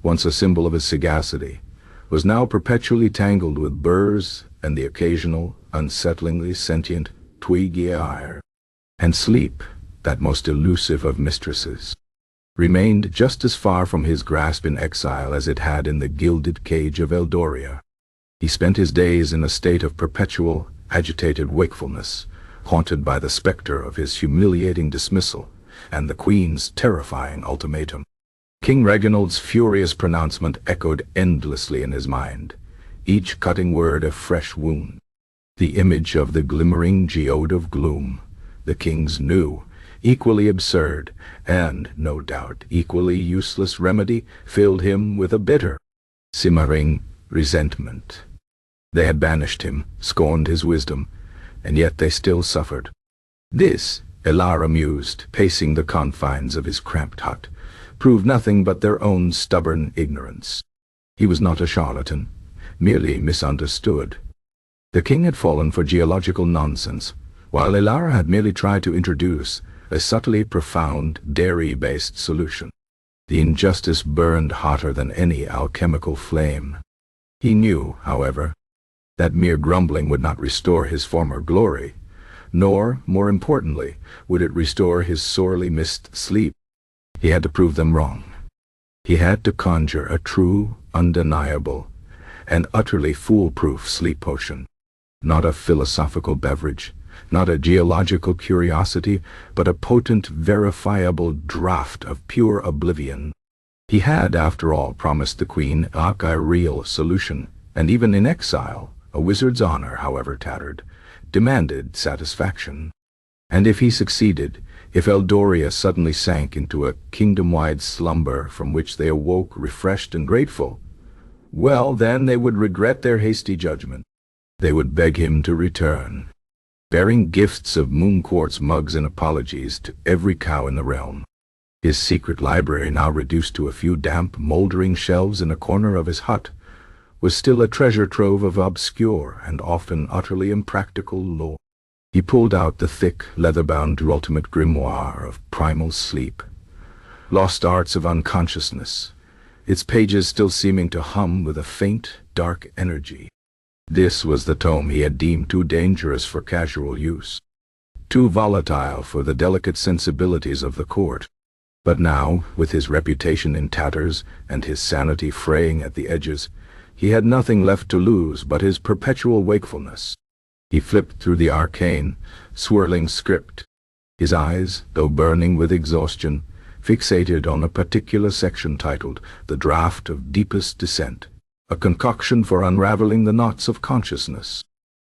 once a symbol of his sagacity, was now perpetually tangled with burrs and the occasional, unsettlingly sentient twiggy ire. And sleep, that most elusive of mistresses, remained just as far from his grasp in exile as it had in the gilded cage of Eldoria. He spent his days in a state of perpetual, agitated wakefulness, haunted by the specter of his humiliating dismissal and the Queen's terrifying ultimatum. King Reginald's furious pronouncement echoed endlessly in his mind, each cutting word a fresh wound. The image of the glimmering geode of gloom, the king's new, equally absurd, and, no doubt, equally useless remedy, filled him with a bitter, simmering resentment. They had banished him, scorned his wisdom, and yet they still suffered. This, Elara mused, pacing the confines of his cramped hut, proved nothing but their own stubborn ignorance. He was not a charlatan, merely misunderstood. The king had fallen for geological nonsense, while Elara had merely tried to introduce a subtly profound, dairy-based solution. The injustice burned hotter than any alchemical flame. He knew, however, that mere grumbling would not restore his former glory, nor, more importantly, would it restore his sorely missed sleep. He had to prove them wrong. He had to conjure a true, undeniable, and utterly foolproof sleep potion, not a philosophical beverage, not a geological curiosity, but a potent, verifiable draught of pure oblivion. He had, after all, promised the Queen a real solution, and even in exile, a wizard's honor, however tattered, demanded satisfaction. And if he succeeded, if Eldoria suddenly sank into a kingdom-wide slumber from which they awoke refreshed and grateful, well, then they would regret their hasty judgment. They would beg him to return, bearing gifts of moon quartz mugs and apologies to every cow in the realm. His secret library, now reduced to a few damp, moldering shelves in a corner of his hut, was still a treasure trove of obscure and often utterly impractical lore. He pulled out the thick, leather-bound ultimate grimoire of primal sleep, lost arts of unconsciousness, its pages still seeming to hum with a faint, dark energy. This was the tome he had deemed too dangerous for casual use, too volatile for the delicate sensibilities of the court. But now, with his reputation in tatters and his sanity fraying at the edges, he had nothing left to lose but his perpetual wakefulness. He flipped through the arcane, swirling script, his eyes, though burning with exhaustion, fixated on a particular section titled The Draught of Deepest Descent, a concoction for unraveling the knots of consciousness.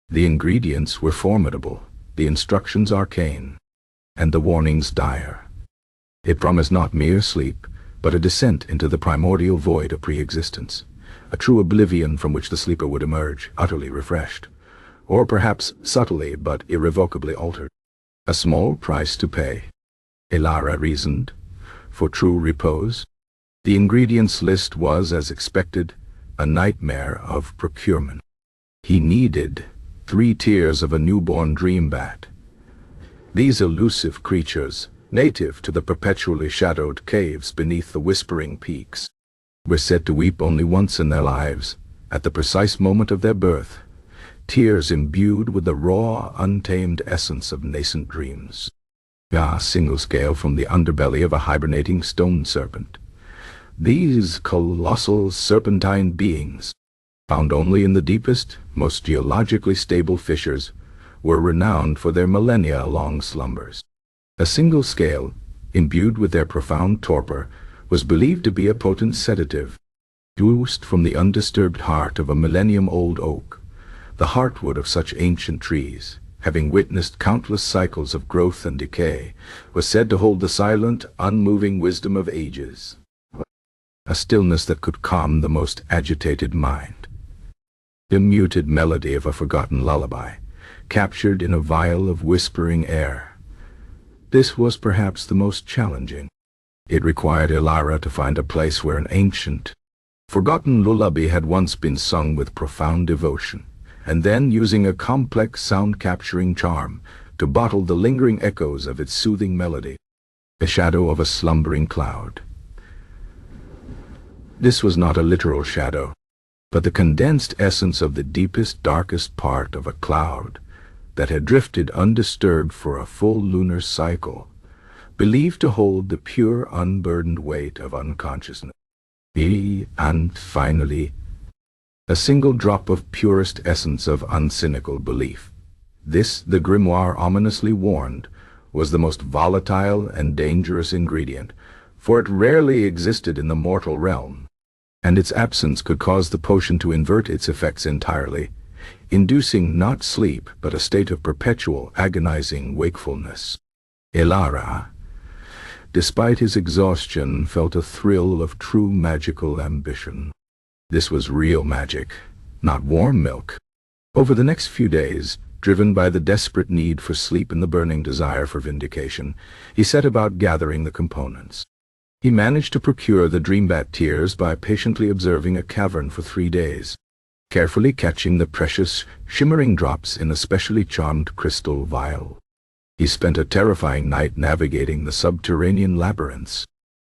The ingredients were formidable, the instructions arcane, and the warnings dire. It promised not mere sleep, but a descent into the primordial void of pre-existence, a true oblivion from which the sleeper would emerge, utterly refreshed, or perhaps subtly but irrevocably altered. A small price to pay, Elara reasoned, for true repose. The ingredients list was, as expected, a nightmare of procurement. He needed 3 tiers of a newborn dream bat. These elusive creatures, native to the perpetually shadowed caves beneath the whispering peaks, were said to weep only once in their lives, at the precise moment of their birth, tears imbued with the raw, untamed essence of nascent dreams. A single scale from the underbelly of a hibernating stone serpent, These colossal serpentine beings, found only in the deepest, most geologically stable fissures, were renowned for their millennia-long slumbers. A single scale, imbued with their profound torpor, was believed to be a potent sedative, produced from the undisturbed heart of a millennium-old oak. The heartwood of such ancient trees, having witnessed countless cycles of growth and decay, was said to hold the silent, unmoving wisdom of ages, a stillness that could calm the most agitated mind. The muted melody of a forgotten lullaby, captured in a vial of whispering air. This was perhaps the most challenging. It required Ilara to find a place where an ancient, forgotten lullaby had once been sung with profound devotion, and then, using a complex sound-capturing charm, to bottle the lingering echoes of its soothing melody. The shadow of a slumbering cloud. This was not a literal shadow, but the condensed essence of the deepest, darkest part of a cloud that had drifted undisturbed for a full lunar cycle, believed to hold the pure, unburdened weight of unconsciousness. And finally, a single drop of purest essence of uncynical belief. This, the grimoire ominously warned, was the most volatile and dangerous ingredient, for it rarely existed in the mortal realm, and its absence could cause the potion to invert its effects entirely, inducing not sleep but a state of perpetual agonizing wakefulness. Ilara, despite his exhaustion, felt a thrill of true magical ambition. This was real magic, not warm milk. Over the next few days, driven by the desperate need for sleep and the burning desire for vindication, he set about gathering the components. He managed to procure the dreambat tears by patiently observing a cavern for 3 days, carefully catching the precious, shimmering drops in a specially charmed crystal vial. He spent a terrifying night navigating the subterranean labyrinths,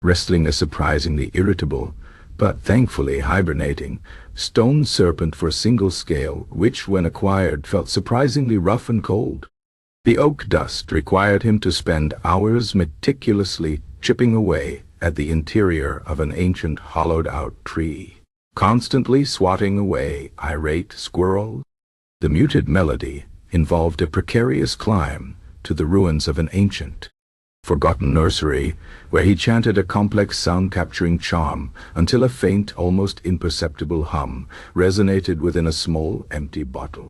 wrestling a surprisingly irritable, but thankfully hibernating, stone serpent for a single scale, which, when acquired, felt surprisingly rough and cold. The oak dust required him to spend hours meticulously chipping away at the interior of an ancient hollowed-out tree, constantly swatting away irate squirrels. The muted melody involved a precarious climb to the ruins of an ancient, forgotten nursery, where he chanted a complex sound-capturing charm until a faint, almost imperceptible hum resonated within a small, empty bottle.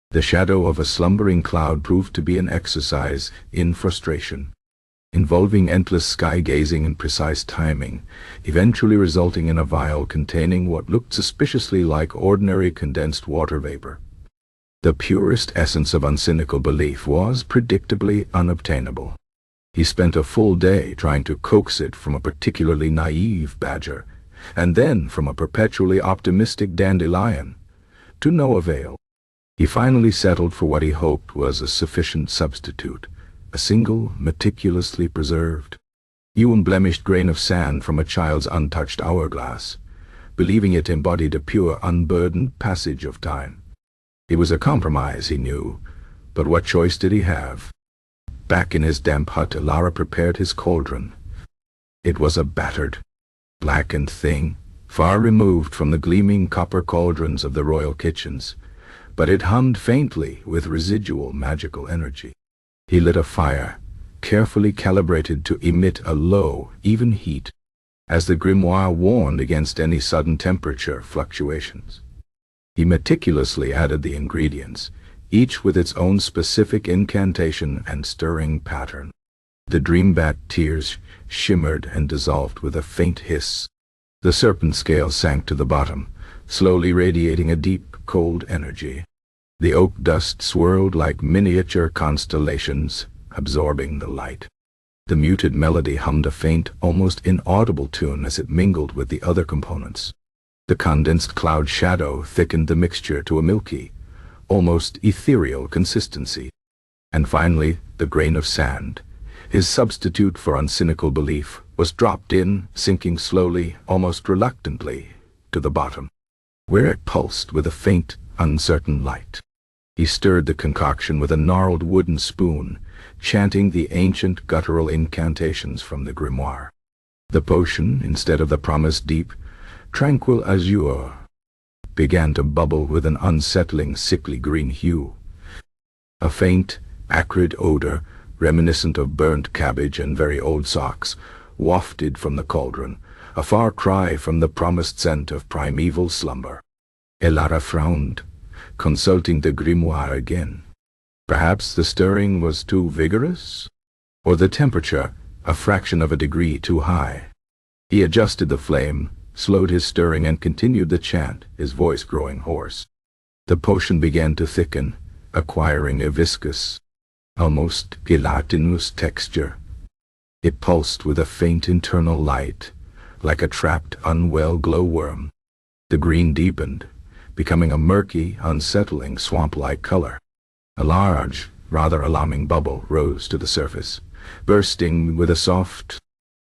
The shadow of a slumbering cloud proved to be an exercise in frustration, involving endless sky-gazing and precise timing, eventually resulting in a vial containing what looked suspiciously like ordinary condensed water vapor. The purest essence of uncynical belief was predictably unobtainable. He spent a full day trying to coax it from a particularly naive badger, and then from a perpetually optimistic dandelion, to no avail. He finally settled for what he hoped was a sufficient substitute, a single, meticulously preserved, unblemished grain of sand from a child's untouched hourglass, believing it embodied a pure, unburdened passage of time. It was a compromise, he knew, but what choice did he have? Back in his damp hut, Ilara prepared his cauldron. It was a battered, blackened thing, far removed from the gleaming copper cauldrons of the royal kitchens, but it hummed faintly with residual magical energy. He lit a fire, carefully calibrated to emit a low, even heat, as the grimoire warned against any sudden temperature fluctuations. He meticulously added the ingredients, each with its own specific incantation and stirring pattern. The dreambat tears shimmered and dissolved with a faint hiss. The serpent scale sank to the bottom, slowly radiating a deep, cold energy. The oak dust swirled like miniature constellations, absorbing the light. The muted melody hummed a faint, almost inaudible tune as it mingled with the other components. The condensed cloud shadow thickened the mixture to a milky, almost ethereal consistency. And finally, the grain of sand, his substitute for uncynical belief, was dropped in, sinking slowly, almost reluctantly, to the bottom, where it pulsed with a faint, uncertain light. He stirred the concoction with a gnarled wooden spoon, chanting the ancient guttural incantations from the grimoire. The potion, instead of the promised deep, tranquil azure, began to bubble with an unsettling sickly green hue. A faint, acrid odor, reminiscent of burnt cabbage and very old socks, wafted from the cauldron, a far cry from the promised scent of primeval slumber. Elara frowned, consulting the grimoire again. Perhaps the stirring was too vigorous, or the temperature a fraction of a degree too high. He adjusted the flame, slowed his stirring, and continued the chant, his voice growing hoarse. The potion began to thicken, acquiring a viscous, almost gelatinous texture. It pulsed with a faint internal light, like a trapped, unwell glowworm. The green deepened, becoming a murky, unsettling, swamp-like color. A large, rather alarming bubble rose to the surface, bursting with a soft,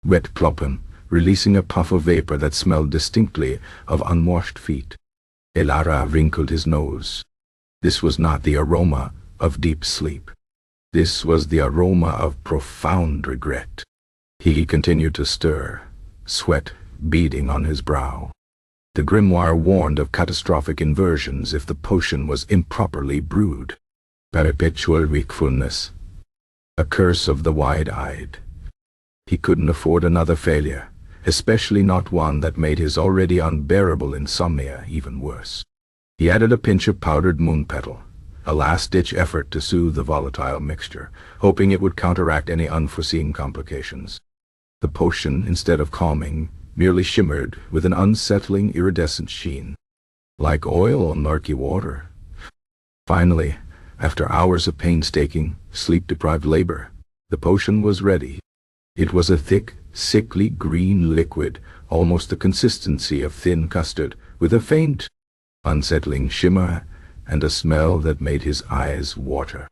wet ploppum, releasing a puff of vapor that smelled distinctly of unwashed feet. Elara wrinkled his nose. This was not the aroma of deep sleep. This was the aroma of profound regret. He continued to stir, sweat beading on his brow. The grimoire warned of catastrophic inversions if the potion was improperly brewed. Perpetual wakefulness. A curse of the wide-eyed. He couldn't afford another failure, especially not one that made his already unbearable insomnia even worse. He added a pinch of powdered moon petal, a last-ditch effort to soothe the volatile mixture, hoping it would counteract any unforeseen complications. The potion, instead of calming, merely shimmered with an unsettling iridescent sheen, like oil on murky water. Finally, after hours of painstaking, sleep-deprived labor, the potion was ready. It was a thick, sickly green liquid, almost the consistency of thin custard, with a faint, unsettling shimmer and a smell that made his eyes water.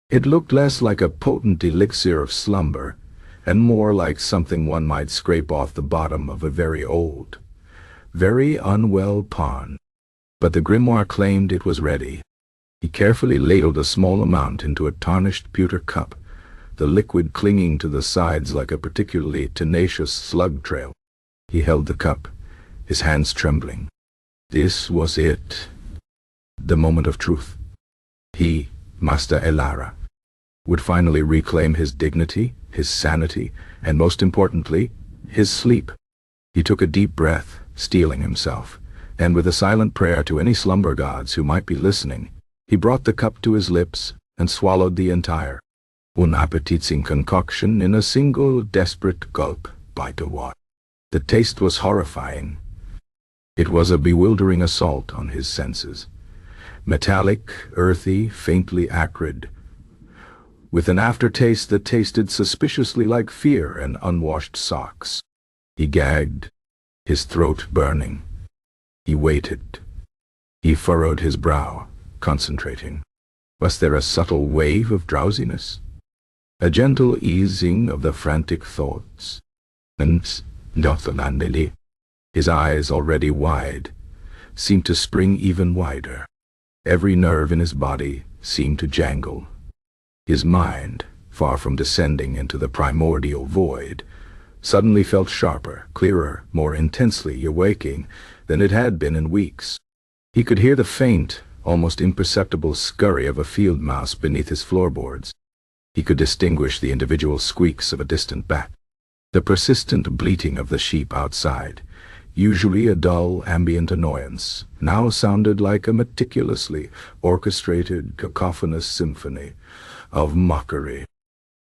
It looked less like a potent elixir of slumber, and more like something one might scrape off the bottom of a very old, very unwell pond. But the grimoire claimed it was ready. He carefully ladled a small amount into a tarnished pewter cup, the liquid clinging to the sides like a particularly tenacious slug trail. He held the cup, his hands trembling. This was it. The moment of truth. He, Master Elara, would finally reclaim his dignity, his sanity, and most importantly, his sleep. He took a deep breath, steeling himself, and with a silent prayer to any slumber gods who might be listening, he brought the cup to his lips and swallowed the entire, unappetizing concoction in a single desperate gulp bite of water. The taste was horrifying. It was a bewildering assault on his senses. Metallic, earthy, faintly acrid, with an aftertaste that tasted suspiciously like fear and unwashed socks. He gagged, his throat burning. He waited. He furrowed his brow, concentrating. Was there a subtle wave of drowsiness? A gentle easing of the frantic thoughts? His eyes, already wide, seemed to spring even wider. Every nerve in his body seemed to jangle. His mind, far from descending into the primordial void, suddenly felt sharper, clearer, more intensely awaking than it had been in weeks. He could hear the faint, almost imperceptible scurry of a field mouse beneath his floorboards. He could distinguish the individual squeaks of a distant bat, the persistent bleating of the sheep outside. Usually a dull, ambient annoyance, now sounded like a meticulously orchestrated, cacophonous symphony of mockery.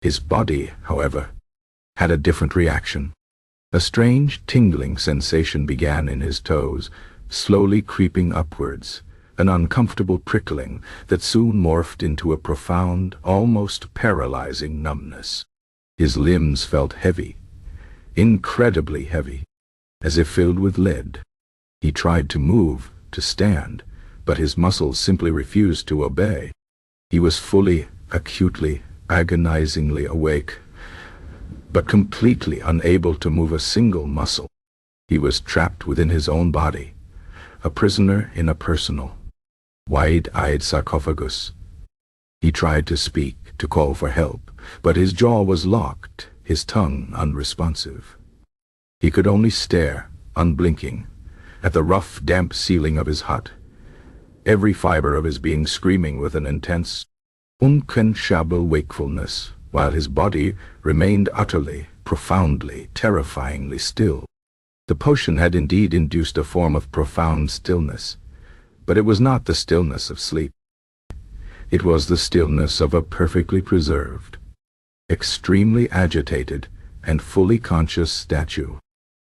His body, however, had a different reaction. A strange, tingling sensation began in his toes, slowly creeping upwards, an uncomfortable prickling that soon morphed into a profound, almost paralyzing numbness. His limbs felt heavy, incredibly heavy, as if filled with lead. He tried to move, to stand, but his muscles simply refused to obey. He was fully, acutely, agonizingly awake, but completely unable to move a single muscle. He was trapped within his own body, a prisoner in a personal, wide-eyed sarcophagus. He tried to speak, to call for help, but his jaw was locked, his tongue unresponsive. He could only stare, unblinking, at the rough, damp ceiling of his hut, every fiber of his being screaming with an intense, unquenchable wakefulness, while his body remained utterly, profoundly, terrifyingly still. The potion had indeed induced a form of profound stillness, but it was not the stillness of sleep. It was the stillness of a perfectly preserved, extremely agitated, and fully conscious statue.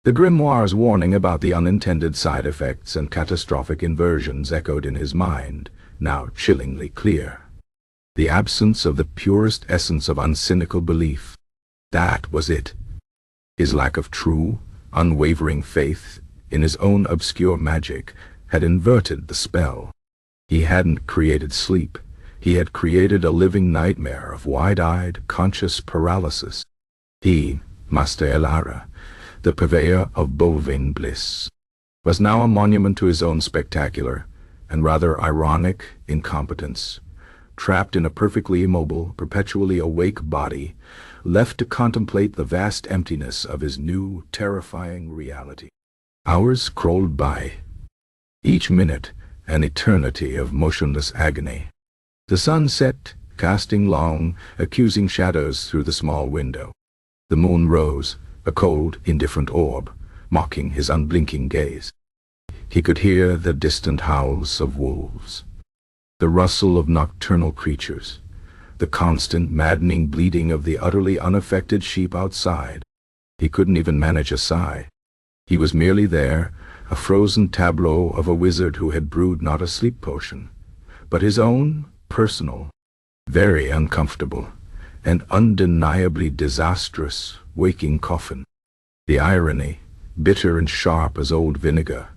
The grimoire's warning about the unintended side effects and catastrophic inversions echoed in his mind, now chillingly clear. The absence of the purest essence of uncynical belief. That was it. His lack of true, unwavering faith in his own obscure magic had inverted the spell. He hadn't created sleep. He had created a living nightmare of wide-eyed, conscious paralysis. He, Master Elara, the purveyor of bovine bliss, was now a monument to his own spectacular and rather ironic incompetence, trapped in a perfectly immobile, perpetually awake body, left to contemplate the vast emptiness of his new, terrifying reality. Hours crawled by, each minute an eternity of motionless agony. The sun set, casting long, accusing shadows through the small window. The moon rose, a cold, indifferent orb, mocking his unblinking gaze. He could hear the distant howls of wolves, the rustle of nocturnal creatures, the constant, maddening bleating of the utterly unaffected sheep outside. He couldn't even manage a sigh. He was merely there, a frozen tableau of a wizard who had brewed not a sleep potion, but his own personal, very uncomfortable, and undeniably disastrous waking coffin. The irony, bitter and sharp as old vinegar,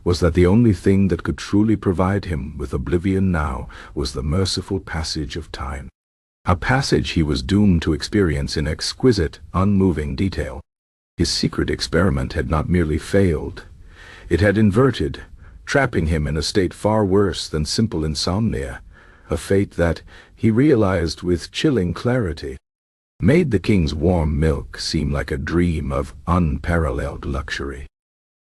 was that the only thing that could truly provide him with oblivion now was the merciful passage of time. A passage he was doomed to experience in exquisite, unmoving detail. His secret experiment had not merely failed. It had inverted, trapping him in a state far worse than simple insomnia, a fate that, he realized with chilling clarity, made the king's warm milk seem like a dream of unparalleled luxury.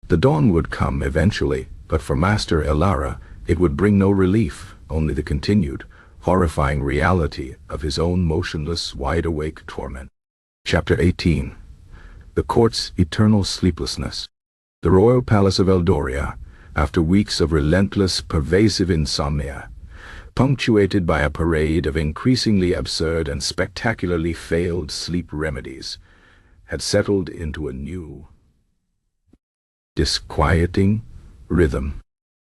The dawn would come eventually, but for Master Elara it would bring no relief, only the continued, horrifying reality of his own motionless, wide-awake torment. Chapter 18. The court's eternal sleeplessness. The royal palace of Eldoria, after weeks of relentless, pervasive insomnia, punctuated by a parade of increasingly absurd and spectacularly failed sleep remedies, had settled into a new, disquieting rhythm.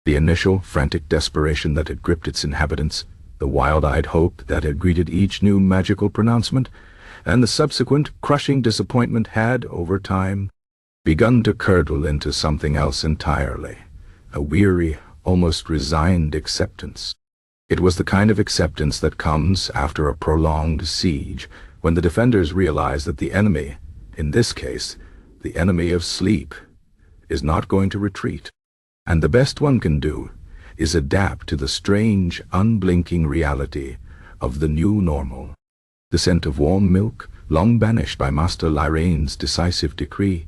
The initial frantic desperation that had gripped its inhabitants, the wild-eyed hope that had greeted each new magical pronouncement, and the subsequent crushing disappointment had, over time, begun to curdle into something else entirely, a weary, almost resigned acceptance. It was the kind of acceptance that comes after a prolonged siege, when the defenders realize that the enemy, in this case, the enemy of sleep, is not going to retreat, and the best one can do is adapt to the strange, unblinking reality of the new normal. The scent of warm milk, long banished by Master Lyraine's decisive decree,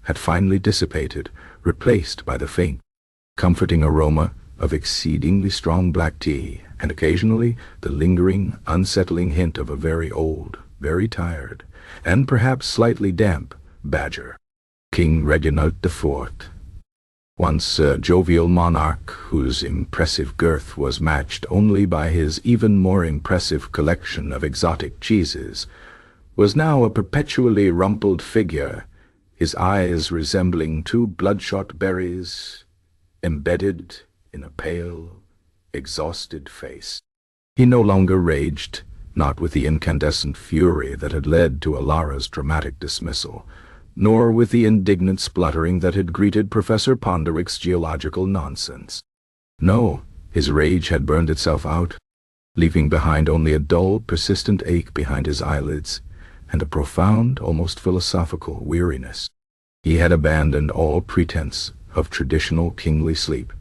had finally dissipated, replaced by the faint, comforting aroma of exceedingly strong black tea, and occasionally the lingering, unsettling hint of a very old, very tired, and perhaps slightly damp badger. King Reginald IV, once a jovial monarch whose impressive girth was matched only by his even more impressive collection of exotic cheeses, was now a perpetually rumpled figure, his eyes resembling two bloodshot berries embedded in a pale, exhausted face. He no longer raged, not with the incandescent fury that had led to Elara's dramatic dismissal, nor with the indignant spluttering that had greeted Professor Ponderick's geological nonsense. No, his rage had burned itself out, leaving behind only a dull, persistent ache behind his eyelids, and a profound, almost philosophical weariness. He had abandoned all pretense of traditional kingly sleep.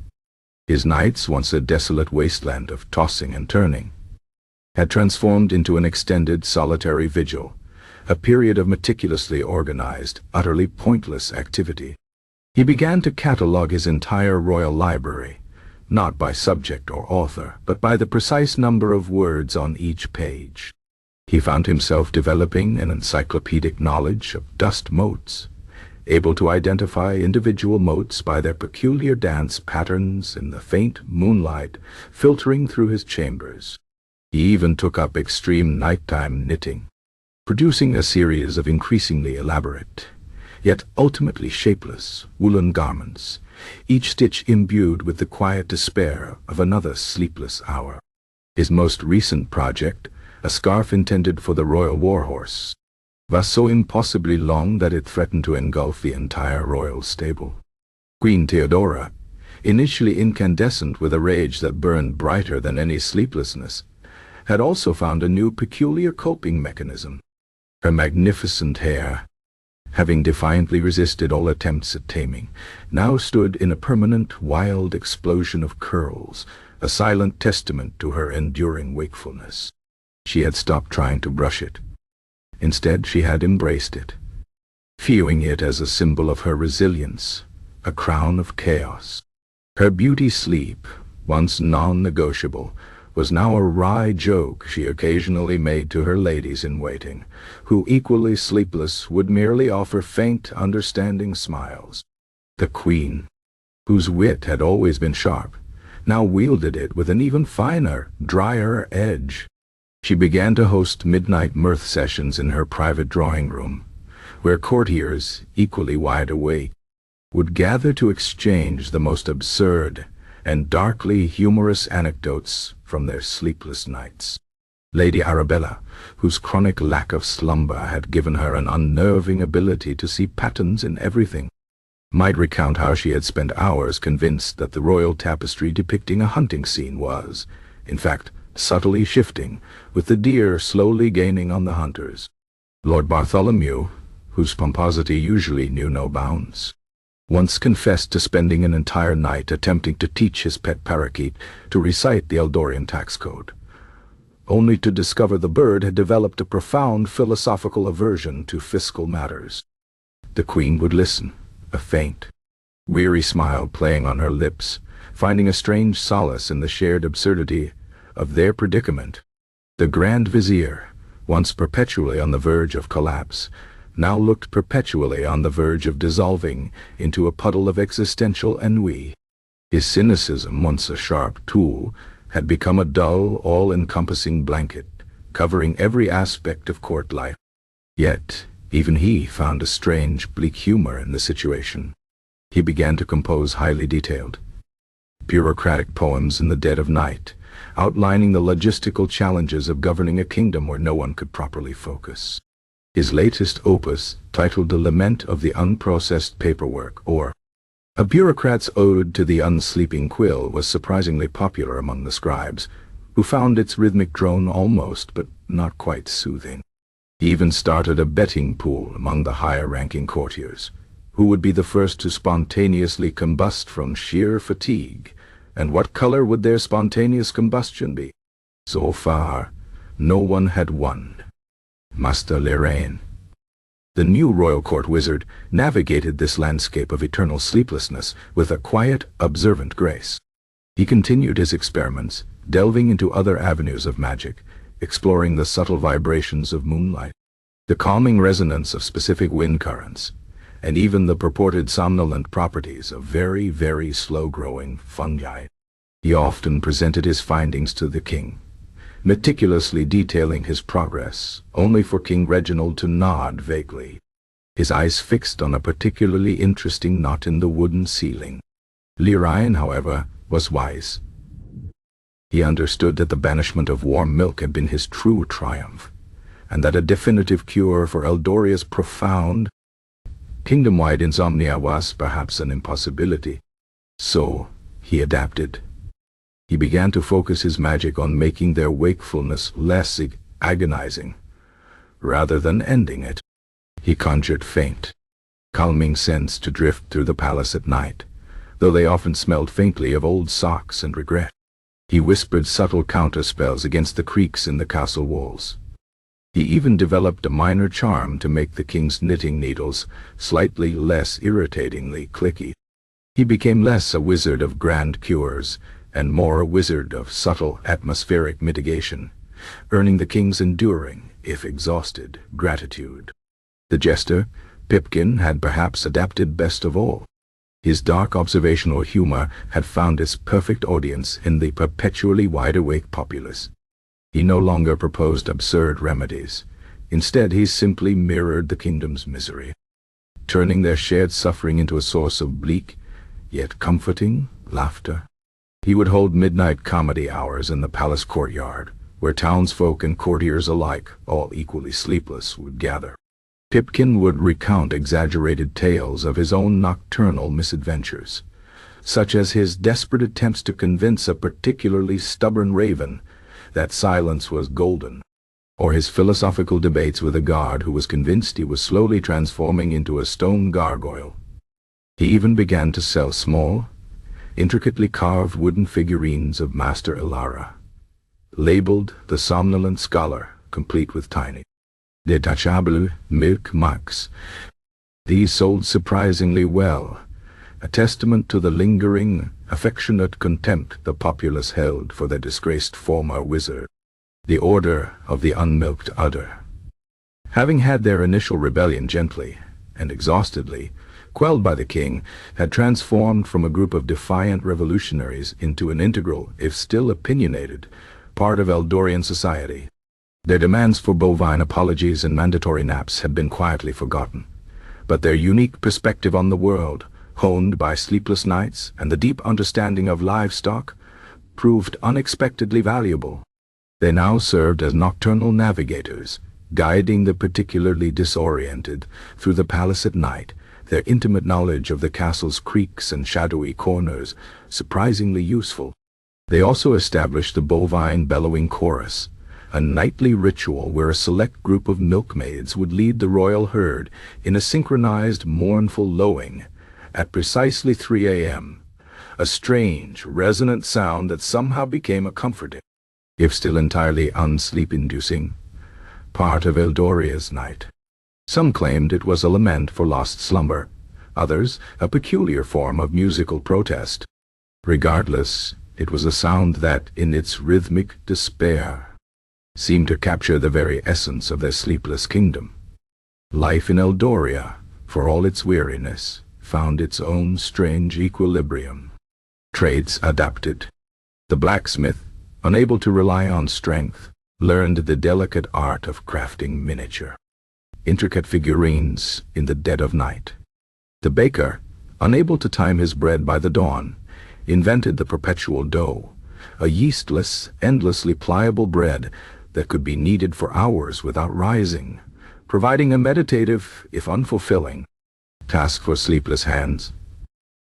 His nights, once a desolate wasteland of tossing and turning, had transformed into an extended solitary vigil, a period of meticulously organized, utterly pointless activity. He began to catalogue his entire royal library, not by subject or author, but by the precise number of words on each page. He found himself developing an encyclopedic knowledge of dust motes, able to identify individual motes by their peculiar dance patterns in the faint moonlight filtering through his chambers. He even took up extreme nighttime knitting, producing a series of increasingly elaborate, yet ultimately shapeless, woolen garments, each stitch imbued with the quiet despair of another sleepless hour. His most recent project, a scarf intended for the royal warhorse, was so impossibly long that it threatened to engulf the entire royal stable. Queen Theodora, initially incandescent with a rage that burned brighter than any sleeplessness, had also found a new peculiar coping mechanism. Her magnificent hair, having defiantly resisted all attempts at taming, now stood in a permanent, wild explosion of curls, a silent testament to her enduring wakefulness. She had stopped trying to brush it. Instead, she had embraced it, viewing it as a symbol of her resilience, a crown of chaos. Her beauty sleep, once non-negotiable, was now a wry joke she occasionally made to her ladies-in-waiting, who, equally sleepless, would merely offer faint, understanding smiles. The queen, whose wit had always been sharp, now wielded it with an even finer, drier edge. She began to host midnight mirth sessions in her private drawing room, where courtiers, equally wide awake, would gather to exchange the most absurd and darkly humorous anecdotes from their sleepless nights. Lady Arabella, whose chronic lack of slumber had given her an unnerving ability to see patterns in everything, might recount how she had spent hours convinced that the royal tapestry depicting a hunting scene was, in fact, subtly shifting, with the deer slowly gaining on the hunters. Lord Bartholomew, whose pomposity usually knew no bounds, once confessed to spending an entire night attempting to teach his pet parakeet to recite the Eldorian tax code, only to discover the bird had developed a profound philosophical aversion to fiscal matters. The queen would listen, a faint, weary smile playing on her lips, finding a strange solace in the shared absurdity of their predicament. The Grand Vizier, once perpetually on the verge of collapse, now looked perpetually on the verge of dissolving into a puddle of existential ennui. His cynicism, once a sharp tool, had become a dull, all-encompassing blanket, covering every aspect of court life. Yet, even he found a strange, bleak humor in the situation. He began to compose highly detailed, bureaucratic poems in the dead of night, outlining the logistical challenges of governing a kingdom where no one could properly focus. His latest opus, titled The Lament of the Unprocessed Paperwork, or A Bureaucrat's Ode to the Unsleeping Quill, was surprisingly popular among the scribes, who found its rhythmic drone almost but not quite soothing. He even started a betting pool among the higher-ranking courtiers, who would be the first to spontaneously combust from sheer fatigue, and what color would their spontaneous combustion be? So far, no one had won. Master Leraine, the new royal court wizard, navigated this landscape of eternal sleeplessness with a quiet, observant grace. He continued his experiments, delving into other avenues of magic, exploring the subtle vibrations of moonlight, the calming resonance of specific wind currents, and even the purported somnolent properties of very, very slow-growing fungi. He often presented his findings to the king, meticulously detailing his progress, only for King Reginald to nod vaguely, his eyes fixed on a particularly interesting knot in the wooden ceiling. Leraine, however, was wise. He understood that the banishment of warm milk had been his true triumph, and that a definitive cure for Eldoria's profound, kingdom-wide insomnia was perhaps an impossibility. So, he adapted. He began to focus his magic on making their wakefulness less agonizing, rather than ending it. He conjured faint, calming scents to drift through the palace at night, though they often smelled faintly of old socks and regret. He whispered subtle counterspells against the creaks in the castle walls, He even developed a minor charm to make the king's knitting needles slightly less irritatingly clicky. He became less a wizard of grand cures and more a wizard of subtle atmospheric mitigation, earning the king's enduring, if exhausted, gratitude. The jester, Pipkin, had perhaps adapted best of all. His dark observational humor had found its perfect audience in the perpetually wide-awake populace. He no longer proposed absurd remedies. Instead, he simply mirrored the kingdom's misery, turning their shared suffering into a source of bleak, yet comforting, laughter. He would hold midnight comedy hours in the palace courtyard, where townsfolk and courtiers alike, all equally sleepless, would gather. Pipkin would recount exaggerated tales of his own nocturnal misadventures, such as his desperate attempts to convince a particularly stubborn raven that silence was golden, or his philosophical debates with a guard who was convinced he was slowly transforming into a stone gargoyle. He even began to sell small, intricately carved wooden figurines of Master Ilara, labeled the Somnolent Scholar, complete with tiny, detachable milkmaids. These sold surprisingly well, a testament to the lingering, affectionate contempt the populace held for their disgraced former wizard, the Order of the Unmilked Udder. Having had their initial rebellion gently and exhaustedly quelled by the king, had transformed from a group of defiant revolutionaries into an integral, if still opinionated, part of Eldorian society. Their demands for bovine apologies and mandatory naps had been quietly forgotten, but their unique perspective on the world, honed by sleepless nights and the deep understanding of livestock, proved unexpectedly valuable. They now served as nocturnal navigators, guiding the particularly disoriented through the palace at night, their intimate knowledge of the castle's creaks and shadowy corners surprisingly useful. They also established the bovine bellowing chorus, a nightly ritual where a select group of milkmaids would lead the royal herd in a synchronized mournful lowing at precisely 3 a.m., a strange, resonant sound that somehow became a comforting, if still entirely unsleep-inducing, part of Eldoria's night. Some claimed it was a lament for lost slumber, others a peculiar form of musical protest. Regardless, it was a sound that, in its rhythmic despair, seemed to capture the very essence of their sleepless kingdom. Life in Eldoria, for all its weariness, found its own strange equilibrium. Trades adapted. The blacksmith, unable to rely on strength, learned the delicate art of crafting miniature, intricate figurines in the dead of night. The baker, unable to time his bread by the dawn, invented the perpetual dough, a yeastless, endlessly pliable bread that could be kneaded for hours without rising, providing a meditative, if unfulfilling, task for sleepless hands.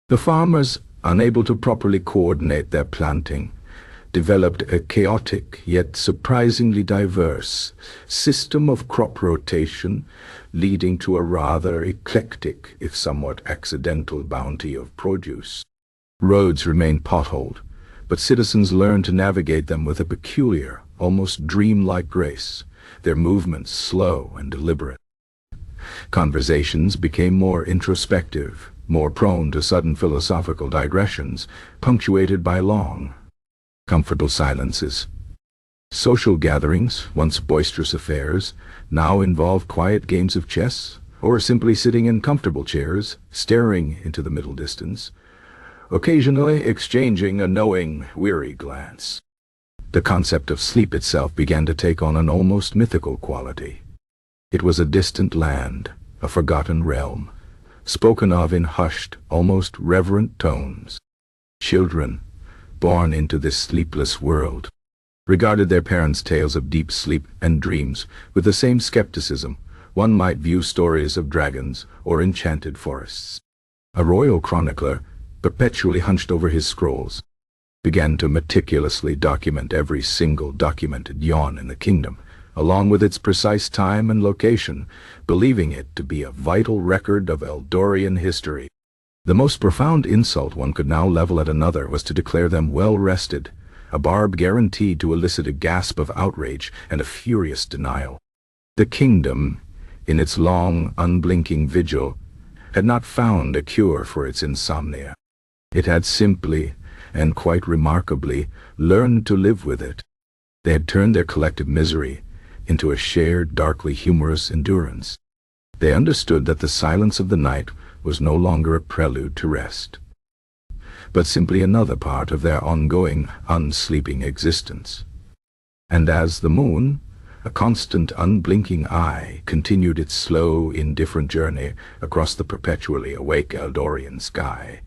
The farmers, unable to properly coordinate their planting, developed a chaotic yet surprisingly diverse system of crop rotation, leading to a rather eclectic, if somewhat accidental, bounty of produce. Roads remained potholed, but citizens learned to navigate them with a peculiar, almost dreamlike grace, their movements slow and deliberate. Conversations became more introspective, more prone to sudden philosophical digressions, punctuated by long, comfortable silences. Social gatherings, once boisterous affairs, now involved quiet games of chess, or simply sitting in comfortable chairs, staring into the middle distance, occasionally exchanging a knowing, weary glance. The concept of sleep itself began to take on an almost mythical quality. It was a distant land, a forgotten realm, spoken of in hushed, almost reverent tones. Children, born into this sleepless world, regarded their parents' tales of deep sleep and dreams with the same skepticism one might view stories of dragons or enchanted forests. A royal chronicler, perpetually hunched over his scrolls, began to meticulously document every single documented yawn in the kingdom, along with its precise time and location, believing it to be a vital record of Eldorian history. The most profound insult one could now level at another was to declare them well-rested, a barb guaranteed to elicit a gasp of outrage and a furious denial. The kingdom, in its long, unblinking vigil, had not found a cure for its insomnia. It had simply, and quite remarkably, learned to live with it. They had turned their collective misery into a shared, darkly humorous endurance. They understood that the silence of the night was no longer a prelude to rest, but simply another part of their ongoing, unsleeping existence. And as the moon, a constant, unblinking eye, continued its slow, indifferent journey across the perpetually awake Eldorian sky,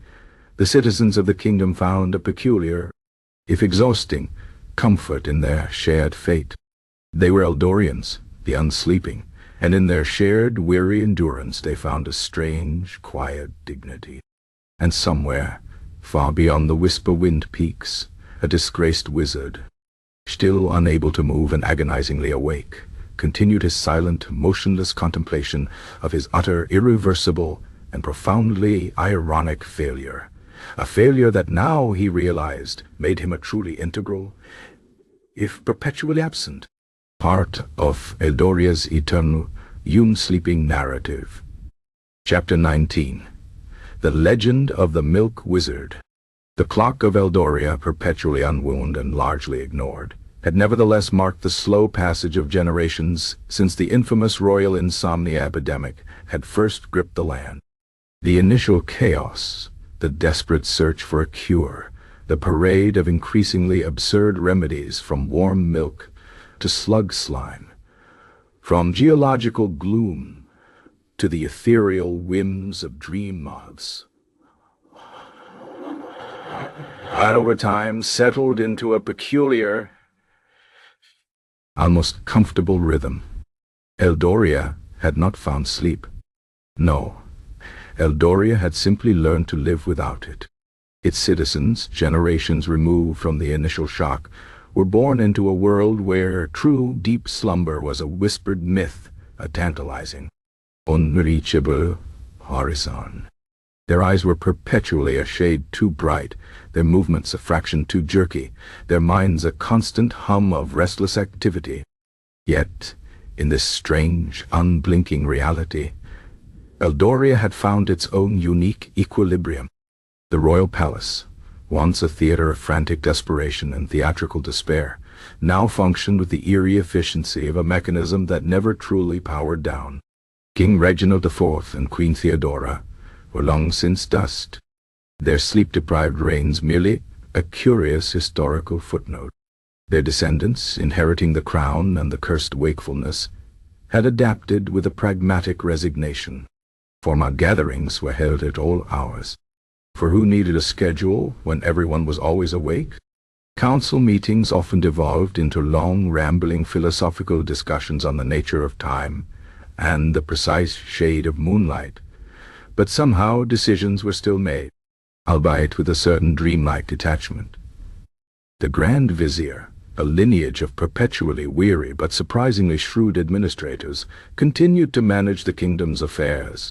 the citizens of the kingdom found a peculiar, if exhausting, comfort in their shared fate. They were Eldorians, the unsleeping, and in their shared, weary endurance they found a strange, quiet dignity. And somewhere, far beyond the whisper-wind peaks, a disgraced wizard, still unable to move and agonizingly awake, continued his silent, motionless contemplation of his utter, irreversible, and profoundly ironic failure. A failure that now, he realized, made him a truly integral, if perpetually absent, part of Eldoria's eternal, sleeping narrative. Chapter 19. The Legend of the Milk Wizard. The clock of Eldoria, perpetually unwound and largely ignored, had nevertheless marked the slow passage of generations since the infamous royal insomnia epidemic had first gripped the land. The initial chaos, the desperate search for a cure, the parade of increasingly absurd remedies from warm milk to slug slime, from geological gloom to the ethereal whims of dream moths, had over time settled into a peculiar, almost comfortable rhythm. Eldoria had not found sleep. No, Eldoria had simply learned to live without it. Its citizens, generations removed from the initial shock, were born into a world where true deep slumber was a whispered myth, a tantalizing, unreachable horizon. Their eyes were perpetually a shade too bright, their movements a fraction too jerky, their minds a constant hum of restless activity. Yet, in this strange, unblinking reality, Eldoria had found its own unique equilibrium. The royal palace, once a theater of frantic desperation and theatrical despair, now functioned with the eerie efficiency of a mechanism that never truly powered down. King Reginald IV and Queen Theodora were long since dust, their sleep-deprived reigns merely a curious historical footnote. Their descendants, inheriting the crown and the cursed wakefulness, had adapted with a pragmatic resignation. Formal gatherings were held at all hours. For who needed a schedule when everyone was always awake? Council meetings often devolved into long, rambling philosophical discussions on the nature of time and the precise shade of moonlight. But somehow decisions were still made, albeit with a certain dreamlike detachment. The Grand Vizier, a lineage of perpetually weary but surprisingly shrewd administrators, continued to manage the kingdom's affairs,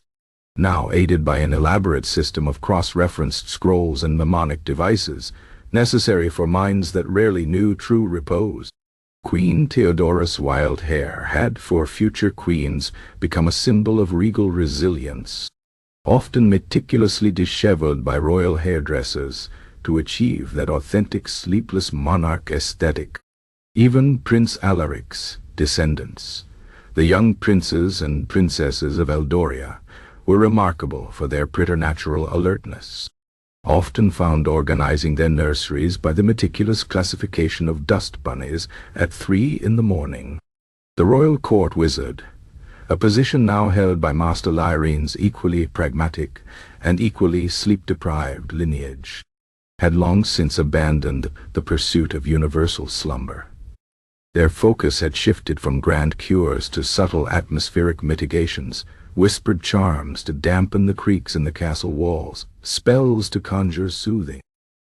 now aided by an elaborate system of cross-referenced scrolls and mnemonic devices, necessary for minds that rarely knew true repose. Queen Theodora's wild hair had, for future queens, become a symbol of regal resilience, often meticulously disheveled by royal hairdressers to achieve that authentic sleepless monarch aesthetic. Even Prince Alaric's descendants, the young princes and princesses of Eldoria, were remarkable for their preternatural alertness, often found organizing their nurseries by the meticulous classification of dust bunnies at 3 in the morning. The royal court wizard, a position now held by Master Lyrene's equally pragmatic and equally sleep-deprived lineage, had long since abandoned the pursuit of universal slumber. Their focus had shifted from grand cures to subtle atmospheric mitigations, whispered charms to dampen the creaks in the castle walls, spells to conjure soothing,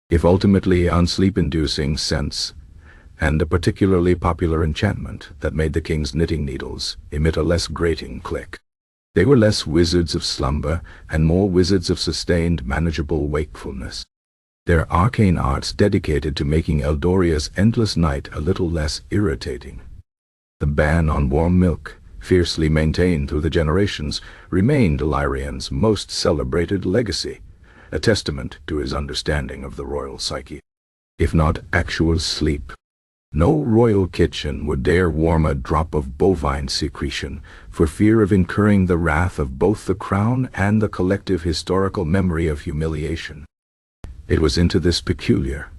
if ultimately unsleep-inducing scents, and a particularly popular enchantment that made the king's knitting needles emit a less grating click. They were less wizards of slumber and more wizards of sustained, manageable wakefulness, their arcane arts dedicated to making Eldoria's endless night a little less irritating. The ban on warm milk, fiercely maintained through the generations, remained Illyrian's most celebrated legacy, a testament to his understanding of the royal psyche. If not actual sleep, no royal kitchen would dare warm a drop of bovine secretion for fear of incurring the wrath of both the crown and the collective historical memory of humiliation. It was into this peculiar,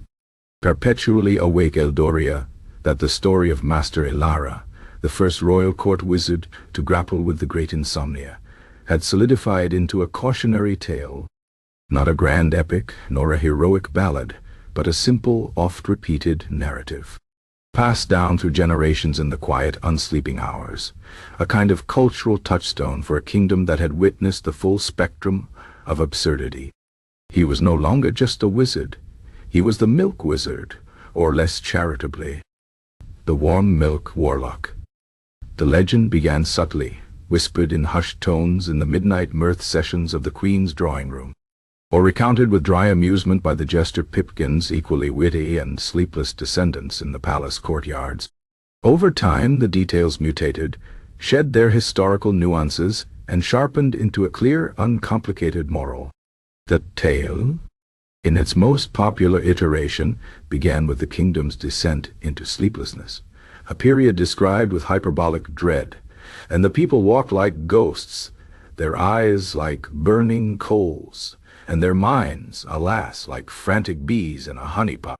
perpetually awake Eldoria that the story of Master Ilara, the first royal court wizard to grapple with the great Insomnia, had solidified into a cautionary tale, not a grand epic nor a heroic ballad, but a simple, oft-repeated narrative, passed down through generations in the quiet, unsleeping hours, a kind of cultural touchstone for a kingdom that had witnessed the full spectrum of absurdity. He was no longer just a wizard, he was the milk wizard, or less charitably, the warm milk warlock. The legend began subtly, whispered in hushed tones in the midnight mirth sessions of the Queen's drawing room, or recounted with dry amusement by the Jester Pipkin's equally witty and sleepless descendants in the palace courtyards. Over time the details mutated, shed their historical nuances, and sharpened into a clear, uncomplicated moral. The tale, in its most popular iteration, began with the kingdom's descent into sleeplessness, a period described with hyperbolic dread, and the people walked like ghosts, their eyes like burning coals, and their minds, alas, like frantic bees in a honeypot.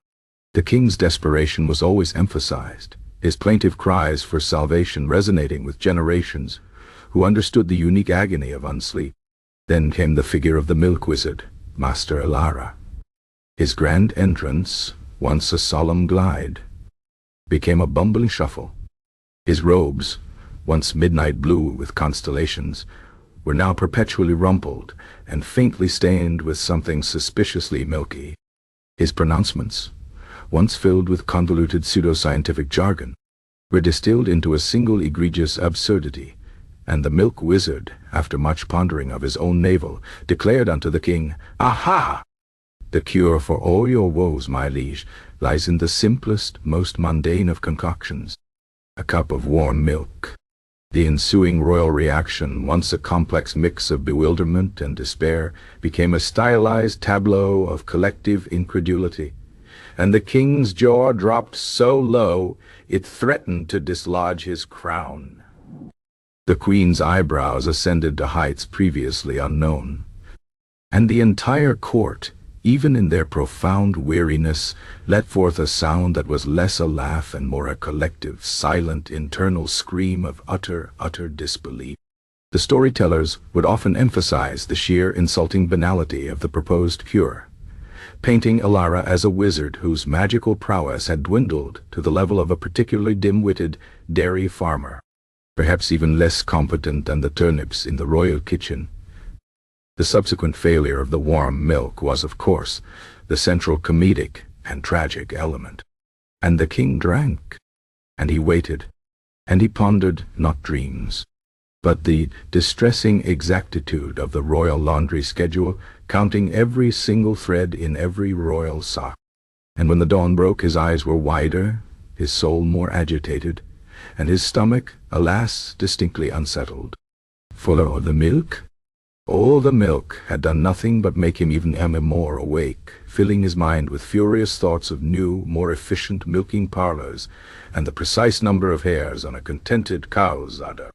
The king's desperation was always emphasized, his plaintive cries for salvation resonating with generations who understood the unique agony of unsleep. Then came the figure of the milk wizard, Master Ilara. His grand entrance, once a solemn glide, became a bumbling shuffle. His robes, once midnight blue with constellations, were now perpetually rumpled and faintly stained with something suspiciously milky. His pronouncements, once filled with convoluted pseudoscientific jargon, were distilled into a single egregious absurdity, and the milk wizard, after much pondering of his own navel, declared unto the king, "Aha! The cure for all your woes, my liege, lies in the simplest, most mundane of concoctions, a cup of warm milk." The ensuing royal reaction, once a complex mix of bewilderment and despair, became a stylized tableau of collective incredulity, and the king's jaw dropped so low it threatened to dislodge his crown. The queen's eyebrows ascended to heights previously unknown, and the entire court, even in their profound weariness, let forth a sound that was less a laugh and more a collective, silent, internal scream of utter disbelief. The storytellers would often emphasize the sheer insulting banality of the proposed cure, painting Ilara as a wizard whose magical prowess had dwindled to the level of a particularly dim-witted dairy farmer, perhaps even less competent than the turnips in the royal kitchen. The subsequent failure of the warm milk was, of course, the central comedic and tragic element. And the king drank, and he waited, and he pondered not dreams, but the distressing exactitude of the royal laundry schedule, counting every single thread in every royal sock. And when the dawn broke, his eyes were wider, his soul more agitated, and his stomach, alas, distinctly unsettled. For the milk? All the milk had done nothing but make him even more awake, filling his mind with furious thoughts of new, more efficient milking parlors, and the precise number of hairs on a contented cow's udder.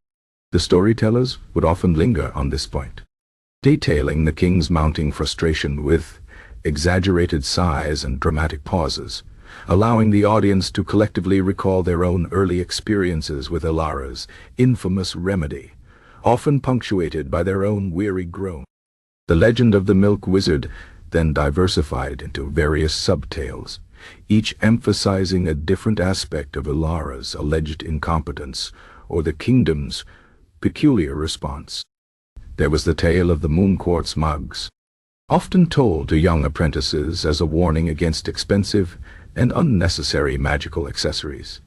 The storytellers would often linger on this point, detailing the king's mounting frustration with exaggerated sighs and dramatic pauses, allowing the audience to collectively recall their own early experiences with Ilara's infamous remedy, often punctuated by their own weary groan. The legend of the milk wizard then diversified into various subtales, each emphasizing a different aspect of Ilara's alleged incompetence or the kingdom's peculiar response. There was the tale of the moon quartz mugs, often told to young apprentices as a warning against expensive and unnecessary magical accessories,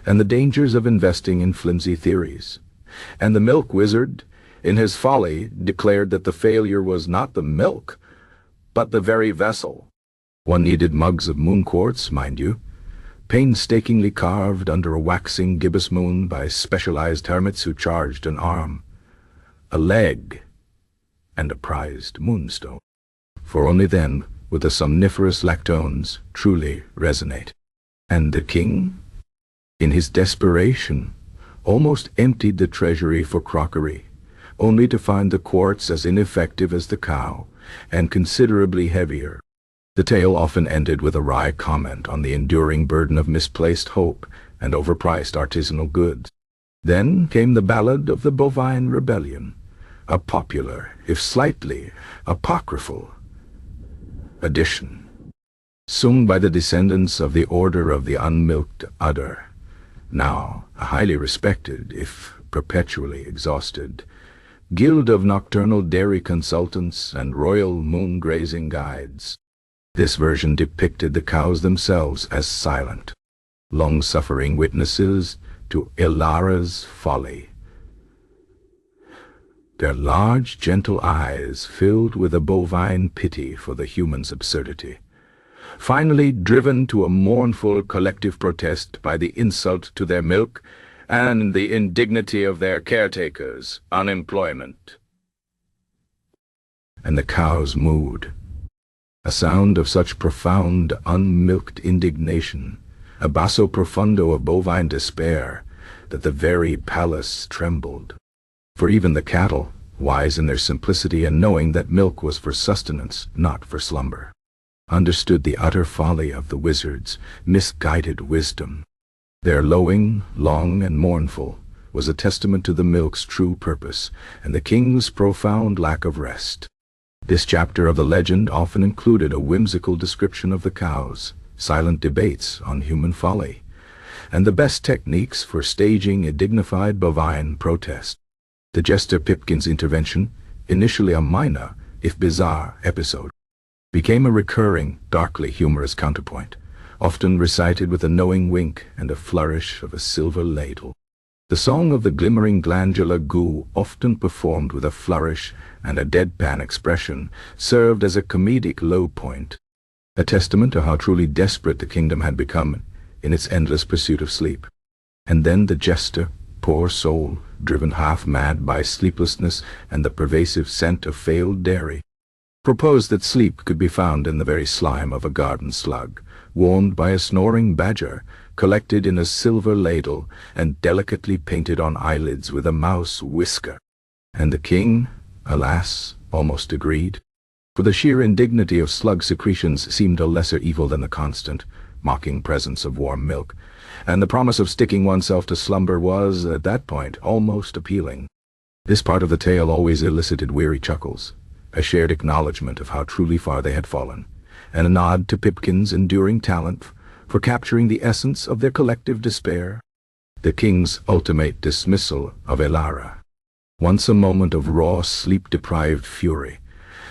and the dangers of investing in flimsy theories. And the milk wizard, in his folly, declared that the failure was not the milk, but the very vessel. One needed mugs of moon quartz, mind you, painstakingly carved under a waxing gibbous moon by specialized hermits who charged an arm, a leg, and a prized moonstone. For only then would the somniferous lactones truly resonate. And the king, in his desperation, almost emptied the treasury for crockery, only to find the quartz as ineffective as the cow, and considerably heavier. The tale often ended with a wry comment on the enduring burden of misplaced hope and overpriced artisanal goods. Then came the ballad of the bovine rebellion, a popular, if slightly apocryphal, addition, sung by the descendants of the Order of the Unmilked Udder, now a highly respected, if perpetually exhausted, guild of nocturnal dairy consultants and royal moon-grazing guides. This version depicted the cows themselves as silent, long-suffering witnesses to Ilara's folly. Their large, gentle eyes filled with a bovine pity for the human's absurdity, finally driven to a mournful collective protest by the insult to their milk and the indignity of their caretakers' unemployment. And the cows mooed, a sound of such profound, unmilked indignation, a basso profundo of bovine despair, that the very palace trembled. For even the cattle, wise in their simplicity and knowing that milk was for sustenance, not for slumber, understood the utter folly of the wizard's misguided wisdom. Their lowing, long and mournful, was a testament to the milk's true purpose and the king's profound lack of rest. This chapter of the legend often included a whimsical description of the cows, silent debates on human folly, and the best techniques for staging a dignified bovine protest. The Jester Pipkin's intervention, initially a minor, if bizarre, episode, became a recurring, darkly humorous counterpoint, often recited with a knowing wink and a flourish of a silver ladle. The song of the glimmering glandular goo, often performed with a flourish and a deadpan expression, served as a comedic low point, a testament to how truly desperate the kingdom had become in its endless pursuit of sleep. And then the Jester, poor soul, driven half-mad by sleeplessness and the pervasive scent of failed dairy, proposed that sleep could be found in the very slime of a garden slug, warmed by a snoring badger, collected in a silver ladle and delicately painted on eyelids with a mouse whisker. And the king, alas, almost agreed, for the sheer indignity of slug secretions seemed a lesser evil than the constant, mocking presence of warm milk, and the promise of sticking oneself to slumber was, at that point, almost appealing. This part of the tale always elicited weary chuckles, a shared acknowledgment of how truly far they had fallen, and a nod to Pipkin's enduring talent for capturing the essence of their collective despair. The king's ultimate dismissal of Ilara, once a moment of raw, sleep-deprived fury,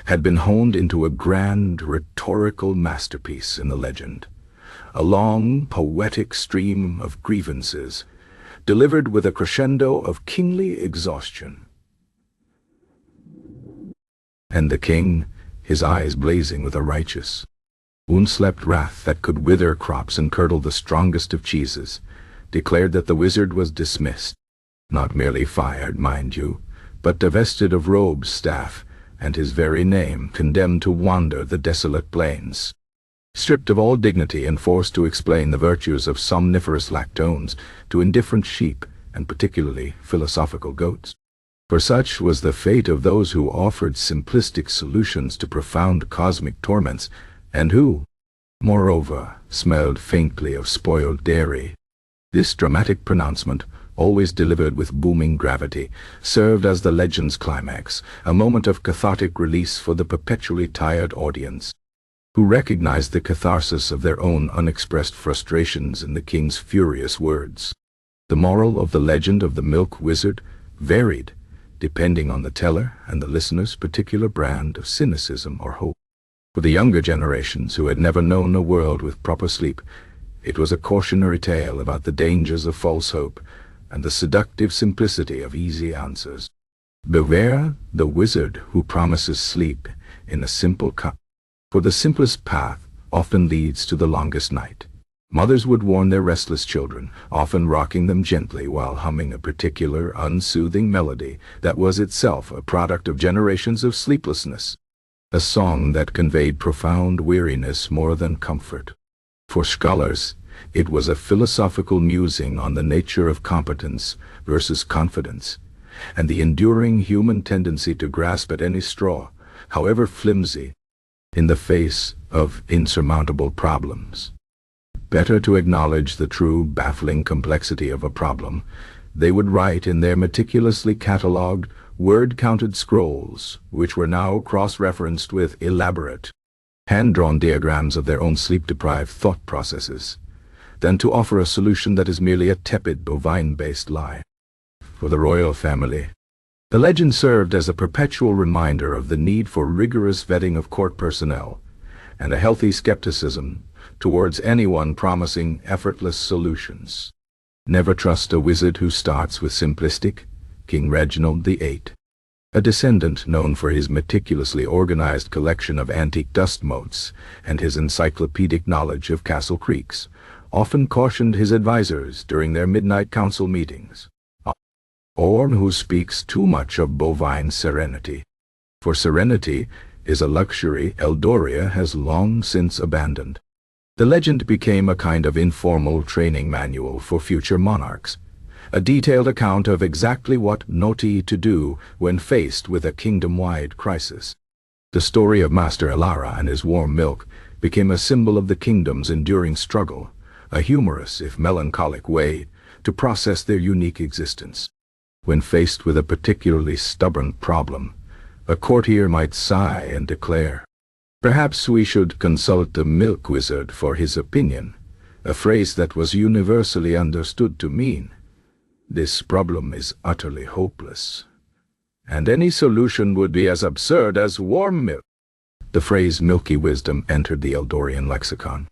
had been honed into a grand, rhetorical masterpiece in the legend, a long, poetic stream of grievances, delivered with a crescendo of kingly exhaustion. And the king, his eyes blazing with a righteous, unslept wrath that could wither crops and curdle the strongest of cheeses, declared that the wizard was dismissed, not merely fired, mind you, but divested of robe, staff, and his very name, condemned to wander the desolate plains, stripped of all dignity and forced to explain the virtues of somniferous lactones to indifferent sheep, and particularly philosophical goats. For such was the fate of those who offered simplistic solutions to profound cosmic torments, and who, moreover, smelled faintly of spoiled dairy. This dramatic pronouncement, always delivered with booming gravity, served as the legend's climax, a moment of cathartic release for the perpetually tired audience, who recognized the catharsis of their own unexpressed frustrations in the king's furious words. The moral of the legend of the Milk Wizard varied, depending on the teller and the listener's particular brand of cynicism or hope. For the younger generations who had never known a world with proper sleep, it was a cautionary tale about the dangers of false hope and the seductive simplicity of easy answers. Beware the wizard who promises sleep in a simple cup, for the simplest path often leads to the longest night. Mothers would warn their restless children, often rocking them gently while humming a particular unsoothing melody that was itself a product of generations of sleeplessness, a song that conveyed profound weariness more than comfort. For scholars, it was a philosophical musing on the nature of competence versus confidence, and the enduring human tendency to grasp at any straw, however flimsy, in the face of insurmountable problems. Better to acknowledge the true baffling complexity of a problem, they would write in their meticulously catalogued, word-counted scrolls, which were now cross-referenced with elaborate, hand-drawn diagrams of their own sleep-deprived thought processes, than to offer a solution that is merely a tepid bovine-based lie. For the royal family, the legend served as a perpetual reminder of the need for rigorous vetting of court personnel and a healthy skepticism towards anyone promising effortless solutions. Never trust a wizard who starts with simplistic, King Reginald VIII, a descendant known for his meticulously organized collection of antique dust motes and his encyclopedic knowledge of castle creeks, often cautioned his advisors during their midnight council meetings. Or who speaks too much of bovine serenity. For serenity is a luxury Eldoria has long since abandoned. The legend became a kind of informal training manual for future monarchs, a detailed account of exactly what naughty to do when faced with a kingdom-wide crisis. The story of Master Elara and his warm milk became a symbol of the kingdom's enduring struggle, a humorous if melancholic way to process their unique existence. When faced with a particularly stubborn problem, a courtier might sigh and declare, "Perhaps we should consult the milk wizard for his opinion," a phrase that was universally understood to mean, "This problem is utterly hopeless, and any solution would be as absurd as warm milk." The phrase milky wisdom entered the Eldorian lexicon,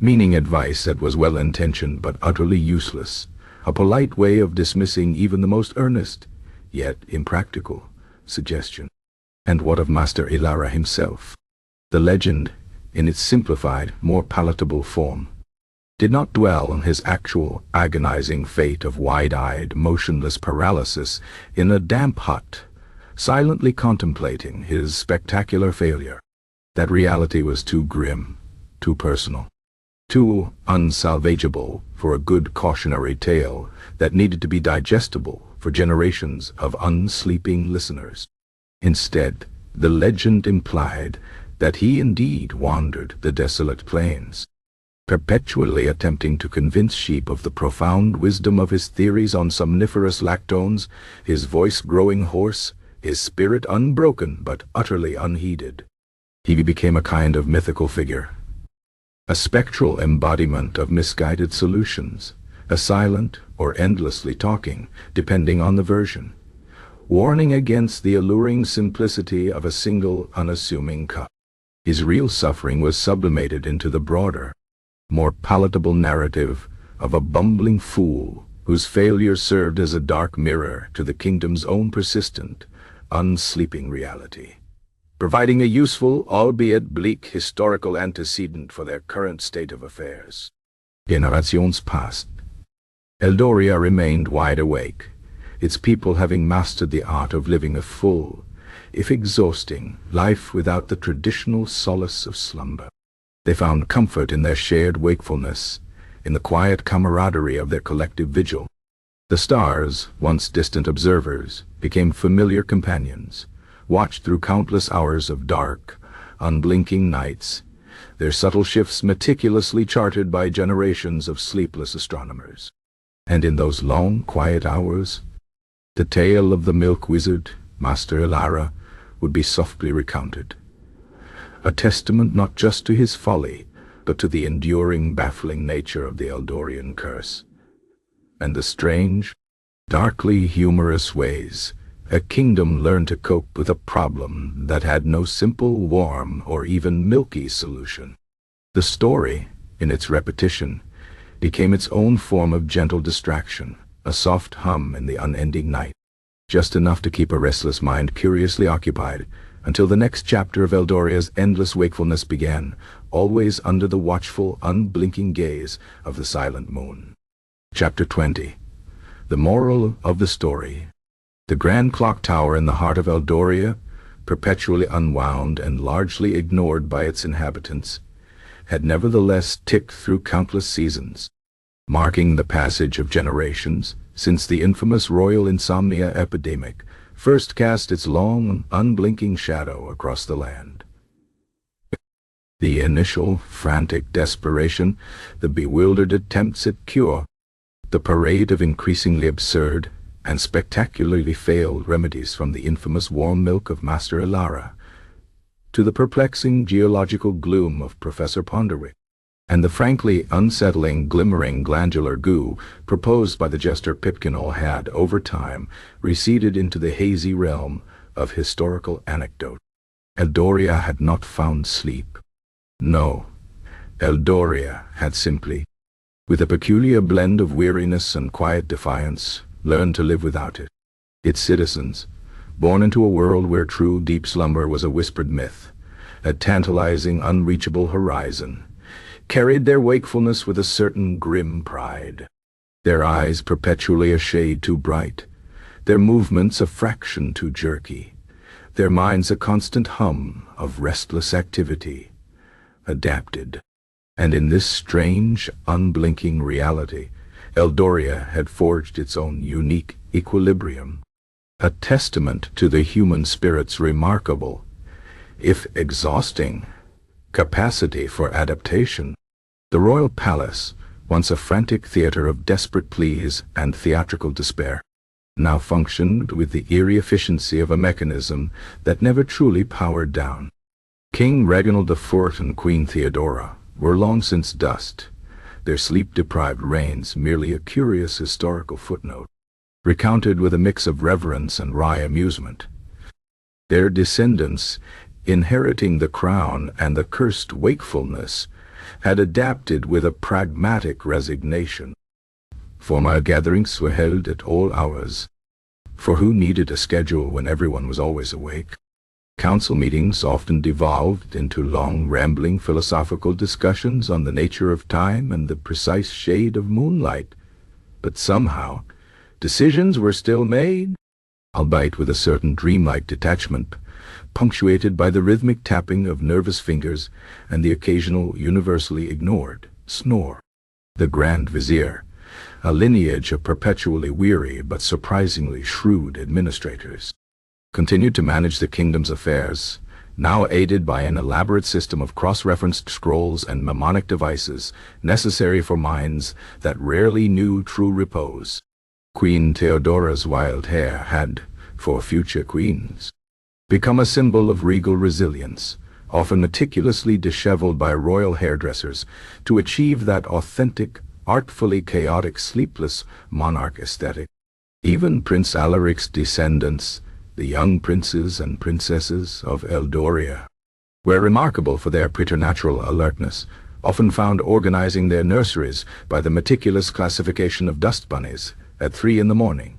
meaning advice that was well-intentioned but utterly useless, a polite way of dismissing even the most earnest, yet impractical, suggestion. And what of Master Elara himself? The legend, in its simplified, more palatable form, did not dwell on his actual agonizing fate of wide-eyed, motionless paralysis in a damp hut, silently contemplating his spectacular failure. That reality was too grim, too personal, too unsalvageable for a good cautionary tale that needed to be digestible for generations of unsleeping listeners. Instead, the legend implied that he indeed wandered the desolate plains, perpetually attempting to convince sheep of the profound wisdom of his theories on somniferous lactones, his voice growing hoarse, his spirit unbroken but utterly unheeded. He became a kind of mythical figure, a spectral embodiment of misguided solutions, a silent or endlessly talking, depending on the version, warning against the alluring simplicity of a single unassuming cup. His real suffering was sublimated into the broader, more palatable narrative of a bumbling fool whose failure served as a dark mirror to the kingdom's own persistent, unsleeping reality, providing a useful, albeit bleak, historical antecedent for their current state of affairs. Generations passed. Eldoria remained wide awake, its people having mastered the art of living a full, if exhausting, life without the traditional solace of slumber. They found comfort in their shared wakefulness, in the quiet camaraderie of their collective vigil. The stars, once distant observers, became familiar companions, watched through countless hours of dark, unblinking nights, their subtle shifts meticulously charted by generations of sleepless astronomers. And in those long, quiet hours, the tale of the milk wizard, Master Elara, would be softly recounted, a testament not just to his folly, but to the enduring, baffling nature of the Eldorian curse, and the strange, darkly humorous ways a kingdom learned to cope with a problem that had no simple, warm, or even milky solution. The story, in its repetition, became its own form of gentle distraction, a soft hum in the unending night, just enough to keep a restless mind curiously occupied until the next chapter of Eldoria's endless wakefulness began, always under the watchful, unblinking gaze of the silent moon. Chapter 20. The moral of the story. The grand clock tower in the heart of Eldoria, perpetually unwound and largely ignored by its inhabitants, had nevertheless ticked through countless seasons, marking the passage of generations since the infamous royal insomnia epidemic first cast its long, unblinking shadow across the land. The initial frantic desperation, the bewildered attempts at cure, the parade of increasingly absurd and spectacularly failed remedies from the infamous warm milk of Master Ilara, to the perplexing geological gloom of Professor Ponderwick, and the frankly unsettling glimmering glandular goo proposed by the Jester Pipkinol had, over time, receded into the hazy realm of historical anecdote. Eldoria had not found sleep. No, Eldoria had simply, with a peculiar blend of weariness and quiet defiance, learned to live without it. Its citizens, born into a world where true deep slumber was a whispered myth, a tantalizing unreachable horizon, carried their wakefulness with a certain grim pride, their eyes perpetually a shade too bright, their movements a fraction too jerky, their minds a constant hum of restless activity, adapted. And in this strange, unblinking reality, Eldoria had forged its own unique equilibrium, a testament to the human spirit's remarkable, if exhausting, capacity for adaptation. The royal palace, once a frantic theater of desperate pleas and theatrical despair, now functioned with the eerie efficiency of a mechanism that never truly powered down. King Reginald IV and Queen Theodora were long since dust, their sleep-deprived reigns merely a curious historical footnote, recounted with a mix of reverence and wry amusement. Their descendants, inheriting the crown and the cursed wakefulness, had adapted with a pragmatic resignation. Formal gatherings were held at all hours, for who needed a schedule when everyone was always awake? Council meetings often devolved into long, rambling philosophical discussions on the nature of time and the precise shade of moonlight. But somehow, decisions were still made, albeit with a certain dreamlike detachment, punctuated by the rhythmic tapping of nervous fingers and the occasional universally ignored snore. The Grand Vizier, a lineage of perpetually weary but surprisingly shrewd administrators, continued to manage the kingdom's affairs, now aided by an elaborate system of cross-referenced scrolls and mnemonic devices necessary for minds that rarely knew true repose. Queen Theodora's wild hair had, for future queens, become a symbol of regal resilience, often meticulously disheveled by royal hairdressers to achieve that authentic, artfully chaotic, sleepless monarch aesthetic. Even Prince Alaric's descendants, the young princes and princesses of Eldoria, were remarkable for their preternatural alertness, often found organizing their nurseries by the meticulous classification of dust bunnies at 3 in the morning,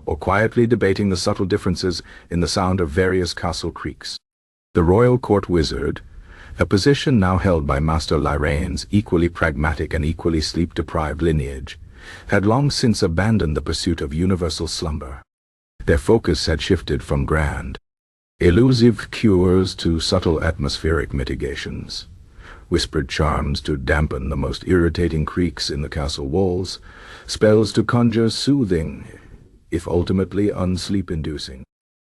or quietly debating the subtle differences in the sound of various castle creaks. The royal court wizard, a position now held by Master Lyrain's equally pragmatic and equally sleep-deprived lineage, had long since abandoned the pursuit of universal slumber. Their focus had shifted from grand, elusive cures to subtle atmospheric mitigations, whispered charms to dampen the most irritating creaks in the castle walls, spells to conjure soothing, if ultimately unsleep-inducing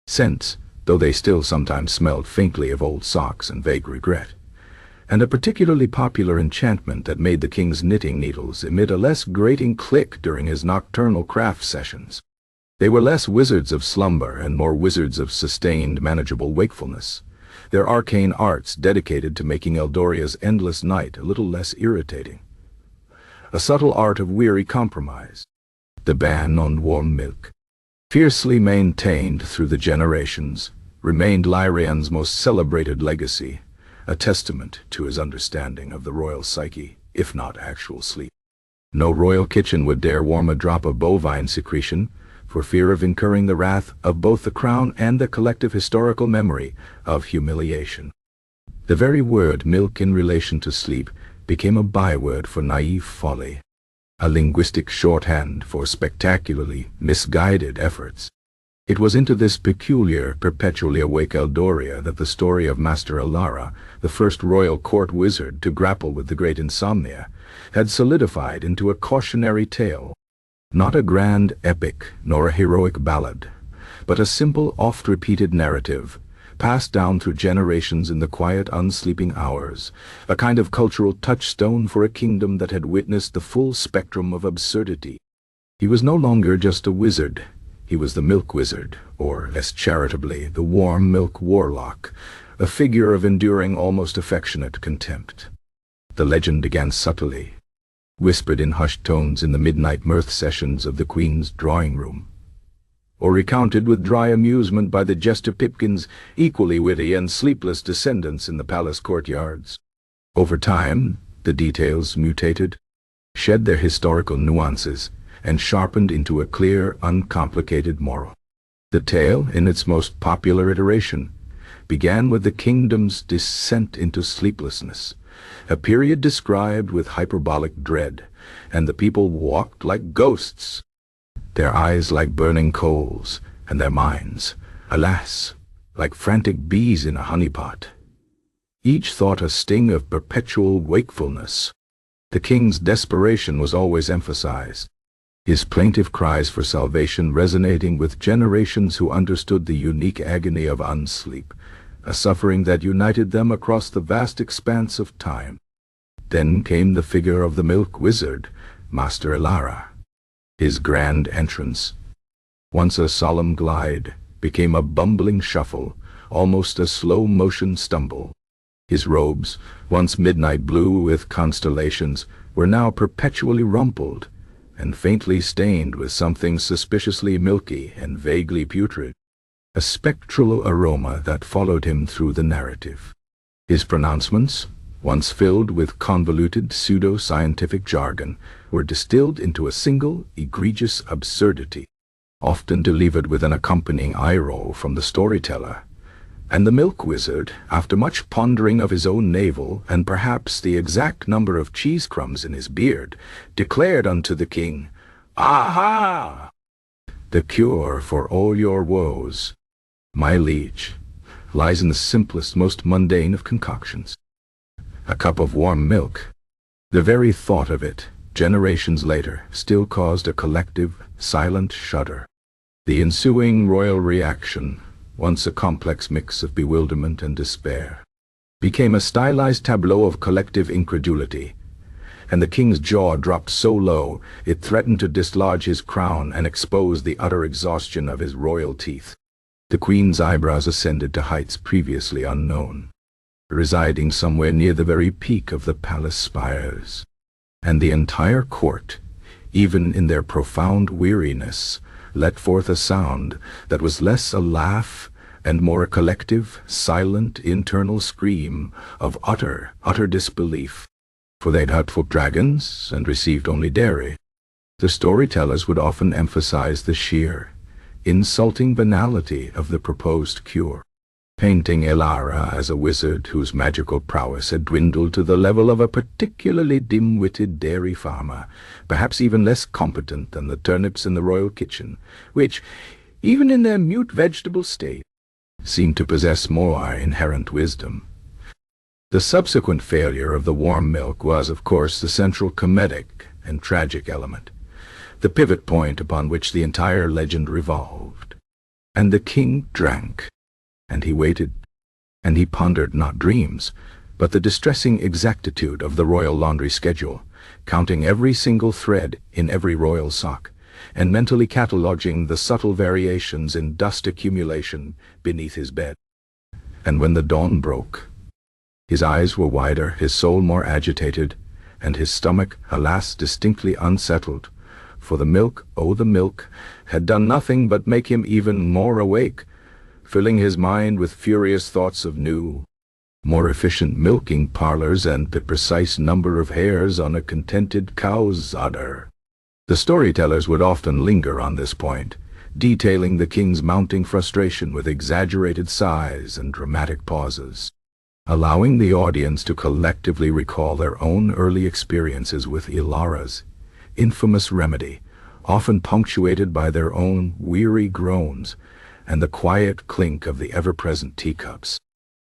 scents, though they still sometimes smelled faintly of old socks and vague regret, and a particularly popular enchantment that made the king's knitting needles emit a less grating click during his nocturnal craft sessions. They were less wizards of slumber and more wizards of sustained, manageable wakefulness, their arcane arts dedicated to making Eldoria's endless night a little less irritating. A subtle art of weary compromise, the ban on warm milk, fiercely maintained through the generations, remained Lyrian's most celebrated legacy, a testament to his understanding of the royal psyche, if not actual sleep. No royal kitchen would dare warm a drop of bovine secretion, for fear of incurring the wrath of both the crown and the collective historical memory of humiliation. The very word milk in relation to sleep became a byword for naive folly, a linguistic shorthand for spectacularly misguided efforts. It was into this peculiar, perpetually awake Eldoria that the story of Master Alara, the first royal court wizard to grapple with the great Insomnia, had solidified into a cautionary tale. Not a grand epic nor a heroic ballad, but a simple, oft-repeated narrative, passed down through generations in the quiet, unsleeping hours, a kind of cultural touchstone for a kingdom that had witnessed the full spectrum of absurdity. He was no longer just a wizard. He was the Milk Wizard, or, less charitably, the Warm Milk Warlock, a figure of enduring, almost affectionate contempt. The legend began subtly, whispered in hushed tones in the midnight mirth sessions of the Queen's drawing-room, or recounted with dry amusement by the Jester Pipkin's equally witty and sleepless descendants in the palace courtyards. Over time, the details mutated, shed their historical nuances, and sharpened into a clear, uncomplicated moral. The tale, in its most popular iteration, began with the kingdom's descent into sleeplessness, a period described with hyperbolic dread, and the people walked like ghosts, their eyes like burning coals, and their minds, alas, like frantic bees in a honeypot. Each thought a sting of perpetual wakefulness. The king's desperation was always emphasized, his plaintive cries for salvation resonating with generations who understood the unique agony of unsleep, a suffering that united them across the vast expanse of time. Then came the figure of the Milk Wizard, Master Alara. His grand entrance, once a solemn glide, became a bumbling shuffle, almost a slow-motion stumble. His robes, once midnight blue with constellations, were now perpetually rumpled, and faintly stained with something suspiciously milky and vaguely putrid, a spectral aroma that followed him through the narrative. His pronouncements, once filled with convoluted pseudo-scientific jargon, were distilled into a single, egregious absurdity, often delivered with an accompanying eye-roll from the storyteller. And the Milk Wizard, after much pondering of his own navel, and perhaps the exact number of cheese crumbs in his beard, declared unto the king, "Aha! The cure for all your woes, my liege, lies in the simplest, most mundane of concoctions. A cup of warm milk." The very thought of it, generations later, still caused a collective, silent shudder. The ensuing royal reaction, once a complex mix of bewilderment and despair, became a stylized tableau of collective incredulity, and the king's jaw dropped so low it threatened to dislodge his crown and expose the utter exhaustion of his royal teeth. The queen's eyebrows ascended to heights previously unknown, residing somewhere near the very peak of the palace spires, and the entire court, even in their profound weariness, let forth a sound that was less a laugh and more a collective, silent, internal scream of utter disbelief. For they'd hunted for dragons and received only dairy. The storytellers would often emphasize the sheer, insulting banality of the proposed cure, painting Alara as a wizard whose magical prowess had dwindled to the level of a particularly dim-witted dairy farmer, perhaps even less competent than the turnips in the royal kitchen, which, even in their mute vegetable state, seemed to possess more inherent wisdom. The subsequent failure of the warm milk was, of course, the central comedic and tragic element, the pivot point upon which the entire legend revolved. And the king drank, and he waited, and he pondered not dreams, but the distressing exactitude of the royal laundry schedule, counting every single thread in every royal sock, and mentally cataloguing the subtle variations in dust accumulation beneath his bed. And when the dawn broke, his eyes were wider, his soul more agitated, and his stomach, alas, distinctly unsettled, for the milk, oh the milk, had done nothing but make him even more awake, filling his mind with furious thoughts of new, more efficient milking parlors and the precise number of hairs on a contented cow's udder. The storytellers would often linger on this point, detailing the king's mounting frustration with exaggerated sighs and dramatic pauses. allowing the audience to collectively recall their own early experiences with Ilara's infamous remedy, often punctuated by their own weary groans and the quiet clink of the ever-present teacups.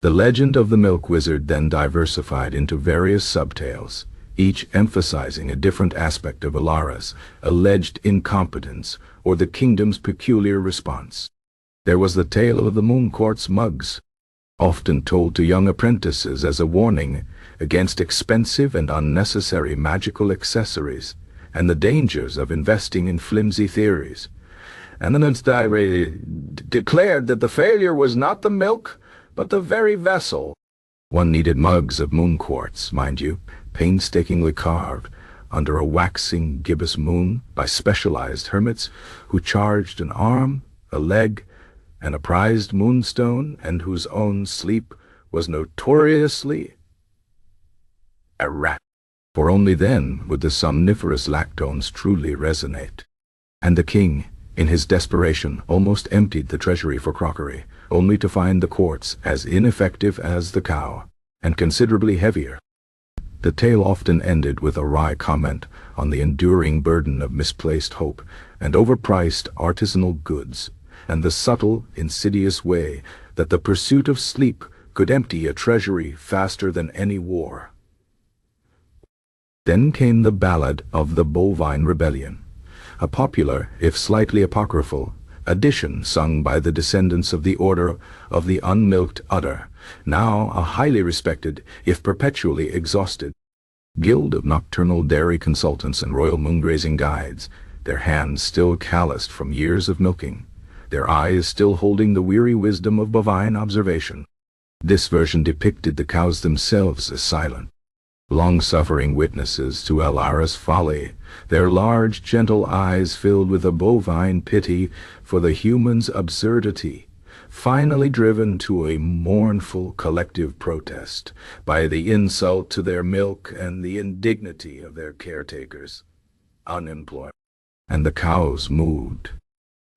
The legend of the Milk Wizard then diversified into various subtales, each emphasizing a different aspect of Ilara's alleged incompetence or the kingdom's peculiar response. There was the tale of the moon quartz mugs, often told to young apprentices as a warning against expensive and unnecessary magical accessories and the dangers of investing in flimsy theories. And then declared that the failure was not the milk, but the very vessel. One needed mugs of moon quartz, mind you, painstakingly carved under a waxing gibbous moon by specialized hermits who charged an arm, a leg, and a prized moonstone, and whose own sleep was notoriously erratic. For only then would the somniferous lactones truly resonate. And the king, in his desperation, almost emptied the treasury for crockery, only to find the quartz as ineffective as the cow, and considerably heavier. The tale often ended with a wry comment on the enduring burden of misplaced hope and overpriced artisanal goods, and the subtle, insidious way that the pursuit of sleep could empty a treasury faster than any war. Then came the Ballad of the Bovine Rebellion, a popular, if slightly apocryphal, addition sung by the descendants of the Order of the Unmilked Udder, now a highly respected, if perpetually exhausted, guild of nocturnal dairy consultants and royal moongrazing guides, their hands still calloused from years of milking, their eyes still holding the weary wisdom of bovine observation. This version depicted the cows themselves as silent, long-suffering witnesses to Ilara's folly, their large, gentle eyes filled with a bovine pity for the human's absurdity, finally driven to a mournful collective protest by the insult to their milk and the indignity of their caretakers, unemployment. And the cows moved,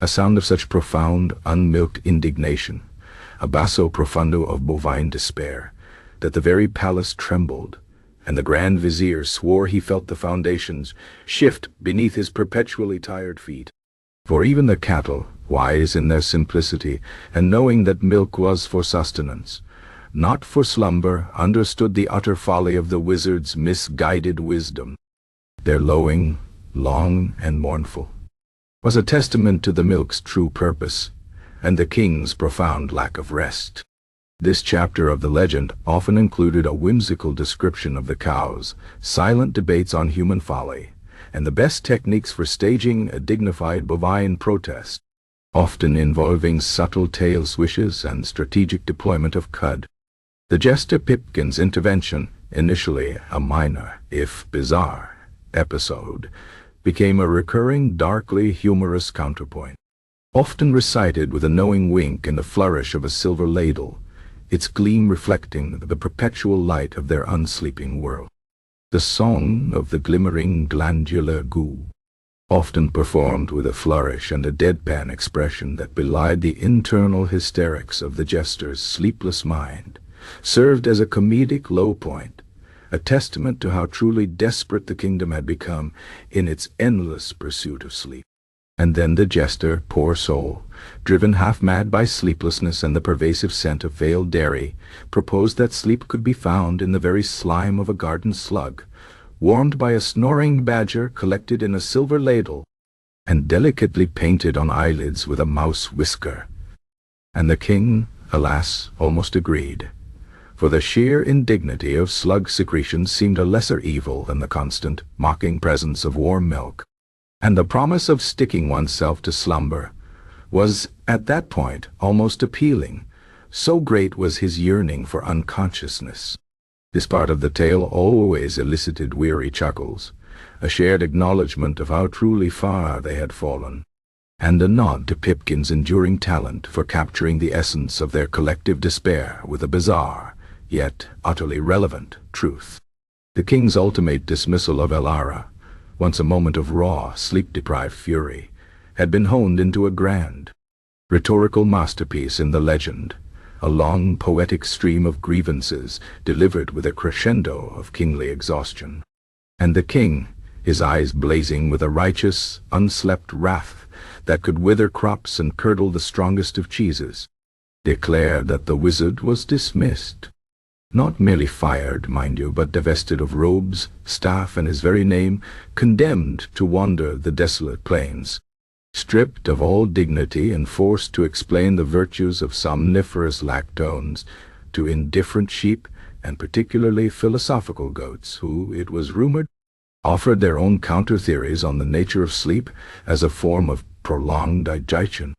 a sound of such profound, unmilked indignation, a basso profundo of bovine despair, that the very palace trembled, and the Grand Vizier swore he felt the foundations shift beneath his perpetually tired feet. For even the cattle, wise in their simplicity, and knowing that milk was for sustenance, not for slumber, understood the utter folly of the wizard's misguided wisdom. Their lowing, long and mournful, was a testament to the milk's true purpose, and the king's profound lack of rest. This chapter of the legend often included a whimsical description of the cows, silent debates on human folly, and the best techniques for staging a dignified bovine protest, often involving subtle tail swishes and strategic deployment of cud. The Jester Pipkin's intervention, initially a minor, if bizarre, episode, became a recurring, darkly humorous counterpoint, often recited with a knowing wink and a flourish of a silver ladle, its gleam reflecting the perpetual light of their unsleeping world. The Song of the Glimmering Glandular Goo, often performed with a flourish and a deadpan expression that belied the internal hysterics of the jester's sleepless mind, served as a comedic low point, a testament to how truly desperate the kingdom had become in its endless pursuit of sleep. And then the jester, poor soul, driven half-mad by sleeplessness and the pervasive scent of veiled dairy, proposed that sleep could be found in the very slime of a garden slug, warmed by a snoring badger collected in a silver ladle, and delicately painted on eyelids with a mouse whisker. And the king, alas, almost agreed, for the sheer indignity of slug secretions seemed a lesser evil than the constant, mocking presence of warm milk. And the promise of sticking oneself to slumber was, at that point, almost appealing, so great was his yearning for unconsciousness. This part of the tale always elicited weary chuckles, a shared acknowledgment of how truly far they had fallen, and a nod to Pipkin's enduring talent for capturing the essence of their collective despair with a bizarre, yet utterly relevant, truth. The king's ultimate dismissal of Ilara, once a moment of raw, sleep-deprived fury, had been honed into a grand, rhetorical masterpiece in the legend, a long poetic stream of grievances delivered with a crescendo of kingly exhaustion. And the king, his eyes blazing with a righteous, unslept wrath that could wither crops and curdle the strongest of cheeses, declared that the wizard was dismissed. Not merely fired, mind you, but divested of robes, staff, and his very name, condemned to wander the desolate plains, stripped of all dignity and forced to explain the virtues of somniferous lactones to indifferent sheep and particularly philosophical goats who, it was rumored, offered their own counter-theories on the nature of sleep as a form of prolonged digestion.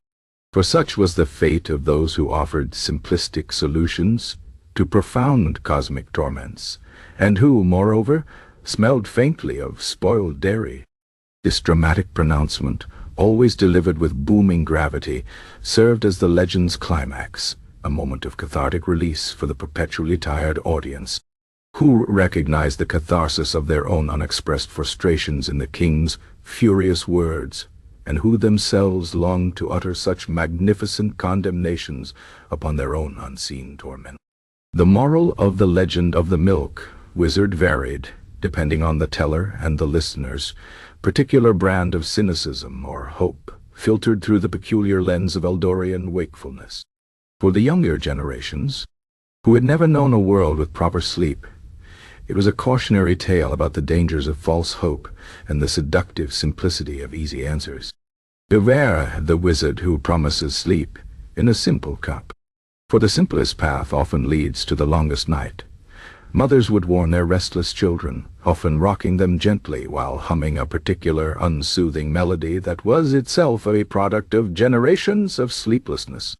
For such was the fate of those who offered simplistic solutions to profound cosmic torments, and who, moreover, smelled faintly of spoiled dairy. This dramatic pronouncement, always delivered with booming gravity, served as the legend's climax, a moment of cathartic release for the perpetually tired audience, who recognized the catharsis of their own unexpressed frustrations in the king's furious words, and who themselves longed to utter such magnificent condemnations upon their own unseen torment. The moral of the legend of the milk wizard varied, depending on the teller and the listener's particular brand of cynicism or hope, filtered through the peculiar lens of Eldorian wakefulness. For the younger generations, who had never known a world with proper sleep, it was a cautionary tale about the dangers of false hope and the seductive simplicity of easy answers. Beware the wizard who promises sleep in a simple cup. For the simplest path often leads to the longest night. Mothers would warn their restless children, often rocking them gently while humming a particular unsoothing melody that was itself a product of generations of sleeplessness.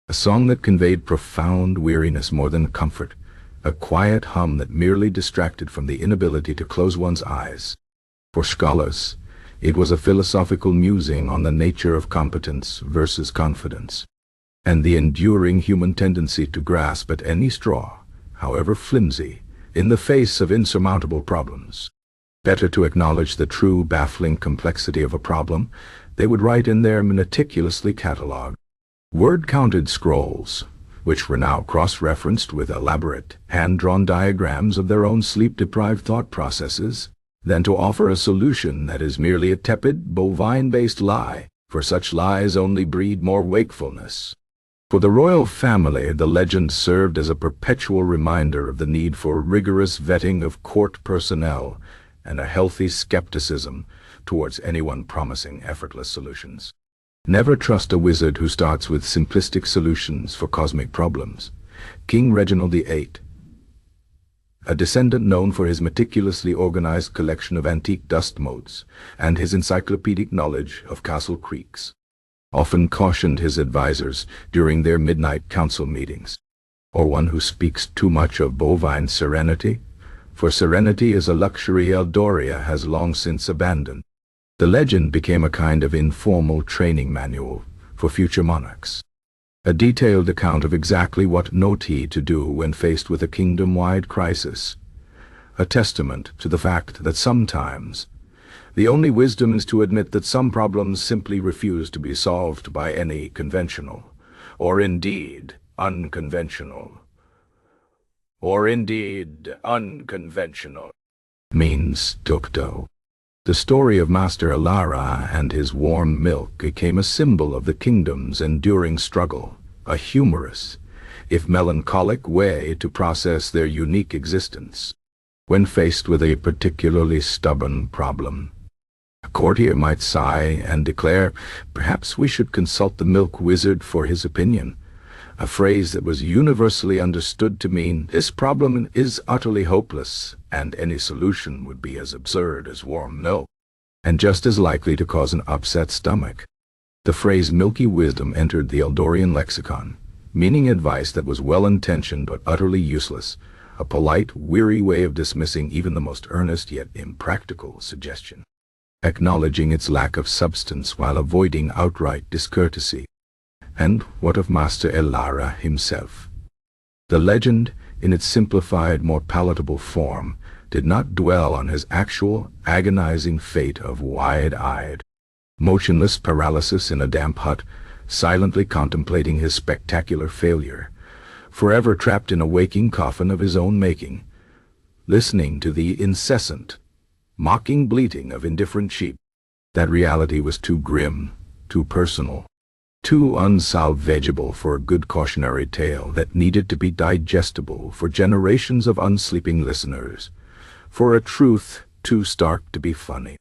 A song that conveyed profound weariness more than comfort, a quiet hum that merely distracted from the inability to close one's eyes. For scholars, it was a philosophical musing on the nature of competence versus confidence, and the enduring human tendency to grasp at any straw, however flimsy, in the face of insurmountable problems. Better to acknowledge the true baffling complexity of a problem, they would write in their meticulously catalogued, word-counted scrolls, which were now cross-referenced with elaborate, hand-drawn diagrams of their own sleep-deprived thought processes, than to offer a solution that is merely a tepid, bovine-based lie, for such lies only breed more wakefulness. For the royal family, the legend served as a perpetual reminder of the need for rigorous vetting of court personnel and a healthy skepticism towards anyone promising effortless solutions. Never trust a wizard who starts with simplistic solutions for cosmic problems. King Reginald VIII, a descendant known for his meticulously organized collection of antique dust motes and his encyclopedic knowledge of castle creeks, often cautioned his advisors during their midnight council meetings. Or one who speaks too much of bovine serenity, for serenity is a luxury Eldoria has long since abandoned. The legend became a kind of informal training manual for future monarchs, a detailed account of exactly what not he to do when faced with a kingdom-wide crisis, a testament to the fact that sometimes the only wisdom is to admit that some problems simply refuse to be solved by any conventional, or indeed unconventional, means Ducto. The story of Master Alara and his warm milk became a symbol of the kingdom's enduring struggle, a humorous, if melancholic way to process their unique existence. When faced with a particularly stubborn problem, a courtier might sigh and declare, "Perhaps we should consult the milk wizard for his opinion," a phrase that was universally understood to mean, "This problem is utterly hopeless, and any solution would be as absurd as warm milk, and just as likely to cause an upset stomach." The phrase milky wisdom entered the Eldorian lexicon, meaning advice that was well-intentioned but utterly useless, a polite, weary way of dismissing even the most earnest yet impractical suggestion, acknowledging its lack of substance while avoiding outright discourtesy. And what of Master Alara himself? The legend, in its simplified, more palatable form, did not dwell on his actual, agonizing fate of wide-eyed, motionless paralysis in a damp hut, silently contemplating his spectacular failure, forever trapped in a waking coffin of his own making, listening to the incessant, mocking bleating of indifferent sheep. That reality was too grim, too personal, too unsalvageable for a good cautionary tale that needed to be digestible for generations of unsleeping listeners, for a truth too stark to be funny.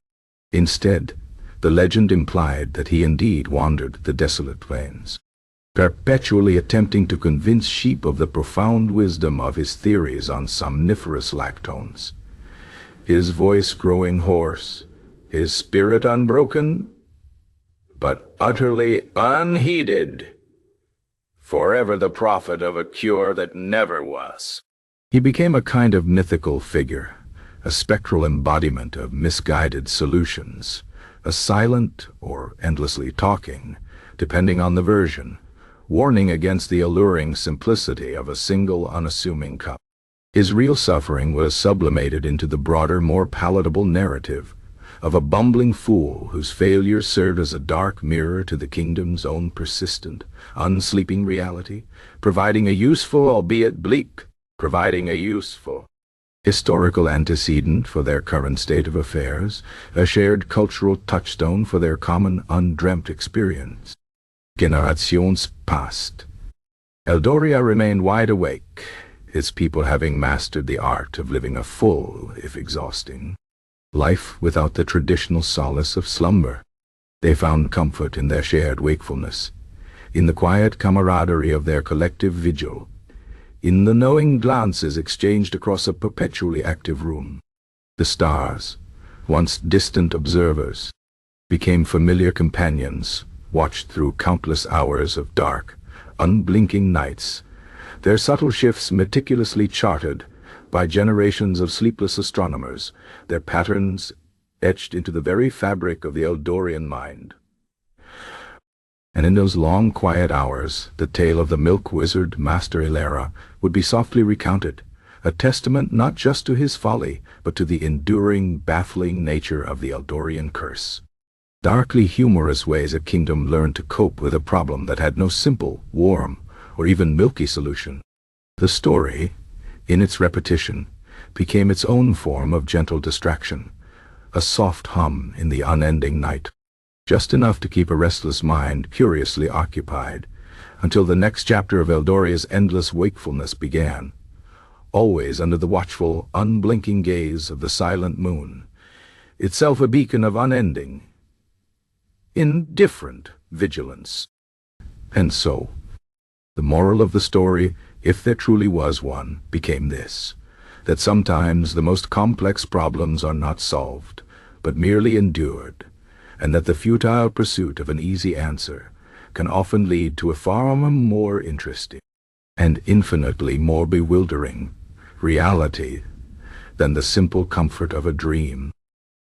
Instead, the legend implied that he indeed wandered the desolate plains, perpetually attempting to convince sheep of the profound wisdom of his theories on somniferous lactones. His voice growing hoarse, his spirit unbroken, but utterly unheeded, forever the prophet of a cure that never was. He became a kind of mythical figure, a spectral embodiment of misguided solutions, a silent or endlessly talking, depending on the version, warning against the alluring simplicity of a single unassuming cup. His real suffering was sublimated into the broader, more palatable narrative of a bumbling fool whose failure served as a dark mirror to the kingdom's own persistent, unsleeping reality, providing a useful historical antecedent for their current state of affairs, a shared cultural touchstone for their common undreamt experience. Generations passed. Eldoria remained wide awake, its people having mastered the art of living a full, if exhausting, life without the traditional solace of slumber. They found comfort in their shared wakefulness, in the quiet camaraderie of their collective vigil, in the knowing glances exchanged across a perpetually active room. The stars, once distant observers, became familiar companions, watched through countless hours of dark, unblinking nights, their subtle shifts meticulously charted by generations of sleepless astronomers, their patterns etched into the very fabric of the Eldorian mind. And in those long, quiet hours, the tale of the milk wizard, Master Ilera, would be softly recounted, a testament not just to his folly, but to the enduring, baffling nature of the Eldorian curse. Darkly humorous ways a kingdom learned to cope with a problem that had no simple, warm, or even milky solution. The story, in its repetition, became its own form of gentle distraction, a soft hum in the unending night, just enough to keep a restless mind curiously occupied, until the next chapter of Eldoria's endless wakefulness began, always under the watchful, unblinking gaze of the silent moon, itself a beacon of unending, indifferent vigilance. And so, the moral of the story, if there truly was one, became this, that sometimes the most complex problems are not solved, but merely endured, and that the futile pursuit of an easy answer can often lead to a far more interesting and infinitely more bewildering reality than the simple comfort of a dream.